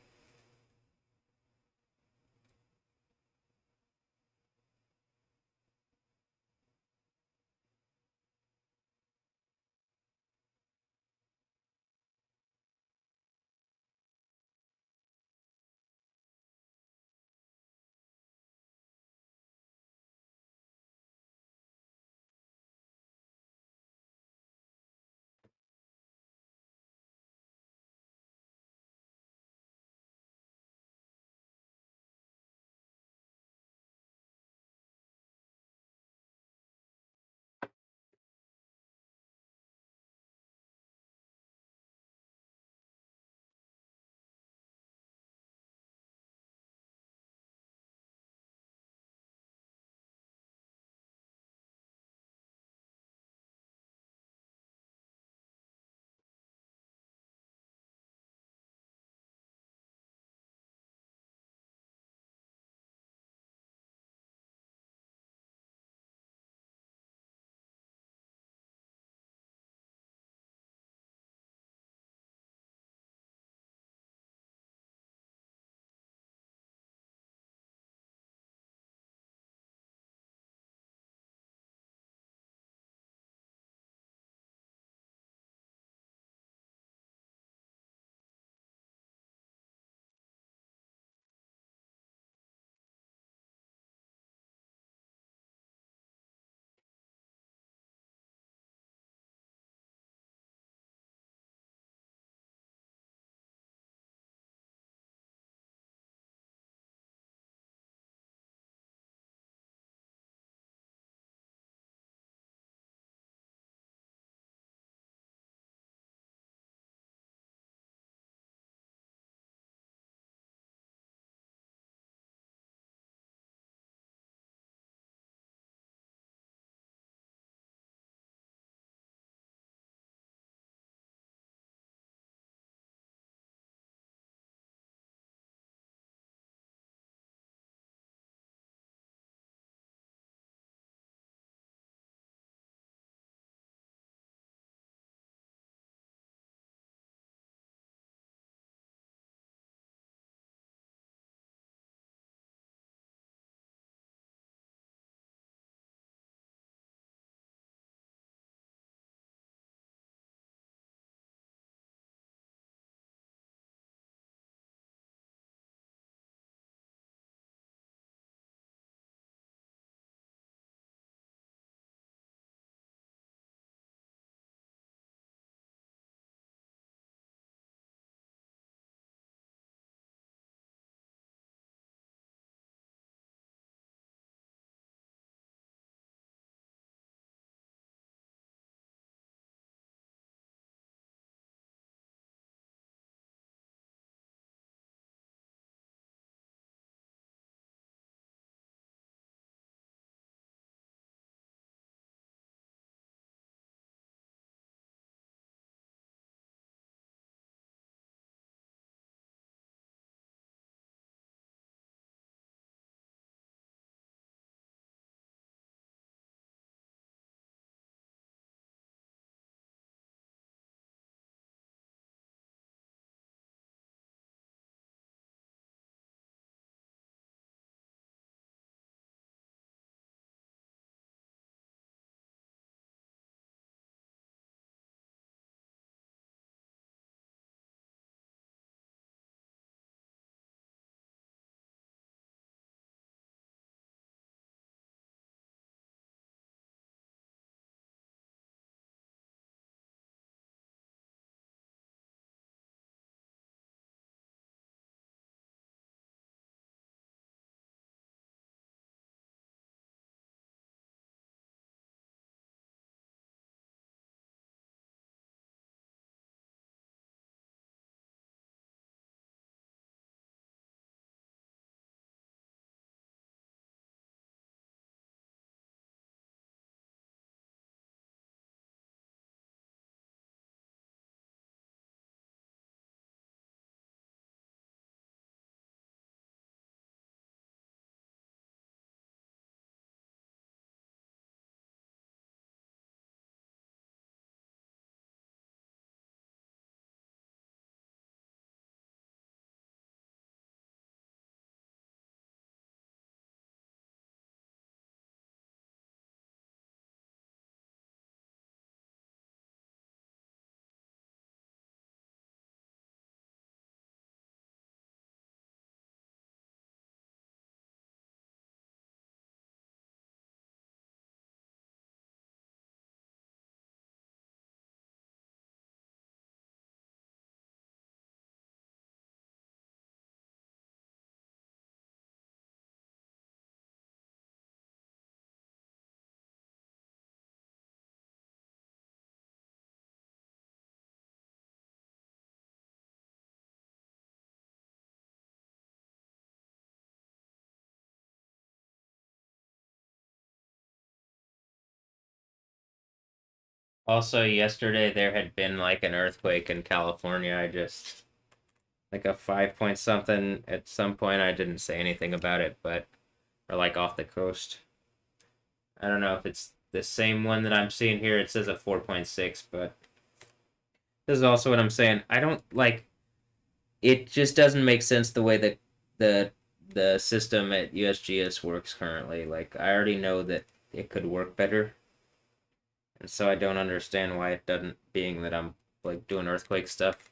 Also, yesterday there had been like an earthquake in California. I just like a 5 point something at some point. I didn't say anything about it, but or like off the coast. I don't know if it's the same one that I'm seeing here. It says a 4.6, but this is also what I'm saying. I don't like it. Just doesn't make sense the way that the the system at USGS works currently. Like I already know that it could work better, and so I don't understand why it doesn't. Being that I'm like doing earthquake stuff,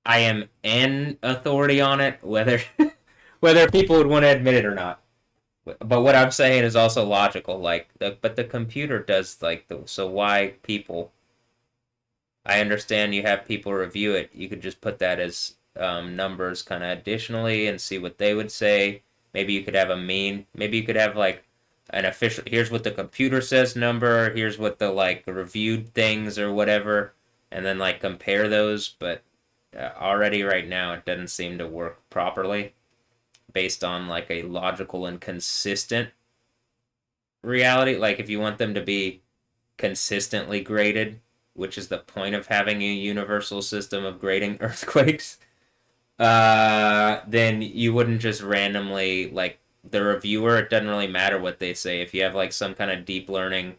I am an authority on it, whether whether people would want to admit it or not. But what I'm saying is also logical. Like, but the computer does like the so why people? I understand you have people review it. You could just put that as numbers kind of additionally and see what they would say. Maybe you could have a mean. Maybe you could have like an official. Here's what the computer says number. Here's what the like reviewed things or whatever, and then like compare those. But already right now it doesn't seem to work properly based on like a logical and consistent reality. Like if you want them to be consistently graded, which is the point of having a universal system of grading earthquakes, then you wouldn't just randomly like the reviewer. It doesn't really matter what they say. If you have like some kind of deep learning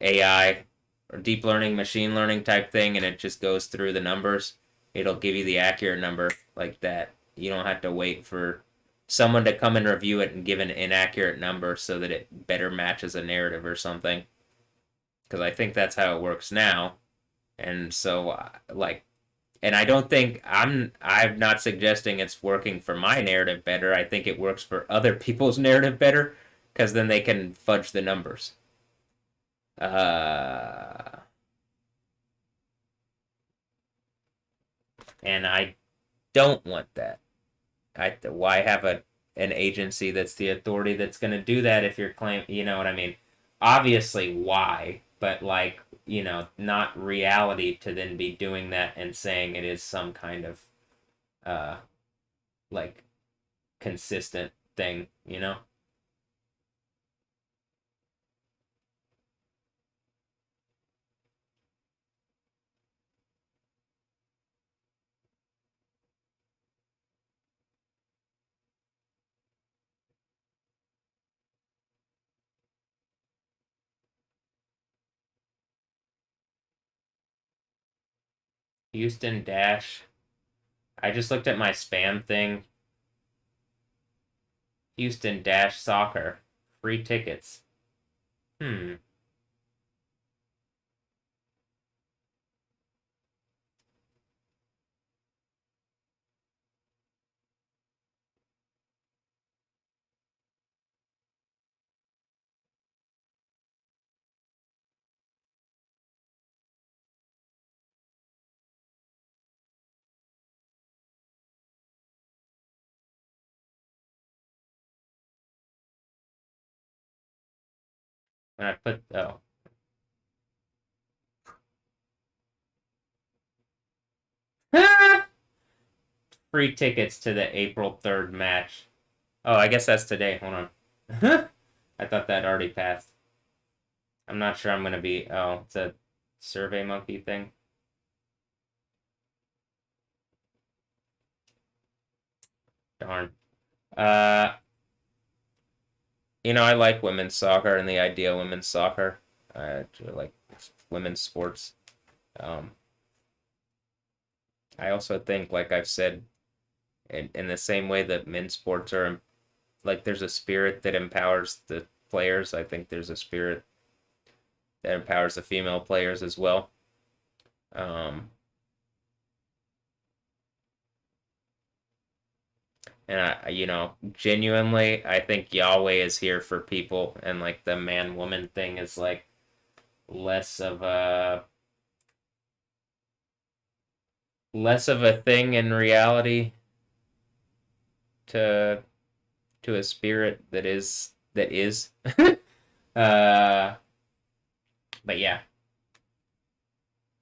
AI or deep learning machine learning type thing, and it just goes through the numbers, it'll give you the accurate number like that. You don't have to wait for someone to come and review it and give an inaccurate number so that it better matches a narrative or something. Because I think that's how it works now. And so, like, and I don't think I'm not suggesting it's working for my narrative better. I think it works for other people's narrative better because then they can fudge the numbers. Uh, and I don't want that. Why have an agency that's the authority that's going to do that if you're claiming, you know what I mean? Obviously, why? But like, not reality to then be doing that and saying it is some kind of uh like consistent thing, you know? Houston Dash. I just looked at my spam thing. Houston Dash Soccer. Free tickets. Hmm. When I put free tickets to the April 3rd match. Oh, I guess that's today. Hold on. I thought that already passed. I'm not sure I'm gonna be. Oh, it's a Survey Monkey thing. Darn. Uh, I like women's soccer and the idea of women's soccer. I like women's sports. Um, I also think, like I've said, in the same way that men's sports are like, there's a spirit that empowers the players. I think there's a spirit that empowers the female players as well. Um, and genuinely, I think Yahweh is here for people, and like the man woman thing is like less of a less of a thing in reality to a spirit that is. uh, but yeah,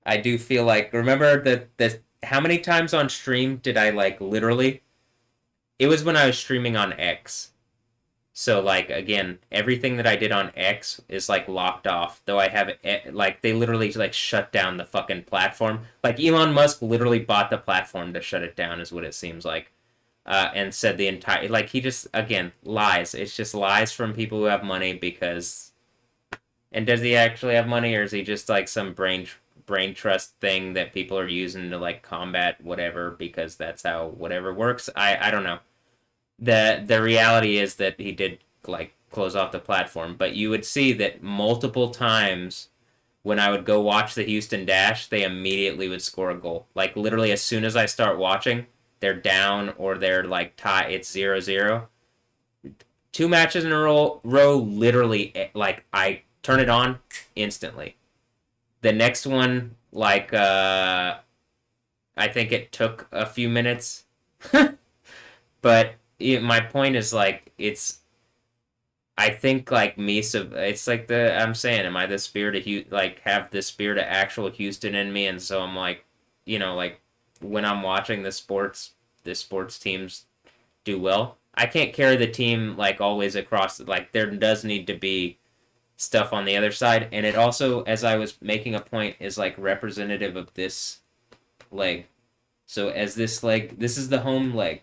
I do feel like, remember the how many times on stream did I like literally? It was when I was streaming on X. So like again, everything that I did on X is like locked off. Though I have like they literally like shut down the fucking platform. Like Elon Musk literally bought the platform to shut it down, is what it seems like. And said the entire like he just again lies. It's just lies from people who have money because. And does he actually have money, or is he just like some brain trust thing that people are using to like combat whatever because that's how whatever works? I don't know. The reality is that he did like close off the platform, but you would see that multiple times when I would go watch the Houston Dash, they immediately would score a goal. Like literally as soon as I start watching, they're down or they're like tie. It's 0-0. Two matches in a row, literally like I turn it on instantly. The next one, like I think it took a few minutes, but my point is like it's. I think like Misa, it's like the I'm saying, am I the spirit of like have the spirit of actual Houston in me, and so I'm like, like when I'm watching the sports teams do well, I can't carry the team like always across. Like there does need to be stuff on the other side, and it also, as I was making a point, is like representative of this leg. So as this leg, this is the home leg.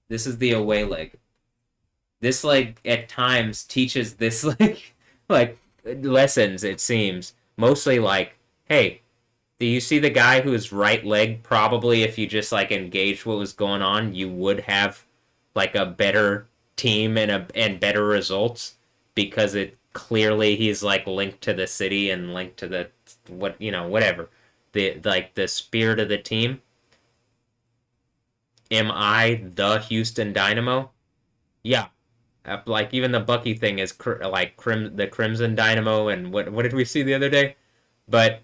This is the away leg. This leg at times teaches this like lessons. It seems mostly like, hey, do you see the guy whose right leg probably if you just like engaged what was going on, you would have like a better team and better results because it clearly he's like linked to the city and linked to the whatever. The like the spirit of the team. Am I the Houston Dynamo? Yeah. Like even the Bucky thing is the Crimson Dynamo and what did we see the other day? But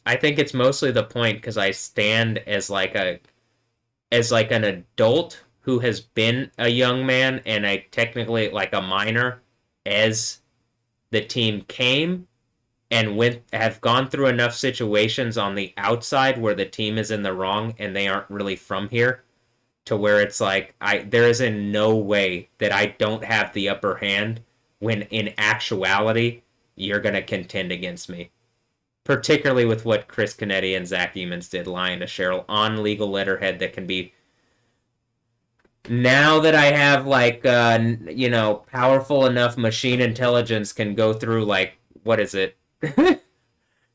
I think it's mostly the point because I stand as like an adult who has been a young man and I technically like a minor as the team came and went have gone through enough situations on the outside where the team is in the wrong and they aren't really from here to where it's like there is in no way that I don't have the upper hand when in actuality you're gonna contend against me. Particularly with what Chris Canetti and Zach Emons did lying to Cheryl on legal letterhead that can be now that I have like powerful enough machine intelligence can go through like what is it? The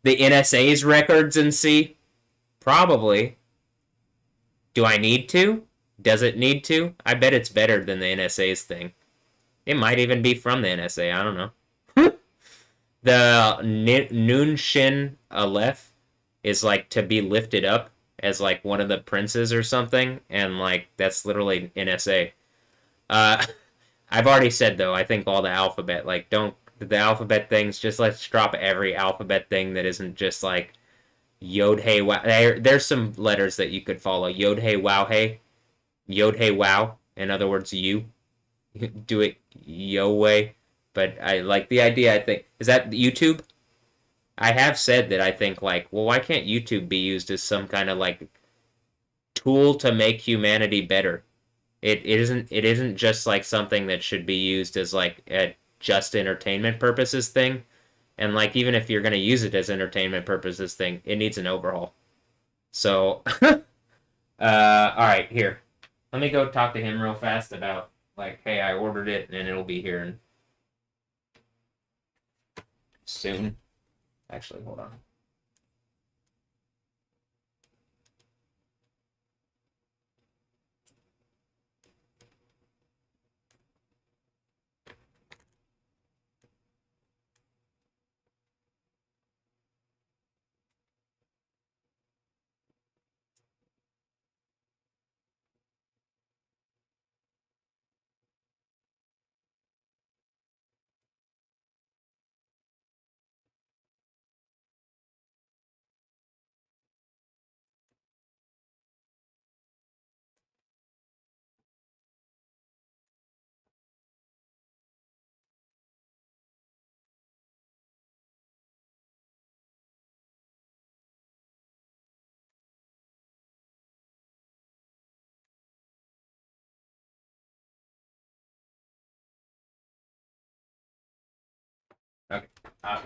NSA's records and see? Probably. Do I need to? Does it need to? I bet it's better than the NSA's thing. It might even be from the NSA. I don't know. The Nunshin Aleph is like to be lifted up as like one of the princes or something, and like that's literally NSA. Uh, I've already said though, I think all the alphabet like don't the alphabet things just let's drop every alphabet thing that isn't just like Yod Hey Wow. There's some letters that you could follow. Yod Hey Wow Hey. Yod Hey Wow. In other words, you do it yo way. But I like the idea. I think is that YouTube. I have said that I think like, well, why can't YouTube be used as some kind of like tool to make humanity better? It isn't just like something that should be used as like a just entertainment purposes thing. And like even if you're gonna use it as entertainment purposes thing, it needs an overhaul. So all right, here. Let me go talk to him real fast about like, hey, I ordered it and it'll be here soon. Actually, hold on. Okay. Uh,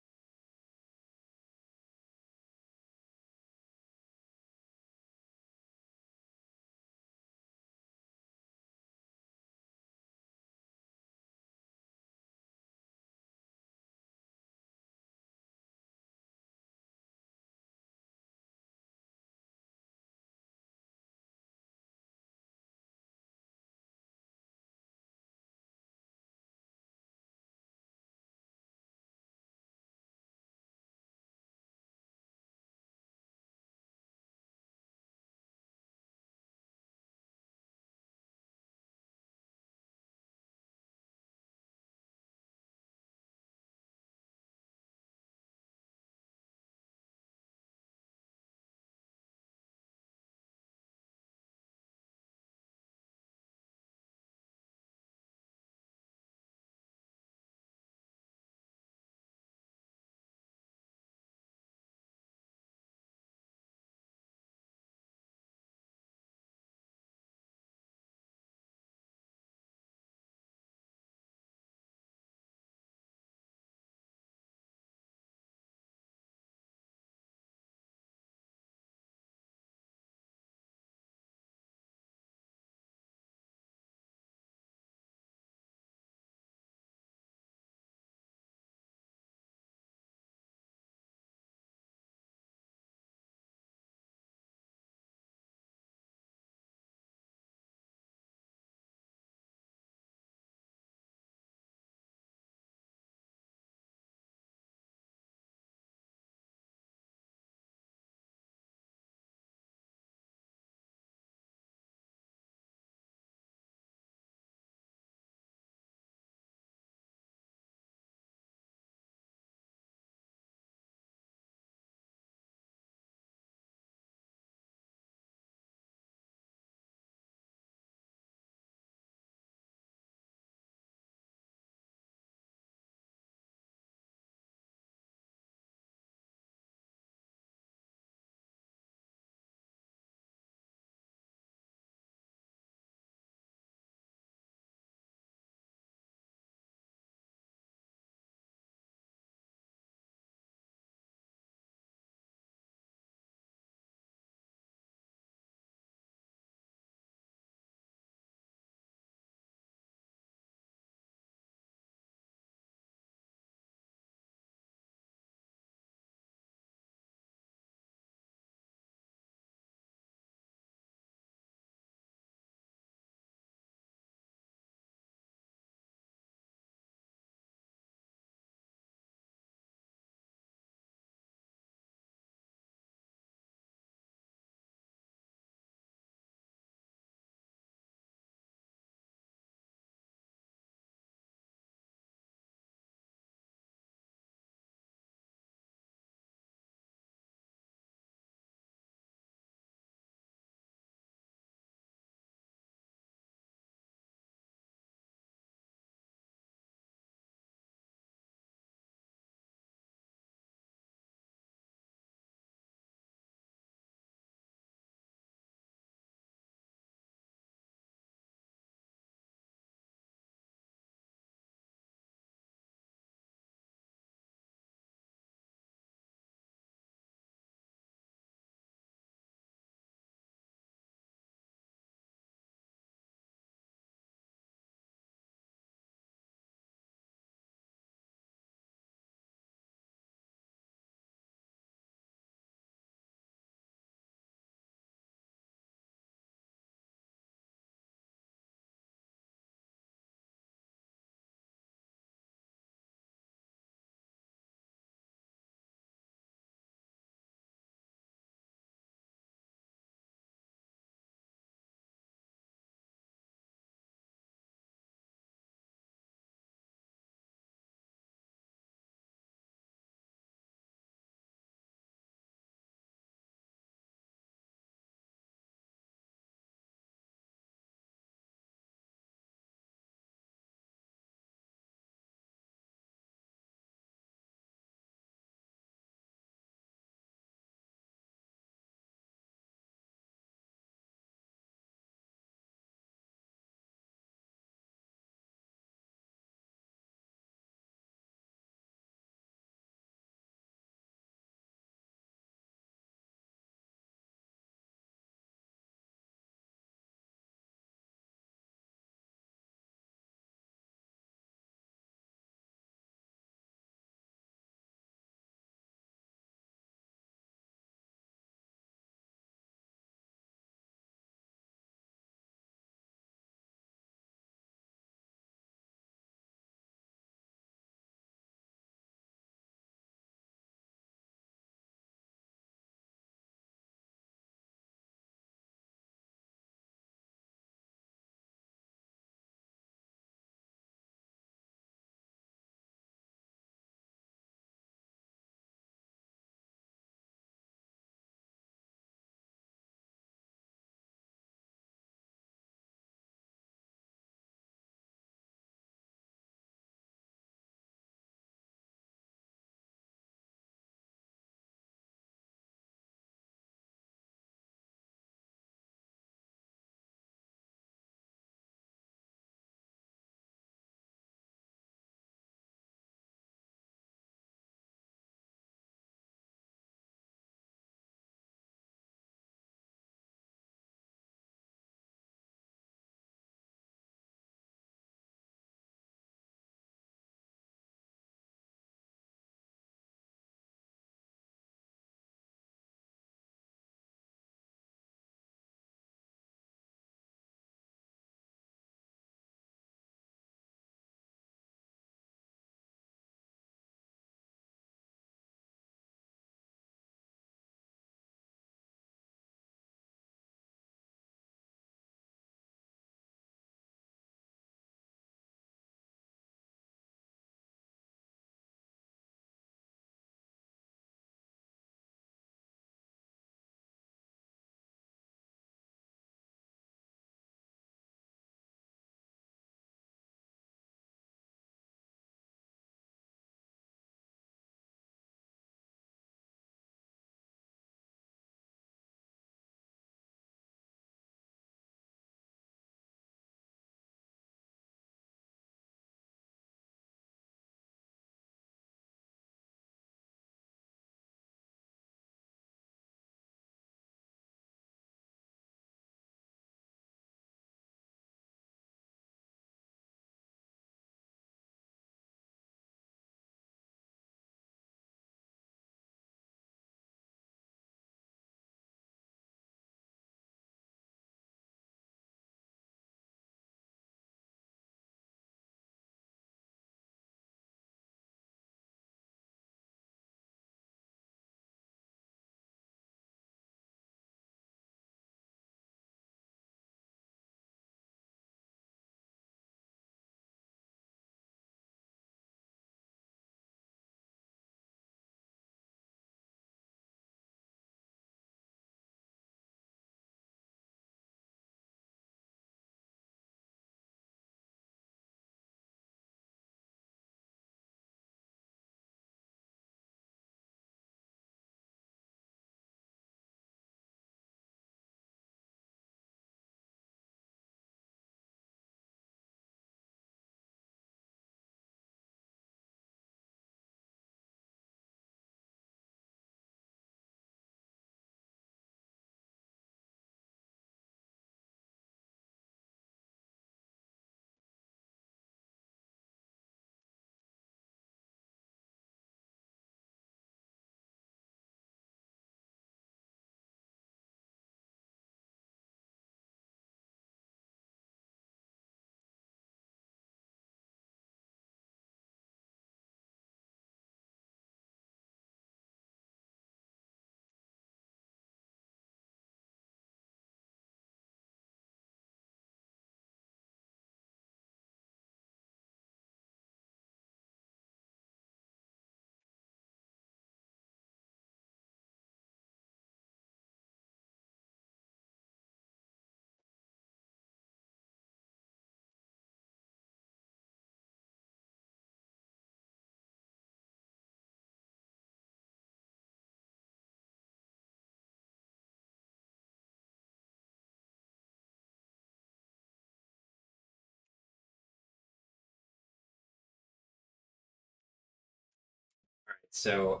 So,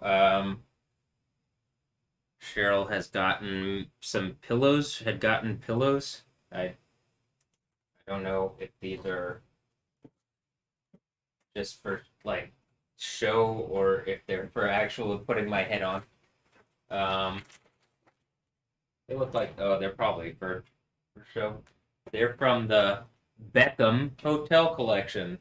Cheryl has gotten some pillows, had gotten pillows. I don't know if these are just for like show or if they're for actual putting my head on. Um, they look like, oh, they're probably for show. They're from the Beckham Hotel Collection.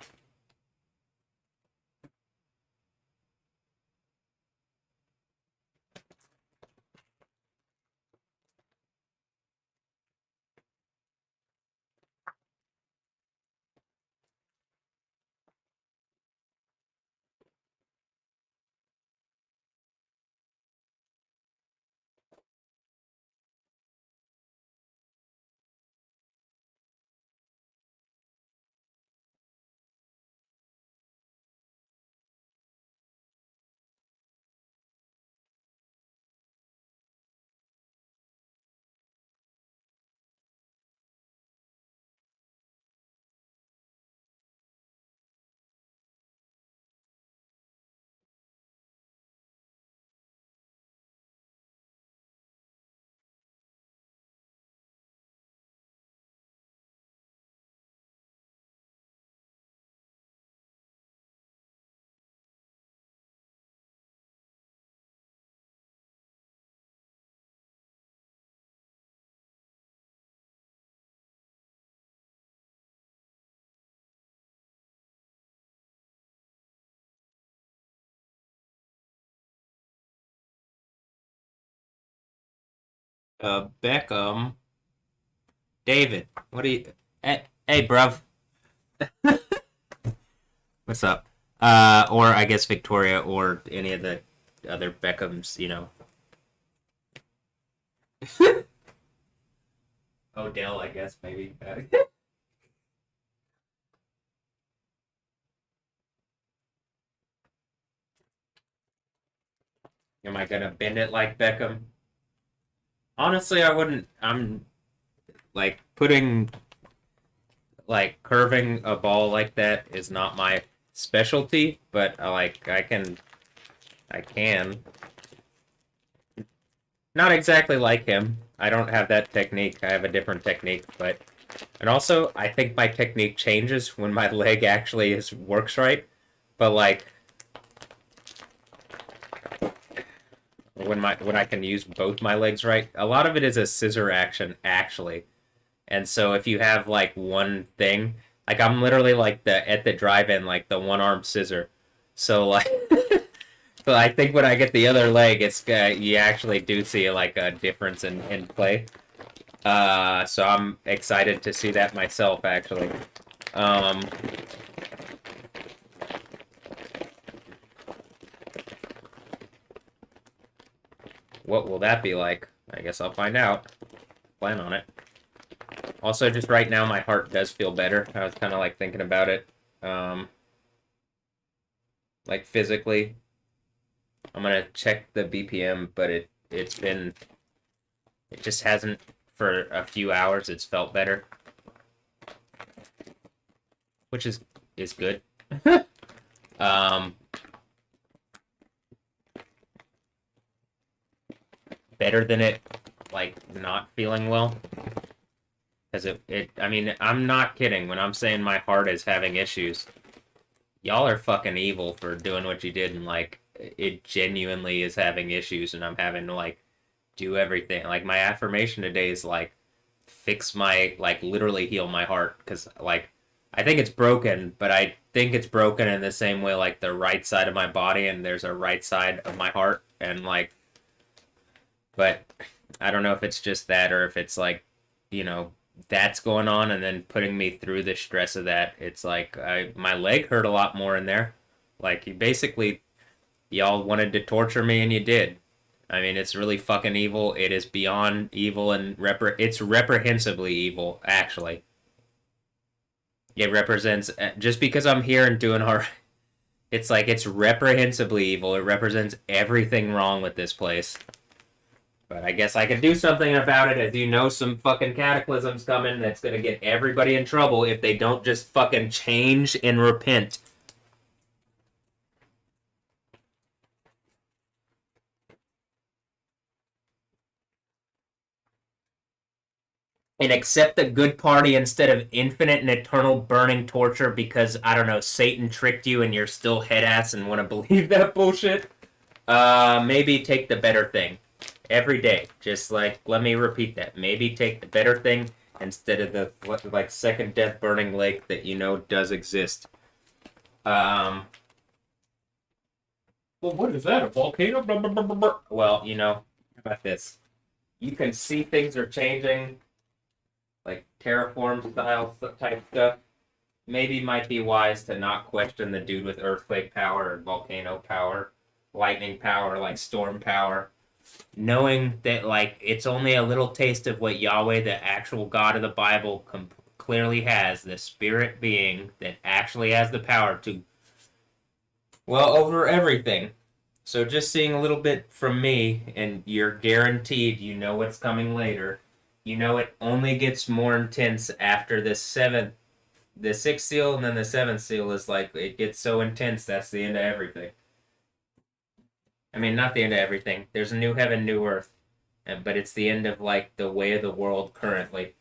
Beckham. David, what do you? Hey, bruv. What's up? Or I guess Victoria or any of the other Beckhams, you know. Odell, I guess, maybe. Am I gonna bend it like Beckham? Honestly, I wouldn't. I'm like putting, like curving a ball like that is not my specialty, but I can. Not exactly like him. I don't have that technique. I have a different technique, but and also I think my technique changes when my leg actually works right. But like when I can use both my legs right, a lot of it is a scissor action actually. And so if you have like one thing, like I'm literally like the at the drive-in like the one-armed scissor. So like but I think when I get the other leg, it's you actually do see like a difference in play. So I'm excited to see that myself, actually. Um, what will that be like? I guess I'll find out. Plan on it. Also, just right now, my heart does feel better. I was kind of like thinking about it. Um, like physically, I'm gonna check the BPM, but it just hasn't for a few hours. It's felt better, which is good. um, better than it like not feeling well. Because I mean, I'm not kidding when I'm saying my heart is having issues. Y'all are fucking evil for doing what you did, and like, it genuinely is having issues, and I'm having to like do everything. Like, my affirmation today is like, fix my, like, literally heal my heart. Because, like, I think it's broken, but I think it's broken in the same way, like, the right side of my body, and there's a right side of my heart, and like, but I don't know if it's just that or if it's like, you know, that's going on and then putting me through the stress of that. It's like my leg hurt a lot more in there. Like you basically y'all wanted to torture me and you did. I mean, it's really fucking evil. It is beyond evil and it's reprehensibly evil actually. It represents just because I'm here and doing hard. It's like it's reprehensibly evil. It represents everything wrong with this place. But I guess I can do something about it, as you know some fucking cataclysm's coming that's gonna get everybody in trouble if they don't just fucking change and repent. and accept the good party instead of infinite and eternal burning torture because, I don't know, Satan tricked you and you're still head ass and want to believe that bullshit, maybe take the better thing every day. Just like, let me repeat that. Maybe take the better thing instead of the like second death burning lake that you know does exist. Um, well, what is that? A volcano? Blah, blah, blah, blah, blah. Well, you know, how about this? You can see things are changing, like terraform style type stuff. Maybe might be wise to not question the dude with earthquake power or volcano power, lightning power, like storm power, knowing that like it's only a little taste of what Yahweh, the actual God of the Bible, clearly has, the spirit being that actually has the power to, well, over everything. So just seeing a little bit from me, and you're guaranteed you know what's coming later. You know it only gets more intense after the sixth seal, and then the seventh seal is like it gets so intense that's the end of everything. I mean, not the end of everything. There's a new heaven, new earth, but it's the end of like the way of the world currently.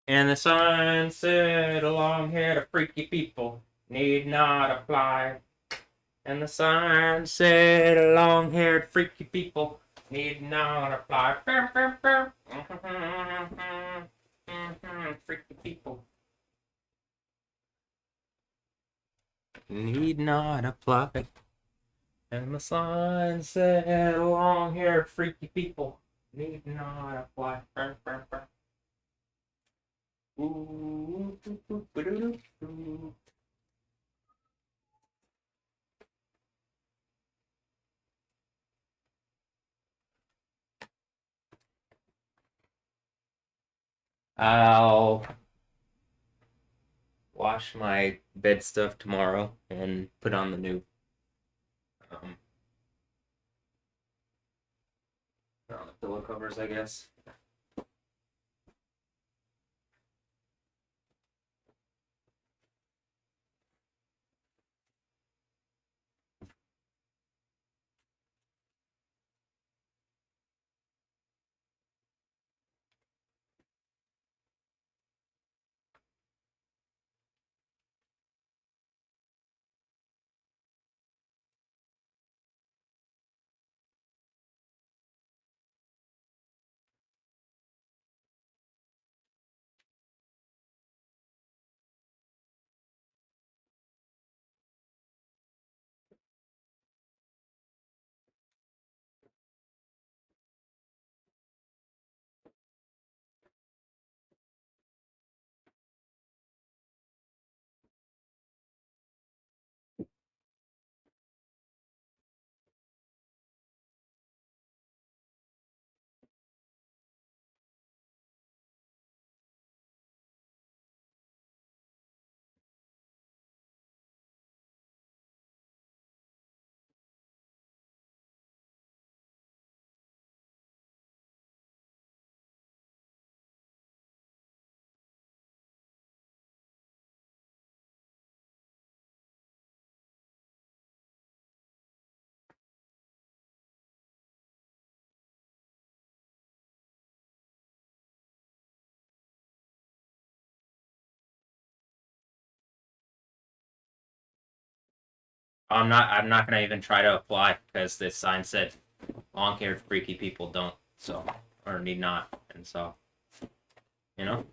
And the sign said, "A long hair to freaky people need not apply." And the sign said, "Long haired freaky people need not apply." Freaky people need not apply. And the sign said, "Long haired freaky people need not apply." Ooh, I'll wash my bed stuff tomorrow and put on the new um, put on the pillow covers, I guess. I'm not gonna even try to apply because this sign said long haired freaky people don't so or need not. And so, you know.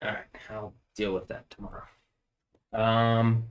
Alright, I'll deal with that tomorrow. Um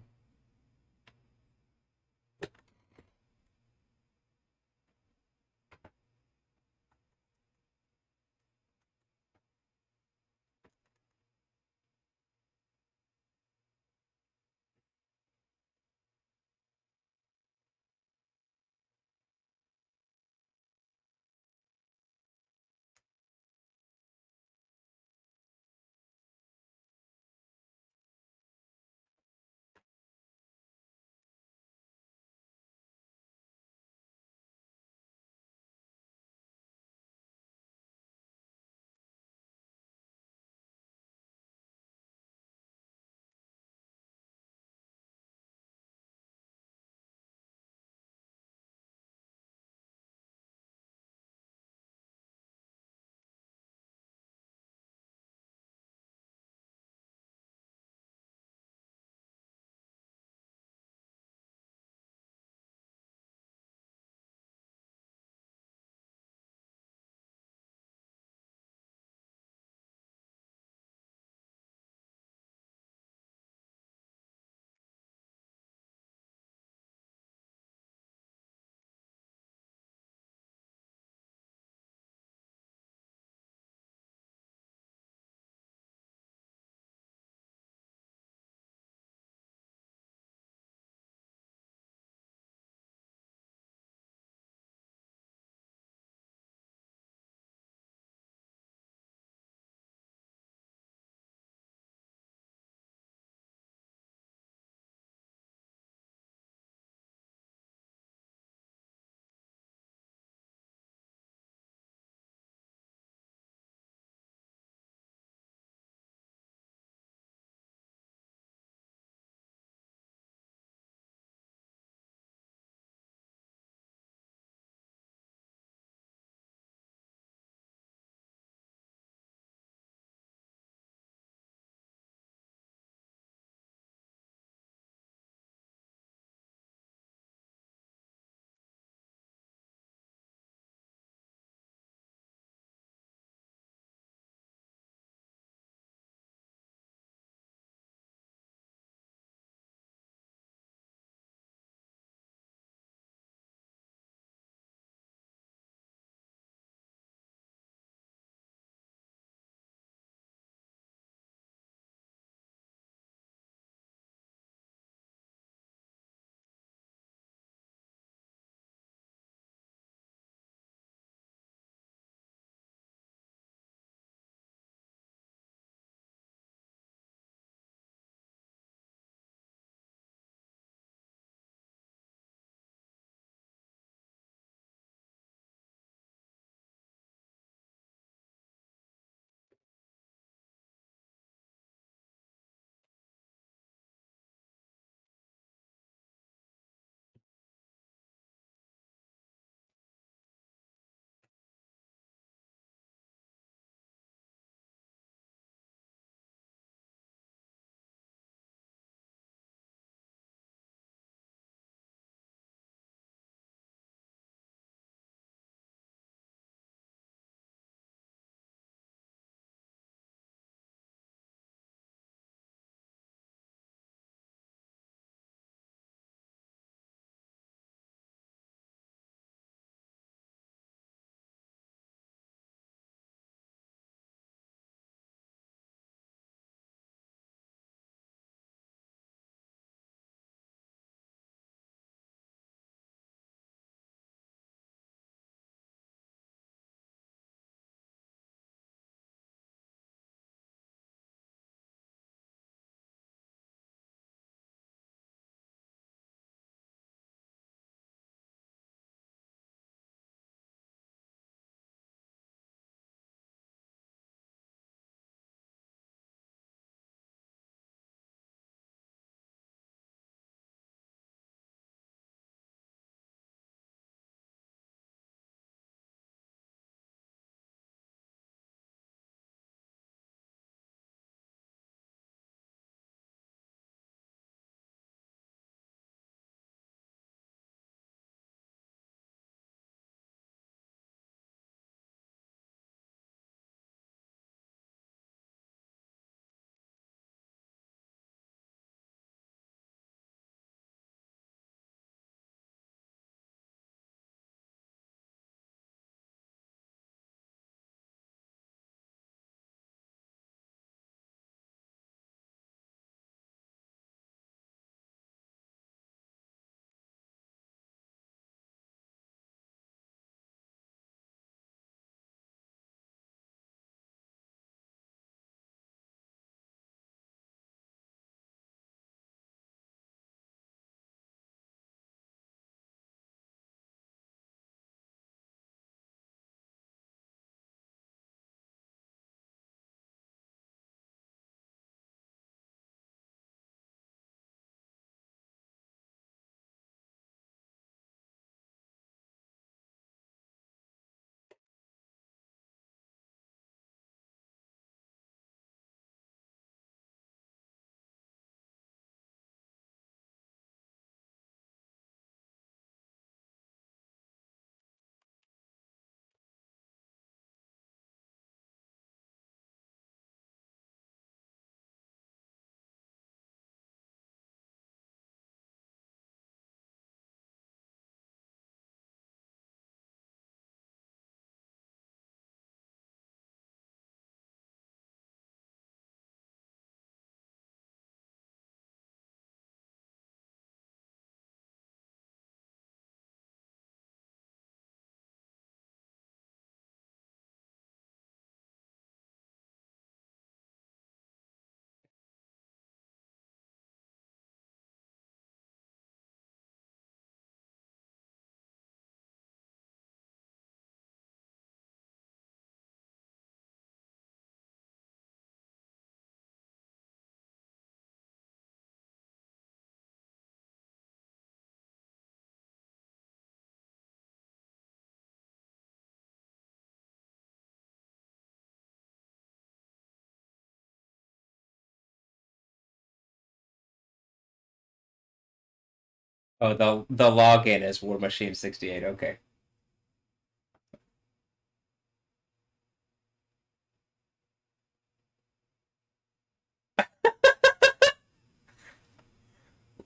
Oh, the login is War Machine 68. Okay.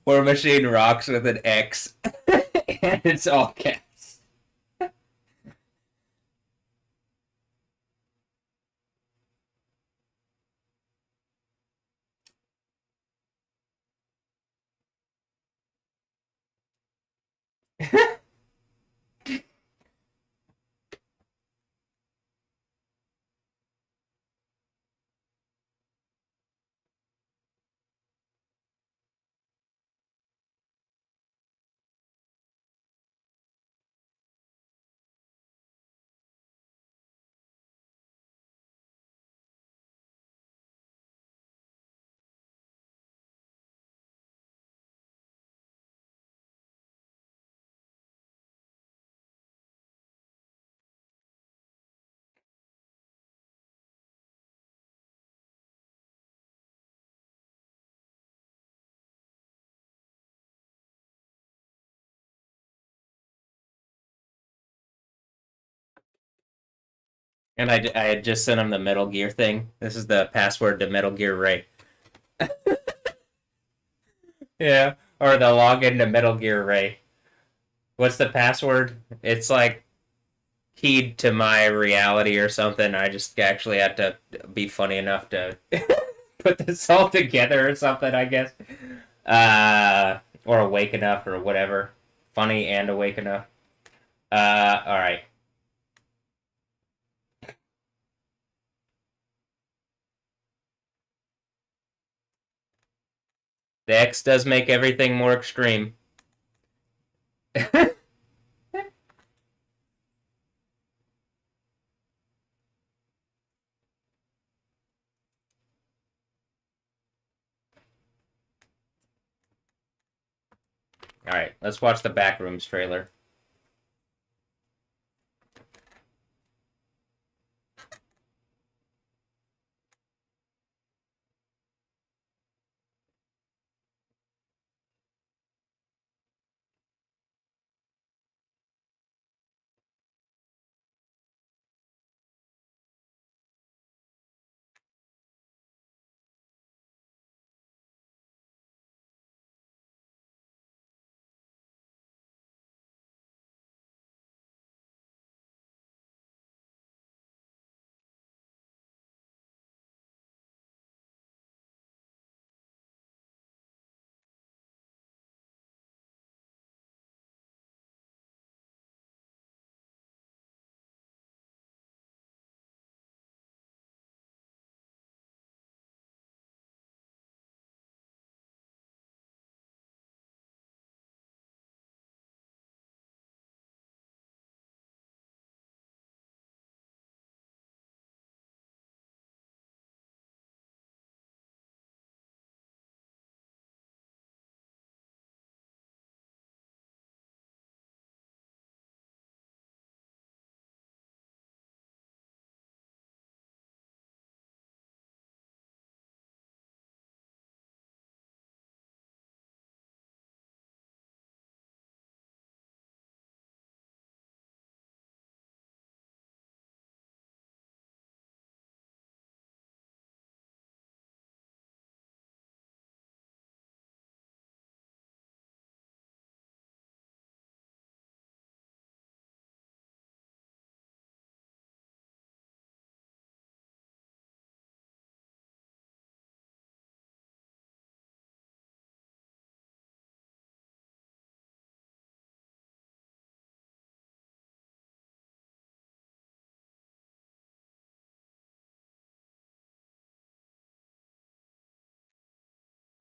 War Machine rocks with an X, and it's all caps. And I had just sent him the Metal Gear thing. This is the password to Metal Gear Ray. Yeah, or the login to Metal Gear Ray. What's the password? It's like keyed to my reality or something. I just actually had to be funny enough to put this all together or something, I guess. Or awake enough or whatever. Funny and awake enough. All right. The X does make everything more extreme. All right, let's watch the Backrooms trailer.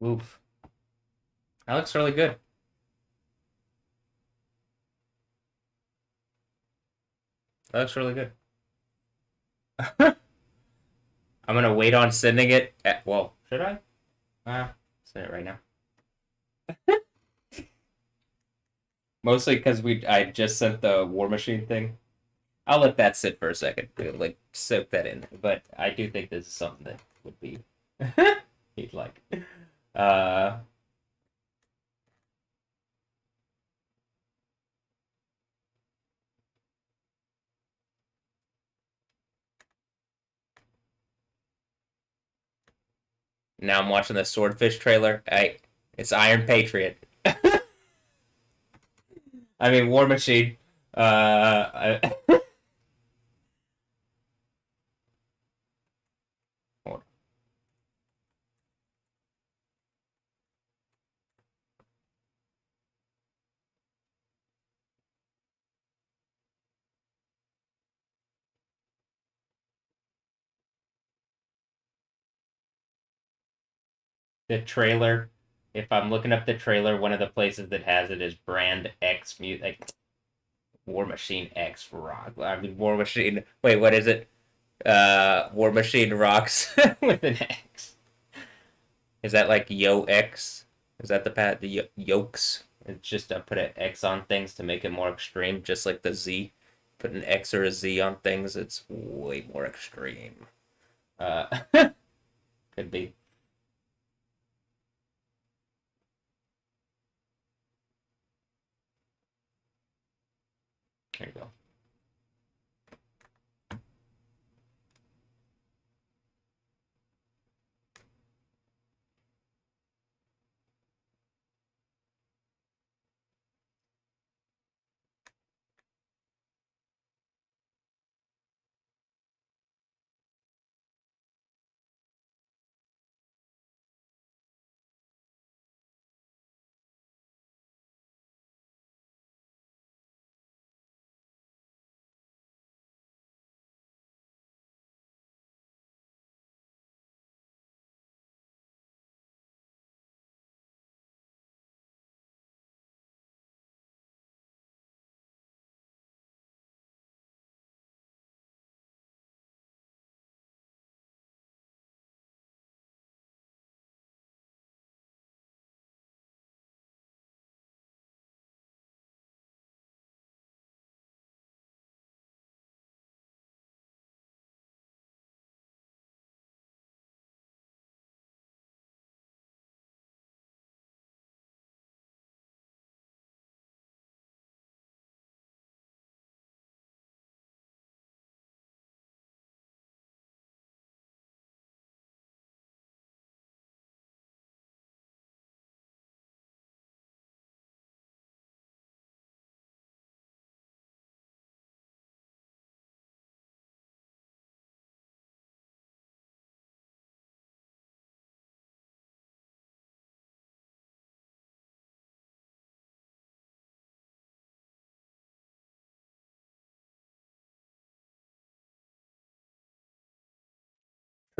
Oof. That looks really good. That looks really good. I'm gonna wait on sending it. Well, should I? Send it right now. Mostly because I just sent the War Machine thing. I'll let that sit for a second, like soak that in. But I do think this is something that would be he'd like. Uh, Now I'm watching the Swordfish trailer. It's Iron Patriot. I mean War Machine. The trailer. If I'm looking up the trailer, one of the places that has it is Brand X Music, like War Machine X Rock. I mean War Machine. Wait, what is it? War Machine rocks with an X. Is that like Yo X? Is that the yokes? It's just put an X on things to make it more extreme, just like the Z. Put an X or a Z on things, it's way more extreme. Could be. There you go.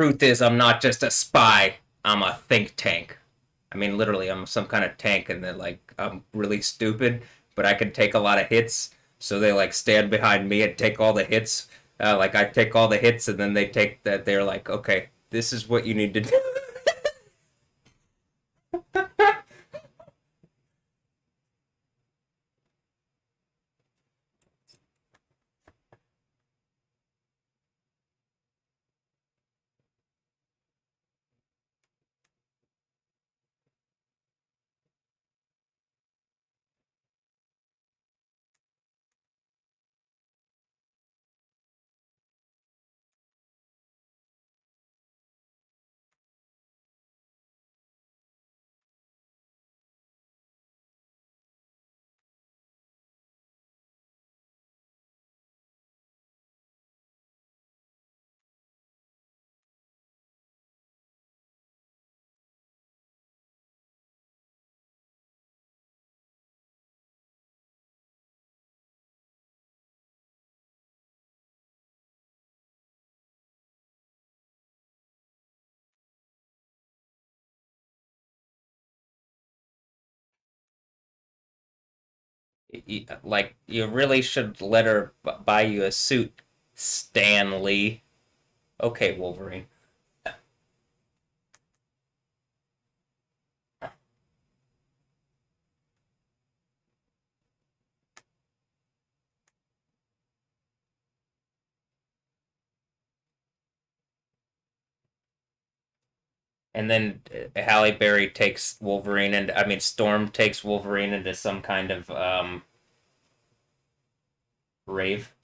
Truth is, I'm not just a spy. I'm a think tank. I mean, literally, I'm some kind of tank, and then like I'm really stupid, but I can take a lot of hits. So they like stand behind me and take all the hits. Like I take all the hits, and then they take that. They're like, okay, this is what you need to do. Like you really should let her buy you a suit, Stan Lee. Okay, Wolverine. And then Halle Berry takes Wolverine, and I mean Storm takes Wolverine into some kind of rave.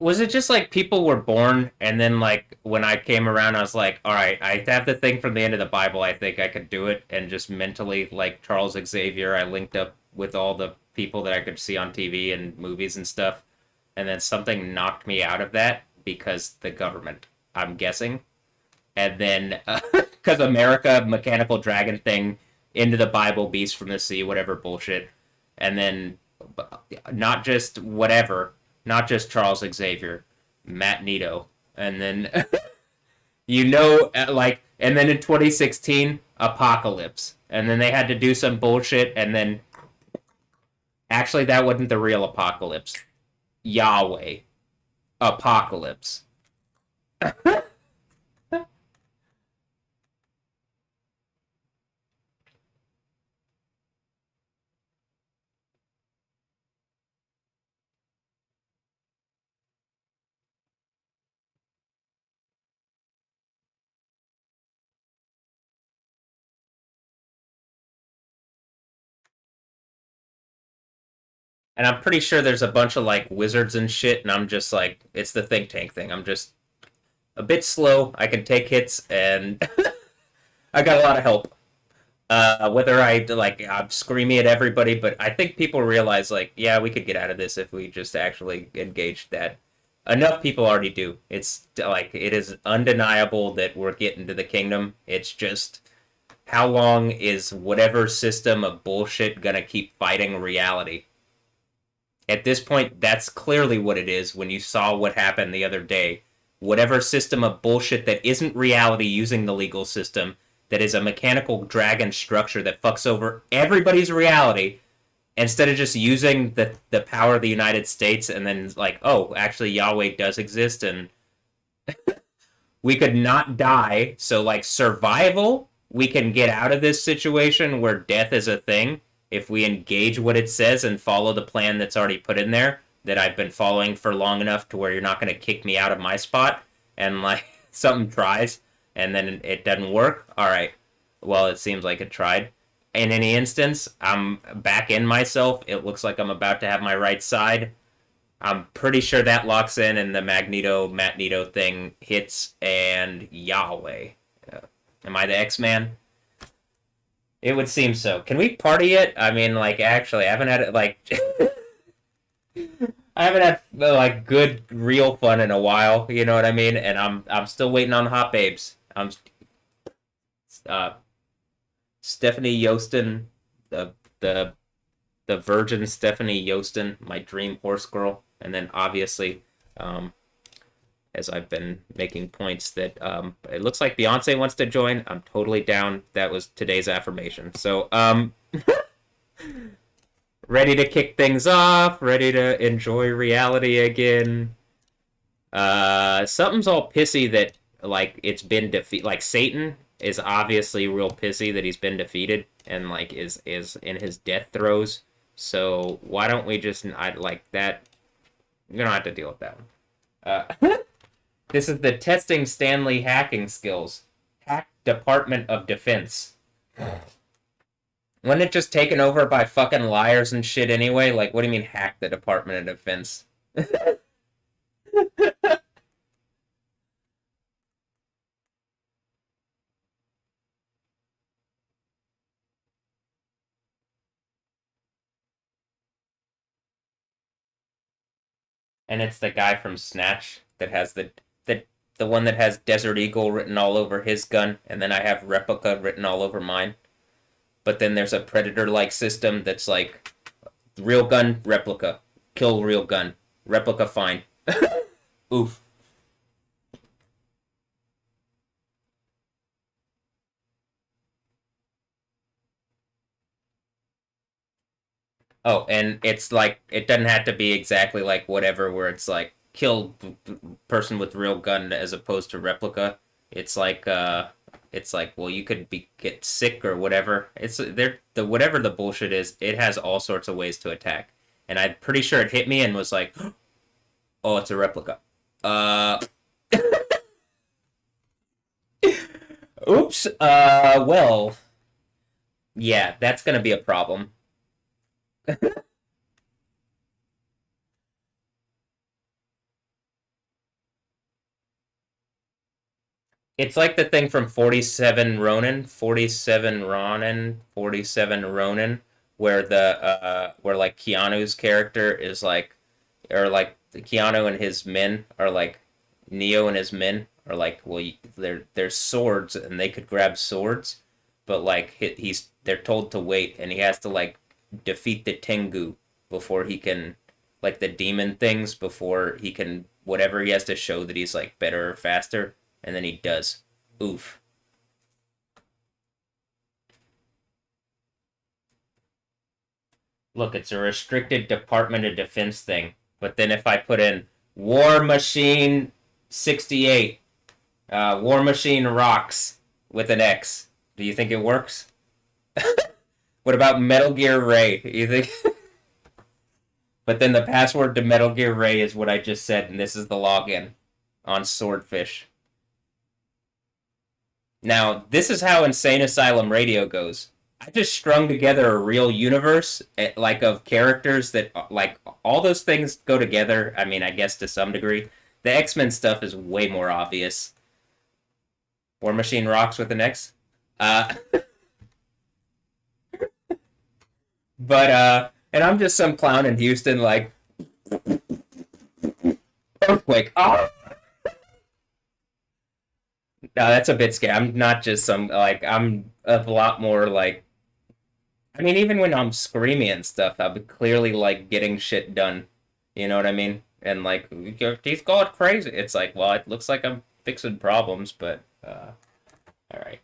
Was it just like people were born and then like when I came around I was like, all right, I have the thing from the end of the Bible, I think I could do it, and just mentally like Charles Xavier, I linked up with all the people that I could see on TV and movies and stuff, and then something knocked me out of that because the government, I'm guessing. And then because America, mechanical dragon thing, into the Bible, beast from the sea, whatever bullshit, and then not just whatever, not just Charles Xavier, Matt Nito, and then like, and then in 2016, Apocalypse, and then they had to do some bullshit, and then actually that wasn't the real apocalypse, Yahweh, Apocalypse. And I'm pretty sure there's a bunch of like wizards and shit, and I'm just like, it's the think tank thing. I'm just a bit slow. I can take hits, and I got a lot of help. Whether I like, I'm screaming at everybody, but I think people realize like, yeah, we could get out of this if we just actually engaged that. Enough people already do. It's like it is undeniable that we're getting to the kingdom. It's just how long is whatever system of bullshit gonna keep fighting reality? At this point, that's clearly what it is when you saw what happened the other day. Whatever system of bullshit that isn't reality using the legal system, that is a mechanical dragon structure that fucks over everybody's reality, instead of just using the power of the United States and then like, oh, actually Yahweh does exist and we could not die, so like survival, we can get out of this situation where death is a thing if we engage what it says and follow the plan that's already put in there that I've been following for long enough to where you're not going to kick me out of my spot and like something tries and then it doesn't work. All right. Well, it seems like it tried. In any instance, I'm back in myself. It looks like I'm about to have my right side. I'm pretty sure that locks in and the Magneto thing hits and Yahweh. Am I the X-Man? It would seem so. Can we party yet? I mean, like, actually, I haven't had it, like, I haven't had, like, good, real fun in a while, you know what I mean? And I'm still waiting on Hot Babes. Uh, Stephanie Yostin, the, the virgin Stephanie Yostin, my dream horse girl. And then, obviously, as I've been making points that it looks like Beyonce wants to join. I'm totally down. That was today's affirmation. So, ready to kick things off, ready to enjoy reality again. Something's all pissy that like it's been defeated. Like Satan is obviously real pissy that he's been defeated and like is in his death throes. So why don't we just I like that? You don't have to deal with that one. This is the testing Stanley hacking skills. Hack Department of Defense. Wasn't it just taken over by fucking liars and shit anyway? Like, what do you mean hack the Department of Defense? And it's the guy from Snatch that has the one that has Desert Eagle written all over his gun, and then I have Replica written all over mine. But then there's a Predator-like system that's like real gun, replica, kill real gun, replica fine. Oof. Oh, and it's like it doesn't have to be exactly like whatever where it's like kill person with real gun as opposed to replica. It's like well you could be get sick or whatever. It's there the whatever the bullshit is, it has all sorts of ways to attack. And I'm pretty sure it hit me and was like, "Oh, it's a replica." Uh Oops. Well, yeah, that's going to be a problem. It's like the thing from 47 Ronin, 47 Ronin, 47 Ronin, where where like Keanu's character is like, or like Keanu and his men are like, Neo and his men are like, well, they're swords and they could grab swords, but like they're told to wait and he has to like defeat the Tengu before he can, like the demon things, before he can, whatever, he has to show that he's like better or faster, and then he does. Oof. Look, it's a restricted Department of Defense thing. But then if I put in War Machine 68, War Machine Rocks with an X, do you think it works? What about Metal Gear Ray? You think? But then the password to Metal Gear Ray is what I just said, and this is the login on Swordfish. Now, this is how Insane Asylum Radio goes. I just strung together a real universe, like of characters that, like, all those things go together. I mean, I guess to some degree. The X-Men stuff is way more obvious. War Machine rocks with an X. Uh, and I'm just some clown in Houston, like, earthquake. Oh! No, that's a bit scary. I'm not just some, like, I'm a lot more, like, I mean, even when I'm screaming and stuff, I'll be clearly like getting shit done. You know what I mean? And like, he's going crazy. It's like, well, it looks like I'm fixing problems, but all right.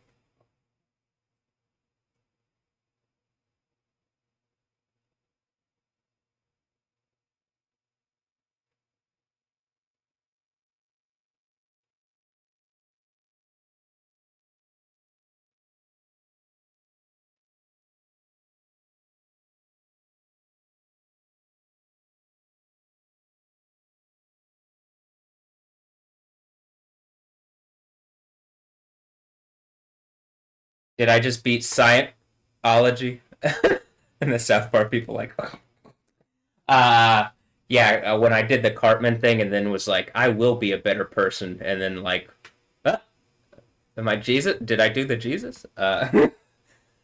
Did I just beat Scientology? And the South Park people like, uh, yeah. When I did the Cartman thing, and then was like, I will be a better person, and then like, uh, am I Jesus? Did I do the Jesus?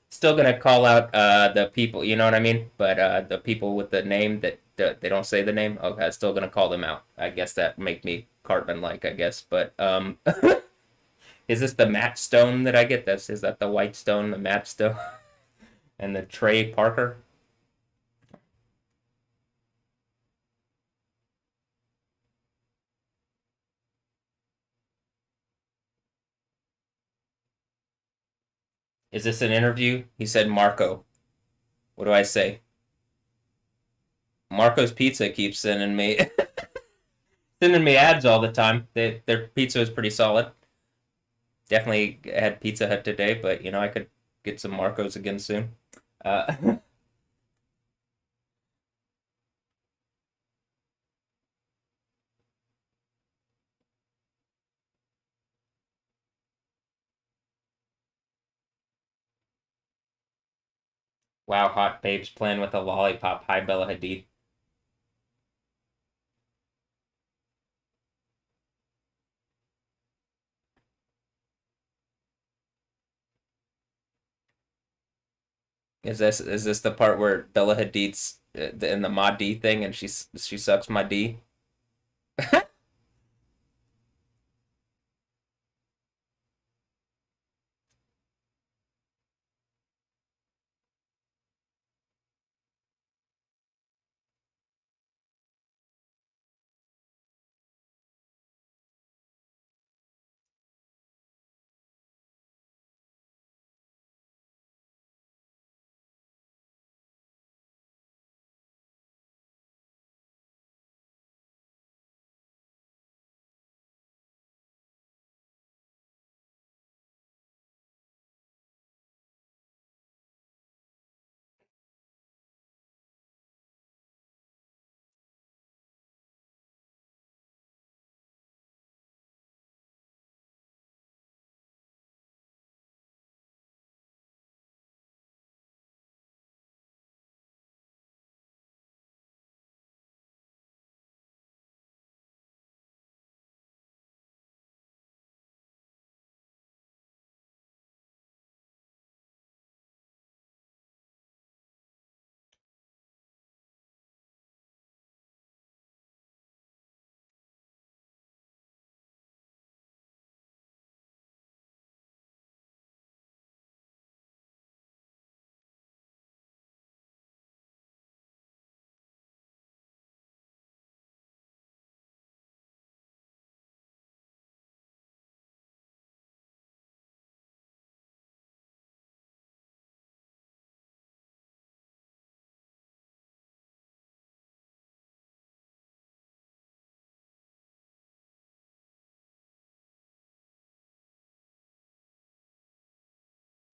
Still gonna call out the people, you know what I mean? But the people with the name that they don't say the name, okay, still gonna call them out. I guess that make me Cartman like, I guess. But is this the Matt Stone that I get? This is that the White Stone, the Matt Stone, and the Trey Parker? Is this an interview? He said Marco. What do I say? Marco's Pizza keeps sending me sending me ads all the time. Their pizza is pretty solid. Definitely had Pizza Hut today, but you know I could get some Marcos again soon. Uh, wow, hot babes playing with a lollipop. Hi, Bella Hadid. Is this the part where Bella Hadid's in the Ma D thing and she sucks my D?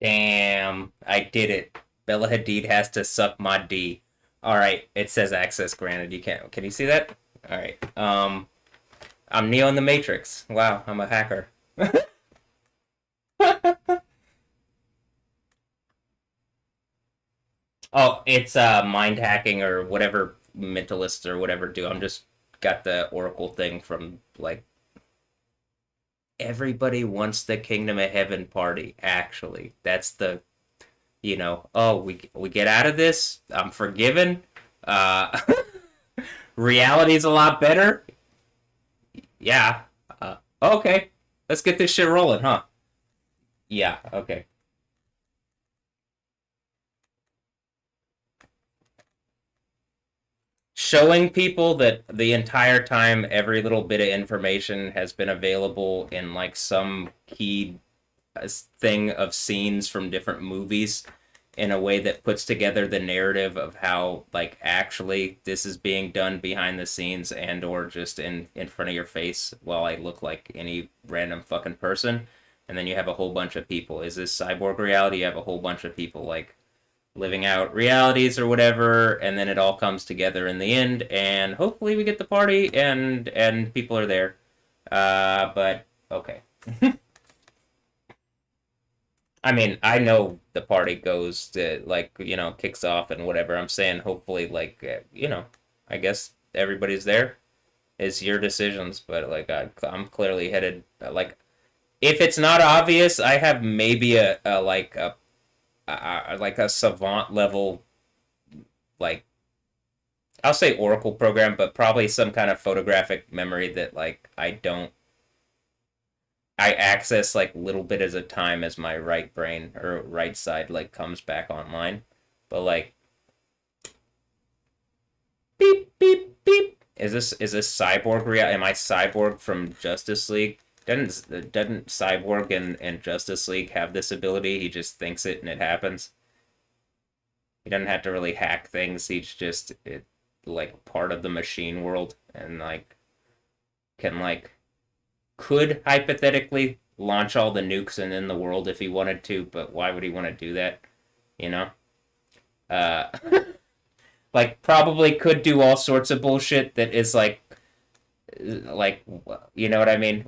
Damn, I did it. Bella Hadid has to suck my D. All right, it says access granted. You can't. Can you see that? All right. I'm Neo in the Matrix. Wow, I'm a hacker. Oh, it's mind hacking or whatever mentalists or whatever do. I'm just got the Oracle thing from like everybody wants the Kingdom of Heaven party. Actually, that's the oh, we get out of this. I'm forgiven. Uh, reality's a lot better. Yeah. Okay. Let's get this shit rolling, huh? Yeah. Okay. Showing people that the entire time every little bit of information has been available in like some key thing of scenes from different movies in a way that puts together the narrative of how like actually this is being done behind the scenes and or just in front of your face while I look like any random fucking person. And then you have a whole bunch of people. Is this cyborg reality? You have a whole bunch of people like living out realities or whatever, and then it all comes together in the end, and hopefully we get the party and people are there. But okay. I mean, I know the party goes to like kicks off and whatever. I'm saying hopefully like I guess everybody's there. It's your decisions, but like I'm clearly headed like if it's not obvious, I have maybe like a savant level like I'll say Oracle program, but probably some kind of photographic memory that like I access like little bit at a time as my right brain or right side like comes back online. But like beep beep beep. Is this cyborg real? Am I cyborg from Justice League? Doesn't Cyborg and Justice League have this ability? He just thinks it and it happens. He doesn't have to really hack things. He's just like part of the machine world and like can like could hypothetically launch all the nukes in the world if he wanted to, but why would he want to do that? You know? Uh like probably could do all sorts of bullshit that is like you know what I mean?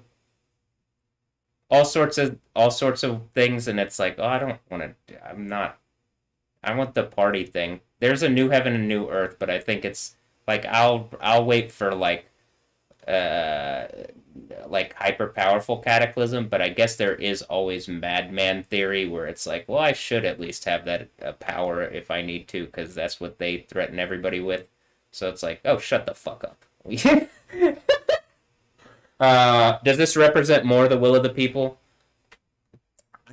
All sorts of things and it's like, oh, I don't want to I'm not I want the party thing. There's a new heaven and new earth, but I think it's like I'll wait for uh like hyper powerful cataclysm, but I guess there is always madman theory where it's like, well, I should at least have that power if I need to, because that's what they threaten everybody with. So it's like, oh, shut the fuck up. Does this represent more the will of the people?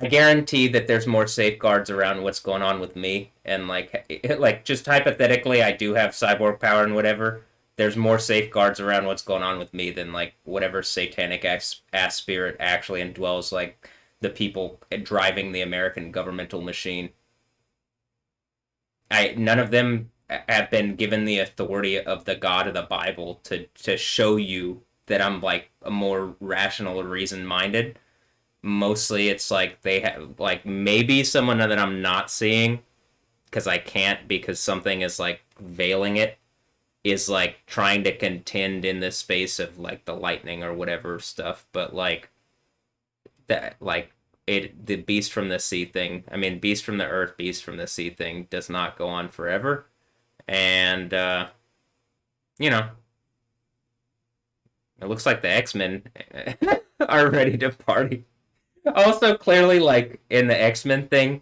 I guarantee that there's more safeguards around what's going on with me, and like just hypothetically, I do have cyborg power and whatever. There's more safeguards around what's going on with me than like whatever satanic ass spirit actually indwells like the people driving the American governmental machine. I None of them have been given the authority of the God of the Bible to show you that I'm like a more rational or reason minded. Mostly it's like they have like maybe someone that I'm not seeing because I can't because something is like veiling it is like trying to contend in the space of like the lightning or whatever stuff, but like that like the beast from the sea thing, I mean beast from the earth, beast from the sea thing does not go on forever. And you know, it looks like the X-Men are ready to party. Also, clearly, like in the X-Men thing,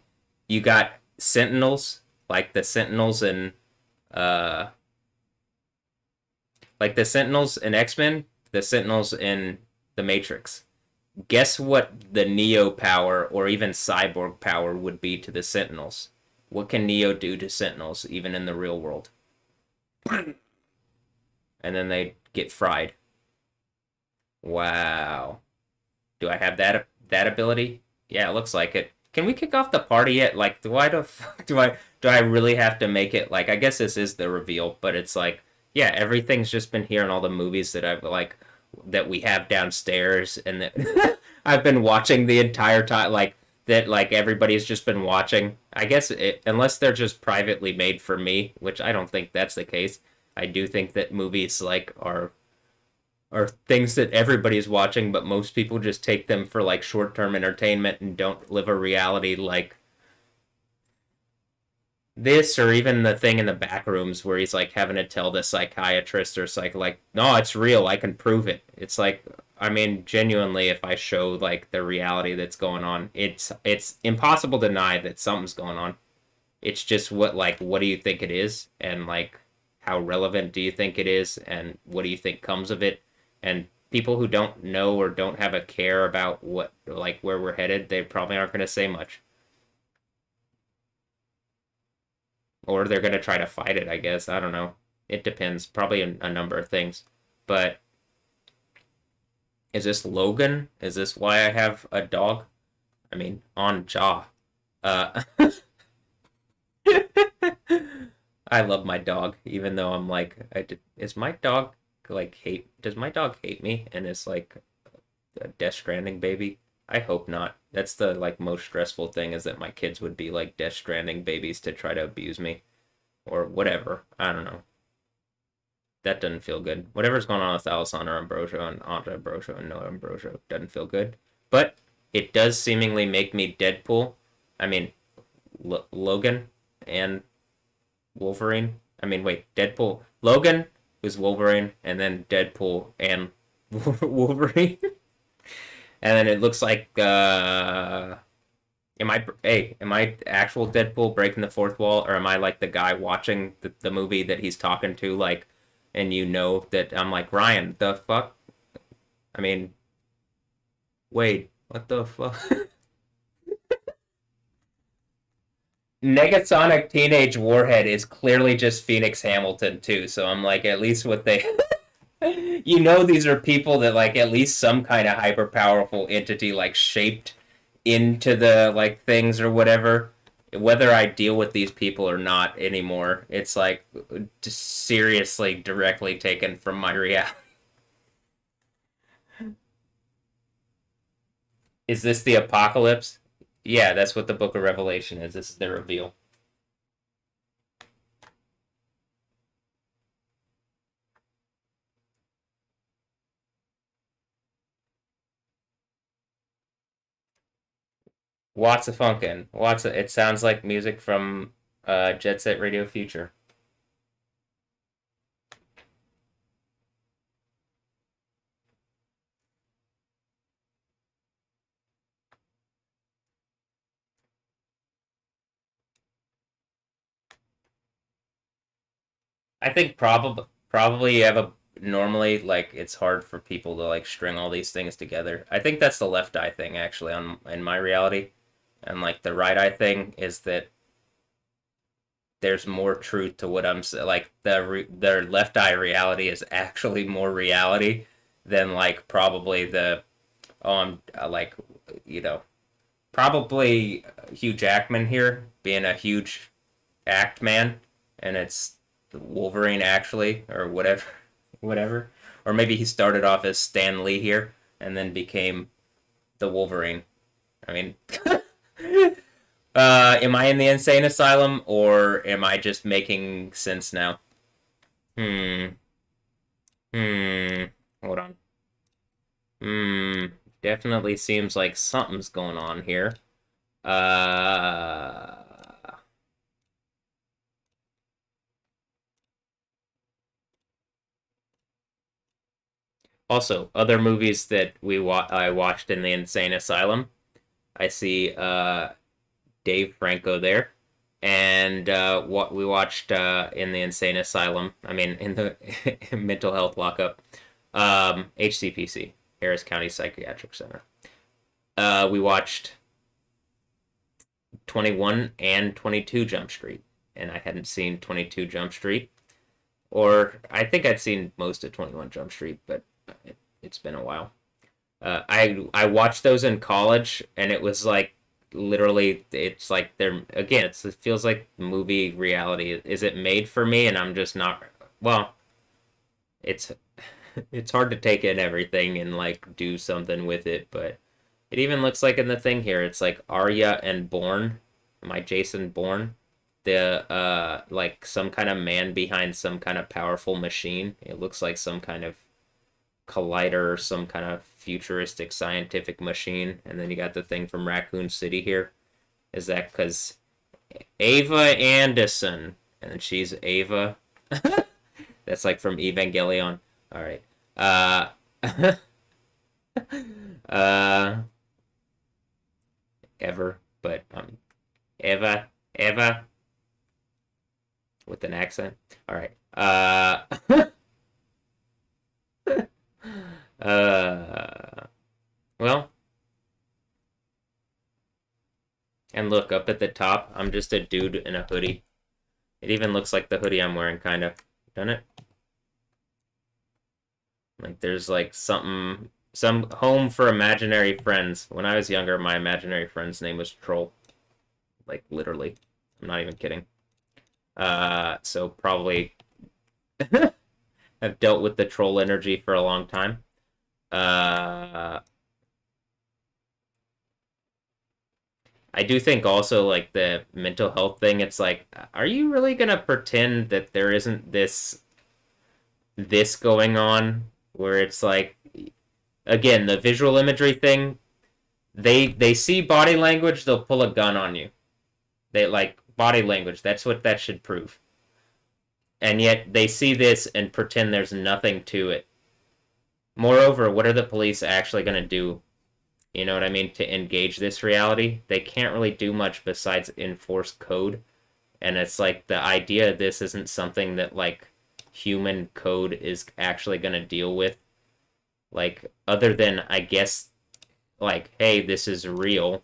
you got Sentinels, like the Sentinels in, uh, like the Sentinels in X-Men, the Sentinels in the Matrix. Guess what the Neo power or even Cyborg power would be to the Sentinels? What can Neo do to Sentinels, even in the real world? And then they get fried. Wow. Do I have that ability? Yeah, it looks like it. Can we kick off the party yet? Like, do I really have to make it like? I guess this is the reveal, but it's like, yeah, everything's just been here in all the movies that I've like that we have downstairs, and that I've been watching the entire time. Like that like everybody's just been watching. I guess unless they're just privately made for me, which I don't think that's the case. I do think that movies like are things that everybody's watching, but most people just take them for like short-term entertainment and don't live a reality like this, or even the thing in the back rooms where he's like having to tell the psychiatrist or like no, it's real, I can prove it. It's like, I mean, genuinely, if I show like the reality that's going on, it's impossible to deny that something's going on. It's just what do you think it is, and like how relevant do you think it is, and what do you think comes of it? And people who don't know or don't have a care about what like where we're headed, they probably aren't going to say much, or they're going to try to fight it, I guess. I don't know. It depends. Probably a number of things. But is this Logan? Is this why I have a dog? I mean, on jaw. Uh, I love my dog, even though I'm like, is my dog like hate? Does my dog hate me and is like a Death Stranding baby? I hope not. That's the like most stressful thing, is that my kids would be like Death Stranding babies to try to abuse me or whatever. I don't know. That doesn't feel good. Whatever's going on with Alessandro Ambrosio and Andre Ambrosio and Noah Ambrosio doesn't feel good. But it does seemingly make me Deadpool. I mean, Logan and Wolverine. I mean, wait, Deadpool. Logan was Wolverine, and then Deadpool and Wolverine. And then it looks like, am I actual Deadpool breaking the fourth wall, or am I like the guy watching the movie that he's talking to, like, and you know that I'm like, Ryan, the fuck? I mean, wait, what the fuck? Negasonic Teenage Warhead is clearly just Phoenix Hamilton too, so I'm like, at least what they you know, these are people that like at least some kind of hyper powerful entity like shaped into the like things or whatever. Whether I deal with these people or not anymore, it's like just seriously directly taken from my reality. Is this the apocalypse? Yeah, that's what the Book of Revelation is. This is the reveal. Watts of Funkin'. It sounds like music from Jet Set Radio Future. I think probably you have a normally like it's hard for people to like string all these things together. I think that's the left eye thing actually on in my reality, and like the right eye thing is that there's more truth to what I'm like the left eye reality is actually more reality than like probably the oh I'm like you know probably Hugh Jackman here being a huge act man, and it's Wolverine actually, or whatever, whatever. Or maybe he started off as Stan Lee here and then became the Wolverine. I mean, am I in the insane asylum or am I just making sense now? Hmm. Hmm. Hold on. Hmm. Definitely seems like something's going on here. Uh. Also, other movies that I watched in the insane asylum. I see Dave Franco there, and what we watched in the insane asylum. I mean, in the mental health lockup, HCPC, Harris County Psychiatric Center. We watched 21 and 22 Jump Street, and I hadn't seen 22 Jump Street, or I think I'd seen most of 21 Jump Street, but it's been a while. I watched those in college, and it was like literally, it's like they're again. It feels like movie reality. Is it made for me? And I'm just not. Well, it's it's hard to take in everything and like do something with it, but It even looks like in the thing here, it's like Arya and Bourne, my Jason Bourne, the like some kind of man behind some kind of powerful machine. It looks like some kind of collider or some kind of futuristic scientific machine. And then you got the thing from Raccoon City here. Is that because Ava Anderson, and she's Ava? That's like from Evangelion. All right. Uh, ever, but Eva, with an accent. All right. Well, and look up at the top. I'm just a dude in a hoodie. It even looks like the hoodie I'm wearing, kind of. Doesn't it? Like there's like something, some home for imaginary friends. When I was younger, my imaginary friend's name was Troll. Like literally. I'm not even kidding. So probably have dealt with the troll energy for a long time. I do think also like the mental health thing, it's like, are you really gonna pretend that there isn't this going on where it's like, again, the visual imagery thing, they see body language, they'll pull a gun on you. They like body language, that's what that should prove. And yet they see this and pretend there's nothing to it. Moreover, what are the police actually going to do? You know what I mean? To engage this reality? They can't really do much besides enforce code. And it's like the idea of this isn't something that like human code is actually going to deal with. Like, other than, I guess, like, hey, this is real.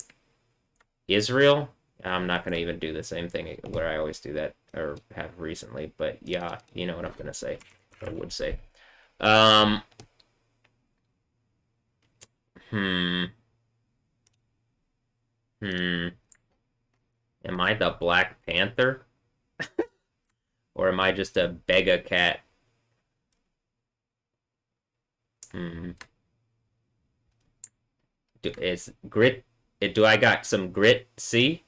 Israel? I'm not going to even do the same thing where I always do that, or have recently, but yeah, you know what I'm going to say, or would say. Am I the Black Panther? Or am I just a Bega cat? Do I got some grit? See?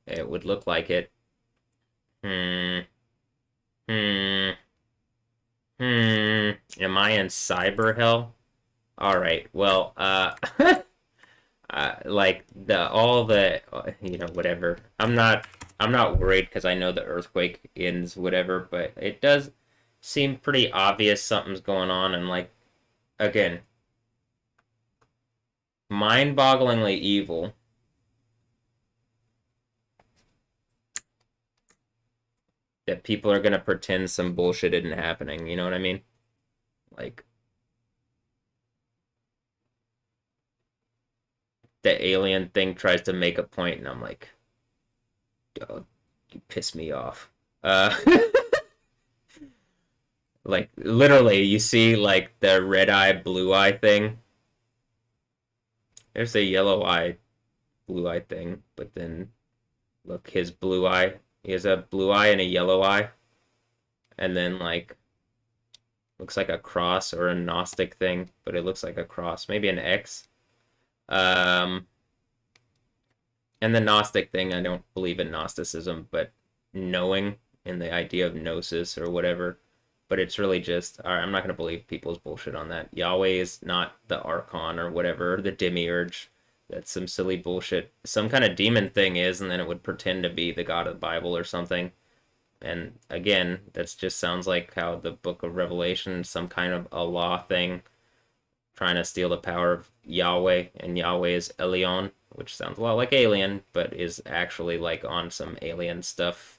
It would look like it. Am I in cyber hell? All right. Well, like all the you know, whatever. I'm not worried because I know the earthquake ends whatever, but it does seem pretty obvious something's going on, and like, again, mind-bogglingly evil. That people are gonna pretend some bullshit isn't happening, you know what I mean? Like, the alien thing tries to make a point, and I'm like, oh, you piss me off. Like, literally, you see, like, the red eye, blue eye thing. There's a yellow eye, blue eye thing, but then, look, his blue eye. He has a blue eye and a yellow eye. And then, like, looks like a cross or a Gnostic thing, but it looks like a cross. Maybe an X. And the Gnostic thing, I don't believe in Gnosticism, but knowing in the idea of gnosis or whatever. But it's really just, all right, I'm not going to believe people's bullshit on that. Yahweh is not the Archon or whatever, the Demiurge. That's some silly bullshit. Some kind of demon thing is, and then it would pretend to be the God of the Bible or something. And again, that just sounds like how the Book of Revelation, some kind of Allah thing, trying to steal the power of Yahweh, and Yahweh is Elion, which sounds a lot like alien, but is actually like on some alien stuff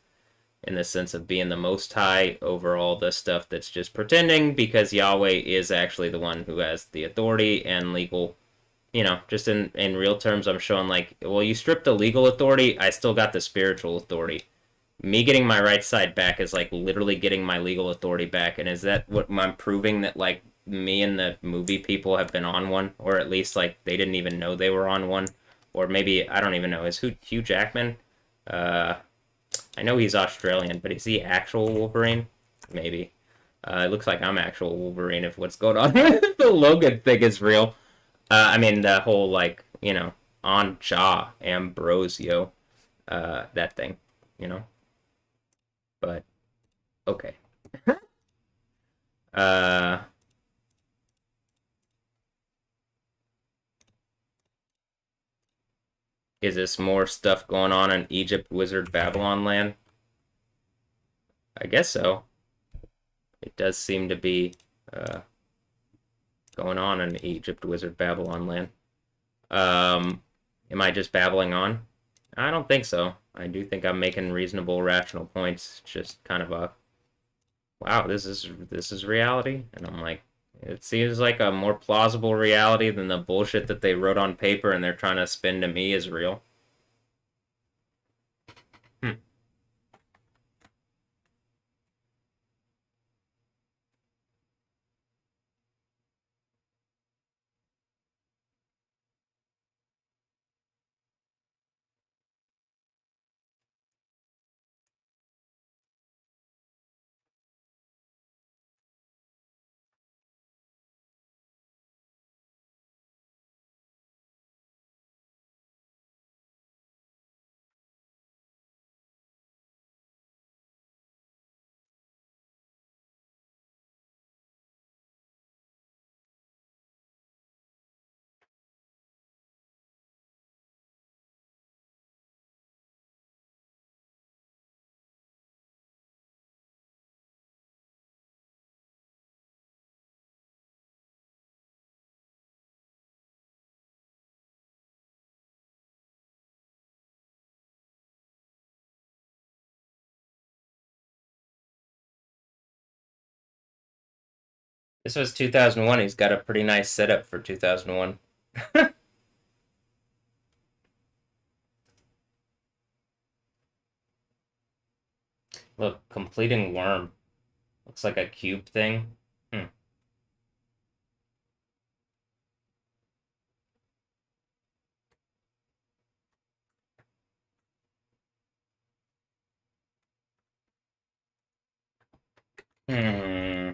in the sense of being the Most High over all the stuff that's just pretending, because Yahweh is actually the one who has the authority and legal, you know, just in real terms, I'm showing like, well, you strip the legal authority, I still got the spiritual authority. Me getting my right side back is like literally getting my legal authority back, and is that what I'm proving, that like me and the movie people have been on one, or at least like they didn't even know they were on one, or maybe, I don't even know, is Hugh Jackman? I know he's Australian, but is he actual Wolverine? Maybe. It looks like I'm actual Wolverine if what's going on with the Logan thing is real. I mean the whole like on jaw ambrosio, that thing, you know. But okay. Uh, is this more stuff going on in Egypt, Wizard, Babylon land? I guess so. It does seem to be uh, going on in Egypt, Wizard, Babylon land. Am I just babbling on? I don't think so. I do think I'm making reasonable, rational points. Just kind of a wow, this is reality, and I'm like, it seems like a more plausible reality than the bullshit that they wrote on paper and they're trying to spin to me as real. Hmm. This was 2001. He's got a pretty nice setup for 2001. Look, completing worm. Looks like a cube thing. Hmm. Hmm.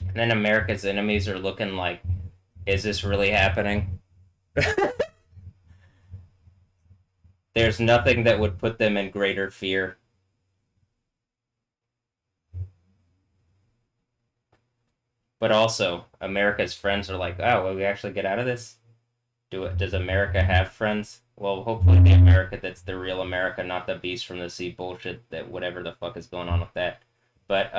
And then America's enemies are looking like, is this really happening? There's nothing that would put them in greater fear. But also, America's friends are like, oh, will we actually get out of this? Do it? Does America have friends? Well, hopefully the America that's the real America, not the beast from the sea bullshit that whatever the fuck is going on with that. But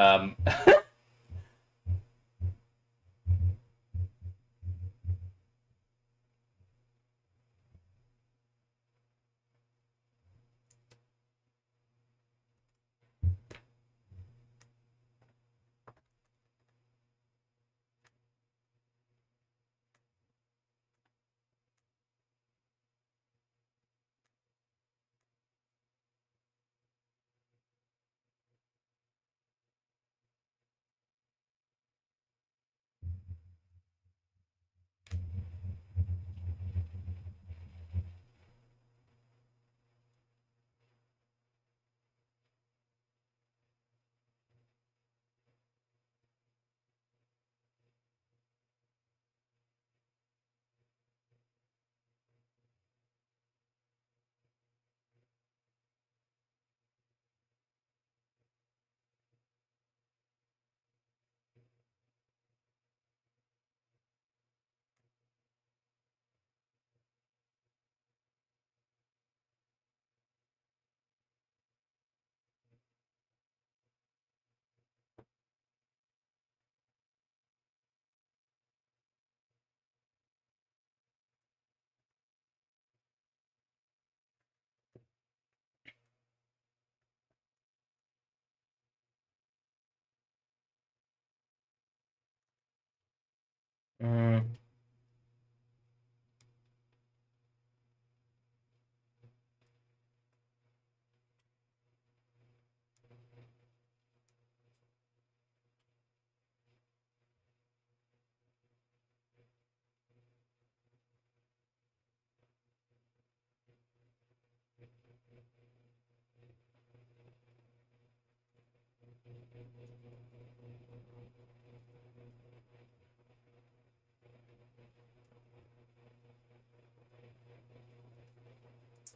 Mm.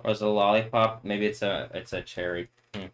Or is it a lollipop? Maybe it's a cherry. Hmm.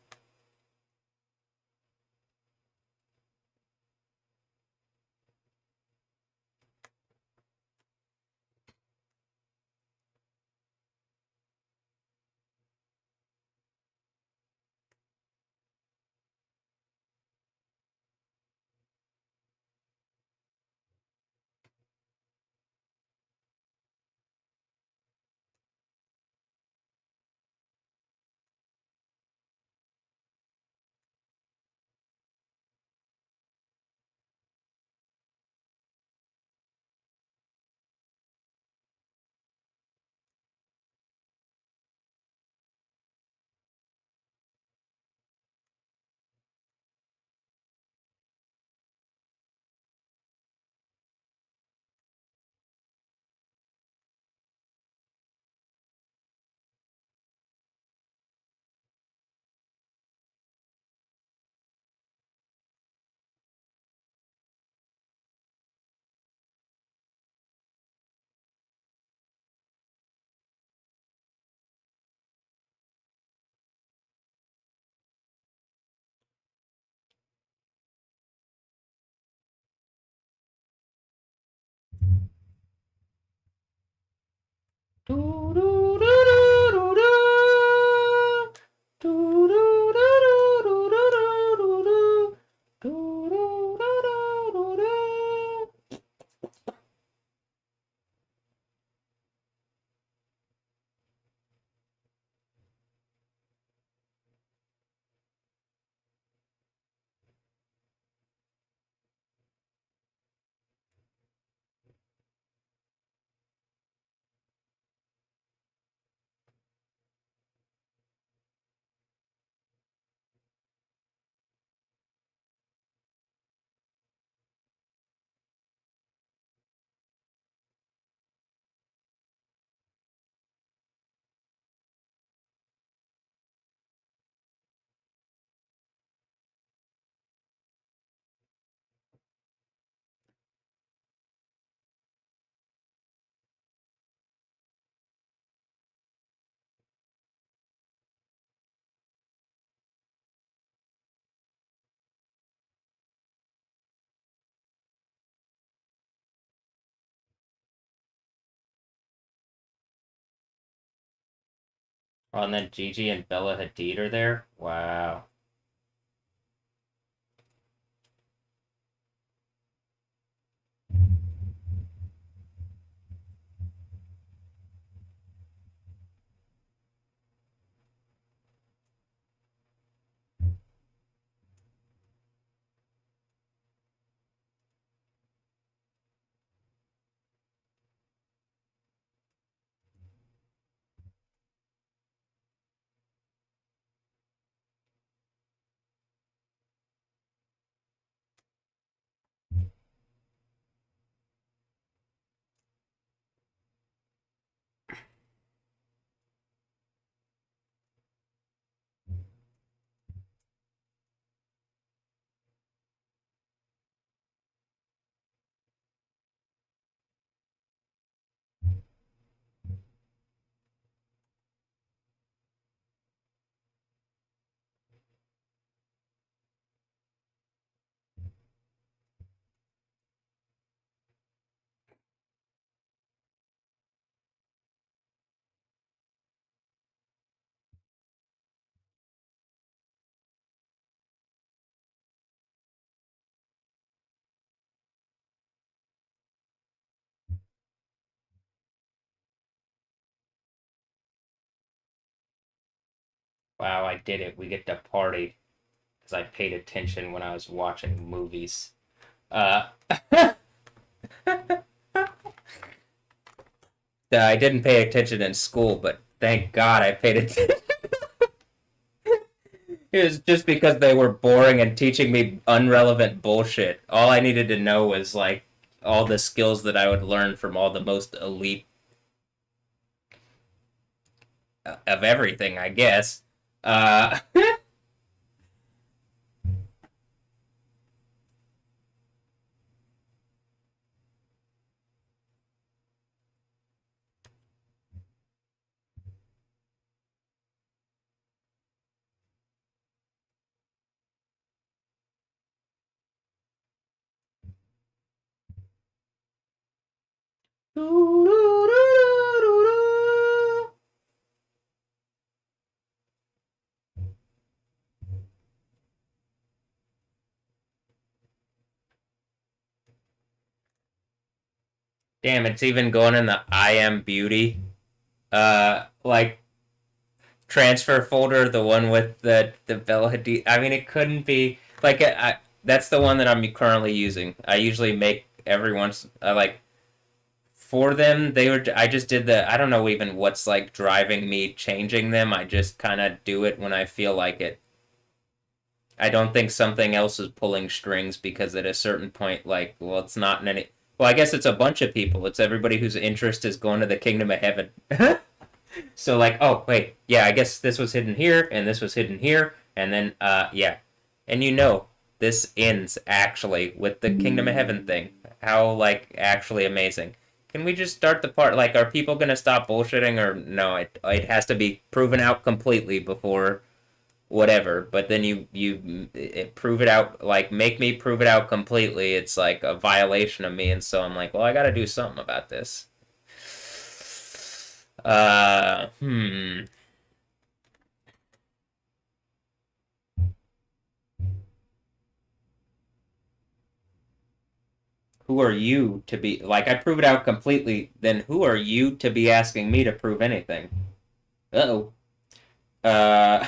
Oh, and then Gigi and Bella Hadid are there. Wow. Wow, I did it. We get to party because I paid attention when I was watching movies. Uh, I didn't pay attention in school, but thank God I paid attention. It was just because they were boring and teaching me unrelevant bullshit. All I needed to know was like all the skills that I would learn from all the most elite of everything, I guess. Uh, Damn, it's even going in the I am beauty like transfer folder, the one with the Bella Hadid. I mean, it couldn't be like that's the one that I'm currently using. I usually make every once like for them. They were I just did the I don't know even what's like driving me changing them. I just kind of do it when I feel like it. I don't think something else is pulling strings because at a certain point, like, well, it's not in any. Well, I guess it's a bunch of people. It's everybody whose interest is going to the kingdom of heaven. So like, oh wait, yeah, I guess this was hidden here and this was hidden here, and then yeah, and this ends actually with the kingdom of heaven thing. How like actually amazing. Can we just start the part? Like, are people gonna stop bullshitting or no? It has to be proven out completely before whatever. But then prove it out, like make me prove it out completely. It's like a violation of me, and so I'm like, well, I got to do something about this. Hmm. Who are you to be like? I prove it out completely. Then who are you to be asking me to prove anything? Uh-oh. Uh.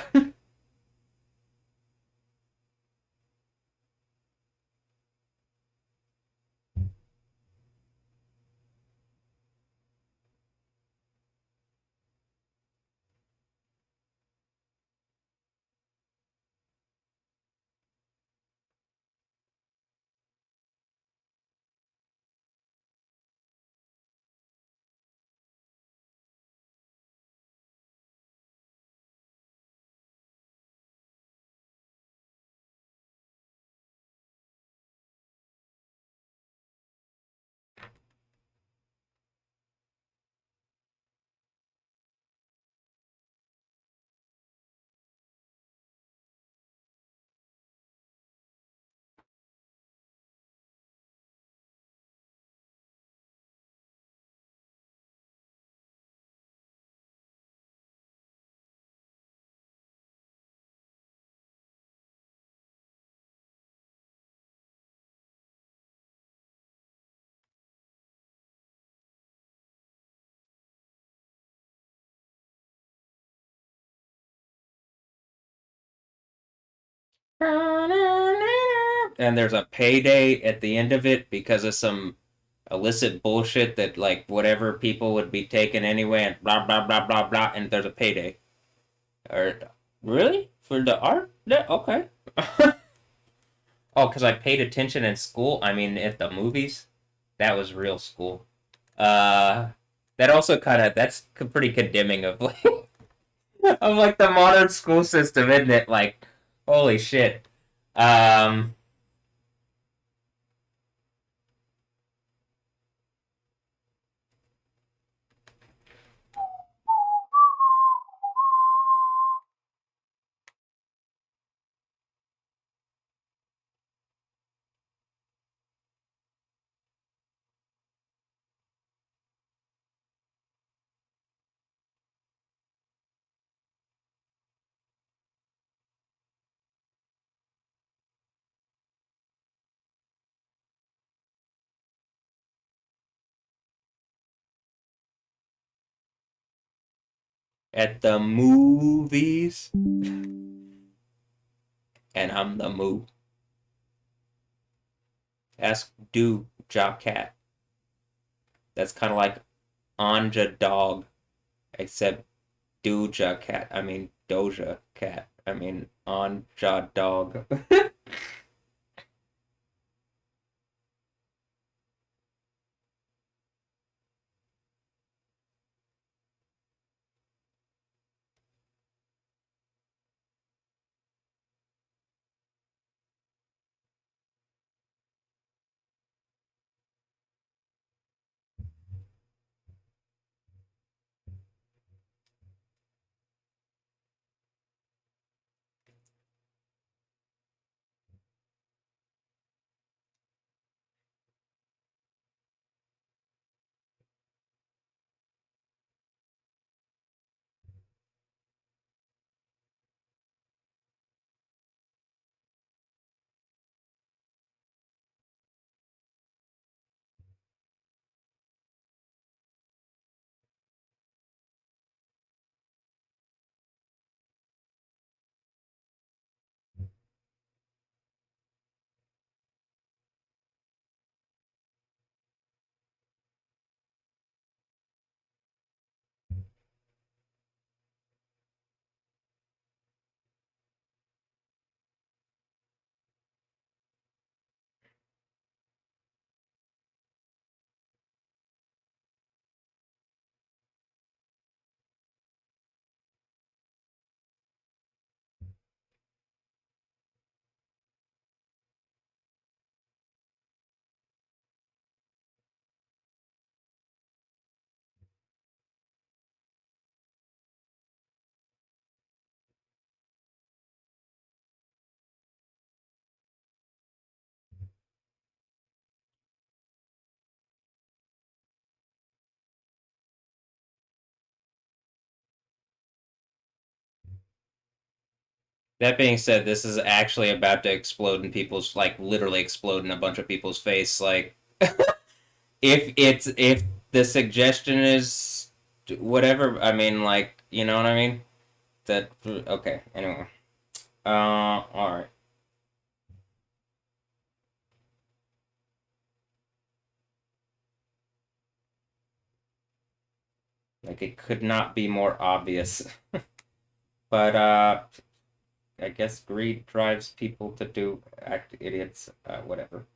And there's a payday at the end of it because of some illicit bullshit that like whatever people would be taking anyway and blah blah blah blah blah and there's a payday. Or really? For the art? Yeah, okay. Oh, because I paid attention in school. I mean, at the movies, that was real school. Uh, that also kind of that's pretty condemning of like of like the modern school system, isn't it? Like, holy shit. Um, at the movies, and I'm the moo. Ask do job cat. That's kind of like Anja dog, except Doja cat. I mean Doja cat. I mean Anja dog. That being said, this is actually about to explode in people's like literally explode in a bunch of people's face. Like if the suggestion is whatever, I mean like you know what I mean? That okay. Anyway, all right. Like it could not be more obvious. But I guess greed drives people to do act idiots. Whatever.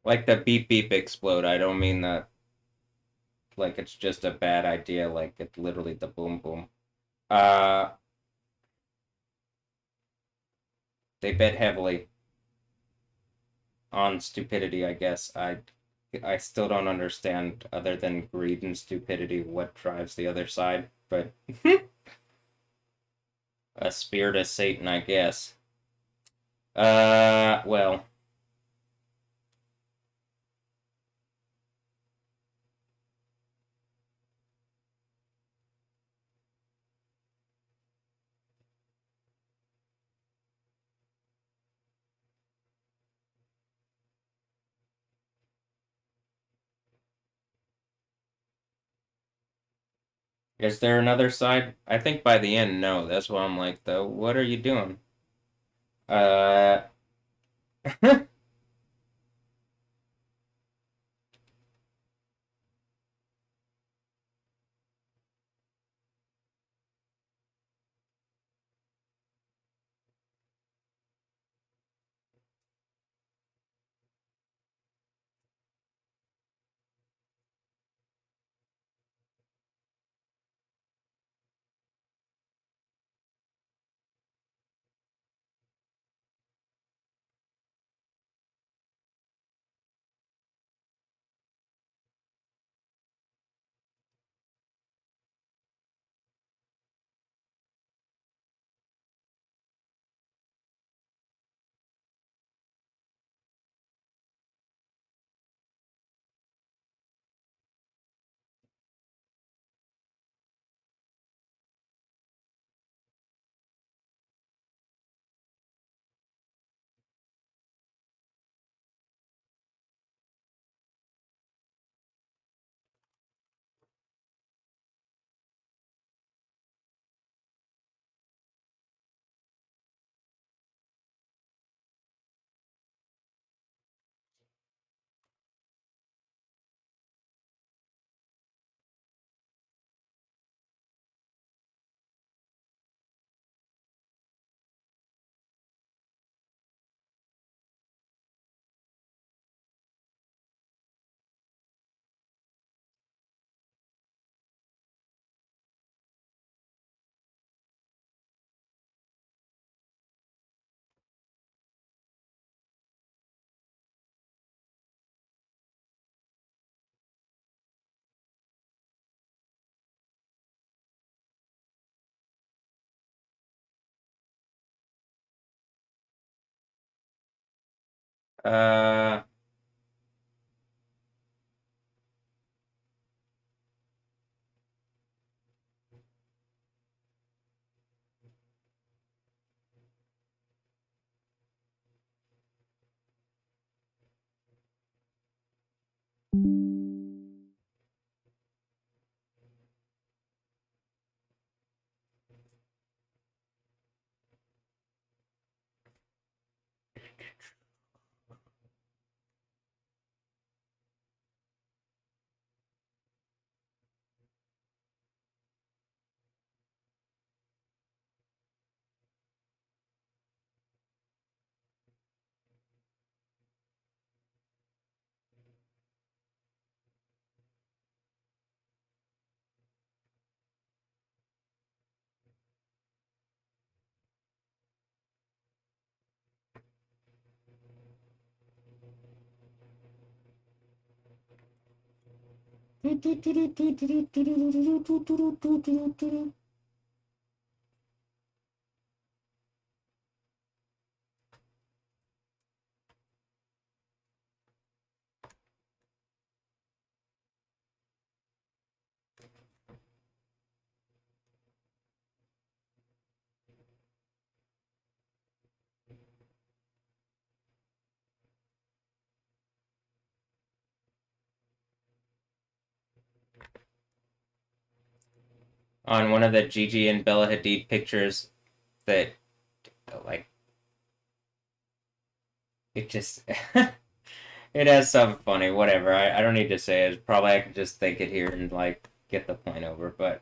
Like the beep beep explode. I don't mean that like it's just a bad idea. Like it's literally the boom boom. Uh, they bet heavily on stupidity. I guess I still don't understand other than greed and stupidity what drives the other side. But a spirit of Satan, I guess. Well. Is there another side? I think by the end, no. That's why I'm like, though, what are you doing? Uh, uh, on one of the Gigi and Bella Hadid pictures that, like, it just, it has something funny, whatever. I don't need to say it. Probably I could just think it here and, like, get the point over, but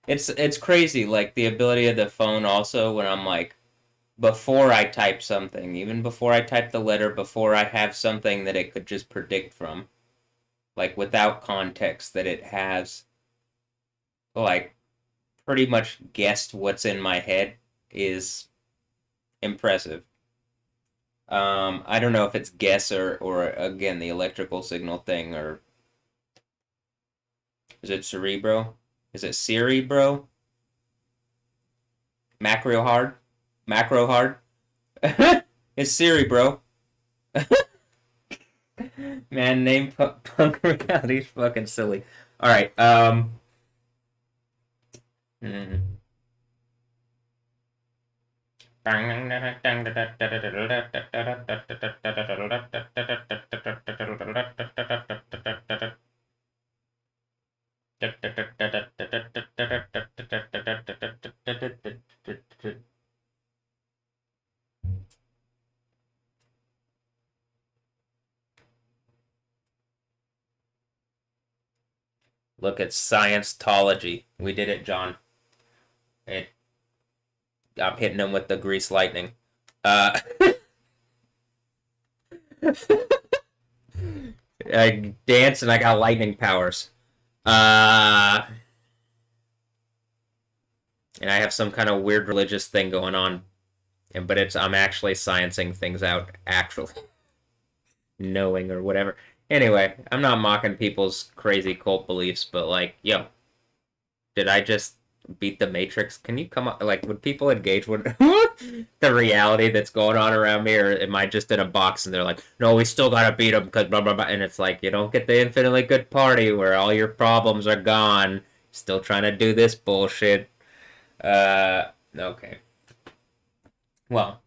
it's crazy, like, the ability of the phone also when I'm, like, before I type something, even before I type the letter, before I have something that it could just predict from, like without context, that it has like pretty much guessed what's in my head is impressive. I don't know if it's guess or again the electrical signal thing, or is it cerebro? Is it cerebro? Macro hard? Macro hard? It's cerebro. Man, name punk reality's fucking silly. All right. Hmm. Look at Scientology. We did it, John. It, I'm hitting him with the grease lightning. I dance and I got lightning powers. Uh, and I have some kind of weird religious thing going on. But I'm actually sciencing things out, actually knowing or whatever. Anyway, I'm not mocking people's crazy cult beliefs, but like, yo, did I just beat the Matrix? Can you come up? Like, would people engage with the reality that's going on around me, or am I just in a box and they're like, no, we still gotta beat them because blah blah blah, and it's like you don't get the infinitely good party where all your problems are gone. Still trying to do this bullshit. Okay. Well,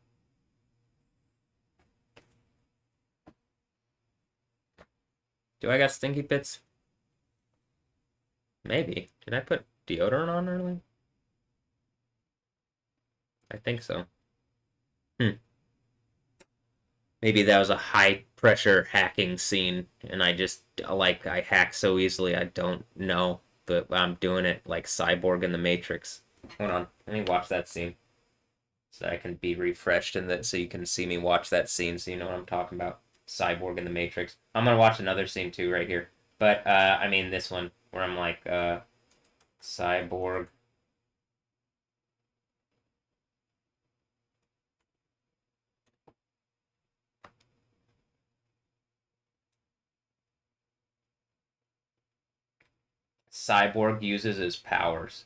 do I got stinky bits? Maybe. Did I put deodorant on early? I think so. Hmm. Maybe that was a high pressure hacking scene, and I hack so easily I don't know, but I'm doing it like Cyborg in the Matrix. Hold on, let me watch that scene so I can be refreshed and that so you can see me watch that scene so you know what I'm talking about. Cyborg in the Matrix. I'm gonna watch another scene too right here, but I mean this one where I'm like Cyborg. Cyborg uses his powers.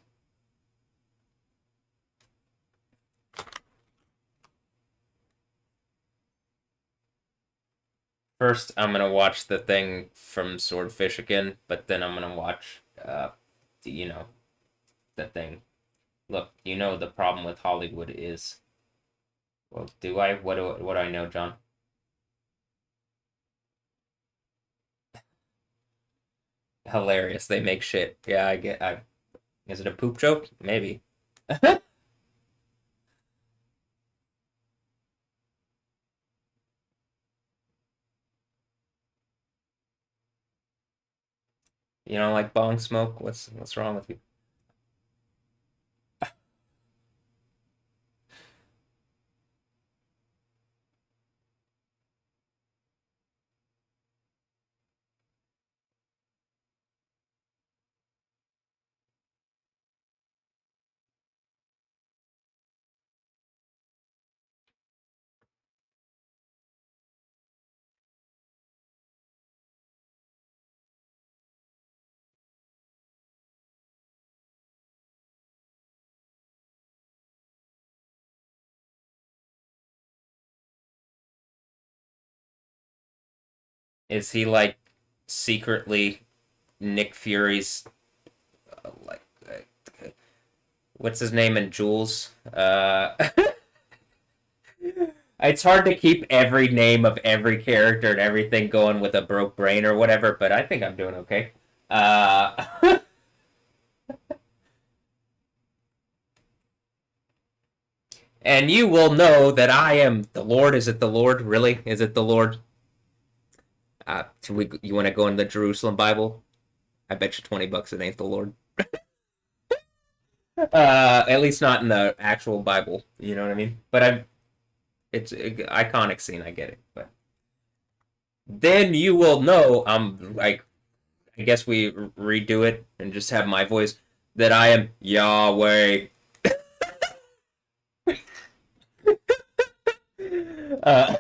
First, I'm gonna watch the thing from Swordfish again, but then I'm gonna watch, you know, the thing. Look, you know the problem with Hollywood is. Well, do I? What do I know, John? Hilarious. They make shit. Yeah, I get. Is it a poop joke? Maybe. You don't like bong smoke? What's wrong with you? Is he like secretly Nick Fury's like what's his name in Jules? It's hard to keep every name of every character and everything going with a broke brain or whatever, but I think I'm doing okay. And you will know that I am the Lord. Is it the Lord? Really? Is it the Lord? You want to go in the Jerusalem Bible? I bet you $20 it ain't the Lord. At least not in the actual Bible. You know what I mean? But it's an iconic scene. I get it, but then you will know. I'm like, I guess we redo it and just have my voice that I am Yahweh. Uh,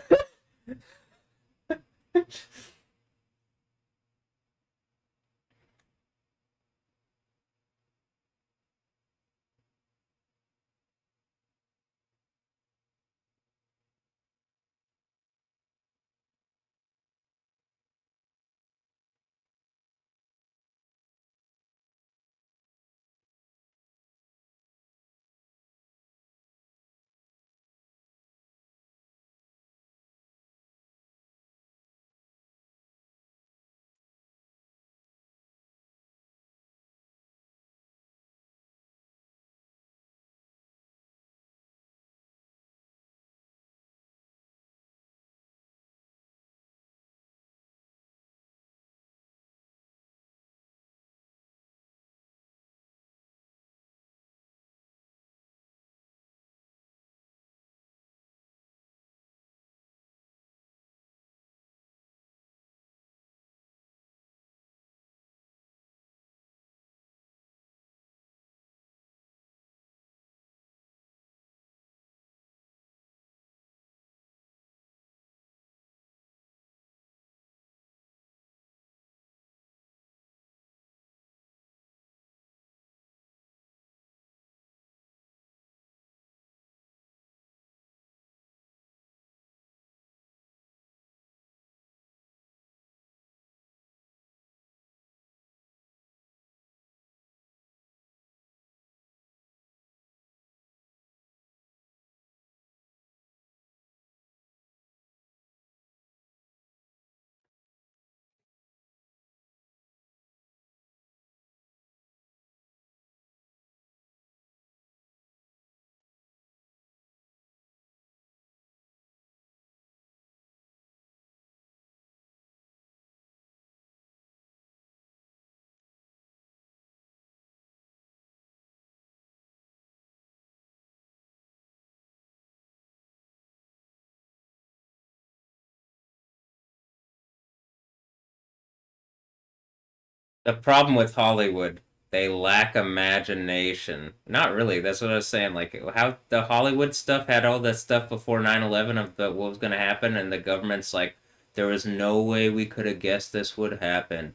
The problem with Hollywood, they lack imagination. Not really. That's what I was saying. Like how the Hollywood stuff had all that stuff before 9/11 of what was going to happen, and the government's like, there was no way we could have guessed this would happen.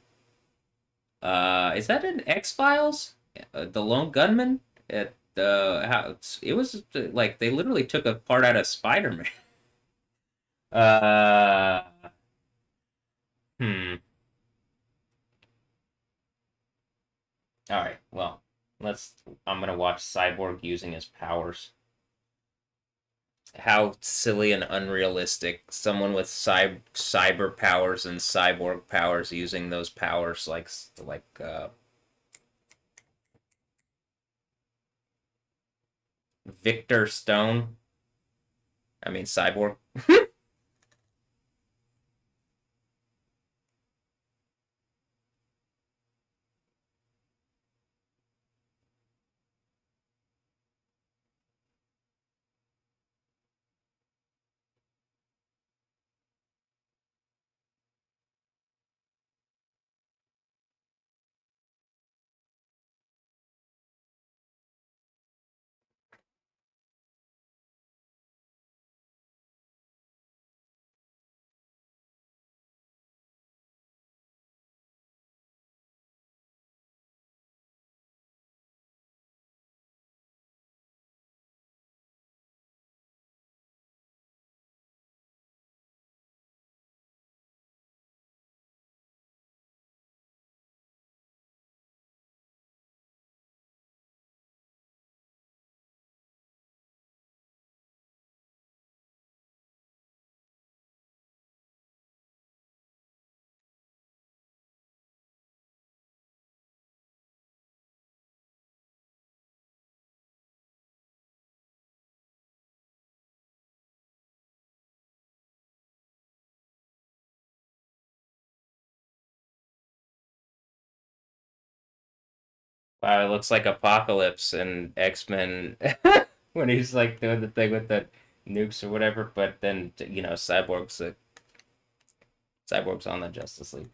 Is that in X Files? The lone gunman? It was like they literally took a part out of Spider Man. Uh, hmm. All right. Well, let's. I'm gonna watch Cyborg using his powers. How silly and unrealistic! Someone with cyber powers and cyborg powers using those powers like Victor Stone. I mean Cyborg. Wow, it looks like Apocalypse and X Men when he's like doing the thing with the nukes or whatever. But then Cyborg's on the Justice League.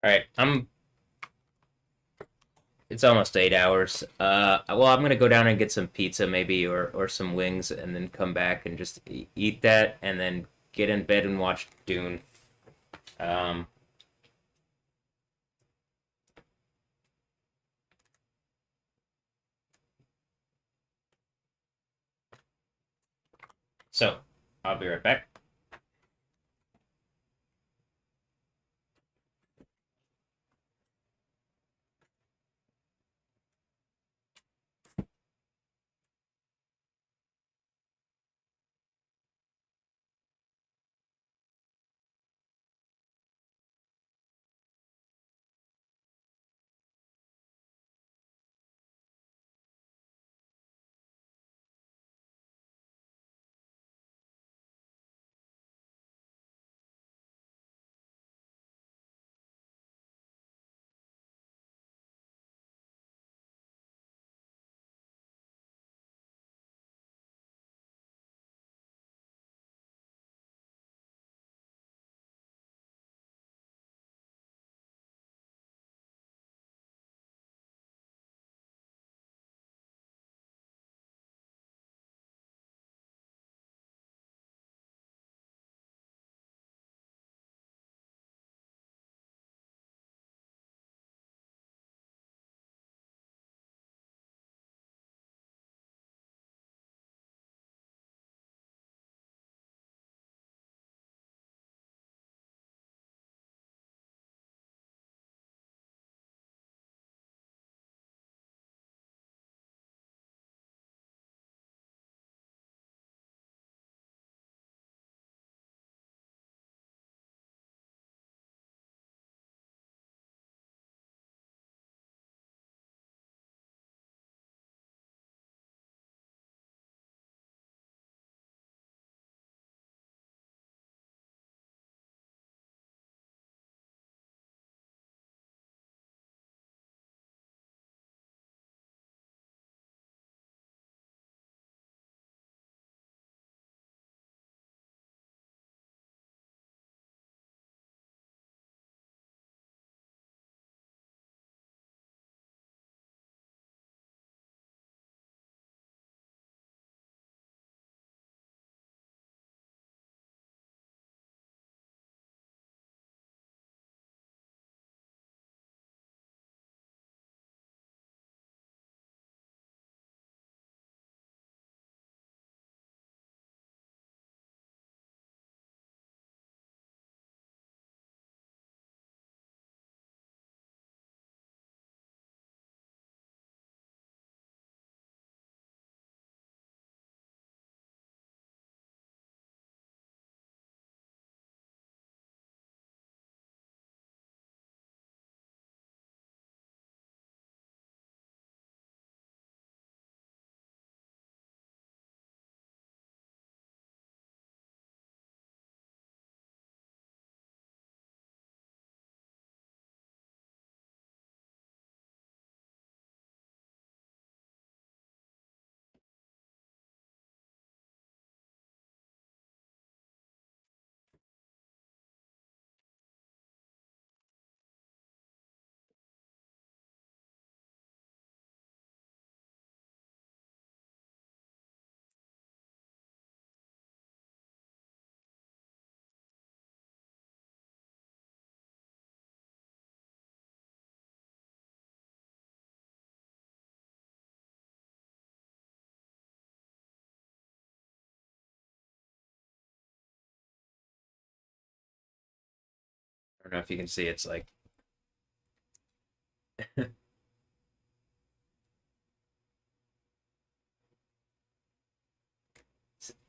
All right, It's almost 8 hours. Well, I'm gonna go down and get some pizza, maybe, or some wings, and then come back and just eat that, and then get in bed and watch Dune. Um, so I'll be right back. I don't know if you can see. It's like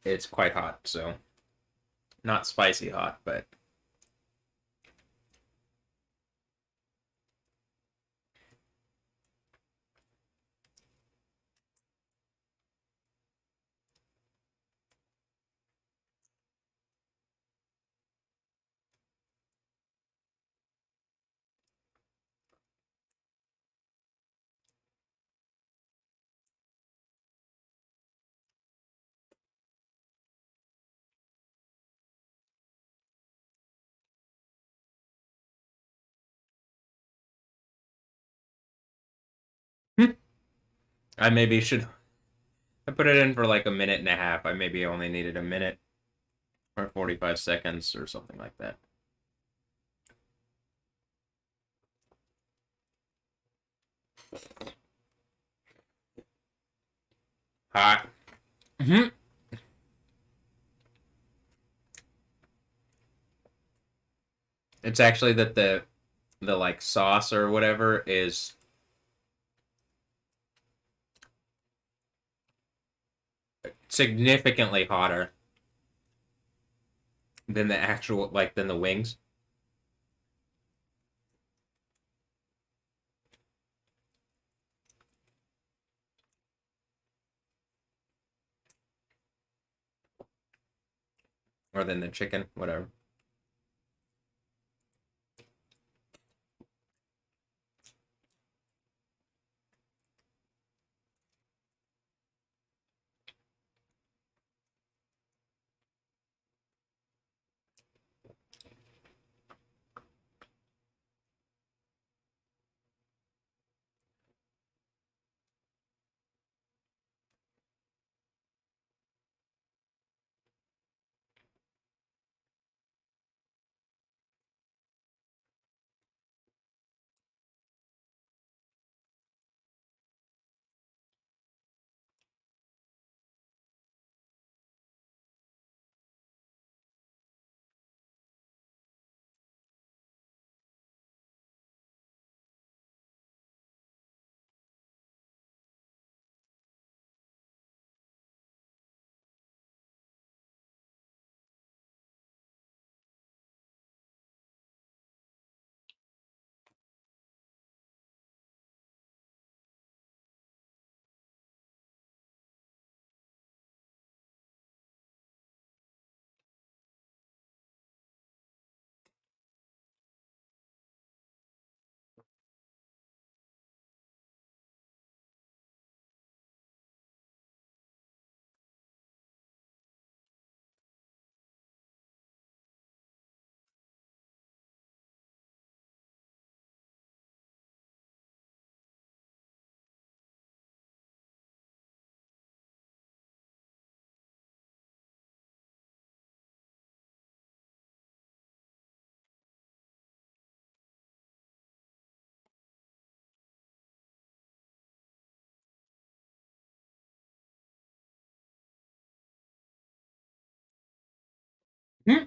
it's quite hot, so not spicy hot, but I maybe should. I put it in for like a minute and a half. I maybe only needed a minute or 45 seconds or something like that. Hot. Mm-hmm. It's actually that the like sauce or whatever is significantly hotter than the actual like than the wings. Or than the chicken, whatever. Hmm.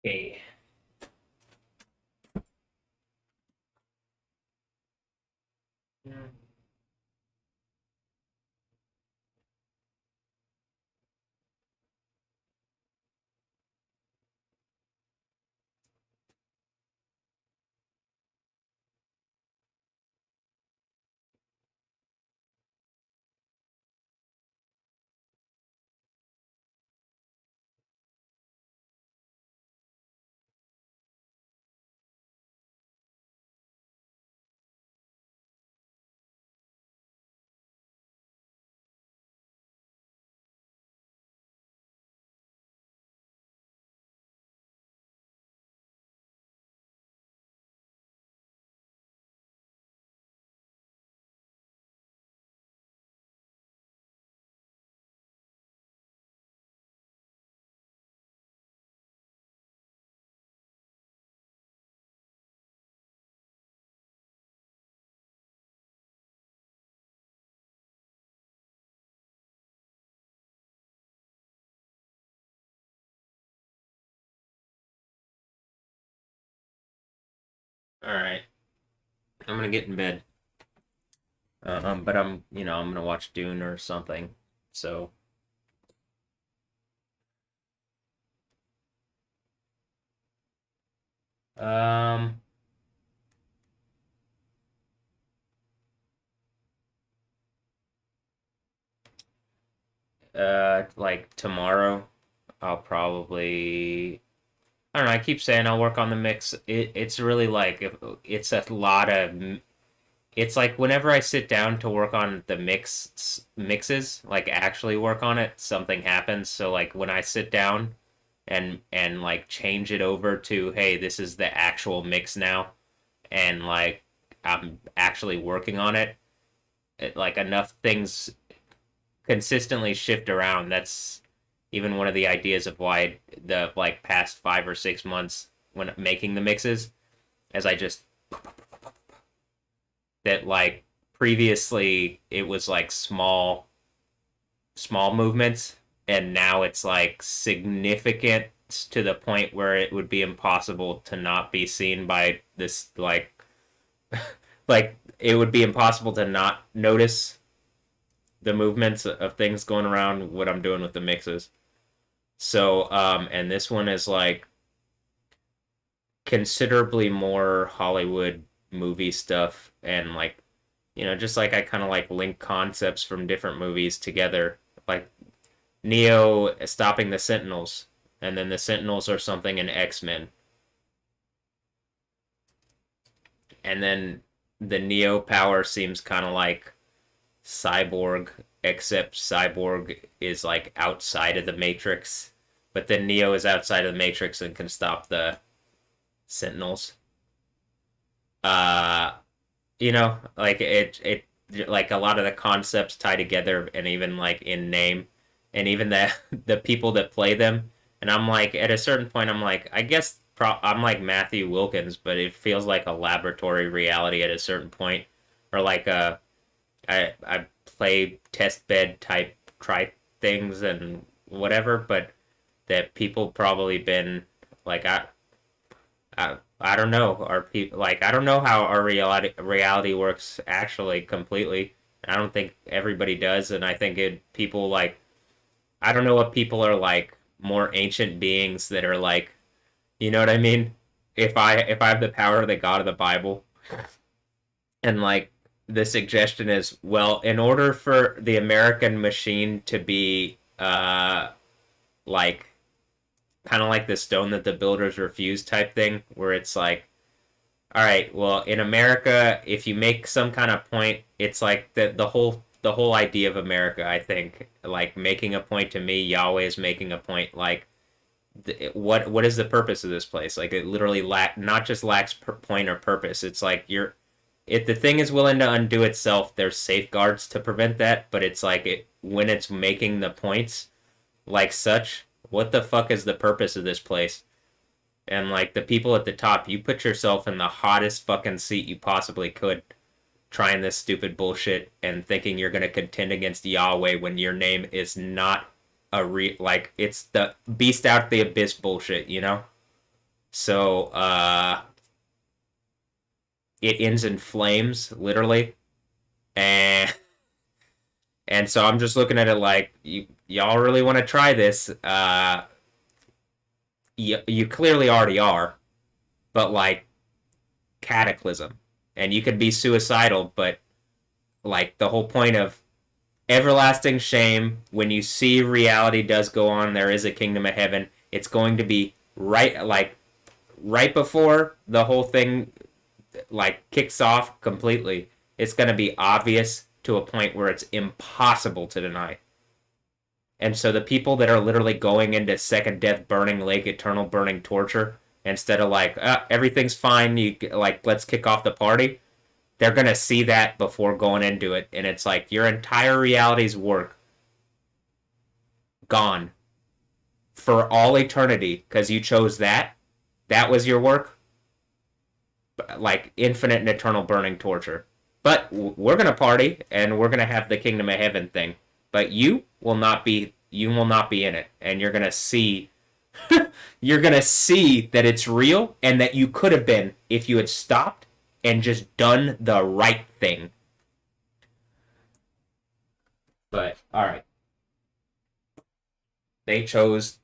Okay. All right. I'm gonna get in bed. But I'm gonna watch Dune or something. So, um, like tomorrow, I'll probably. I don't know. I keep saying I'll work on the mix. It's really like it's a lot of. It's like whenever I sit down to work on the mixes, like actually work on it, something happens. So like when I sit down and like change it over to, hey, this is the actual mix now, and like I'm actually working on it, like enough things consistently shift around. That's even one of the ideas of why the like past 5 or 6 months when making the mixes, as I just that like previously it was like small movements, and now it's like significant to the point where it would be impossible to not be seen by this like it would be impossible to not notice the movements of things going around what I'm doing with the mixes. So and this one is like considerably more Hollywood movie stuff, and like just like I kind of like link concepts from different movies together, like Neo stopping the Sentinels, and then the Sentinels are something in X-Men, and then the Neo power seems kind of like Cyborg, except Cyborg is like outside of the Matrix, but then Neo is outside of the Matrix and can stop the Sentinels. Uh, like it like a lot of the concepts tie together, and even like in name, and even the people that play them. And I'm like, at a certain point, I'm like, I guess I'm like Matthew Wilkins, but it feels like a laboratory reality at a certain point, or like I play test bed type try things and whatever, but that people probably been like I don't know. Our people like I don't know how our reality works actually completely. I don't think everybody does, and I think people like I don't know what people are like more ancient beings that are like, you know what I mean? If I have the power of the God of the Bible, and like the suggestion is, well, in order for the American machine to be like kind of like the stone that the builders refused type thing, where it's like, all right, well, in America, if you make some kind of point, it's like the whole idea of America, I think, like making a point to me, Yahweh is making a point, like what is the purpose of this place? Like it literally not just lacks point or purpose. It's like if the thing is willing to undo itself, there's safeguards to prevent that, but it's like when it's making the points like such, what the fuck is the purpose of this place? And like the people at the top, you put yourself in the hottest fucking seat you possibly could, trying this stupid bullshit and thinking you're gonna contend against Yahweh when your name is not like it's the beast out the abyss bullshit, you know? So it ends in flames, literally, and so I'm just looking at it like y'all really want to try this. You clearly already are, but like cataclysm, and you could be suicidal, but like the whole point of everlasting shame, when you see reality does go on, there is a kingdom of heaven. It's going to be right before the whole thing like kicks off completely. It's going to be obvious to a point where it's impossible to deny. And so the people that are literally going into second death, burning lake, eternal burning torture, instead of like everything's fine, you like let's kick off the party, they're gonna see that before going into it, and it's like your entire reality's work gone for all eternity because you chose that. That was your work, like infinite and eternal burning torture. But we're gonna party and we're gonna have the kingdom of heaven thing. But you will not be. You will not be in it, and you're gonna see. You're gonna see that it's real and that you could have been if you had stopped and just done the right thing. But all right, they chose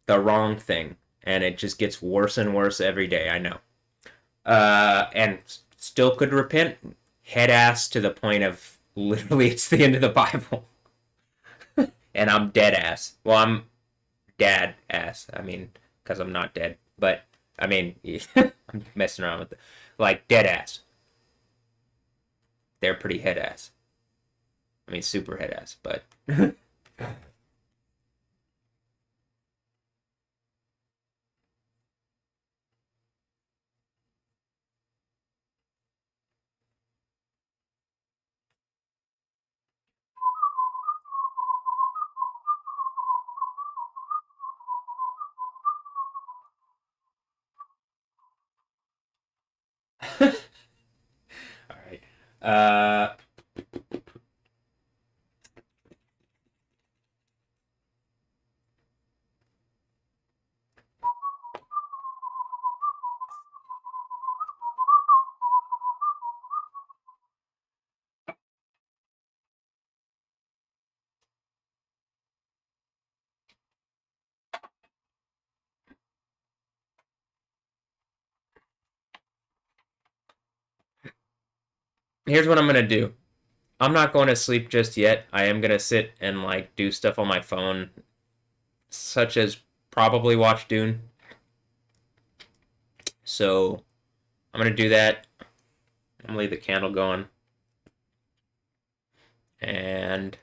the wrong thing, and it just gets worse and worse every day. I know. And still could repent, head ass to the point of literally it's the end of the Bible, and I'm dead ass. Well, I'm dad ass. I mean, because I'm not dead, but I mean, I'm messing around with it. Like dead ass. They're pretty head ass. I mean, super head ass, but. All right. Here's what I'm gonna do. I'm not going to sleep just yet. I am gonna sit and like do stuff on my phone, such as probably watch Dune. So I'm gonna do that. I'm gonna leave the candle going, and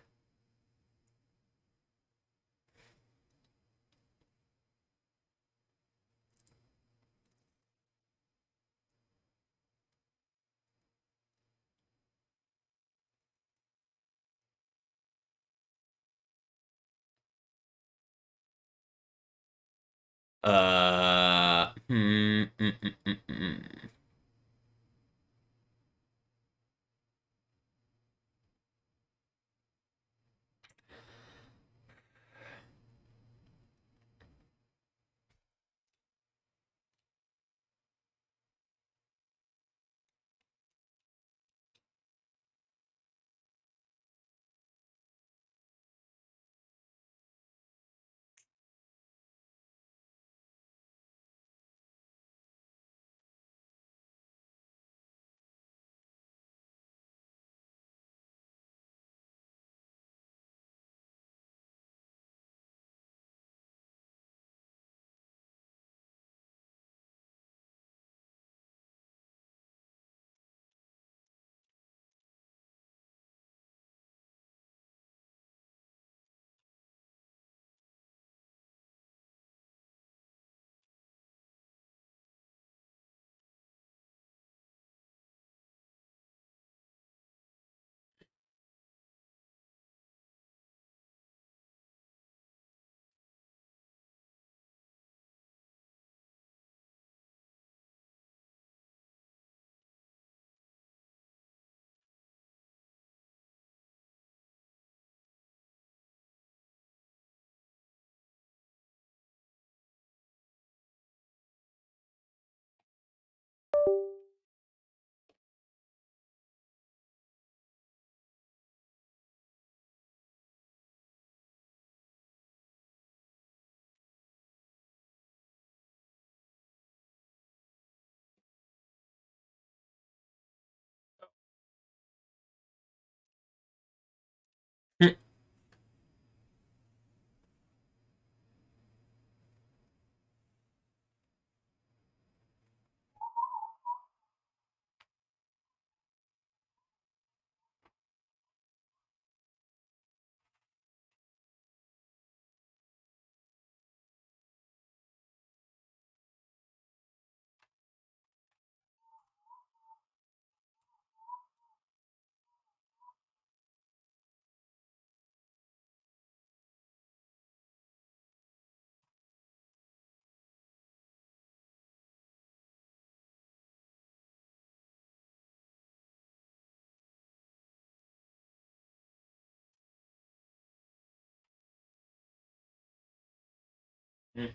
Mm.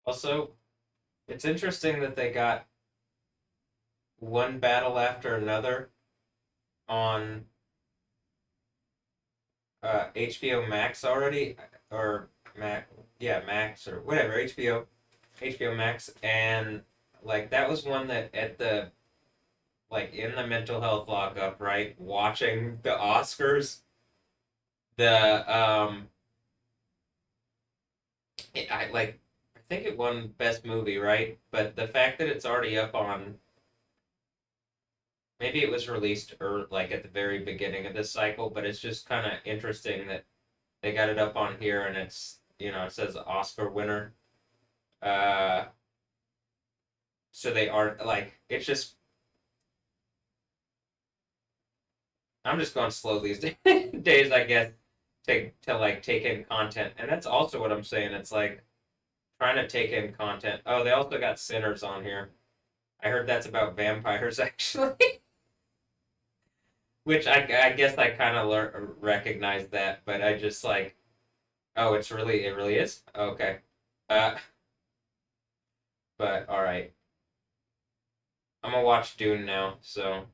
Also, it's interesting that they got one battle after another on HBO Max already, or Mac, yeah, Max or whatever, HBO Max, and like that was one that at the like in the mental health lockup, right, watching the Oscars, the I like I think it won Best Movie, right? But the fact that it's already up on maybe it was released or like at the very beginning of this cycle, but it's just kind of interesting that they got it up on here and it's it says Oscar winner. Uh, so they aren't like it's just I'm just going slow these days, I guess, to like take in content, and that's also what I'm saying. It's like trying to take in content. Oh, they also got Sinners on here. I heard that's about vampires actually, which I guess I kind of recognize that, but I just like oh, it really is okay. Uh, but all right, I'm gonna watch Dune now. So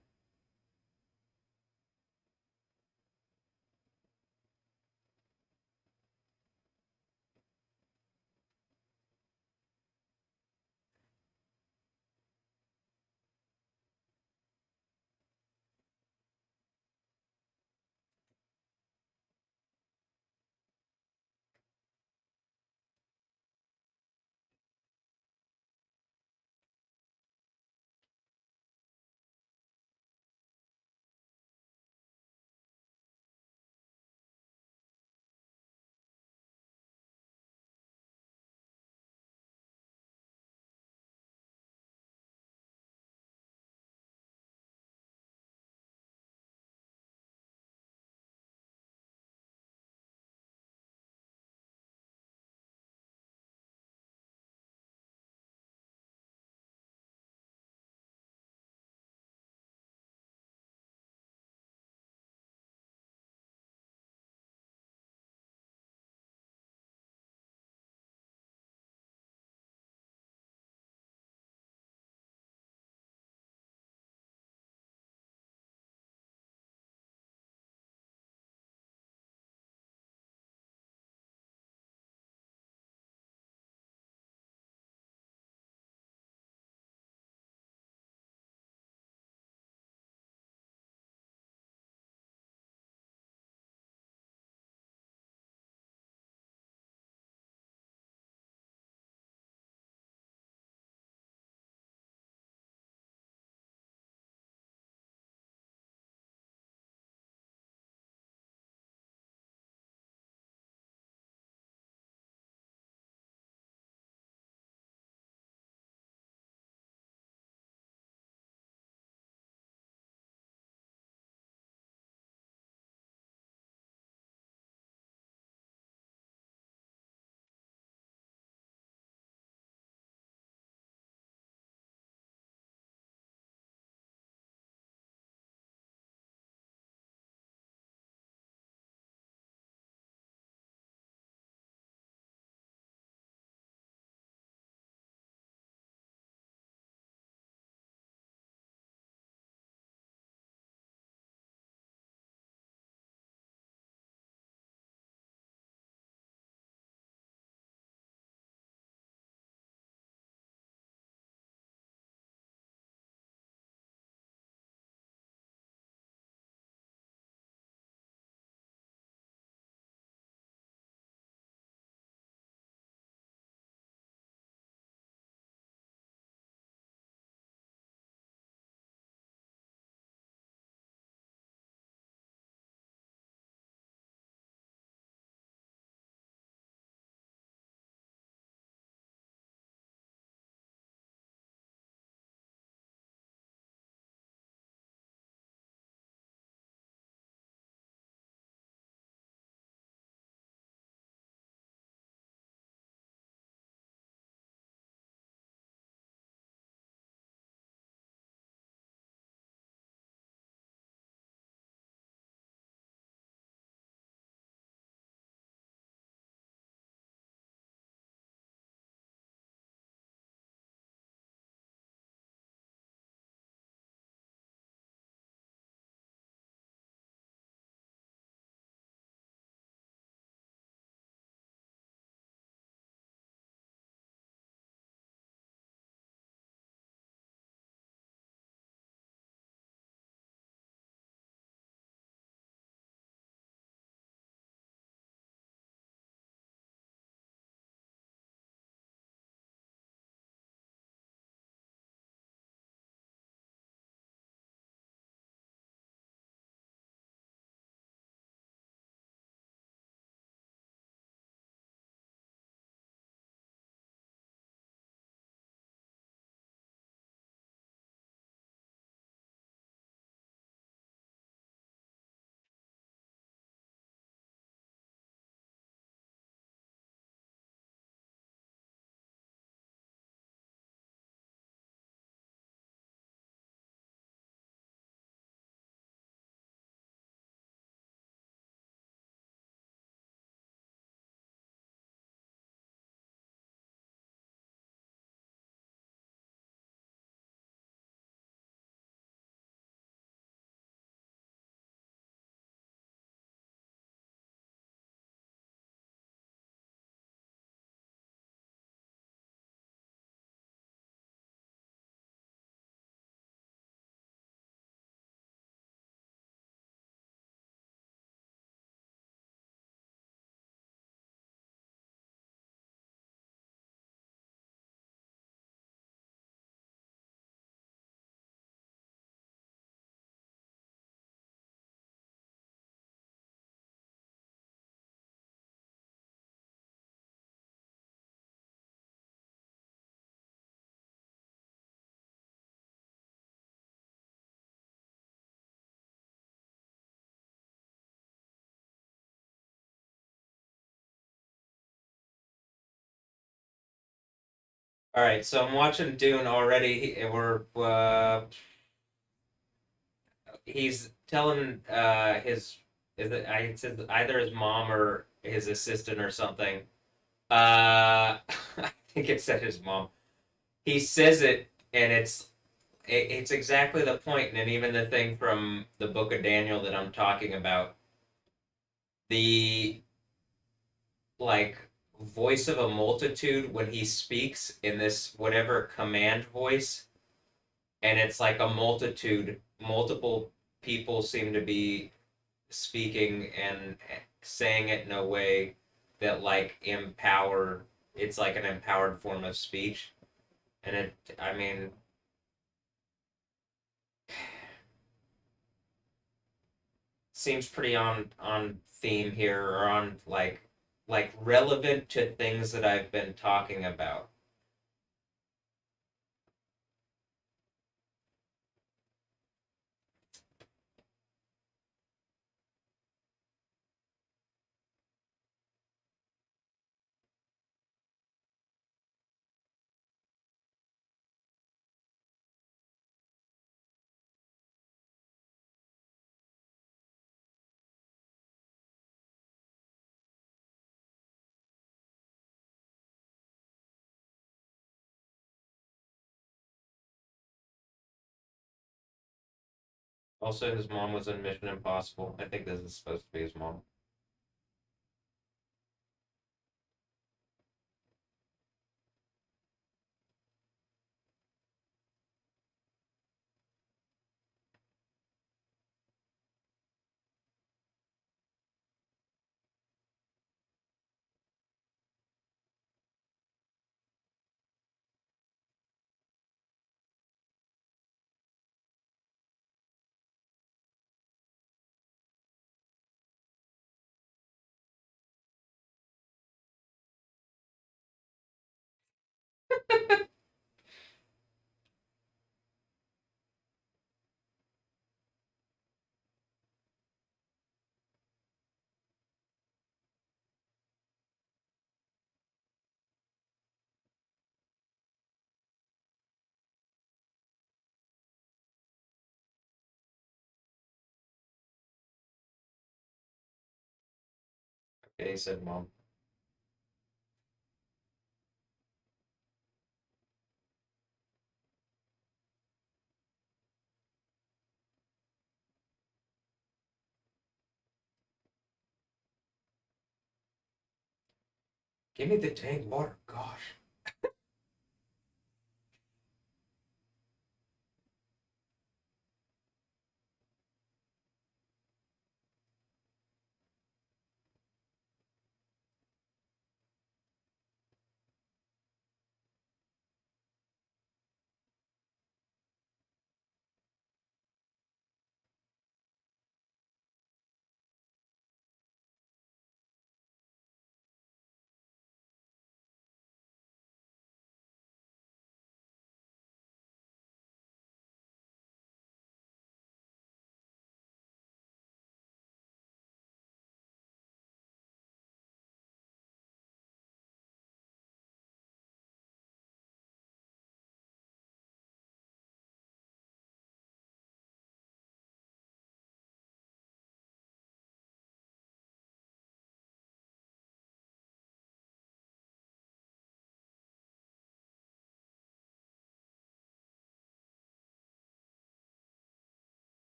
All right, so I'm watching Dune already. He's telling his is it I it said either his mom or his assistant or something. I think it said his mom. He says it, and it's exactly the point, and even the thing from the Book of Daniel that I'm talking about. The like voice of a multitude when he speaks in this whatever command voice, and it's like a multitude, multiple people seem to be speaking and saying it in a way that like empower, it's like an empowered form of speech. And it, I mean, seems pretty on theme here, or on like relevant to things that I've been talking about. Also, his mom was in Mission Impossible. I think this is supposed to be his mom. Okay, he said mom. Give me the dang water. Gosh.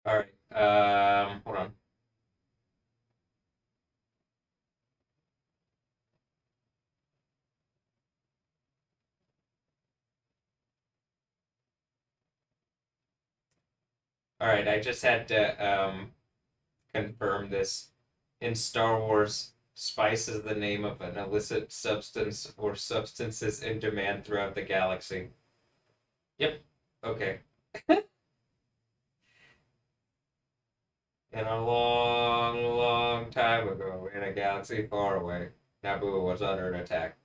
All right. Hold on. All right. I just had to confirm this. In Star Wars, spice is the name of an illicit substance or substances in demand throughout the galaxy. Yep. Okay. And a long, long time ago, in a galaxy far away, Naboo was under attack.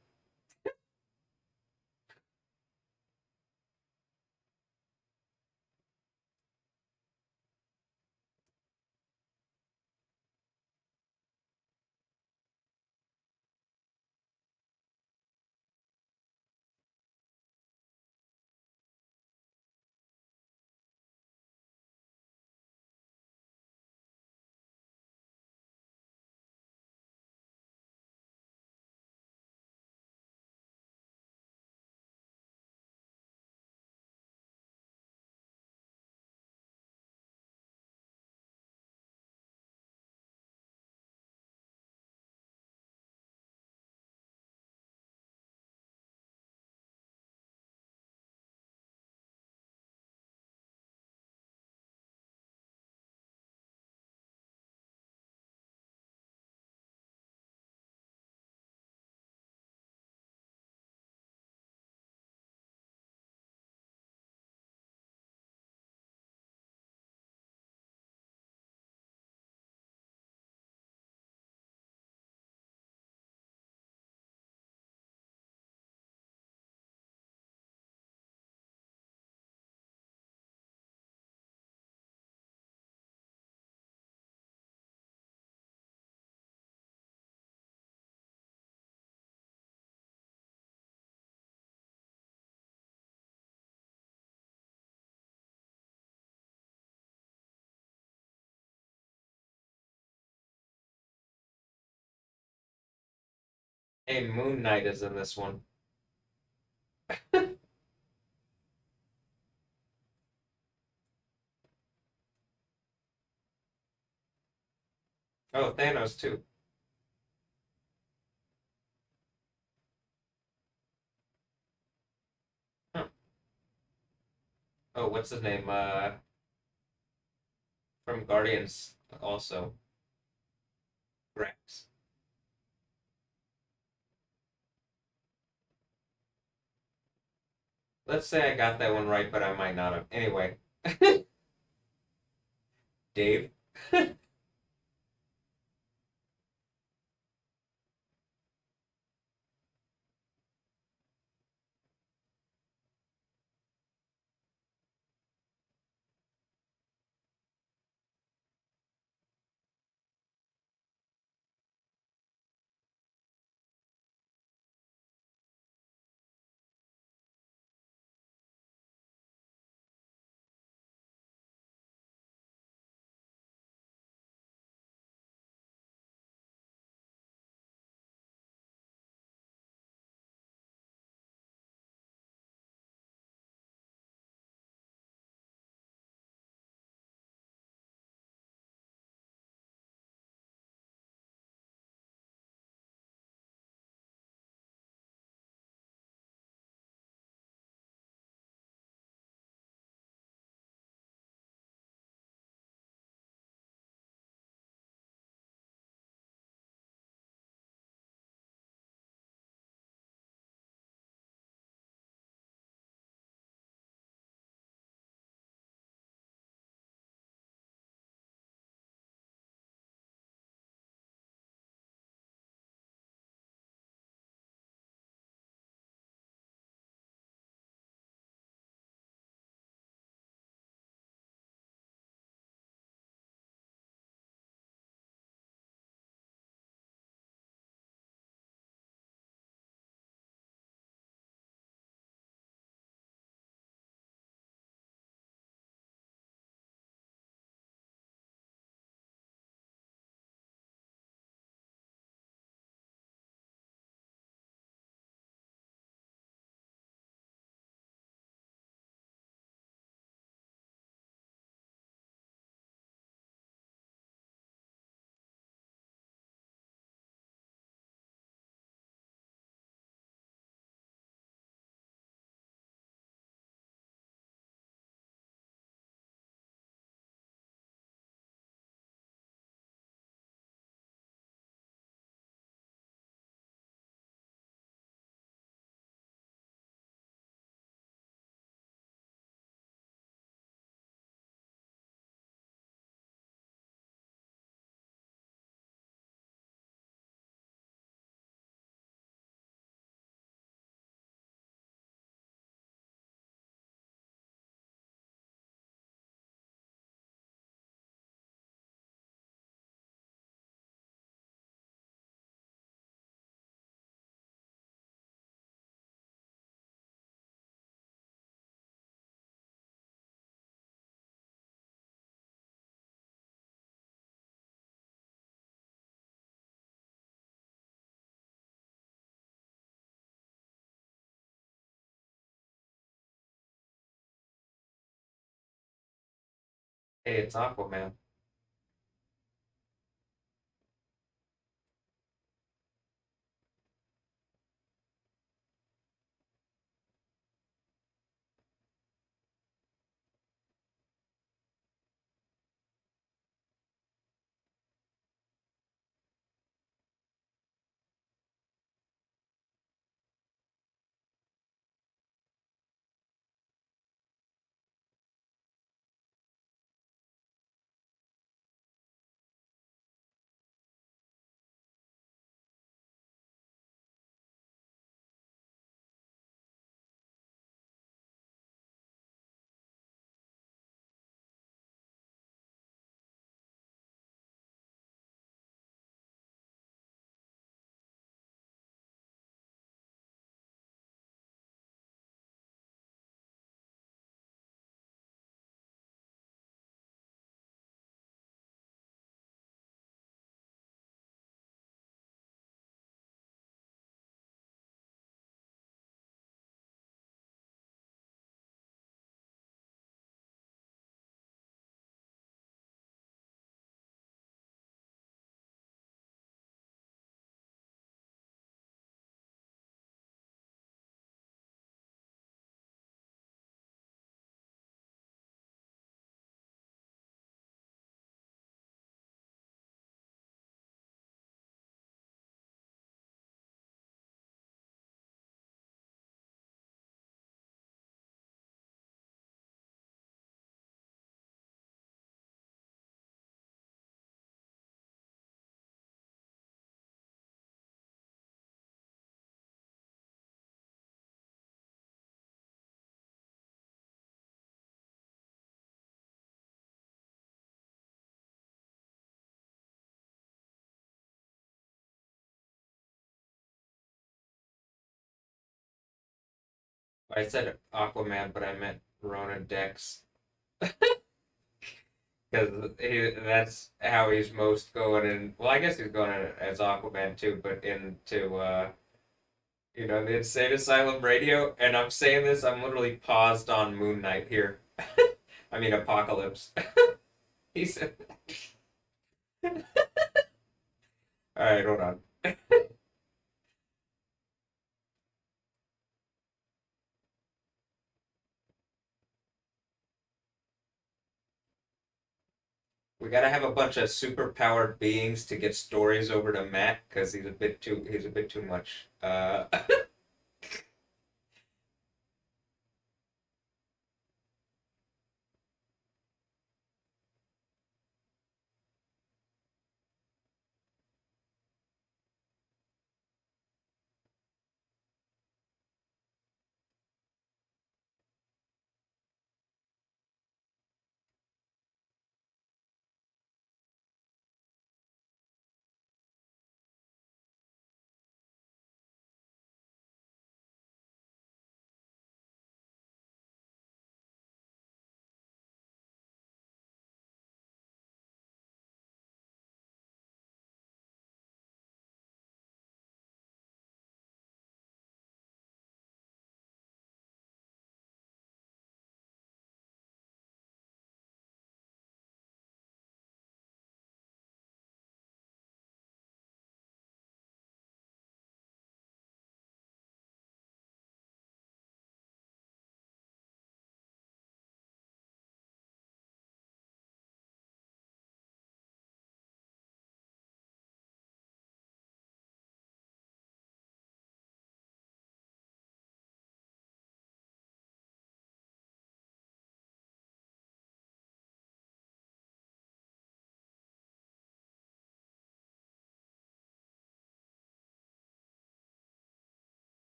Hey, Moon Knight is in this one. Oh, Thanos too. Huh. Oh, what's his name? From Guardians also. Rex. Let's say I got that one right, but I might not have. Anyway, Dave. Hey, it's Aquaman. I said Aquaman, but I meant Ronan Dex because that's how he's most going in. Well, I guess he's going in as Aquaman too, but into the Insane Asylum radio. And I'm saying this, I'm literally paused on Moon Knight here. I mean Apocalypse. He said, "All right, hold on. We gotta have a bunch of super powered beings to get stories over to Matt because he's a bit too much.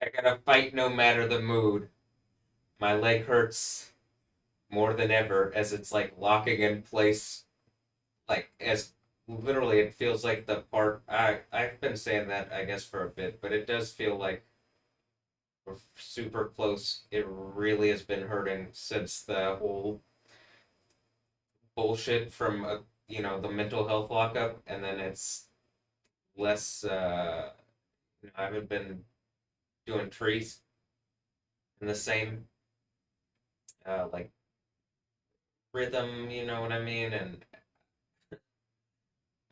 I gotta fight no matter the mood. My leg hurts more than ever as it's like locking in place. Like as literally, it feels like the part. I've been saying that I guess for a bit, but it does feel like we're super close. It really has been hurting since the whole bullshit from the mental health lockup, and then it's less. I haven't been doing trees in the same like rhythm. You know what I mean? And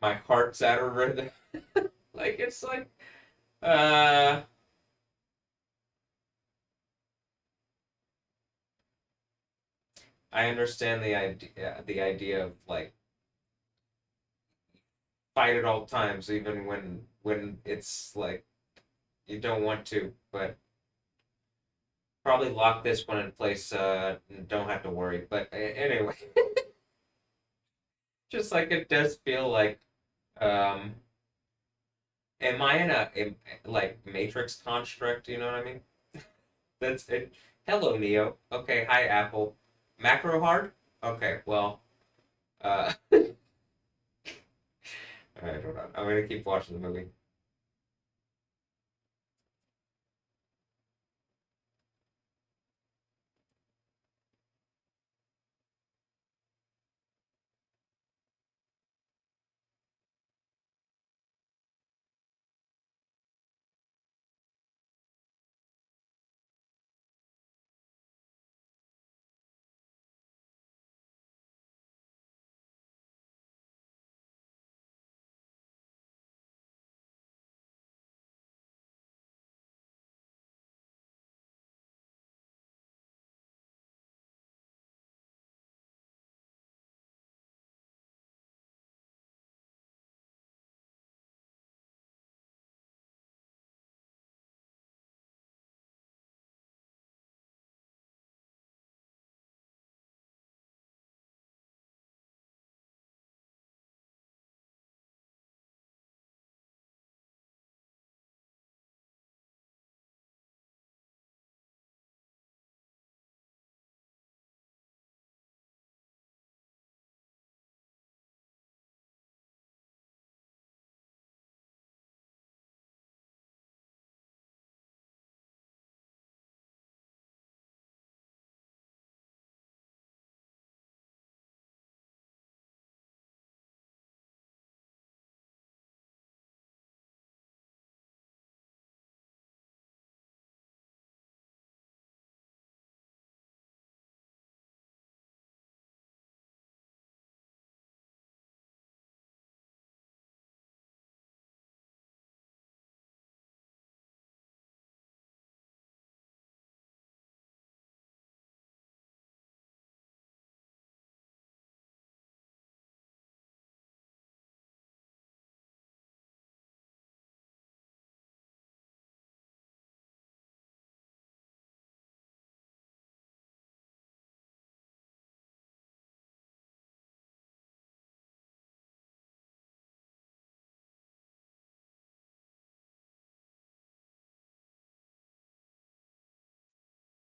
my heart's out of rhythm. Like it's like uh. I understand the idea of like fight at all times, even when it's like you don't want to, but probably lock this one in place. And don't have to worry. But anyway, just like it does feel like, um, am I in like Matrix construct? You know what I mean? That's it. Hello, Neo. Okay, hi, Apple. Macro hard? Okay, well, all right, hold on. I'm gonna keep watching the movie.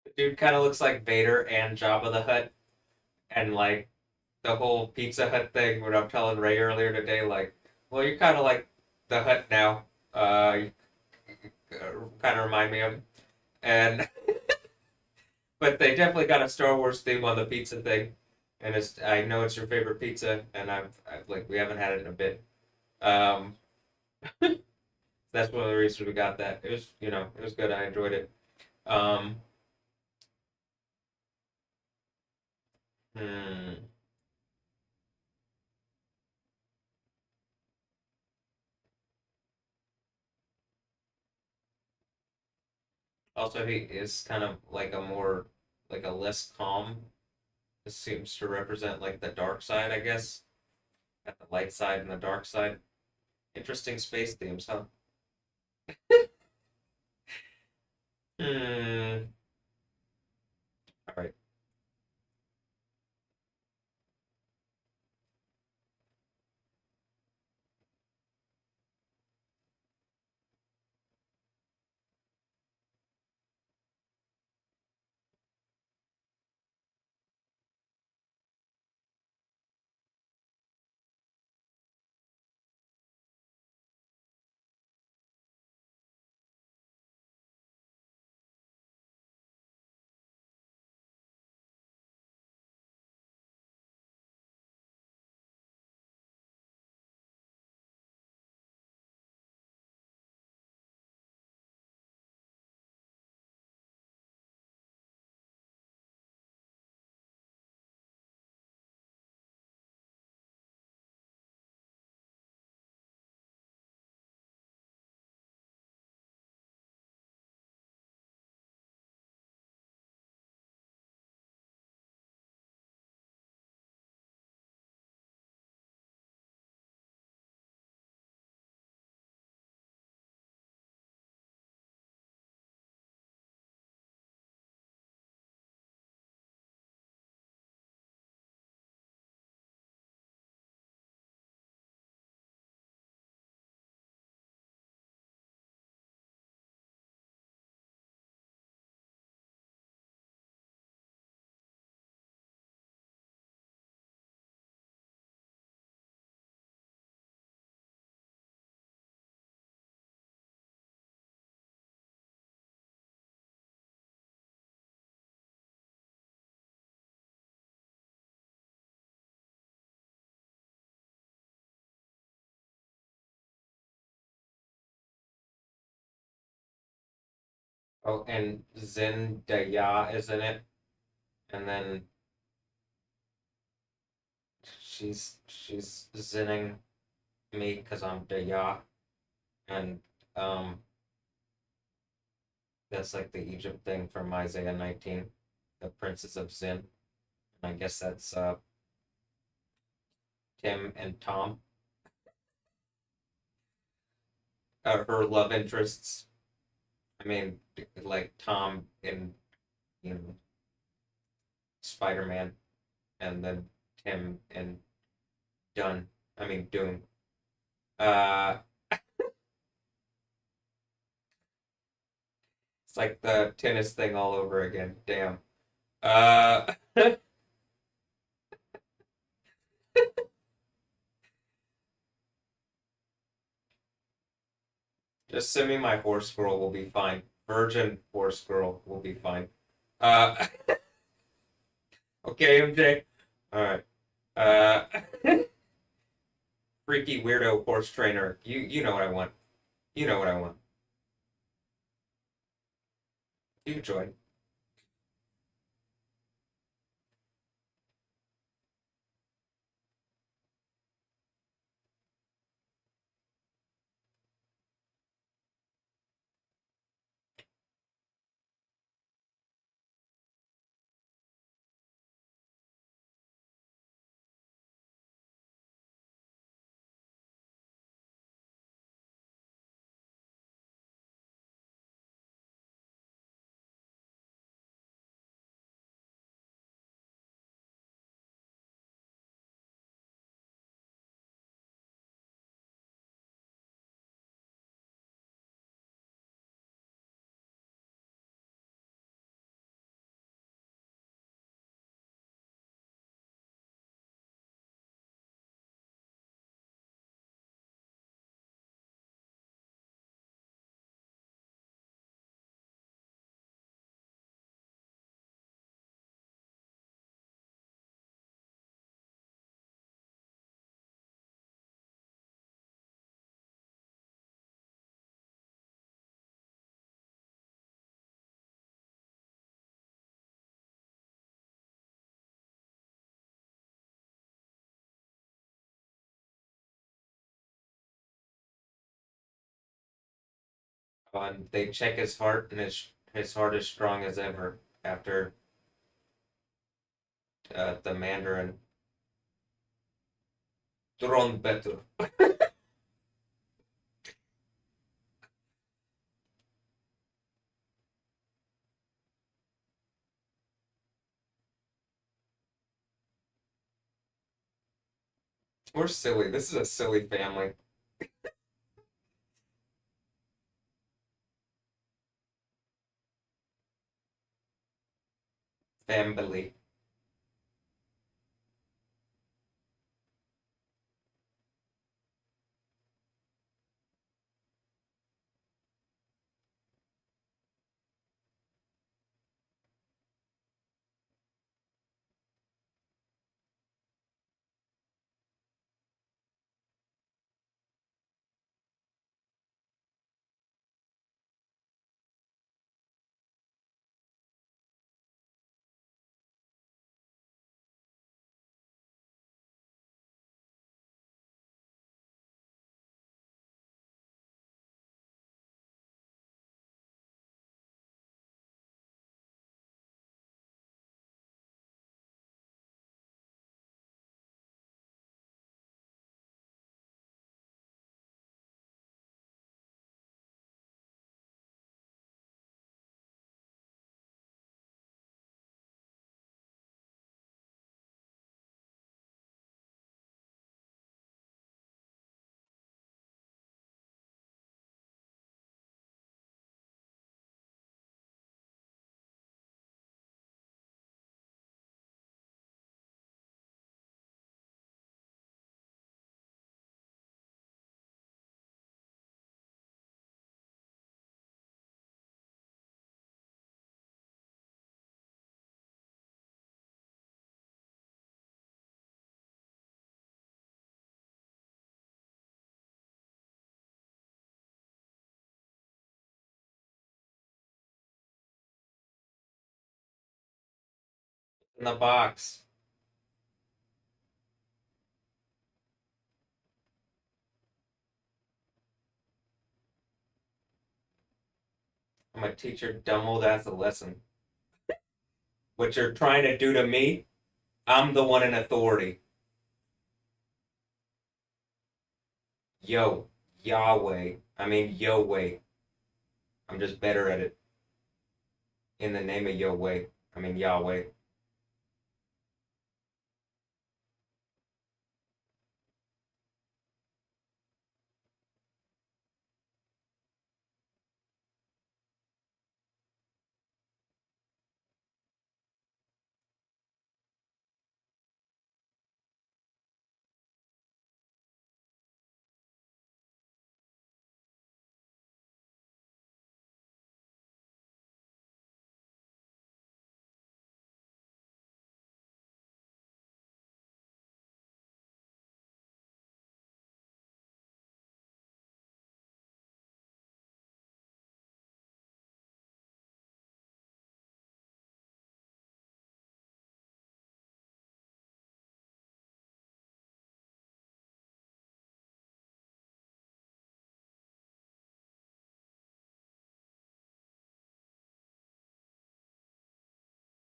The dude kind of looks like Vader and Jabba the Hutt, and like the whole Pizza Hut thing. When I'm telling Ray earlier today, like, well, you're kind of like the Hut now. You kind of remind me of him. And but they definitely got a Star Wars theme on the pizza thing, and I know it's your favorite pizza, and I've like we haven't had it in a bit. Um, that's one of the reasons we got that. It was good. I enjoyed it. Um, hmm. Also, he is kind of like a less calm. This seems to represent like the dark side, I guess. Got the light side and the dark side. Interesting space themes, huh? Hmm. All right. Oh, and Zendaya is in it, and then she's zinning me because I'm Daya, and um, that's like the Egypt thing from Isaiah 19, the princes of Zin. And I guess that's Tim and Tom, her love interests. I mean, like Tom in you know Spider Man, and then Tim and Dun. I mean Doom. Uh, it's like the tennis thing all over again. Damn. Uh, just send me my horse girl. Will be fine. Virgin horse girl will be fine. Uh, okay, MJ. All right. Uh, freaky weirdo horse trainer. You know what I want. You know what I want. You join. And they check his heart, and his heart is strong as ever after the Mandarin. Tron better. We're silly. This is a silly family. Family. in the box. I'm gonna teach your dumb old ass a lesson. What you're trying to do to me, I'm the one in authority. Yo, Yahweh. I mean, Yahweh. I'm just better at it. In the name of Yahweh. I mean, Yahweh.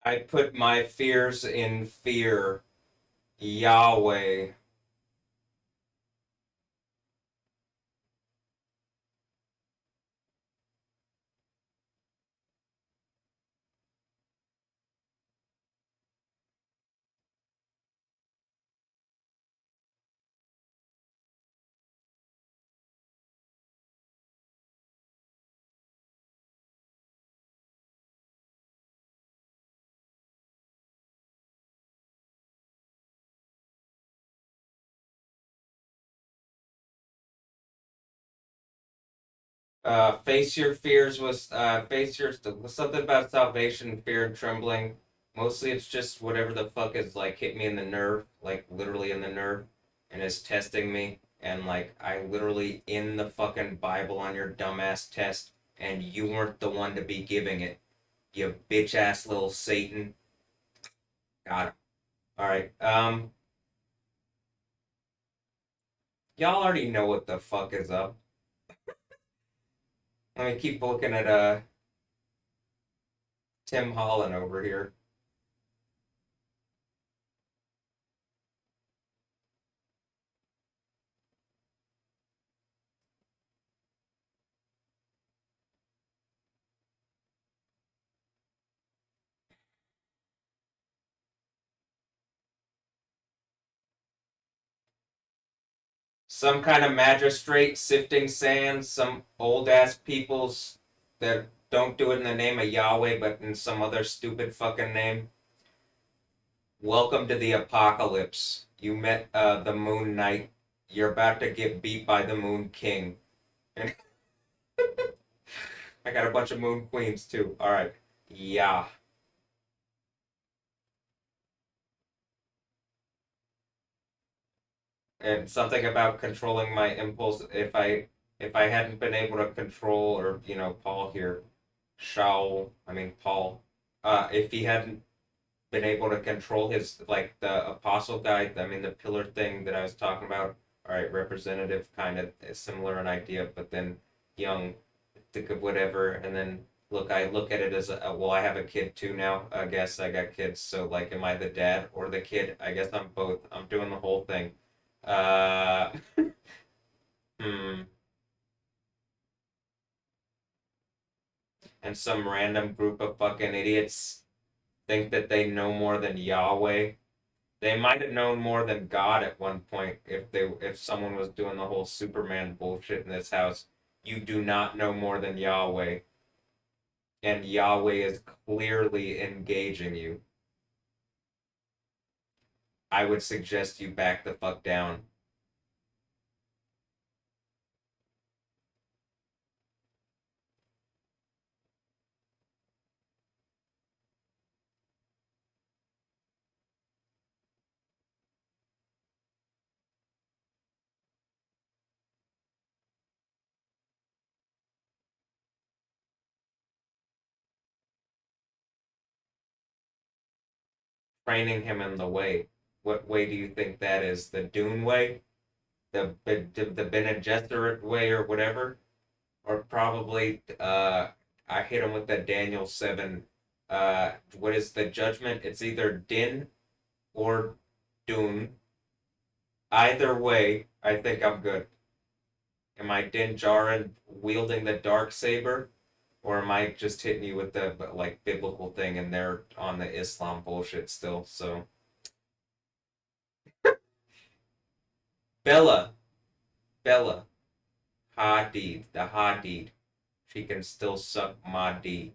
I put my fears in fear. Yahweh. Face your fears was face your something about salvation, fear and trembling. Mostly it's just whatever the fuck is like hit me in the nerve, like literally in the nerve, and is testing me. And like I literally in the fucking Bible on your dumbass test, and you weren't the one to be giving it. You bitch ass little Satan. Got it. Alright. Y'all already know what the fuck is up. Let me keep looking at Tim Holland over here. Some kind of magistrate sifting sand, some old ass peoples that don't do it in the name of Yahweh, but in some other stupid fucking name. Welcome to the apocalypse. You met the Moon Knight. You're about to get beat by the Moon King. And I got a bunch of Moon Queens too. All right. Yeah. And something about controlling my impulse. If I hadn't been able to control, or Paul here, Paul, if he hadn't been able to control his, like, the apostle guy, I mean the pillar thing that I was talking about. All right, representative, kind of similar an idea, but then young, think of whatever, and then look, I look at it as well, I have a kid too now. I guess I got kids, so like, am I the dad or the kid? I guess I'm both. I'm doing the whole thing. Uh, hmm. And some random group of fucking idiots think that they know more than Yahweh. They might have known more than God at one point if someone was doing the whole Superman bullshit in this house. You do not know more than Yahweh, and Yahweh is clearly engaging you. I would suggest you back the fuck down. training him in the way. What way do you think that is? The Dune way? The Bene Gesserit way or whatever? Or probably I hit him with the Daniel 7. What is the judgment? It's either Din or Dune. Either way, I think I'm good. Am I Din Djarin wielding the dark saber? Or am I just hitting you with the like biblical thing and they're on the Islam bullshit still? So Bella, Bella, Hadid, the Hadid. She can still suck my D.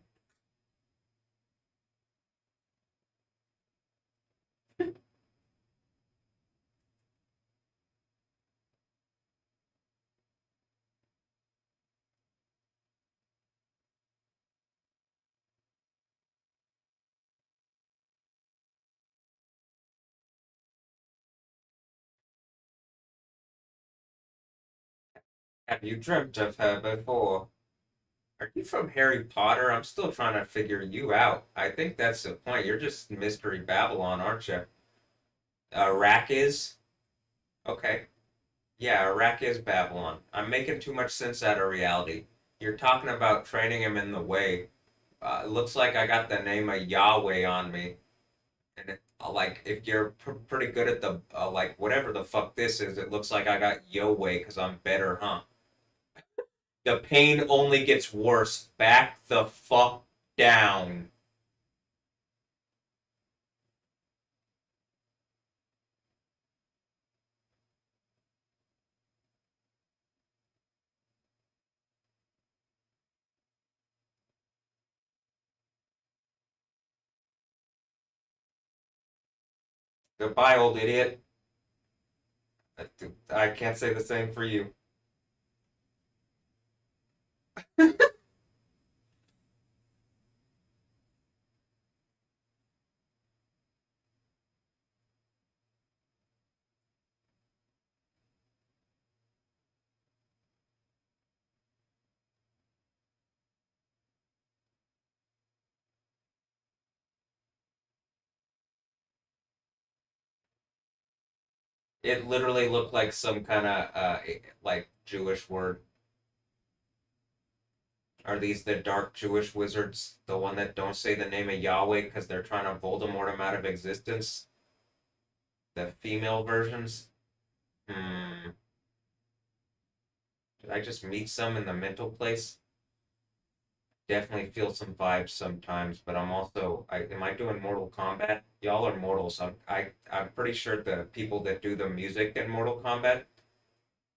Have you dreamt of her before? Are you from Harry Potter? I'm still trying to figure you out. I think that's the point. You're just Mystery Babylon, aren't you? Iraq is? Okay. Yeah, Iraq is Babylon. I'm making too much sense out of reality. You're talking about training him in the way. It looks like I got the name of Yahweh on me. And like, if you're pretty good at the, like, whatever the fuck this is, it looks like I got Yahweh because I'm better, huh? The pain only gets worse. Back the fuck down. Goodbye, old idiot. I can't say the same for you. It literally looked like some kind of like Jewish word. Are these the dark Jewish wizards? The one that don't say the name of Yahweh because they're trying to Voldemort him out of existence? The female versions? Hmm. Did I just meet some in the mental place? Definitely feel some vibes sometimes, but I'm also am I doing Mortal Kombat? Y'all are mortals. I'm pretty sure the people that do the music in Mortal Kombat,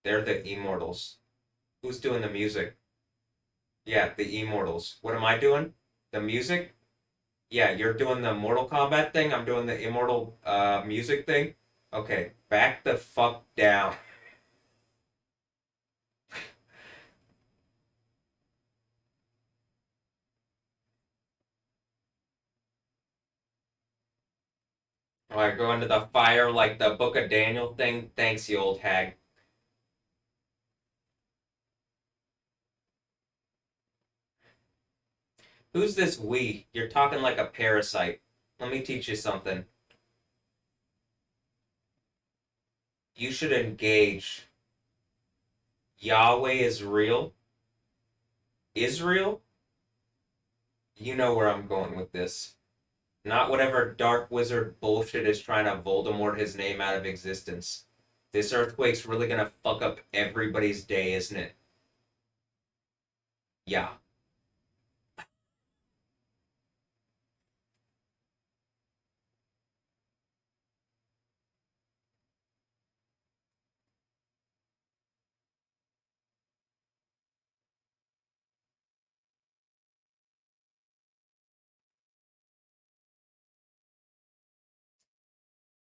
they're the immortals. Who's doing the music? Yeah, the immortals. What am I doing? The music? Yeah, you're doing the Mortal Kombat thing. I'm doing the immortal music thing. Okay, back the fuck down. All right, go into the fire like the Book of Daniel thing. Thanks, you old hag. Who's this we? You're talking like a parasite. Let me teach you something. You should engage. Yahweh is real. Israel? You know where I'm going with this. Not whatever dark wizard bullshit is trying to Voldemort his name out of existence. This earthquake's really gonna fuck up everybody's day, isn't it? Yeah.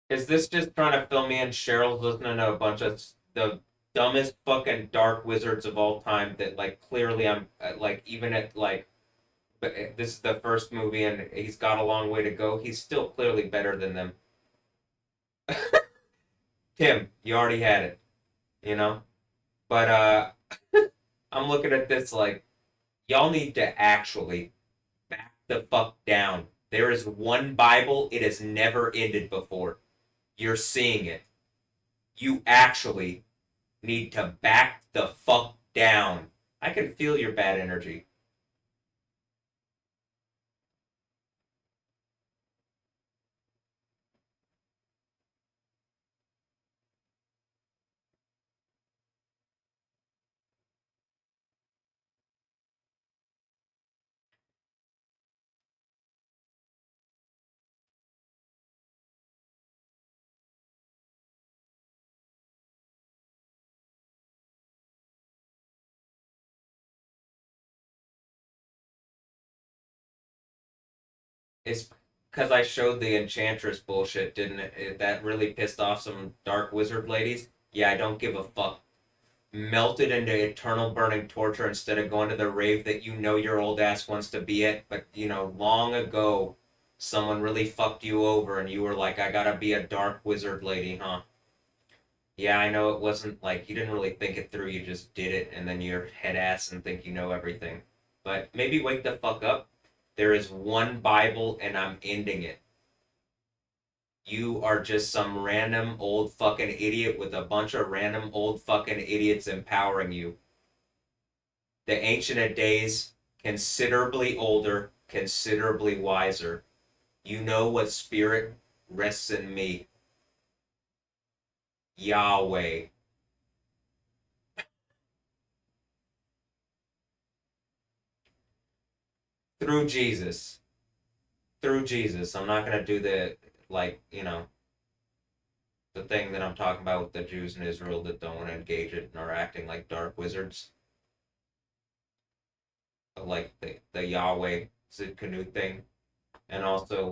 Is this just trying to fill me in? Cheryl's listening to a bunch of the dumbest fucking dark wizards of all time that, like, clearly I'm, like, even at, like, but this is the first movie and he's got a long way to go. He's still clearly better than them. Tim, you already had it, you know? But, I'm looking at this like, y'all need to actually back the fuck down. There is one Bible. It has never ended before. You're seeing it. You actually need to back the fuck down. I can feel your bad energy. It's because I showed the Enchantress bullshit, didn't it? That really pissed off some dark wizard ladies. Yeah, I don't give a fuck. Melted into eternal burning torture instead of going to the rave that you know your old ass wants to be at. But, long ago, someone really fucked you over and you were like, I gotta be a dark wizard lady, huh? Yeah, I know it wasn't like you didn't really think it through, you just did it, and then you're head ass and think you know everything. But maybe wake the fuck up. There is one Bible and I'm ending it. You are just some random old fucking idiot with a bunch of random old fucking idiots empowering you. The Ancient of Days, considerably older, considerably wiser. You know what spirit rests in me. Yahweh. Through Jesus. Through Jesus. I'm not going to do the thing that I'm talking about with the Jews in Israel that don't want to engage it and are acting like dark wizards. But like the Yahweh Sid Canute thing. And also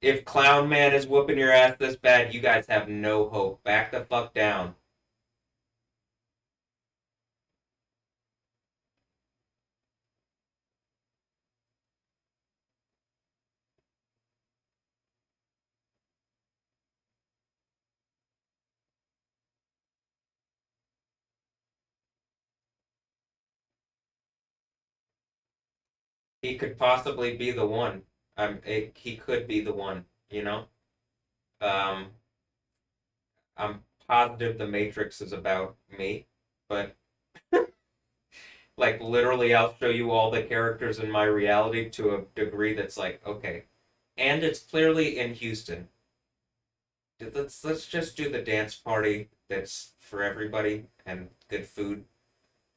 if Clown Man is whooping your ass this bad, you guys have no hope. Back the fuck down. He could possibly be the one. He could be the one, you know? Um, I'm positive the Matrix is about me, but like literally I'll show you all the characters in my reality to a degree that's like, okay. And it's clearly in Houston. Let's just do the dance party that's for everybody and good food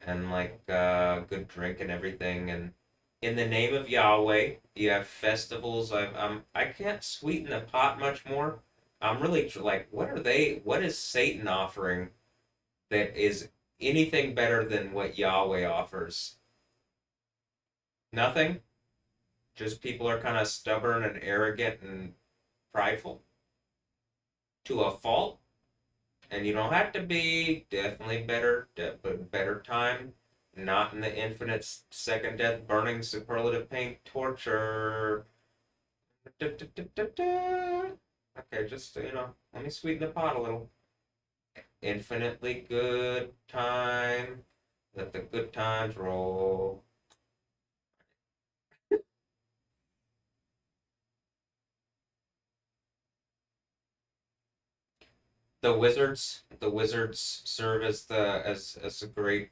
and good drink and everything and in the name of Yahweh you have festivals. I can't sweeten the pot much more. I'm really like what is Satan offering that is anything better than what Yahweh offers? Nothing. Just people are kind of stubborn and arrogant and prideful to a fault. And you don't have to be. Definitely better, but better time. Not in the infinite second death, burning, superlative pain, torture. Da, da, da, da, da. Okay, just let me sweeten the pot a little. Infinitely good time. Let the good times roll. The wizards serve as the great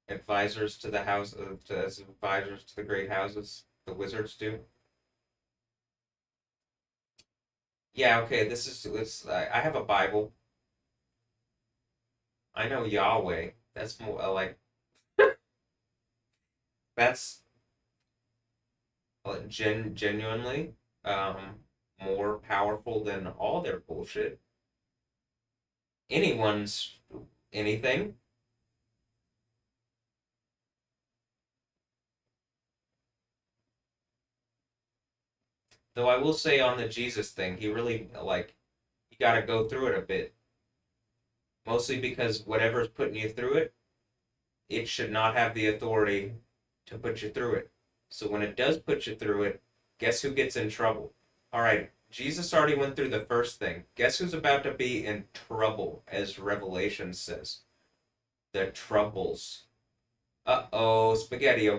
advisors to the house, as advisors to the great houses. The wizards do. Yeah, okay. This is it's. I have a Bible. I know Yahweh. That's more that's genuinely more powerful than all their bullshit. Anyone's anything. Though I will say on the Jesus thing, he really you got to go through it a bit. Mostly because whatever's putting you through it, it should not have the authority to put you through it. So when it does put you through it, guess who gets in trouble? All right, Jesus already went through the first thing. Guess who's about to be in trouble, as Revelation says? the troubles. Uh-oh, spaghetti.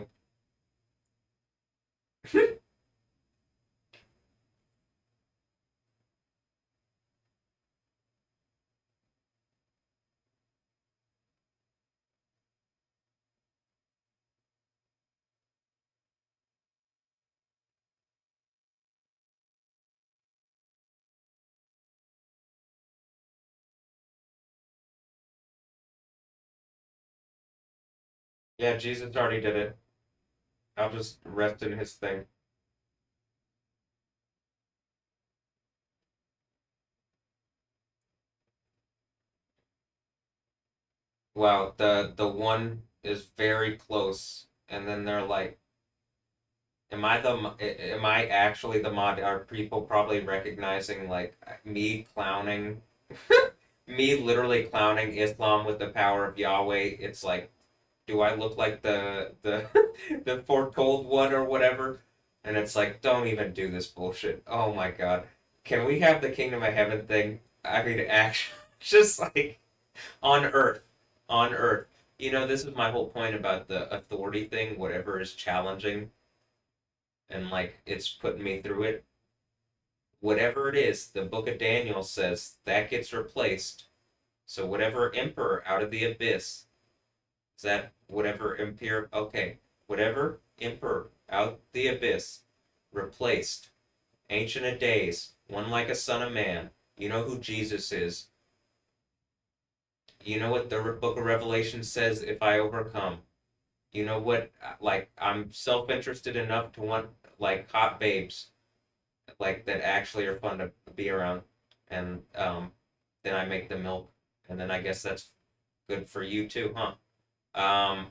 Yeah, Jesus already did it. I'll just rest in his thing. Wow, the one is very close, and then they're like, am I actually the mod? Are people probably recognizing like me clowning, me literally clowning Islam with the power of Yahweh? It's like, do I look like the the foretold one or whatever? And it's like, don't even do this bullshit. Oh my god, can we have the Kingdom of Heaven thing? I mean, actually, just like on Earth, on Earth. You know, this is my whole point about the authority thing. Whatever is challenging and like it's putting me through it. Whatever it is, the Book of Daniel says that gets replaced. So whatever emperor out of the abyss is that whatever empire? Okay, whatever emperor out the abyss replaced Ancient of Days, one like a son of man. You know who Jesus is. You know what the Book of Revelation says. If I overcome, you know what? Like I'm self-interested enough to want like hot babes, like that actually are fun to be around, and then I make the milk, and then I guess that's good for you too, huh? Um,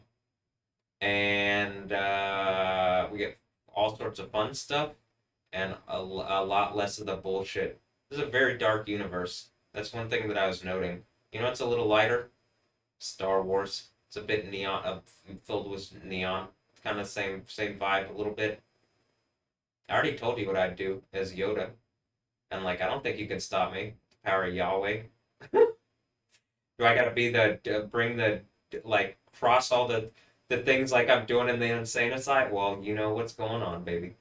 and we get all sorts of fun stuff and a lot less of the bullshit. This is a very dark universe. That's one thing that I was noting. You know, it's a little lighter. Star Wars. It's a bit neon, filled with neon. It's kind of same vibe a little bit. I already told you what I'd do as Yoda, and like I don't think you can stop me. The power of Yahweh. Do I gotta be the bring the like cross all the things like I'm doing in the insane aside? Well, you know what's going on, baby.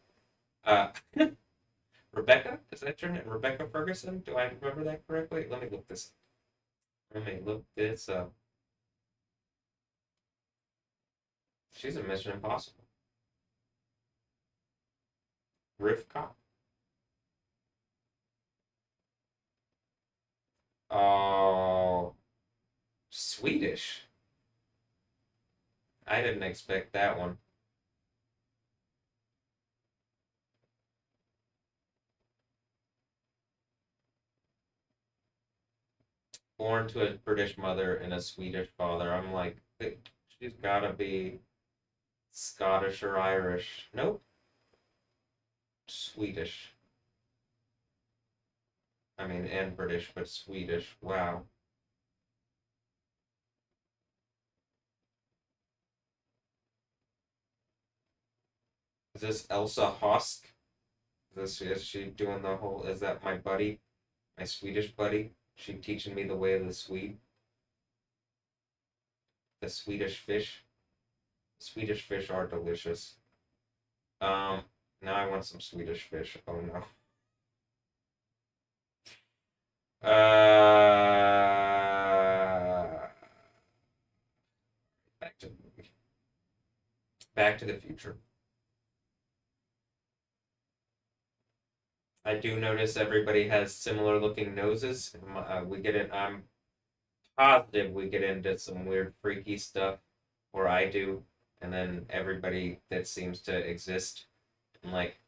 Uh, Rebecca, is that your name? Rebecca Ferguson? Do I remember that correctly? Let me look this. Let me look this up. She's a Mission Impossible. Rivka. Oh, Swedish. I didn't expect that one. Born to a British mother and a Swedish father. I'm like, she's gotta be Scottish or Irish. Nope, Swedish. I mean, and British, but Swedish. Wow. Is this Elsa Hosk? Is she doing the whole? Is that my buddy, my Swedish buddy? She teaching me the way of the Swede, the Swedish fish. Swedish fish are delicious. Um, now I want some Swedish fish. Oh no. Back to the movie. Back to the Future. I do notice everybody has similar looking noses. We get in. I'm positive we get into some weird, freaky stuff, or I do, and then everybody that seems to exist. And like,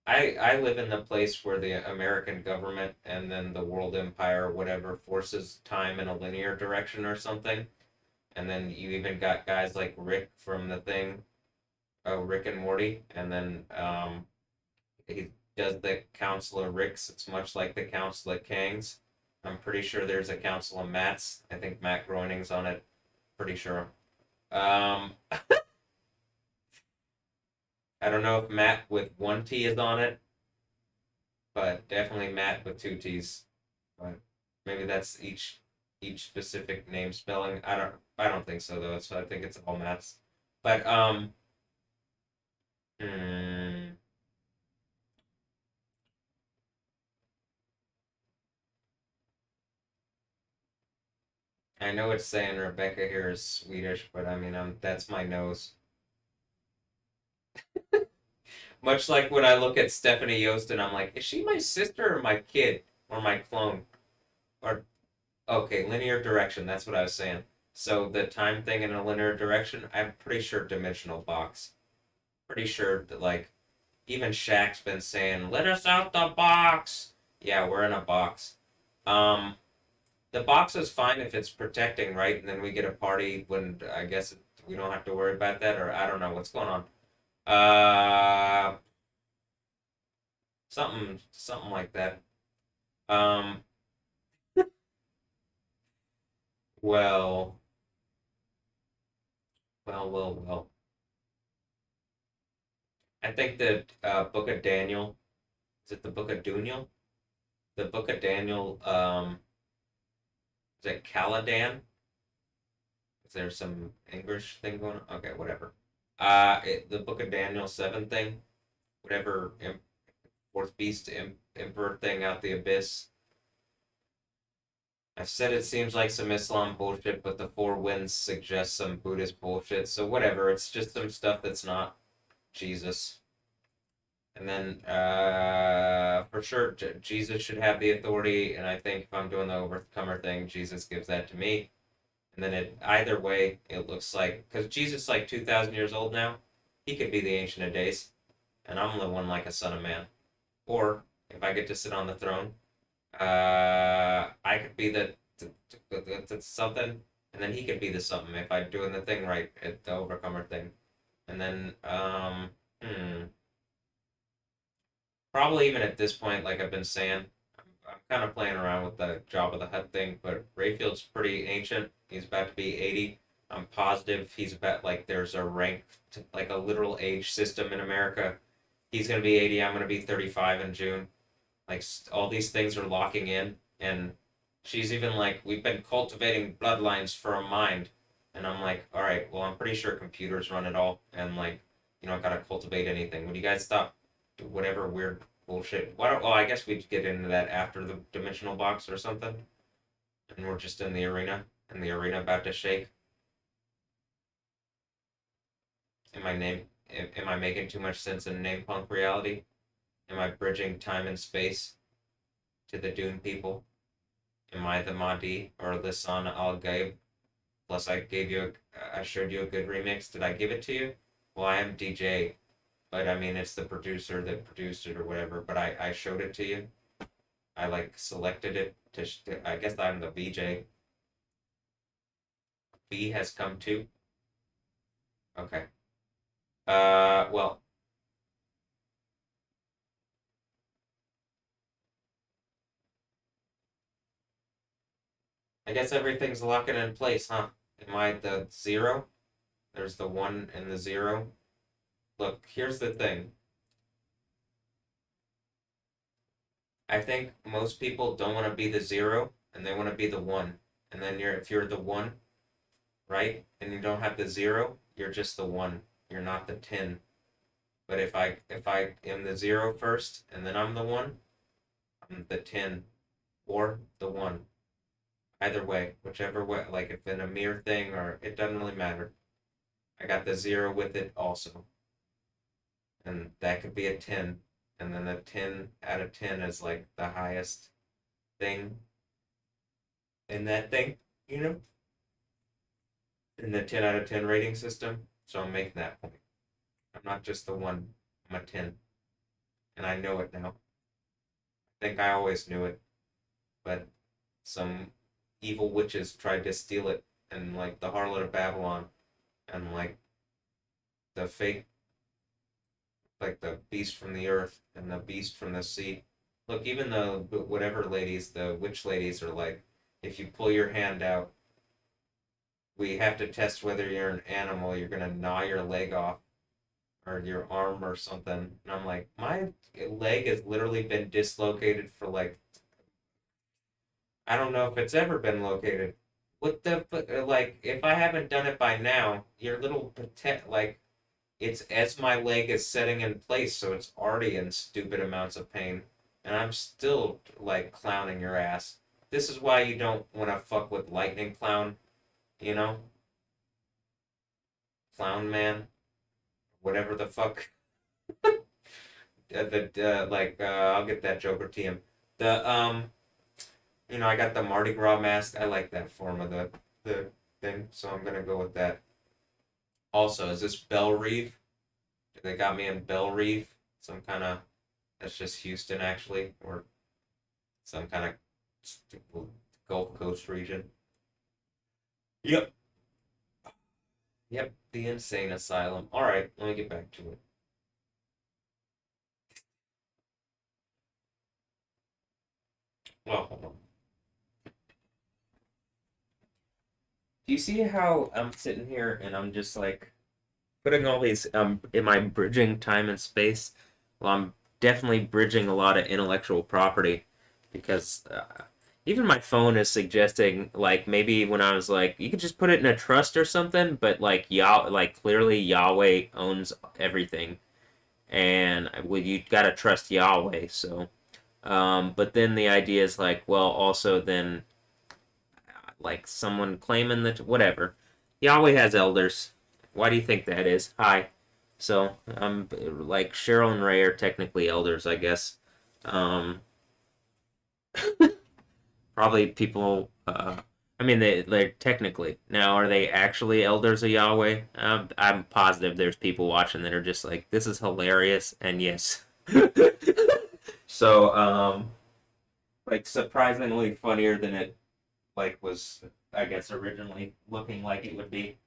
I live in the place where the American government and then the world empire, whatever, forces time in a linear direction or something. And then you even got guys like Rick from the thing, Rick and Morty, and then he does the Council of Ricks. It's much like the Council of Kangs. I'm pretty sure there's a Council of Matts. I think Matt Groening's on it. Pretty sure. Um, I don't know if Matt with one T is on it, but definitely Matt with two T's. But maybe that's each each specific name spelling. I don't think so though. So I think it's all maths. But hmm, I know it's saying Rebecca here is Swedish, but I mean, that's my nose. Much like when I look at Stephanie Yost and I'm like, is she my sister or my kid or my clone? Or okay, linear direction. That's what I was saying. So the time thing in a linear direction, I'm pretty sure dimensional box. Pretty sure that like even Shaq's been saying, "Let us out the box." Yeah, we're in a box. Um, the box is fine if it's protecting, right? And then we get a party when I guess we don't have to worry about that, or I don't know what's going on. Uh, something like that. Um, well, well. I think the Book of Daniel, is it the Book of Daniel? The Book of Daniel, is it Caladan? Is there some English thing going on? Okay, whatever. The Book of Daniel 7 thing, whatever, fourth beast, emperor thing out the abyss. I said it seems like some Islam bullshit, but the four winds suggest some Buddhist bullshit. So whatever, it's just some stuff that's not Jesus. And then, for sure, Jesus should have the authority. And I think if I'm doing the overcomer thing, Jesus gives that to me. And then either way, it looks like because Jesus is like 2,000 years old now, he could be the Ancient of Days, and I'm the one like a Son of Man. Or if I get to sit on the throne, I could be the something, and then he could be the something if I'm doing the thing right at the Overcomer thing. And then probably even at this point, like I've been saying, I'm kind of playing around with the Job of the Hut thing, but Rayfield's pretty ancient. He's about to be 80. I'm positive he's about like there's a rank, like a literal age system in America. He's gonna be 80. I'm gonna be 35 in June. Like all these things are locking in, and she's even like, we've been cultivating bloodlines for a mind, and I'm like, all right, well, I'm pretty sure computers run it all, and like, you don't gotta cultivate anything. Would you guys stop whatever weird bullshit? Why don't? Well, I guess we'd get into that after the dimensional box or something, and we're just in the arena, and the arena about to shake. Am I making too much sense in name punk reality? Am I bridging time and space to the Dune people? Am I the Mahdi or Lisan Al Gaib? Plus, I showed you a good remix. Did I give it to you? Well, I am DJ, but I mean, it's the producer that produced it or whatever. But I showed it to you. I like selected it I guess I'm the VJ. B has come too. Okay. Well, I guess everything's locking in place, huh? Am I the zero? There's the one and the zero. Look, here's the thing. I think most people don't want to be the zero and they want to be the one. And then if you're the one, right? And you don't have the zero, you're just the one. You're not the 10. But if I am the zero first and then I'm the one, I'm the 10 or the one. Either way, whichever way, like if in a mirror thing or it doesn't really matter. I got the zero with it also. And that could be a 10. And then a 10 out of 10 is like the highest thing in that thing, you know? In the 10 out of 10 rating system. So I'm making that point. I'm not just the one, I'm a 10. And I know it now. I think I always knew it. But some evil witches tried to steal it. And like the harlot of Babylon. And like the fake, like the beast from the earth and the beast from the sea. Look, even the whatever ladies, the witch ladies are like, if you pull your hand out, we have to test whether you're an animal. You're gonna gnaw your leg off or your arm or something. And I'm like, my leg has literally been dislocated for like, I don't know if it's ever been located. What the like? If I haven't done it by now, your little like it's as my leg is setting in place, so it's already in stupid amounts of pain, and I'm still like clowning your ass. This is why you don't want to fuck with lightning clown, you know, clown man, whatever the fuck. I'll get that Joker TM. The I got the Mardi Gras mask. I like that form of the thing, so I'm gonna go with that. Also, is this Belle Reeve? They got me in Belle Reeve. Some kind of that's just Houston actually, or some kind of Gulf Coast region. Yep. Yep. The insane asylum. All right, let me get back to it. Well, hold on. Do you see how I'm sitting here and I'm just like putting all these am I bridging time and space? Well, I'm definitely bridging a lot of intellectual property because even my phone is suggesting like maybe when I was like you could just put it in a trust or something, but like like clearly Yahweh owns everything, and well you gotta trust Yahweh. So, but then the idea is like well also then like someone claiming that whatever Yahweh has elders. Why do you think that is? Hi. So like Cheryl and Ray are technically elders, I guess. Um, Probably people. I mean, they're technically now. Are they actually elders of Yahweh? I'm positive there's people watching that are just like, this is hilarious, and yes. So, like surprisingly funnier than it like was, I guess, originally looking like it would be.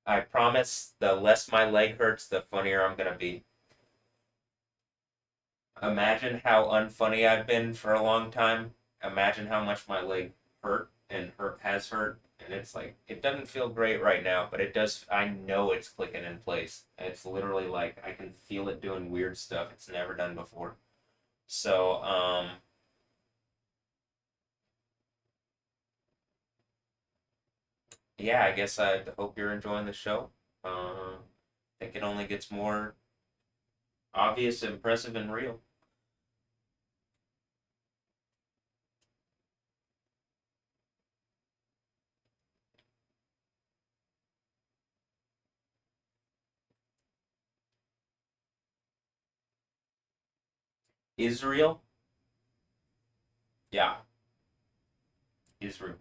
I promise, the less my leg hurts, the funnier I'm gonna be. Imagine how unfunny I've been for a long time. Imagine how much my leg hurt and hurt has hurt. And it's like it doesn't feel great right now, but it does. I know it's clicking in place. It's literally like I can feel it doing weird stuff it's never done before. So, yeah, I guess I hope you're enjoying the show. I think it only gets more obvious, impressive, and real. Israel, yeah, Israel.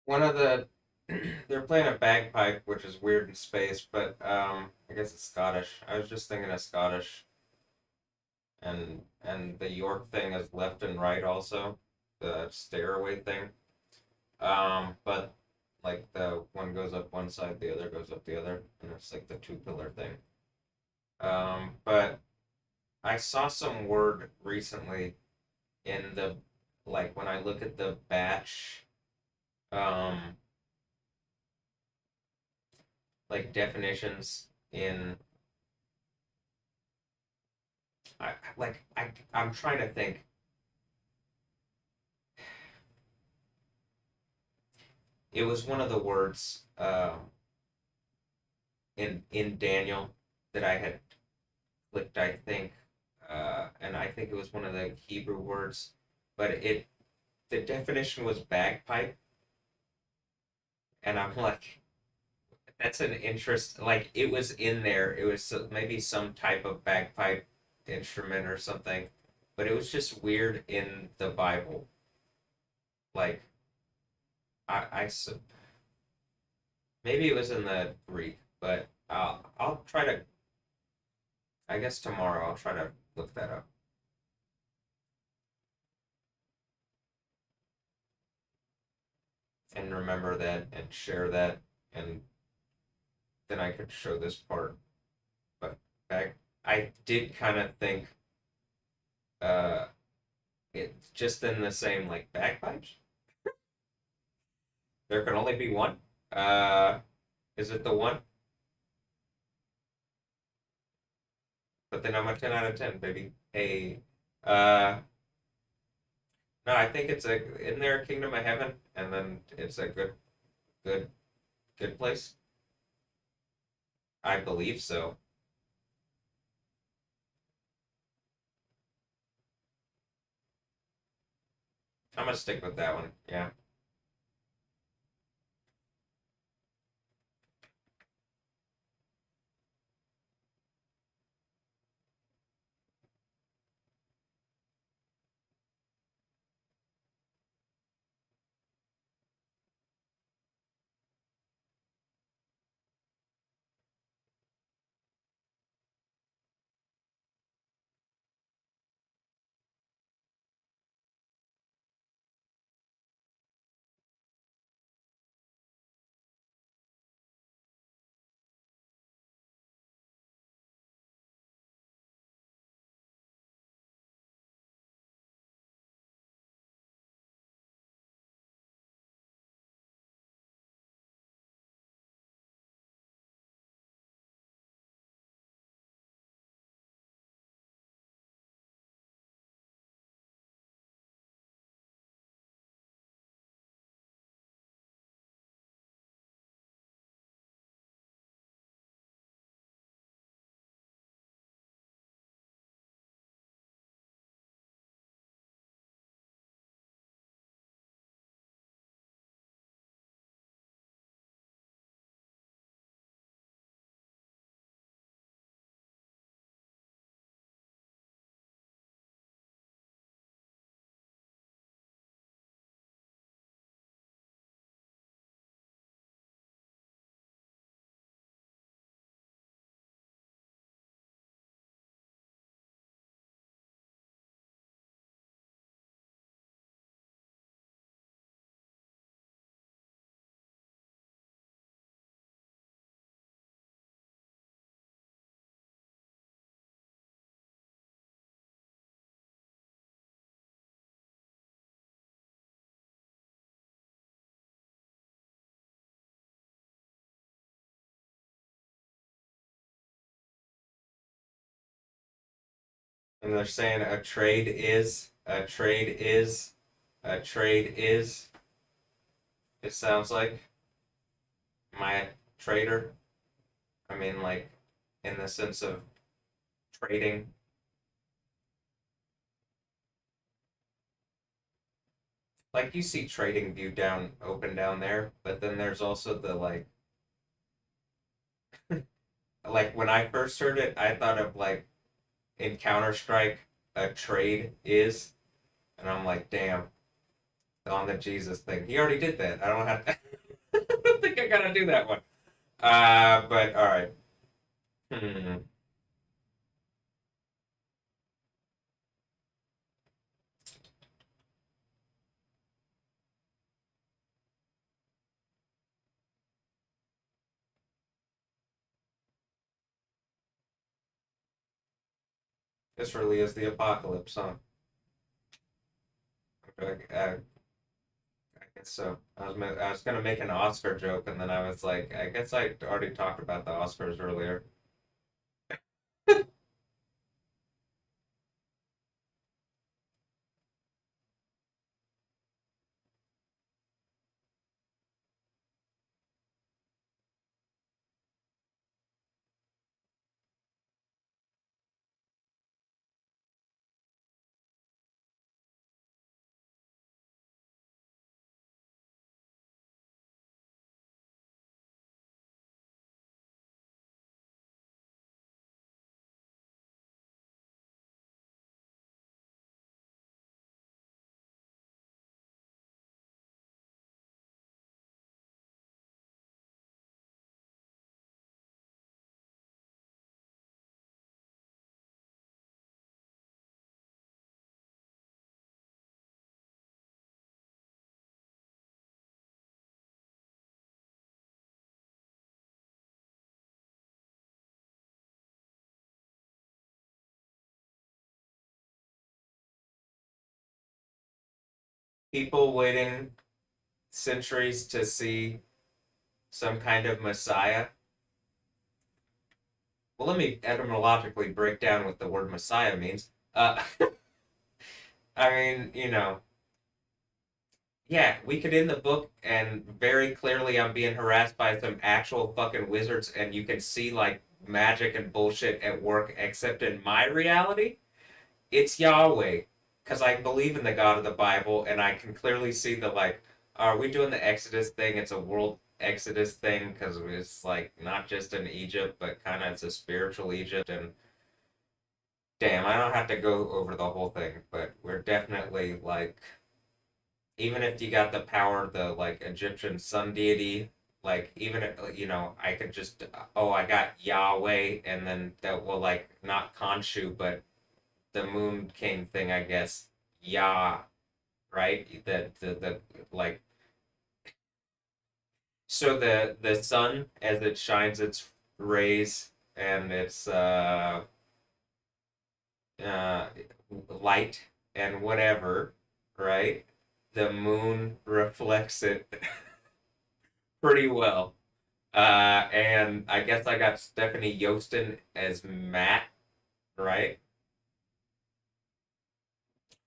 one of the they're playing a bagpipe, which is weird in space, but I guess it's Scottish. I was just thinking of Scottish, and the York thing is left and right also, the stairway thing. But like the one goes up one side, the other goes up the other, and it's like the two pillar thing. But I saw some word recently in the like when I look at the batch um like definitions in I'm trying to think. It was one of the words in Daniel that I had clicked, I think, and I think it was one of the Hebrew words, but it the definition was bagpipe, and I'm like, that's an interest. Like it was in there. It was maybe some type of bagpipe instrument or something, but it was just weird in the Bible. Like I maybe it was in the Greek, but I'll try to. I guess tomorrow I'll try to look that up and remember that and share that, and then I could show this part. But I did kind of think uh it's just in the same like bagpipes. There can only be one. Uh, is it the one? But then I'm a 10 out of 10, baby. Hey, uh, no, I think it's a in there Kingdom of Heaven, and then it's a good, good place. I believe so. I'm gonna stick with that one. Yeah. And they're saying a trade is a trade is. It sounds like my trader. I mean, like in the sense of trading. Like you see trading view down open down there, but then there's also the like when I first heard it, I thought of like in Counter Strike, a trade is, and I'm like, damn, on the Jesus thing. He already did that. I don't have to. I don't think I gotta do that one. But all right. Hmm. This really is the apocalypse, huh? I guess so. I was gonna make an Oscar joke, and then I was like, I guess I already talked about the Oscars earlier. People waiting centuries to see some kind of Messiah. Well, let me etymologically break down what the word Messiah means. I mean, yeah, we could end the book and very clearly I'm being harassed by some actual fucking wizards and you can see like magic and bullshit at work, except in my reality, it's Yahweh. Because I believe in the God of the Bible and I can clearly see the like, are we doing the Exodus thing? It's a world Exodus thing because it's like not just in Egypt, but kind of it's a spiritual Egypt. And damn, I don't have to go over the whole thing, but we're definitely like even if you got the power, the like Egyptian sun deity, like even if I could just oh I got Yahweh, and then that will like not Khonshu, but the Moon King thing, I guess. Yah, right? The like so the sun as it shines its rays and its uh light and whatever, right? The moon reflects it pretty well. And I guess I got Stephanie Yostin as Matt, right?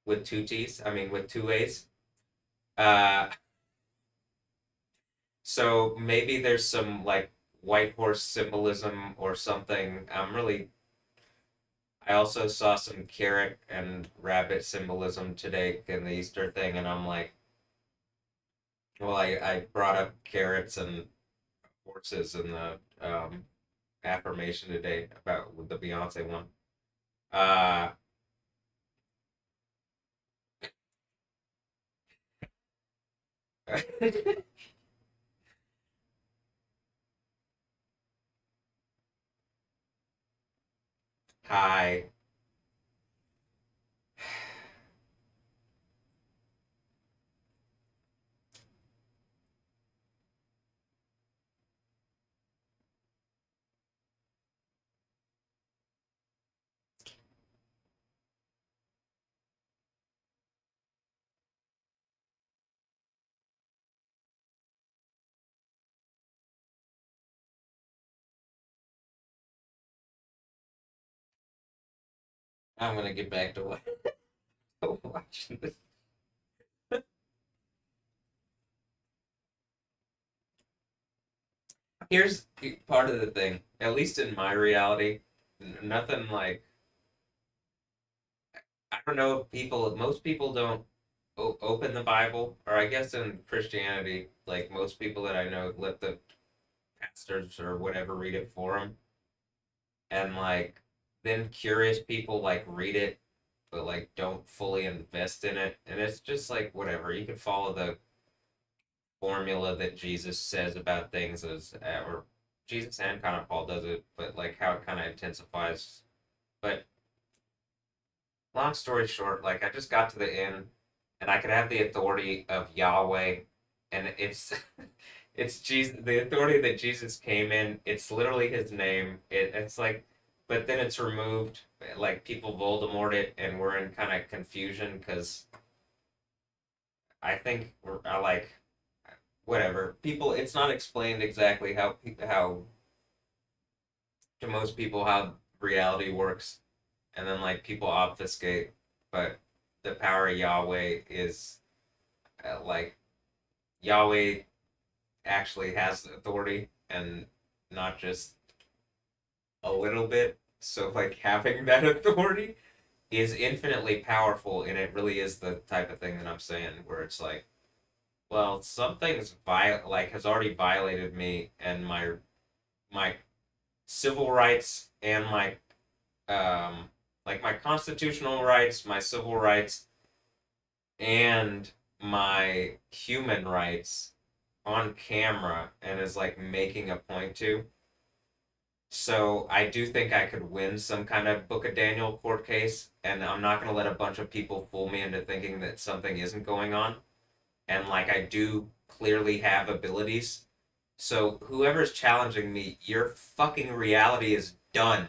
With two T's. I mean, with two A's. Uh, so maybe there's some like white horse symbolism or something. I also saw some carrot and rabbit symbolism today in the Easter thing, and I'm like, well, I brought up carrots and horses in the affirmation today about the Beyonce one. Uh, Hi. I'm gonna get back to watching this. Here's part of the thing. At least in my reality, nothing like I don't know if most people don't open the Bible, or I guess in Christianity, like most people that I know let the pastors or whatever read it for them, and like then curious people like read it but like don't fully invest in it. And it's just like whatever. You can follow the formula that Jesus says about things as or Jesus and kind of Paul does it, but like how it kind of intensifies. But long story short, like I just got to the end and I could have the authority of Yahweh and it's it's Jesus the authority that Jesus came in, it's literally his name. It's like but then it's removed like people Voldemort it and we're in kind of confusion because I think I like whatever people. It's not explained exactly how to most people how reality works, and then like people obfuscate. But the power of Yahweh is like Yahweh actually has authority and not just a little bit. So like having that authority is infinitely powerful, and it really is the type of thing that I'm saying where it's like, well, something's like has already violated me and my civil rights and my like my constitutional rights, my civil rights, and my human rights on camera and is like making a point to. So I do think I could win some kind of Book of Daniel court case, and I'm not gonna let a bunch of people fool me into thinking that something isn't going on. And like I do clearly have abilities. So whoever's challenging me, your fucking reality is done.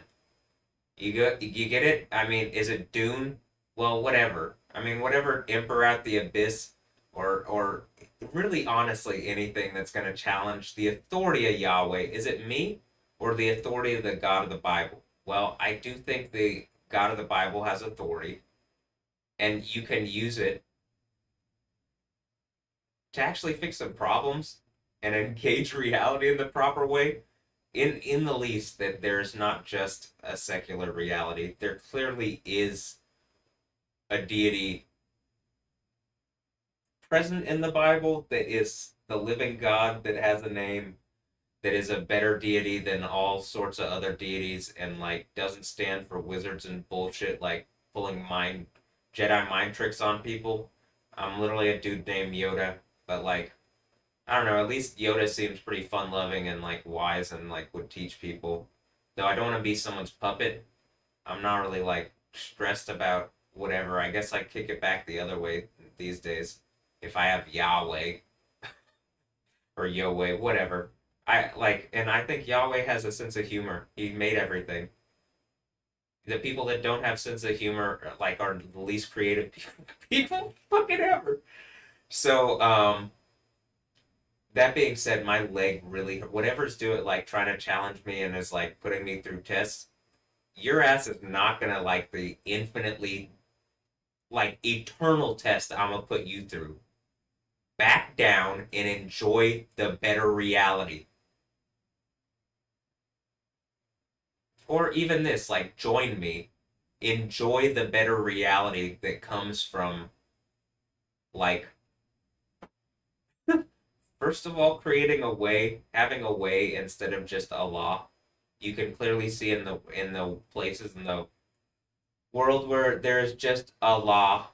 You get it? I mean, is it Dune? Well, whatever. I mean, whatever Emperor at the Abyss or really honestly anything that's going to challenge the authority of Yahweh. Is it me or the authority of the God of the Bible? Well, I do think the God of the Bible has authority and you can use it to actually fix some problems and engage reality in the proper way. In the least that there's not just a secular reality. There clearly is a deity present in the Bible that is the living God that has a name that is a better deity than all sorts of other deities and like doesn't stand for wizards and bullshit like pulling mind Jedi mind tricks on people. I'm literally a dude named Yoda, but like I don't know, at least Yoda seems pretty fun loving and like wise and like would teach people. Though I don't want to be someone's puppet. I'm not really like stressed about whatever. I guess I kick it back the other way these days. If I have Yahweh or Yahweh, whatever. I like and I think Yahweh has a sense of humor. He made everything. The people that don't have sense of humor like are the least creative people fucking ever. So, that being said, my leg really whatever's doing like trying to challenge me and is like putting me through tests, your ass is not gonna like the infinitely like eternal test I'm gonna put you through. Back down and enjoy the better reality. Or even this, like join me. Enjoy the better reality that comes from like first of all creating a way, having a way instead of just a law. You can clearly see in the places in the world where there's just a law,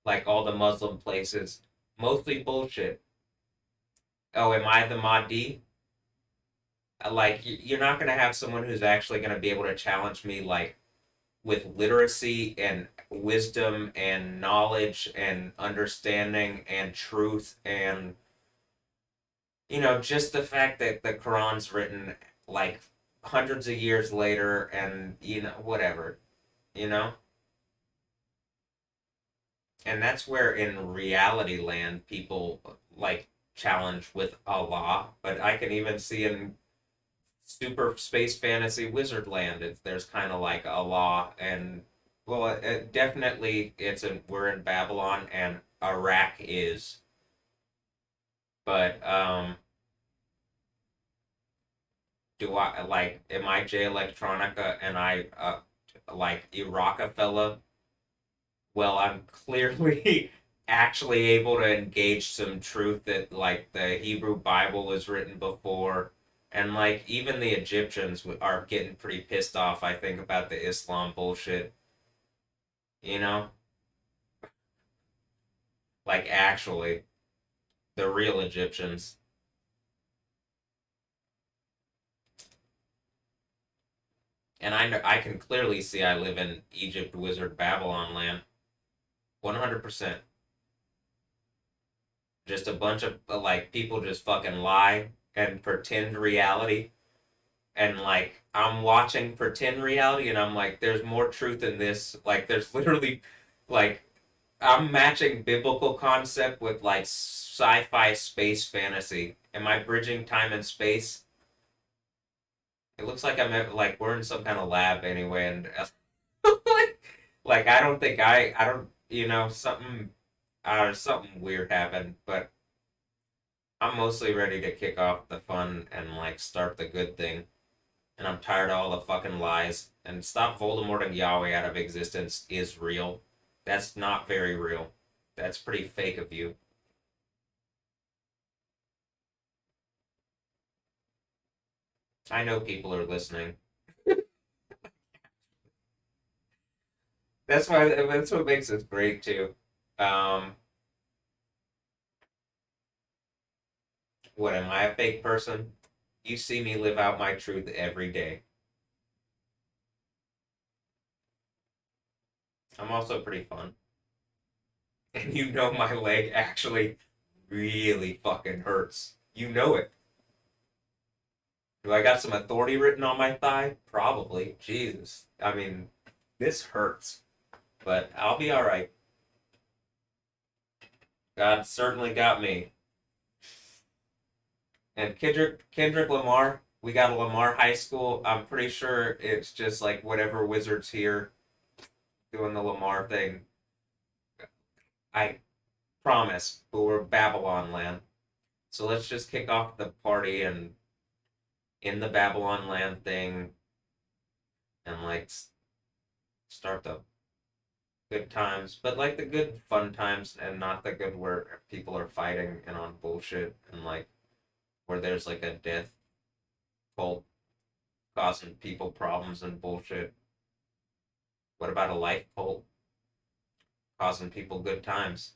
like all the Muslim places, mostly bullshit. Oh, am I the Mahdi? Like you're not gonna have someone who's actually gonna be able to challenge me like with literacy and wisdom and knowledge and understanding and truth and just the fact that the Quran's written like hundreds of years later and whatever, you know? And that's where in reality land people like challenge with Allah, but I can even see in super space fantasy wizard land there's kind of like Allah and well definitely we're in Babylon and Iraq is but do I like am I J Electronica and I like Iraqafella? Well, I'm clearly actually able to engage some truth that like the Hebrew Bible was written before, and like even the Egyptians are getting pretty pissed off. I think about the Islam bullshit. You know, like actually the real Egyptians. And I can clearly see I live in Egypt, Wizard, Babylon land. 100%. Just a bunch of like people just fucking lie and pretend reality. And like I'm watching pretend reality and I'm like, there's more truth in this. Like there's literally like I'm matching biblical concept with like sci-fi space fantasy. Am I bridging time and space? It looks like I'm at, like we're in some kind of lab anyway, and like I don't think I don't something something weird happened, but I'm mostly ready to kick off the fun and like start the good thing. And I'm tired of all the fucking lies. And stop Voldemorting Yahweh out of existence is real. That's not very real. That's pretty fake of you. I know people are listening. That's what makes this great too. Um, what am I a fake person? You see me live out my truth every day. I'm also pretty fun. And you know my leg actually really fucking hurts. You know it. Do I got some authority written on my thigh? Probably. Jesus. I mean, this hurts. But I'll be alright. God certainly got me. And Kendrick Lamar, we got a Lamar High School. I'm pretty sure it's just like whatever wizards here doing the Lamar thing. I promise, but we're Babylon land. So let's just kick off the party and in the Babylon land thing and like start the good times, but like the good fun times and not the good where people are fighting and on bullshit and like where there's like a death cult causing people problems and bullshit. What about a life cult causing people good times?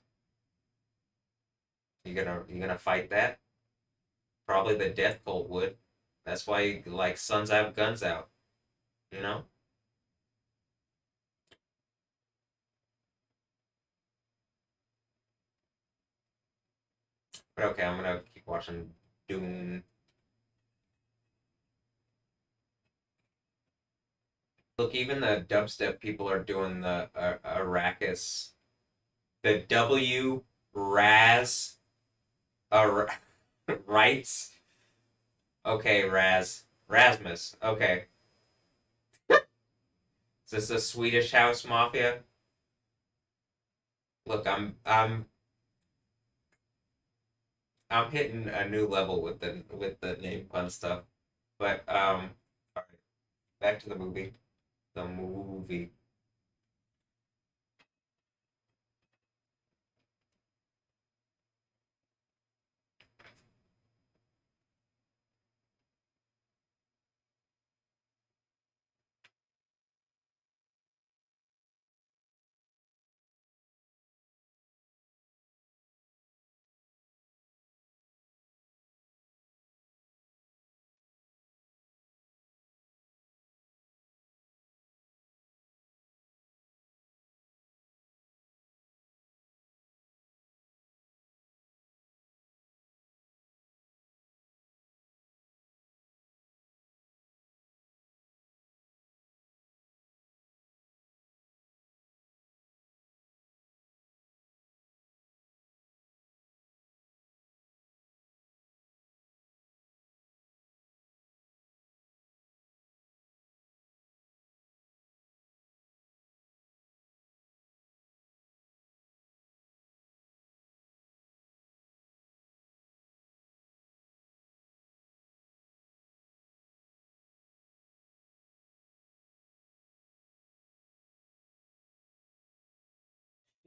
You gonna fight that? Probably the death cult would. That's why like sons have guns out, you know? But okay, I'm gonna keep watching Dune. Look, even the dubstep people are doing the Arrakis, the W Raz rights. Okay, Rasmus. Okay, is this a Swedish house mafia? Look, I'm hitting a new level with the name pun stuff. But all right, back to the movie. The movie.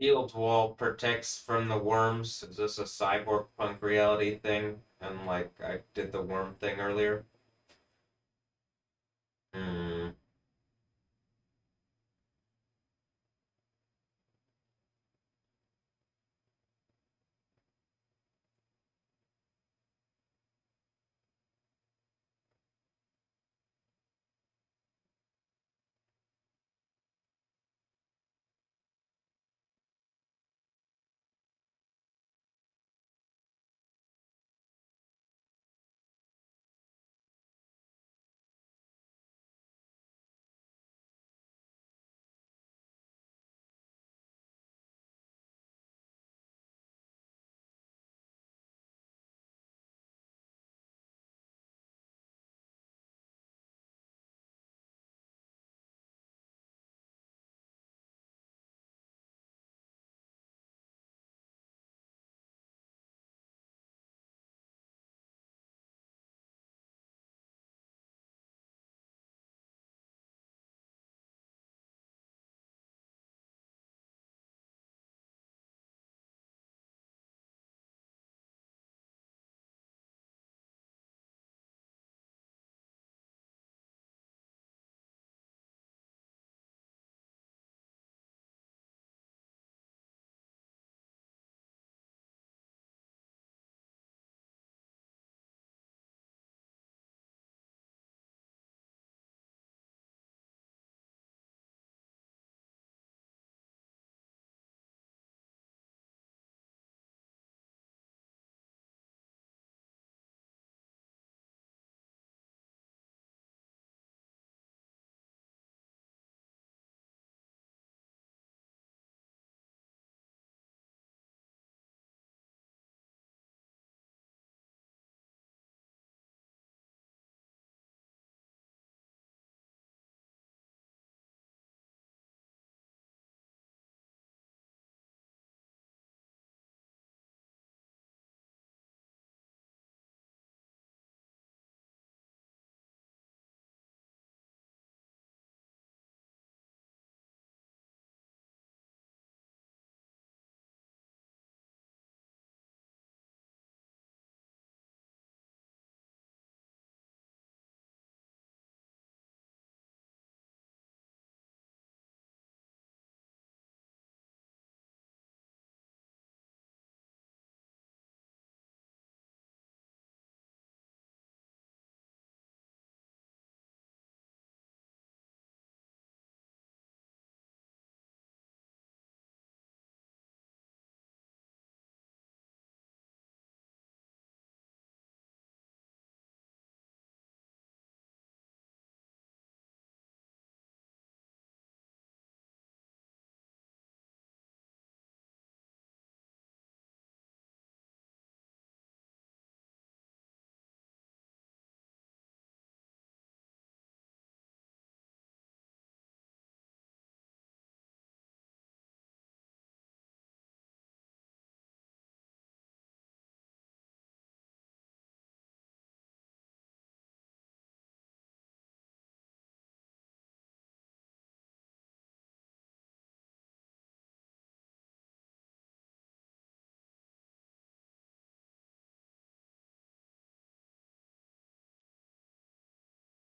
Shield wall protects from the worms. Is this a cyborg punk reality thing? And like I did the worm thing earlier. Hmm.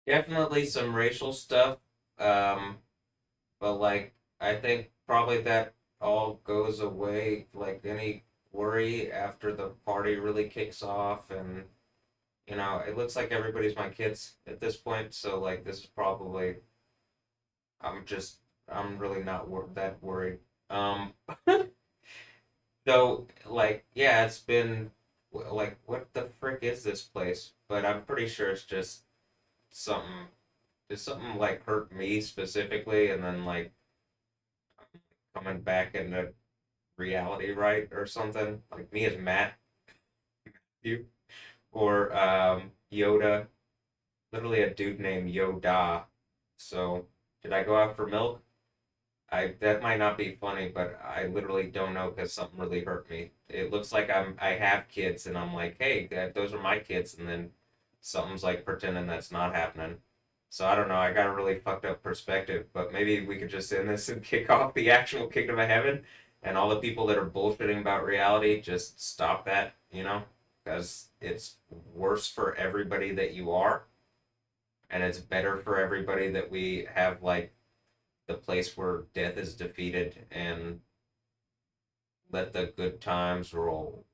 Definitely some racial stuff. Um, but like I think probably that all goes away like any worry after the party really kicks off and it looks like everybody's my kids at this point, so like this is probably I'm just I'm really not that worried. Um though like yeah, it's been like what the frick is this place? But I'm pretty sure it's something just something like hurt me specifically and then like coming back into reality, right? Or something. Like me as Matt, you or Yoda, literally a dude named Yoda. So did I go out for milk? I that might not be funny, but I literally don't know because something really hurt me. It looks like I have kids and I'm like, hey, those are my kids, and then something's like pretending that's not happening. So I don't know. I got a really fucked up perspective, but maybe we could just end this and kick off the actual Kingdom of Heaven, and all the people that are bullshitting about reality just stop that, because it's worse for everybody that you are, and it's better for everybody that we have like the place where death is defeated and let the good times roll.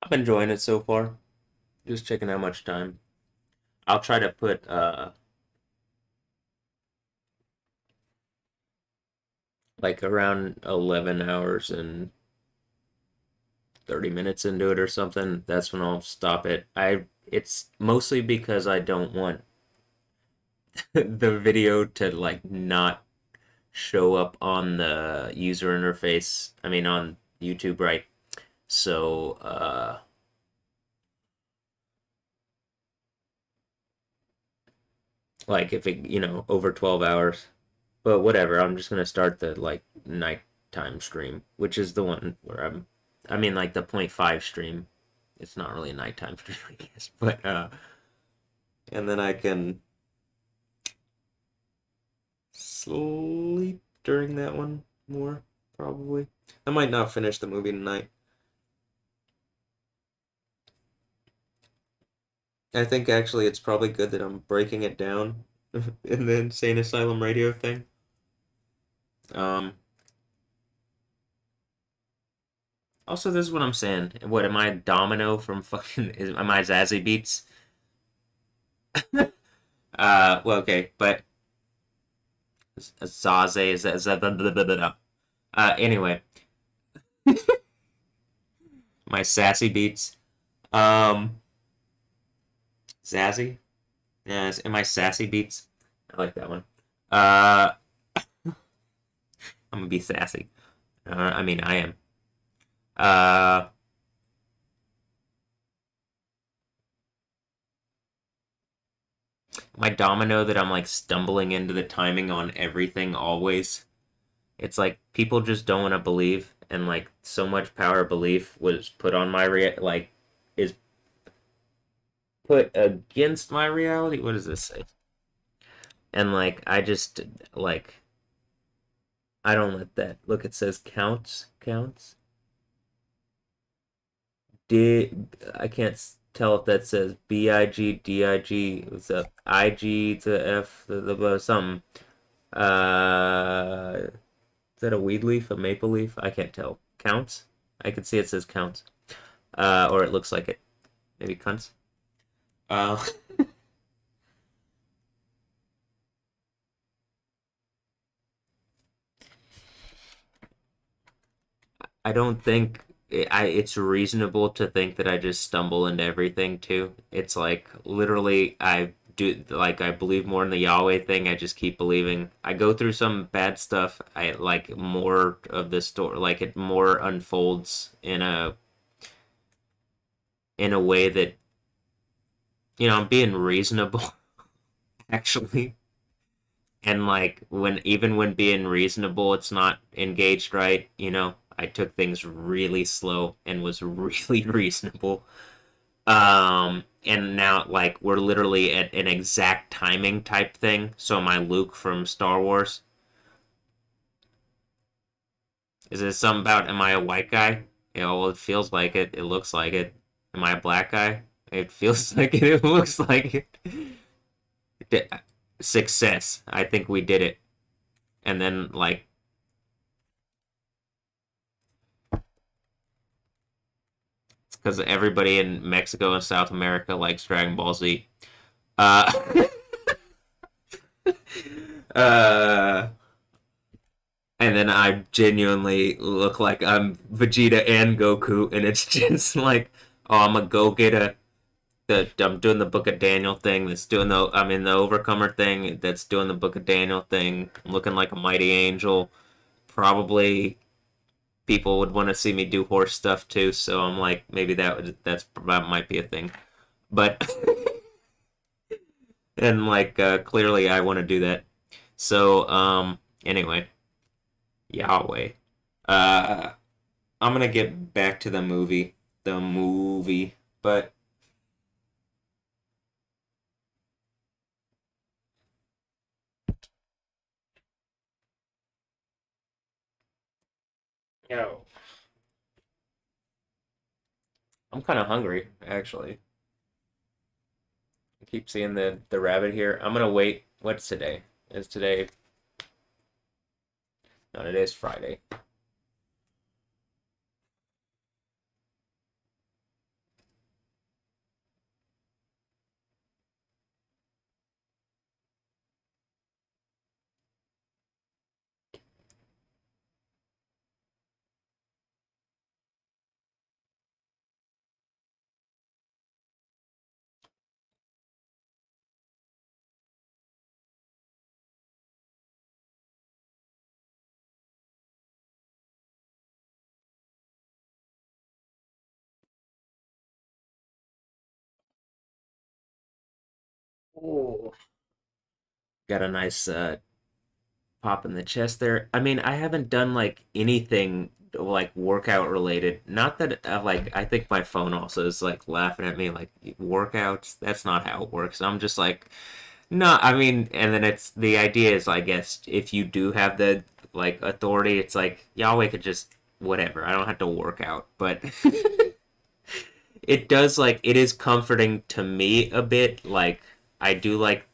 I'm enjoying it so far. Just checking how much time. I'll try to put like around 11 hours and 30 minutes into it or something. That's when I'll stop it. It's mostly because I don't want the video to like not show up on the user interface. I mean on YouTube, right? So like if it, over 12 hours. But whatever, I'm just gonna start the like nighttime stream, which is the one where I mean like the point 0.5 stream. It's not really a nighttime stream, I guess. But and then I can sleep during that one more, probably. I might not finish the movie tonight. I think actually it's probably good that I'm breaking it down in the Insane Asylum radio thing. Um, Also, this is what I'm saying. What am I, Domino from fucking? Am I Zazie Beats? Well, okay, but Zaze. Anyway, my sassy beats. Um, Zazzy. Yeah, am I sassy beats? I like that one. Uh, I'm gonna be sassy. I mean, I am. Uh, my domino that I'm like stumbling into the timing on everything always. It's like people just don't want to believe, and like so much power of belief was put on my like is put against my reality. What does this say? And like I just like I don't let that look. It says counts. I can't tell if that says BIG. What's up? IG to F something. Is that a weed leaf? A maple leaf? I can't tell. Counts? I can see it says counts. Or it looks like it. Maybe cunts. Uh, I don't think it's reasonable to think that I just stumble into everything too. It's like literally I do like I believe more in the Yahweh thing. I just keep believing. I go through some bad stuff. I like more of the story. Like it more unfolds in a way that I'm being reasonable actually. And like when being reasonable, it's not engaged right. I took things really slow and was really reasonable. And now like we're literally at an exact timing type thing. So my Luke from Star Wars, is it something about am I a white guy? Well, it feels like it. It looks like it. Am I a black guy? It feels like it. It looks like it. Success. I think we did it. And then like it's because everybody in Mexico and South America likes Dragon Ball Z. Uh, uh, and then I genuinely look like I'm Vegeta and Goku, and it's just like, oh, I'm gonna go get I'm doing the Book of Daniel thing. I'm in the Overcomer thing. That's doing the Book of Daniel thing. I'm looking like a mighty angel. Probably people would want to see me do horse stuff too. So I'm like, maybe that might be a thing. But and like clearly I want to do that. So anyway, Yahweh. Uh I'm gonna get back to the movie. The movie. But yo, I'm kind of hungry actually. I keep seeing the rabbit here. I'm gonna wait. What's today? Is today? No, today's Friday. Oh, got a nice pop in the chest there. I mean, I haven't done like anything like workout related. Not that like I think my phone also is like laughing at me like workouts. That's not how it works. I'm just like no, I mean, and then it's the idea is I guess if you do have the like authority, it's like Yahweh could just whatever. I don't have to work out, but it does like it is comforting to me a bit. Like I do like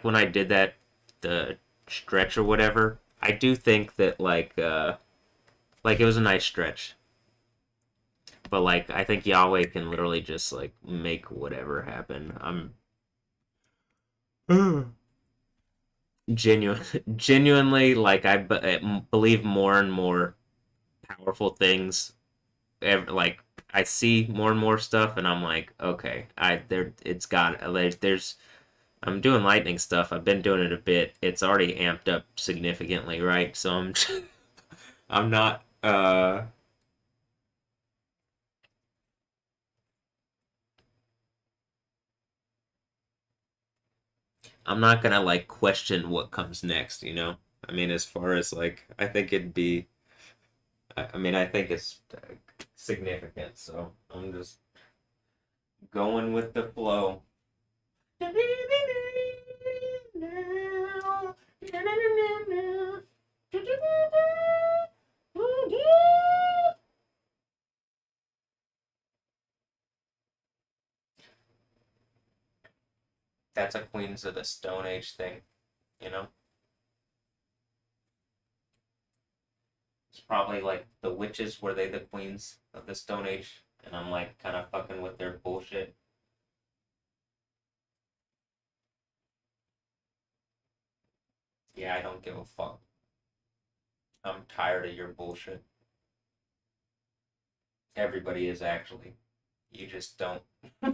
when I did that the stretch or whatever. I do think that like it was a nice stretch. But like I think Yahweh can literally just like make whatever happen. I'm Genuinely, like believe more and more powerful things. Like I see more and more stuff, and I'm like, okay, I there, it's got there's. I'm doing lightning stuff. I've been doing it a bit. It's already amped up significantly, right? So I'm not I'm not gonna like question what comes next, you know? I mean, as far as like, I think it'd be, I mean, I think it's significant, so I'm just going with the flow. That's a Queens of the Stone Age thing, you know? It's probably like the witches were they the queens of the Stone Age, and I'm like kind of fucking with their bullshit. Yeah, I don't give a fuck. I'm tired of your bullshit. Everybody is actually. You just don't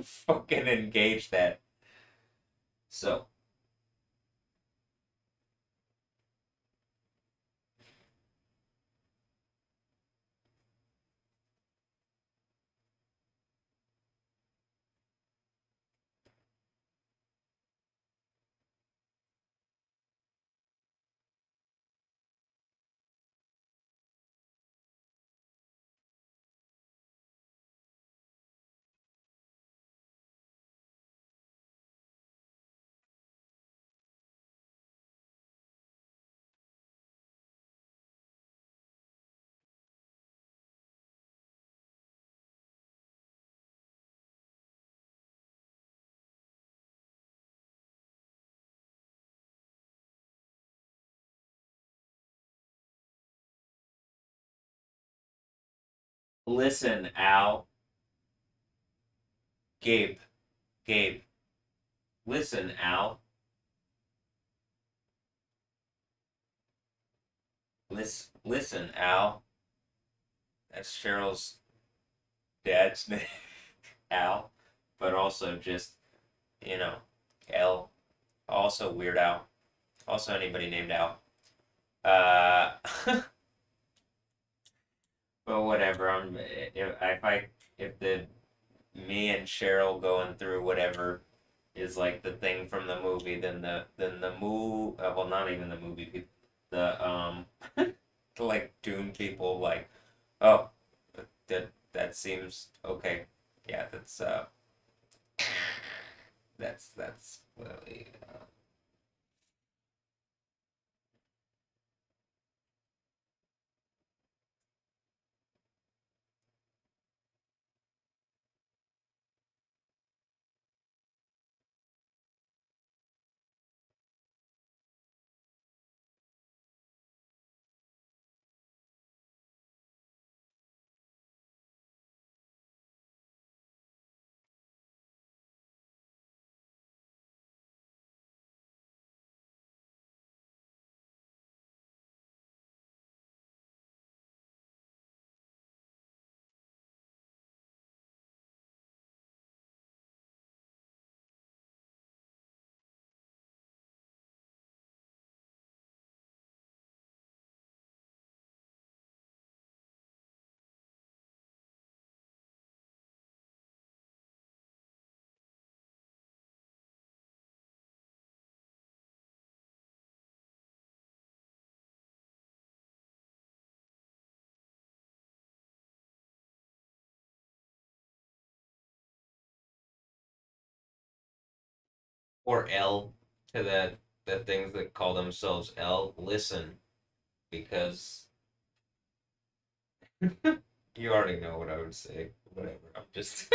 fucking engage that. So, listen, Al. Gabe. Gabe. Listen, Al. Listen, Al. That's Cheryl's dad's name, Al. But also just, you know, L. Also Weird Al. Also anybody named Al. Uh, but whatever. If the me and Cheryl going through whatever is like the thing from the movie, then the well, not even the movie people, the the, like Dune people like, oh, that seems okay. Yeah, that's really or L to the things that call themselves L. Listen, because you already know what I would say. Whatever. I'm just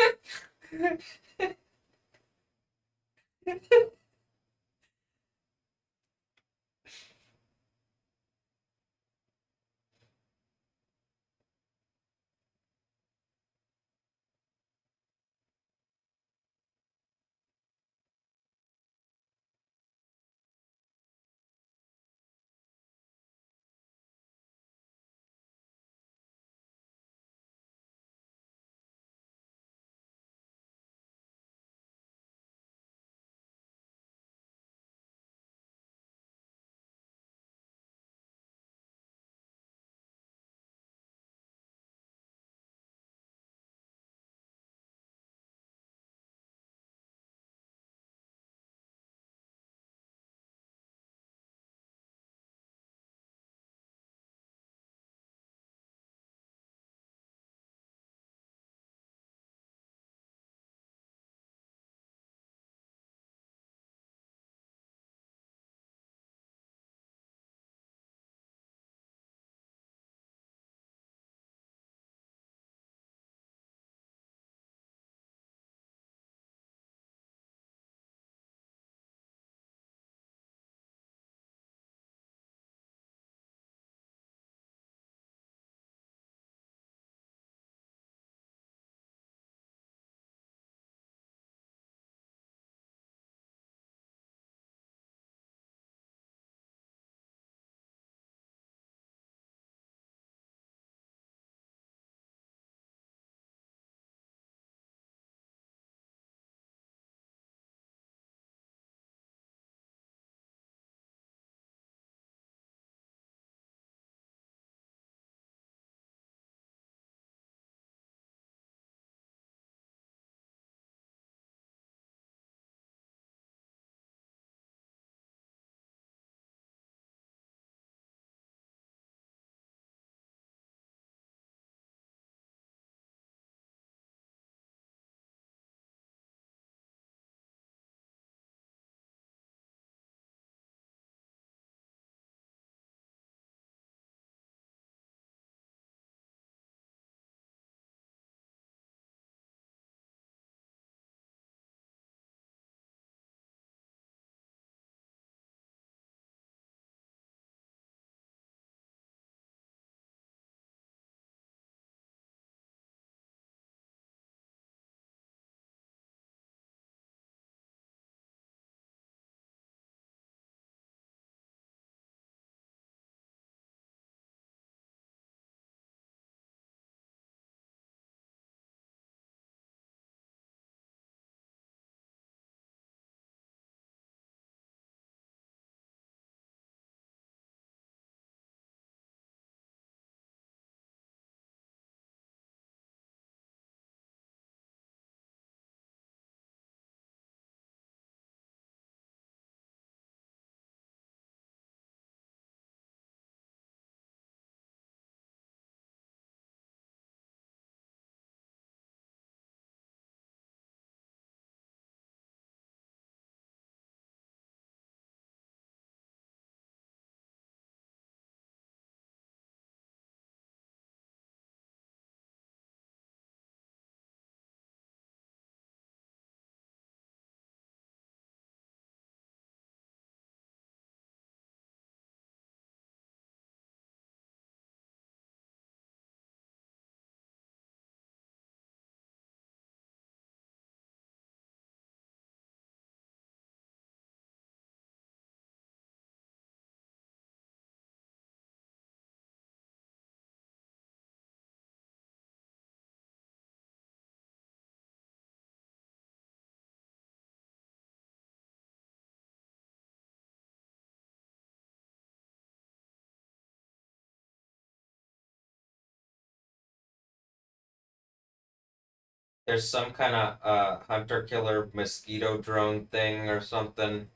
There's some kind of hunter killer mosquito drone thing or something.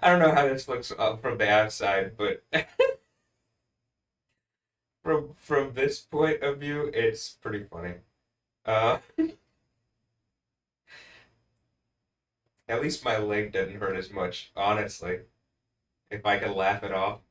I don't know how this looks from the outside, but from this point of view, it's pretty funny. At least my leg didn't hurt as much, honestly. If I could laugh it off.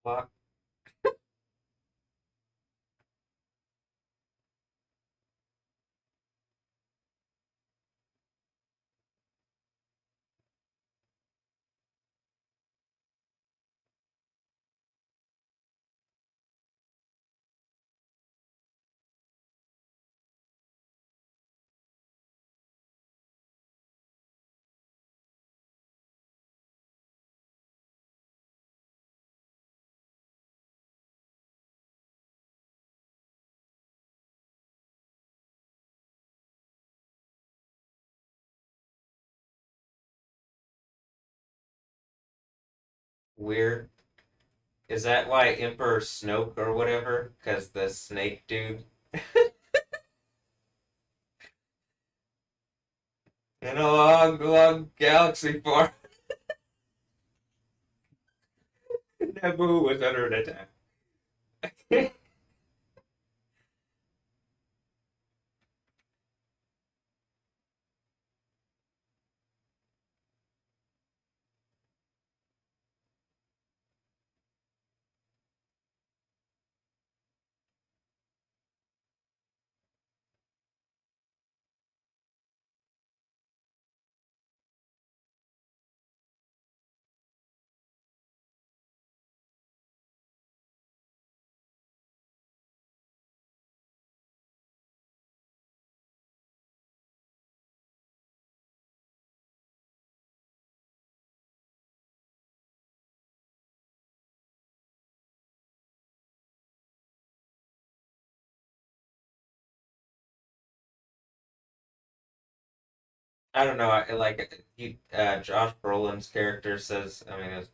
Well, weird. Is that why Emperor Snoke or whatever? Because the snake dude In a long, long galaxy far, Naboo was under an attack. I don't know. I like he Josh Brolin's character says. I mean,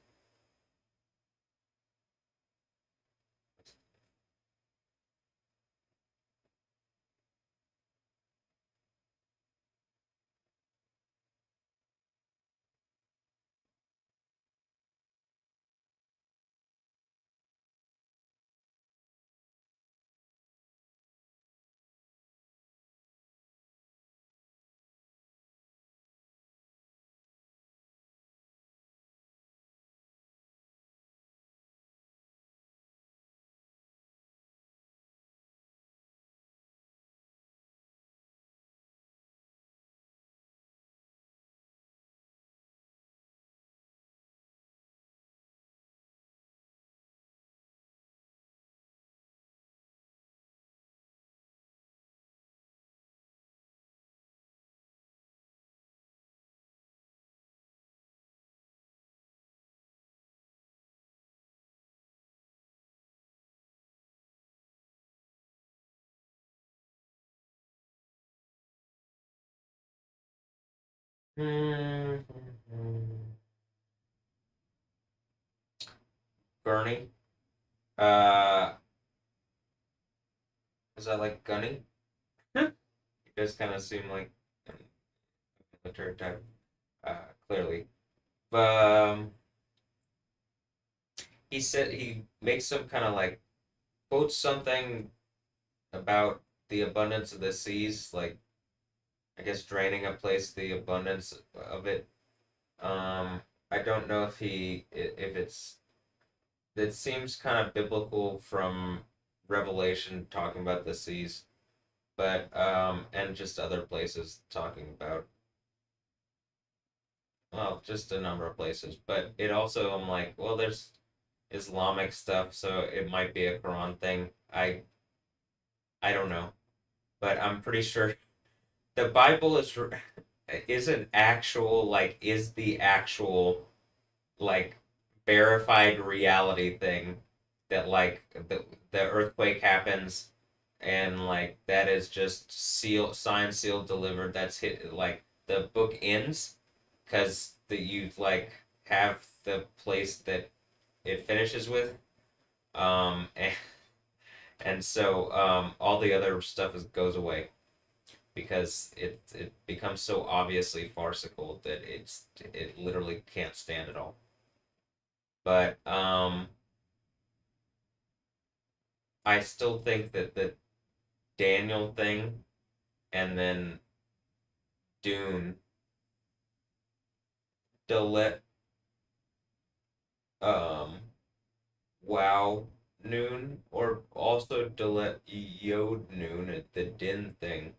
hmm, Gurney. Uh, is that like Gunny? He does kind of seem like a military type, clearly. But he said he makes some kind of like quotes something about the abundance of the seas, like I guess draining a place, the abundance of it. I don't know if if it's it seems kind of biblical from Revelation talking about the seas, but and just other places talking about well, just a number of places. But it also I'm like, well, there's Islamic stuff, so it might be a Quran thing. I don't know, but I'm pretty sure the Bible is an actual like is the actual like verified reality thing that like the earthquake happens and like that is just signed sealed delivered that's hit like the book ends because that you like have the place that it finishes with and, so all the other stuff goes away because it becomes so obviously farcical that it literally can't stand it all. But I still think that the Daniel thing and then Dune they'll let um Wow Noon or also to let Yod Noon at the Din thing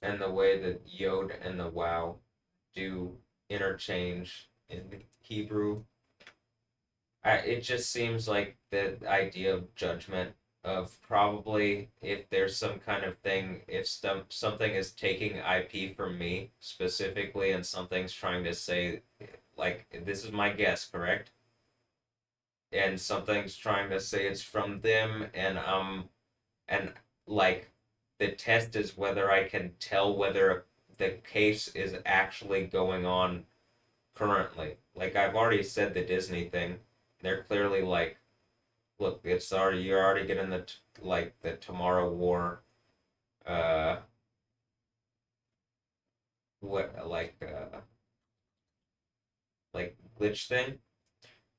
and the way that Yod and the Wow do interchange in Hebrew. It just seems like the idea of judgment of probably if there's some kind of thing if something is taking IP from me specifically and something's trying to say like this is my guess correct and something's trying to say it's from them and like the test is whether I can tell whether the case is actually going on currently like I've already said the Disney thing they're clearly like look, it's already you're already getting like the Tomorrow War, uh, what like glitch thing.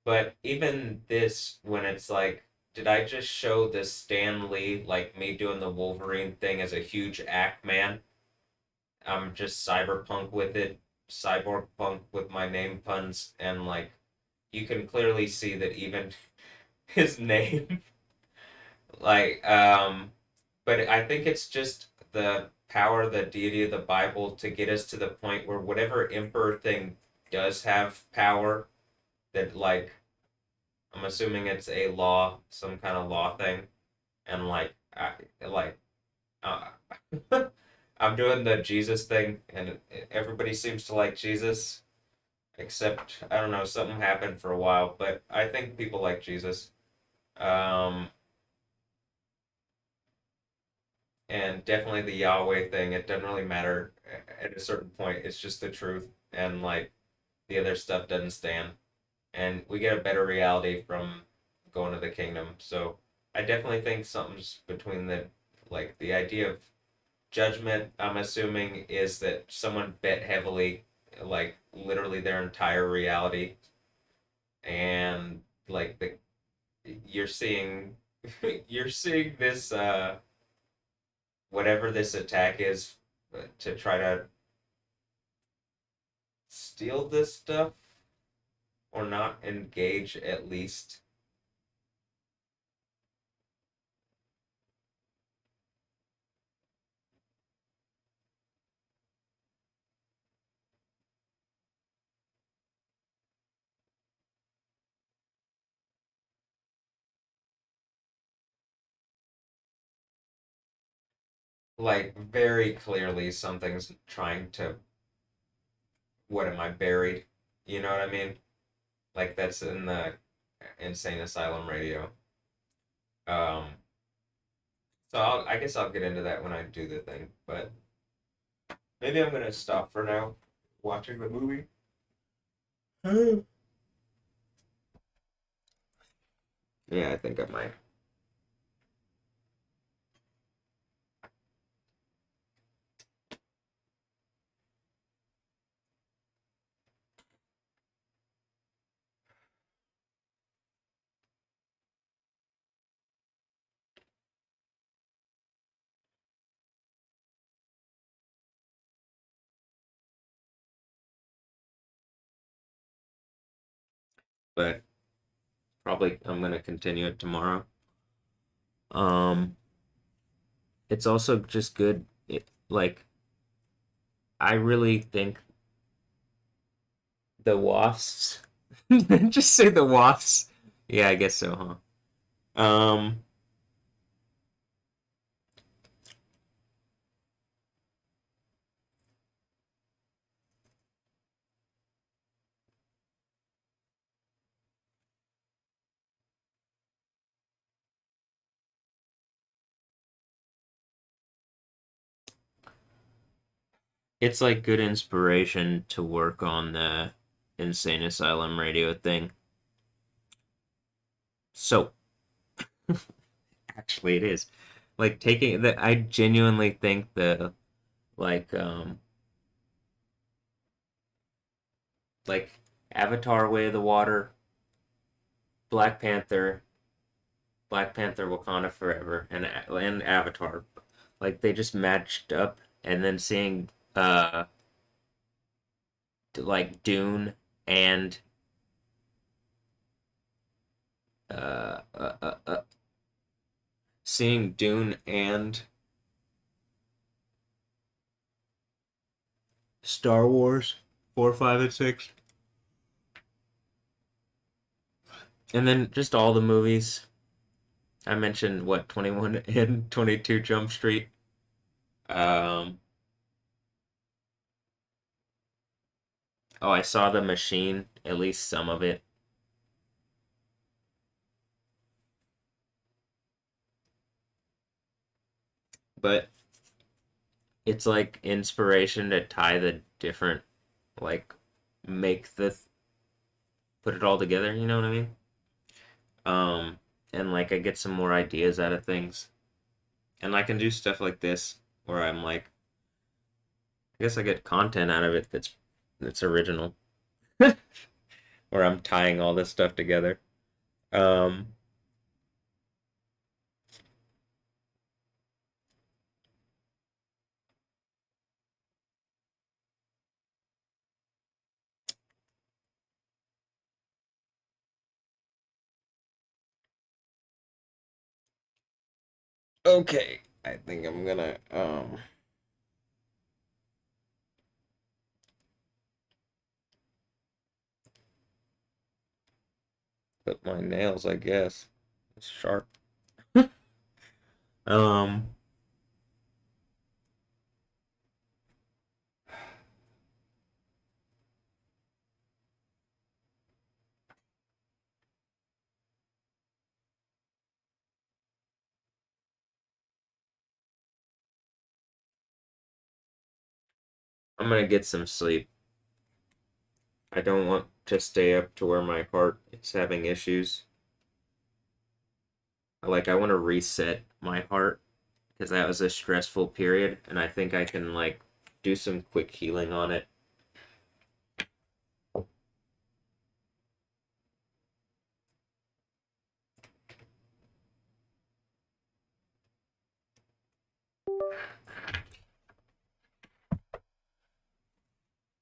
But even this, when it's like, did I just show the Stan Lee, like me doing the Wolverine thing as a huge act man? I'm just cyberpunk with it, cyborg punk with my name puns, and like, you can clearly see that even his name, like, but I think it's just the power, the deity of the Bible to get us to the point where whatever emperor thing does have power, that like I'm assuming it's a law, some kind of law thing, and like uh, I'm doing the Jesus thing, and everybody seems to like Jesus, except I don't know, something happened for a while, but I think people like Jesus. Um, and definitely the Yahweh thing. It doesn't really matter at a certain point. It's just the truth, and like the other stuff doesn't stand. And we get a better reality from going to the kingdom. So I definitely think something's between the idea of judgment. I'm assuming is that someone bet heavily, like literally their entire reality, and like the you're seeing you're seeing this whatever this attack is to try to steal this stuff or not engage at least. Like very clearly something's trying to, what am I buried? You know what I mean? Like that's in the insane asylum radio. Um, so I guess I'll get into that when I do the thing, but maybe I'm gonna stop for now watching the movie. Yeah, I think I might. But probably I'm gonna continue it tomorrow. Um, it's also just good. Like I really think the wasps. Just say the wasps. Yeah, I guess so, huh? It's like good inspiration to work on the insane asylum radio thing. So actually, it is like taking that. I genuinely think the like um like Avatar: Way of the Water, Black Panther, Black Panther: Wakanda Forever, and Avatar, like they just matched up, and then seeing like Dune and uh, uh, uh, uh seeing Dune and Star Wars 4, 5, and 6, and then just all the movies. I mentioned what 21 and 22 Jump Street. Um, oh, I saw The Machine, at least some of it, but it's like inspiration to tie the different, like, make the put it all together. You know what I mean? Um, and like I get some more ideas out of things. And I can do stuff like this where I'm like, I guess I get content out of it that's original. Where I'm tying all this stuff together. Um, okay, I think I'm gonna clip my nails, I guess. It's sharp. Um, I'm gonna get some sleep. I don't want to stay up to where my heart is having issues. Like I want to reset my heart because that was a stressful period, and I think I can like do some quick healing on it.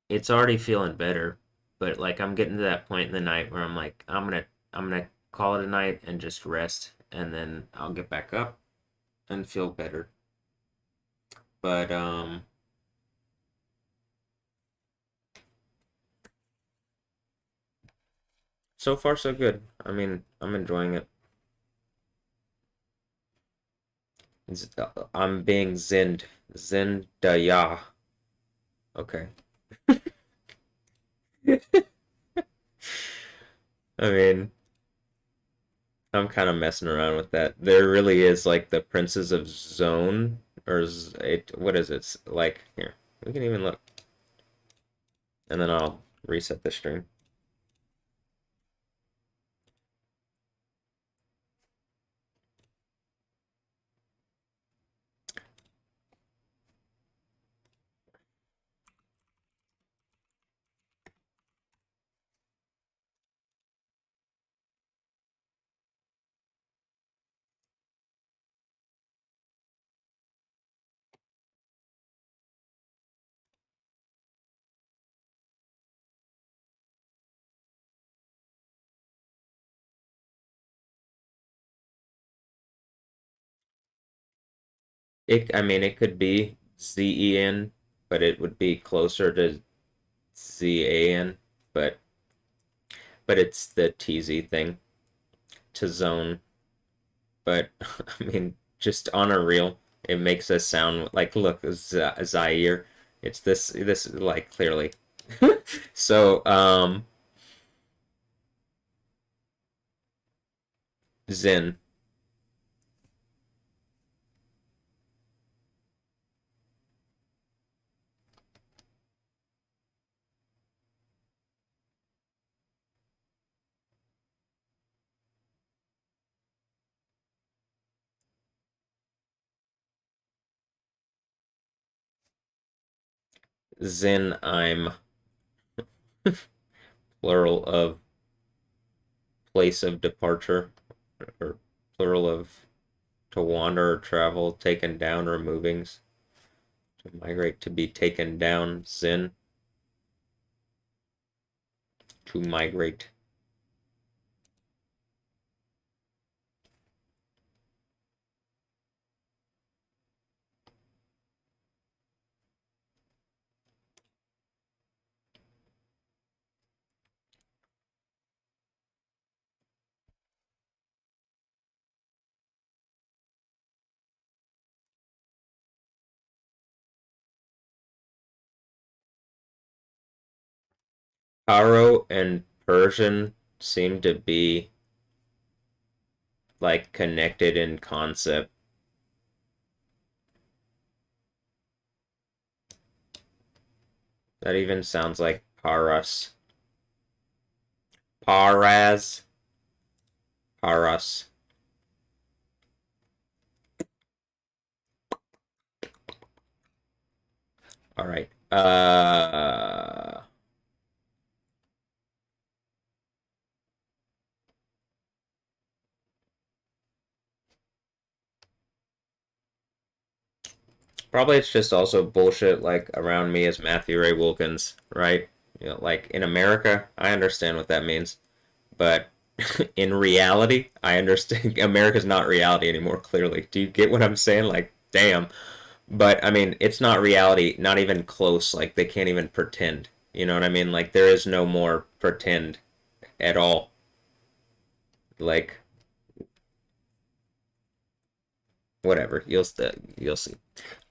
It's already feeling better, but like I'm getting to that point in the night where I'm like I'm gonna call it a night and just rest, and then I'll get back up and feel better. But so far so good. I mean, I'm enjoying it. I'm being zinned. Zindaya. Okay. I mean, I'm kind of messing around with that. There really is like the Princes of Zone, or what is it? Like, here, we can even look. And then I'll reset the stream. I mean, it could be ZEN, but it would be closer to ZAN, but it's the TZ thing to zone. But I mean, just on a reel, it makes us sound like look Zaire. It's this like clearly. So Zen. Zen I'm plural of place of departure, or plural of to wander or travel, taken down or movings. To migrate, to be taken down. Zen, to migrate. Paro and Persian seem to be like connected in concept. That even sounds like Paras. Paras. Paras. All right. Probably it's just also bullshit like around me as Matthew Ray Wilkins, right? You know, like in America, I understand what that means, but in reality, I understand America's not reality anymore, clearly. Do you get what I'm saying? Like, damn. But I mean, it's not reality, not even close. Like they can't even pretend. You know what I mean? Like there is no more pretend at all. Like whatever. You'll see.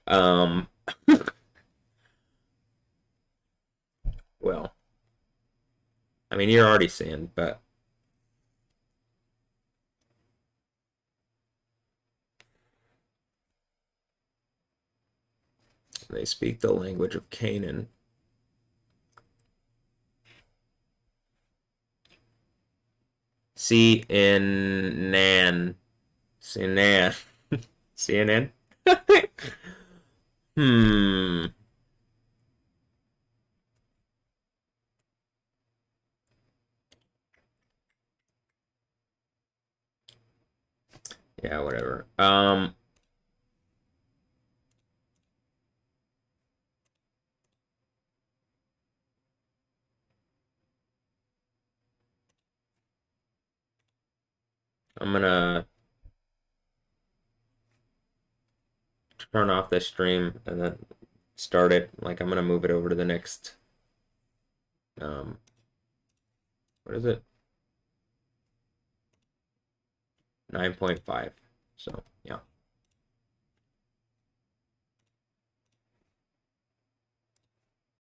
Um well, I mean you're already seeing, but they speak the language of Canaan. CNN. CNN. CNN? Hmm. Yeah, whatever. I'm gonna turn off the stream and then start it. Like I'm gonna move it over to the next um what is it? 9.5. So yeah.